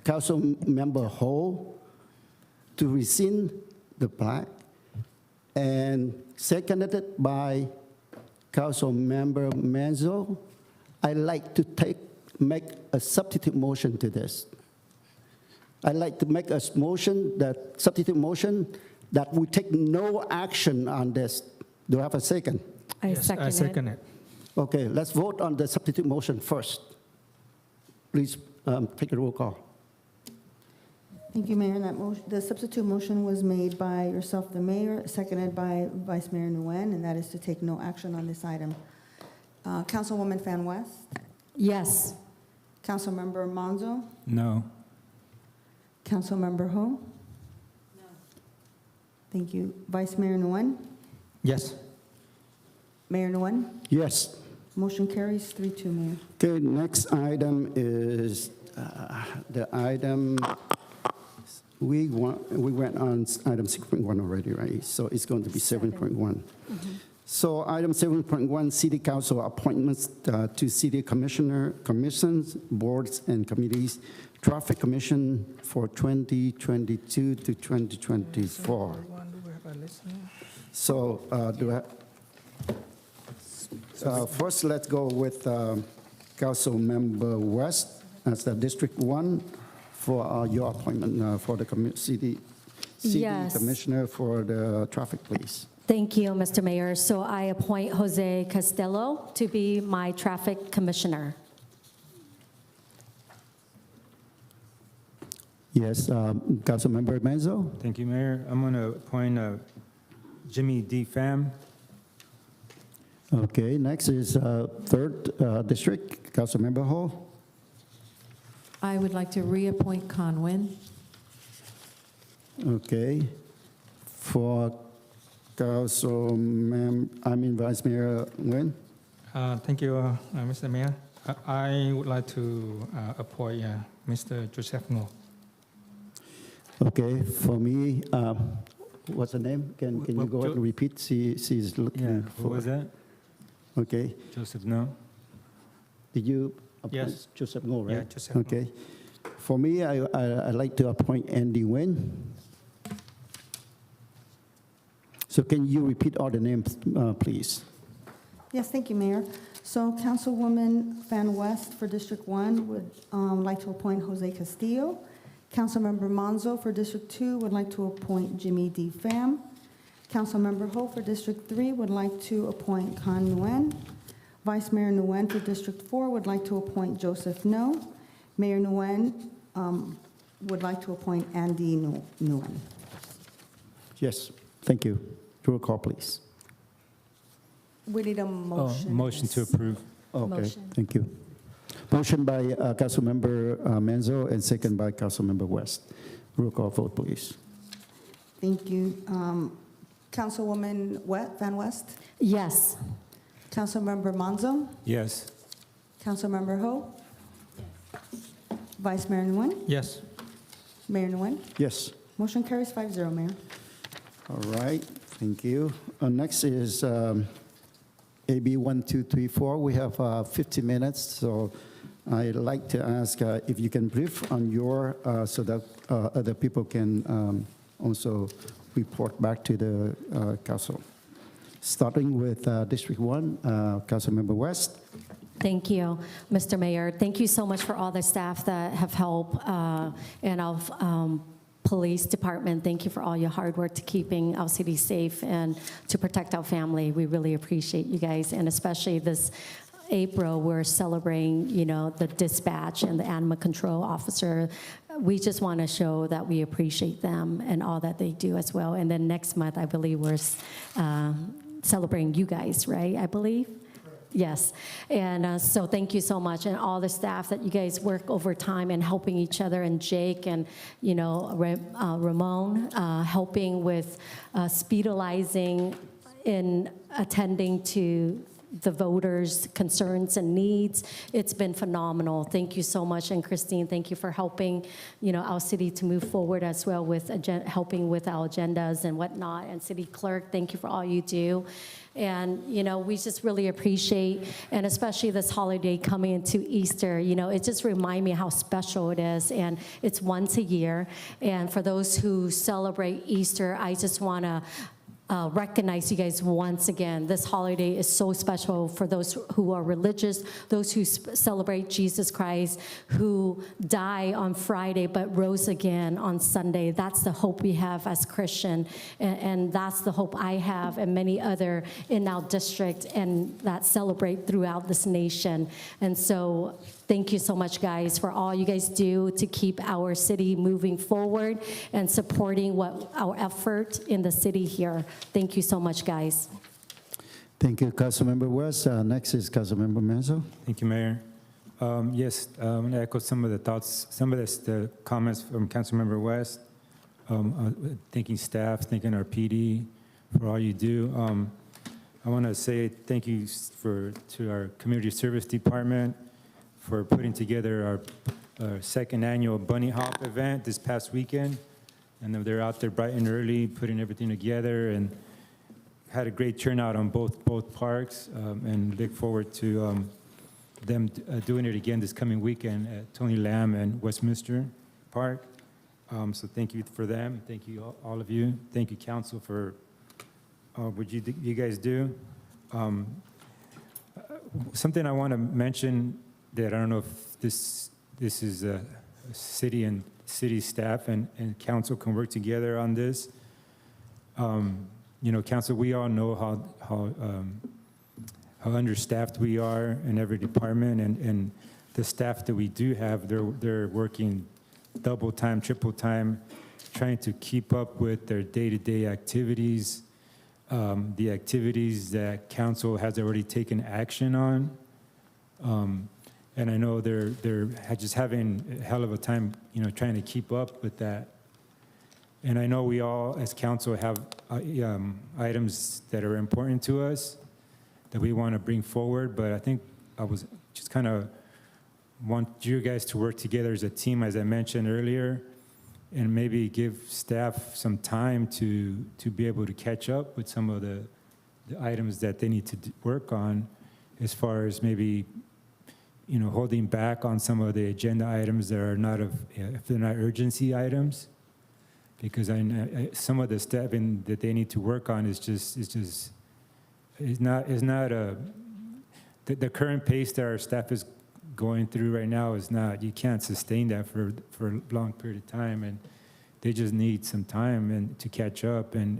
Council Member Ho to rescind the plaque, and seconded by Council Member Manzo. I'd like to make a substitute motion to this. I'd like to make a motion, that substitute motion, that we take no action on this. Do I have a second? I second it. Okay, let's vote on the substitute motion first. Please take a roll call. Thank you, Mayor. That motion, the substitute motion was made by yourself, the mayor, seconded by Vice Mayor Nguyen, and that is to take no action on this item. Councilwoman Fan West, Yes. Councilmember Monzo, No. Councilmember Ho. No. Thank you. Vice Mayor Nguyen, Yes. Mayor Nguyen. Yes. Motion carries 3-2, Mayor. Okay, next item is the item, we went on item 6.1 already, right? So it's going to be 7.1. So item 7.1, City Council appointments to City Commissions, boards, and committees. Traffic Commission for 2022 to 2024. So first, let's go with Council Member West as the District 1 for your appointment for the City Yes. Commissioner for the traffic, please. Thank you, Mr. Mayor. So I appoint Jose Costello to be my traffic commissioner. Yes, Council Member Manzo. Thank you, Mayor. I'm going to appoint Jimmy D. Pham. Okay, next is 3rd District, Council Member Ho. I would like to reappoint Conwin. Okay, for Vice Mayor Nguyen. Thank you, Mr. Mayor. I would like to appoint Mr. Joseph Ngo. Okay, for me, what's the name? Can you go ahead and repeat? She's looking Yeah, for. who was that? Okay. Joseph No. Did you appoint Yes. Joseph Ngo, right? Yeah, Joseph Ngo. Okay. For me, I'd like to appoint Andy Nguyen. So can you repeat all the names, please? Yes, thank you, Mayor. So Councilwoman Fan West for District 1 would like to appoint Jose Castillo. Councilmember Monzo for District 2 would like to appoint Jimmy D. Pham. Councilmember Ho for District 3 would like to appoint Con Nguyen. Vice Mayor Nguyen for District 4 would like to appoint Joseph No. Mayor Nguyen would like to appoint Andy Nguyen. Yes, thank you. Roll call, please. We need a motion. Motion to approve. Okay, Motion. thank you. Motion by Councilmember Manzo and second by Councilmember West. Roll call vote, please. Thank you. Councilwoman Van West, Yes. Councilmember Monzo, Yes. Councilmember Ho, Vice Mayor Nguyen, Yes. Mayor Nguyen. Yes. Motion carries 5-0, Mayor. All right, thank you. Next is AB 1234. We have 50 minutes, so I'd like to ask if you can brief on your, so that other people can also report back to the council. Starting with District 1, Councilmember West. Thank you, Mr. Mayor. Thank you so much for all the staff that have helped in our police department. Thank you for all your hard work to keeping our city safe and to protect our family. We really appreciate you guys, and especially this April, we're celebrating, the dispatch and the animal control officer. We just want to show that we appreciate them and all that they do as well. And then next month, I believe we're celebrating you guys, right? I believe. Yes, and so thank you so much, and all the staff that you guys work overtime and helping each other, and Jake and Ramon helping with speedalizing in attending to the voters' concerns and needs. It's been phenomenal. Thank you so much. And Christine, thank you for helping, our city to move forward as well with helping with our agendas and whatnot. And City Clerk, thank you for all you do. And, we just really appreciate, and especially this holiday coming into Easter, it just reminds me how special it is. And it's once a year. And for those who celebrate Easter, I just want to recognize you guys once again. This holiday is so special for those who are religious, those who celebrate Jesus Christ, who died on Friday but rose again on Sunday. That's the hope we have as Christian, and that's the hope I have and many other in our district and that celebrate throughout this nation. And so thank you so much, guys, for all you guys do to keep our city moving forward and supporting our effort in the city here. Thank you so much, guys. Thank you, Councilmember West. Next is Councilmember Manzo. Thank you, Mayor. Yes, I'm going to echo some of the thoughts, some of the comments from Councilmember West. Thanking staff, thanking our PD for all you do. I want to say thank you to our Community Service Department for putting together our second annual Bunny Hop event this past weekend. And they're out there bright and early, putting everything together, and had a great turnout on both parks, and look forward to them doing it again this coming weekend at Tony Lamb and Westminster Park. So thank you for them. Thank you, all of you. Thank you, Council, for what you guys do. Something I want to mention that I don't know if this is a city and city staff and council can work together on this. Council, we all know how understaffed we are in every department, and the staff that we do have, they're working double time, triple time, trying to keep up with their day-to-day activities, the activities that council has already taken action on. And I know they're just having a hell of a time, trying to keep up with that. And I know we all, as council, have items that are important to us that we want to bring forward. But I think I was just kind of want you guys to work together as a team, as I mentioned earlier, and maybe give staff some time to be able to catch up with some of the items that they need to work on, as far as maybe holding back on some of the agenda items that are if they're not urgency items, because some of the stuff that they need to work on is not the current pace that our staff is going through right now is not, you can't sustain that for a long period of time, and they just need some time and to catch up. And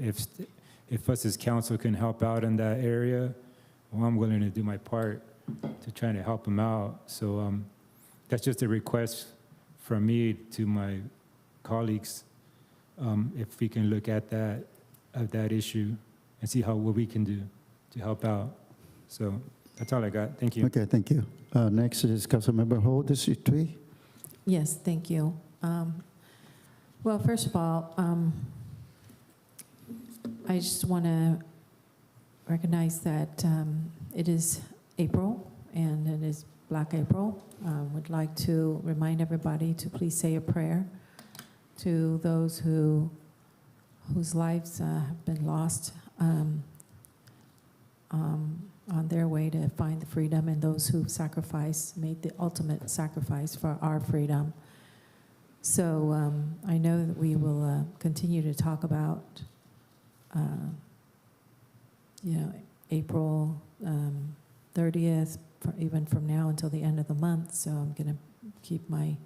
if us as council can help out in that area, well, I'm willing to do my part to try to help them out. So that's just a request from me to my colleagues, if we can look at that issue and see what we can do to help out. So that's all I got. Thank you. Okay, thank you. Next is Councilmember Ho, District 3. Yes, thank you. Well, first of all, I just want to recognize that it is April, and it is Black April. Would like to remind everybody to please say a prayer to those whose lives have been lost on their way to find the freedom, and those who made the ultimate sacrifice for our freedom. So I know that we will continue to talk about, April 30th, even from now until the end of the month. So I'm going to keep my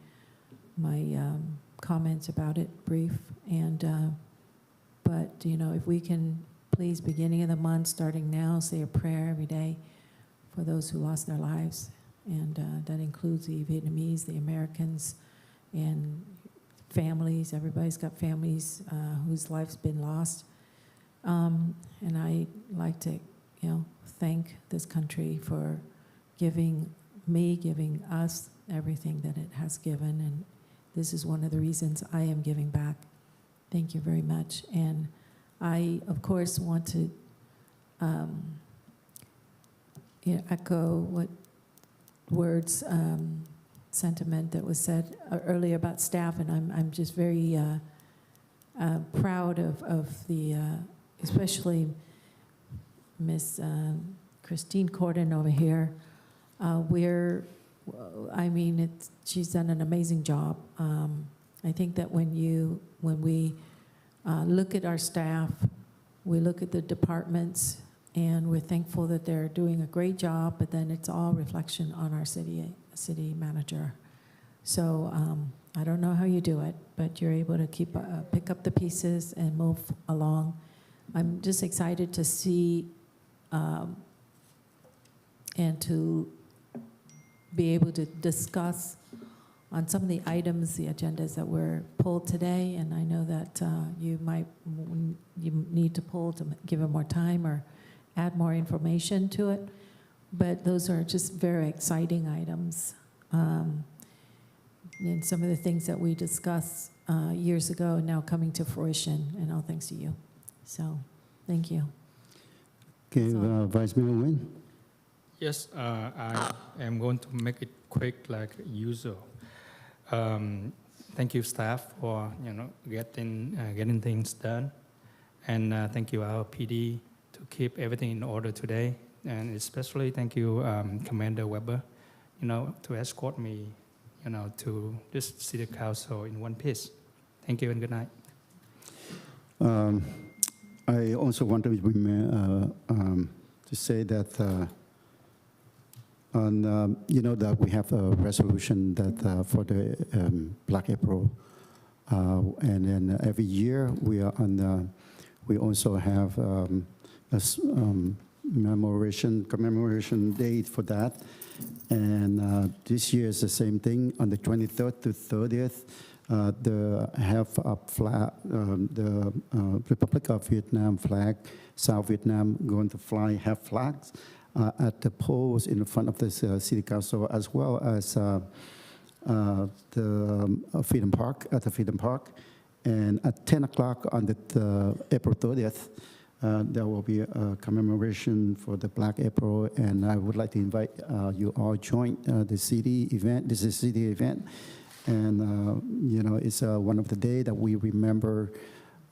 comments about it brief. And but if we can please, beginning of the month, starting now, say a prayer every day for those who lost their lives, and that includes the Vietnamese, the Americans, and families. Everybody's got families whose life's been lost. And I like to, thank this country for giving us everything that it has given, and this is one of the reasons I am giving back. Thank you very much. And I, of course, want to, echo what words, sentiment that was said earlier about staff, and I'm just very proud of the, especially Miss Christine Corden over here. She's done an amazing job. I think that when we look at our staff, we look at the departments, and we're thankful that they're doing a great job, but then it's all reflection on our city manager. So I don't know how you do it, but you're able to pick up the pieces and move along. I'm just excited to see and to be able to discuss on some of the items, the agendas that were pulled today, and I know that you need to pull to give it more time or add more information to it, but those are just very exciting items. And some of the things that we discussed years ago are now coming to fruition, and all thanks to you. So, thank you. Okay, Vice Mayor Nguyen. Yes, I am going to make it quick like usual. Thank you, staff, for getting things done, and thank you, our PD, to keep everything in order today, and especially thank you, Commander Weber, to escort me, to this city council in one piece. Thank you and good night. I also want to say that that we have a resolution that for the Black April, and then every year we are on. We also have a commemoration date for that, and this year is the same thing. On the 23rd to 30th, the Republic of Vietnam flag, South Vietnam going to fly half flags at the poles in front of the city council, as well as the Freedom Park, at the Freedom Park. And at 10 o'clock on the April 30th, there will be a commemoration for the Black April, and I would like to invite you all join the city event. This is a city event, and it's one of the days that we remember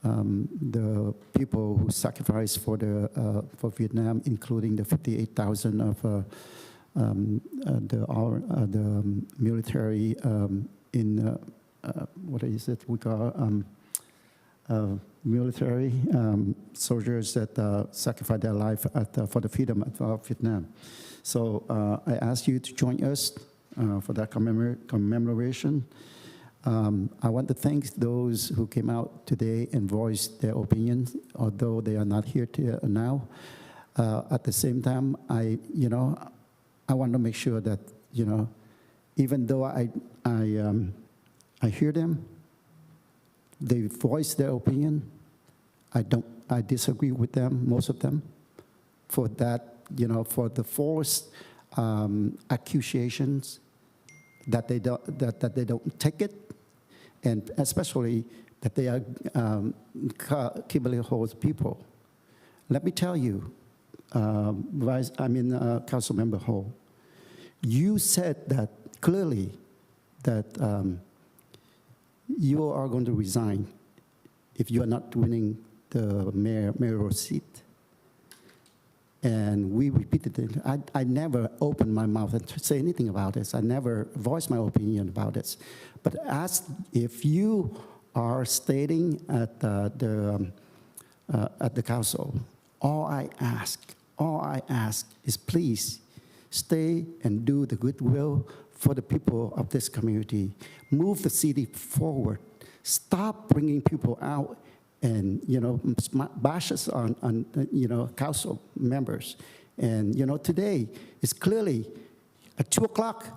the people who sacrificed for Vietnam, including the 58,000 of the military in what is it we call military soldiers that sacrificed their life for the freedom of Vietnam. So I ask you to join us for that commemoration. I want to thank those who came out today and voiced their opinions, although they are not here now. At the same time, I want to make sure that, even though I hear them, they voice their opinion. I disagree with them, most of them, for that, for the false accusations that they don't take it, and especially that they are Kimberly Hall's people. Let me tell you, Councilmember Hall, you said that clearly that you are going to resign if you are not winning the mayoral seat. And we repeated it. I never opened my mouth and say anything about this. I never voiced my opinion about this. But if you are stating at the council, all I ask is please stay and do the goodwill for the people of this community. Move the city forward. Stop bringing people out and, bashes on council members. And, today is clearly at 2 o'clock,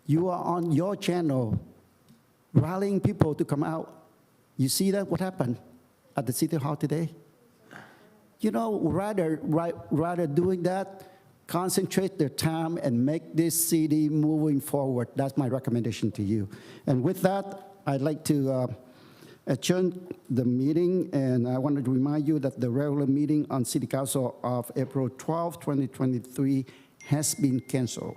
you are on your channel rallying people to come out. You see that, what happened at the City Hall today? Rather doing that, concentrate their time and make this city moving forward. That's my recommendation to you. And with that, I'd like to adjourn the meeting, and I wanted to remind you that the regular meeting on City Council of April 12, 2023 has been canceled.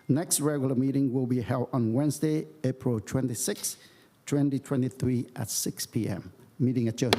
Next regular meeting will be held on Wednesday, April 26, 2023 at 6 p.m. Meeting adjourned.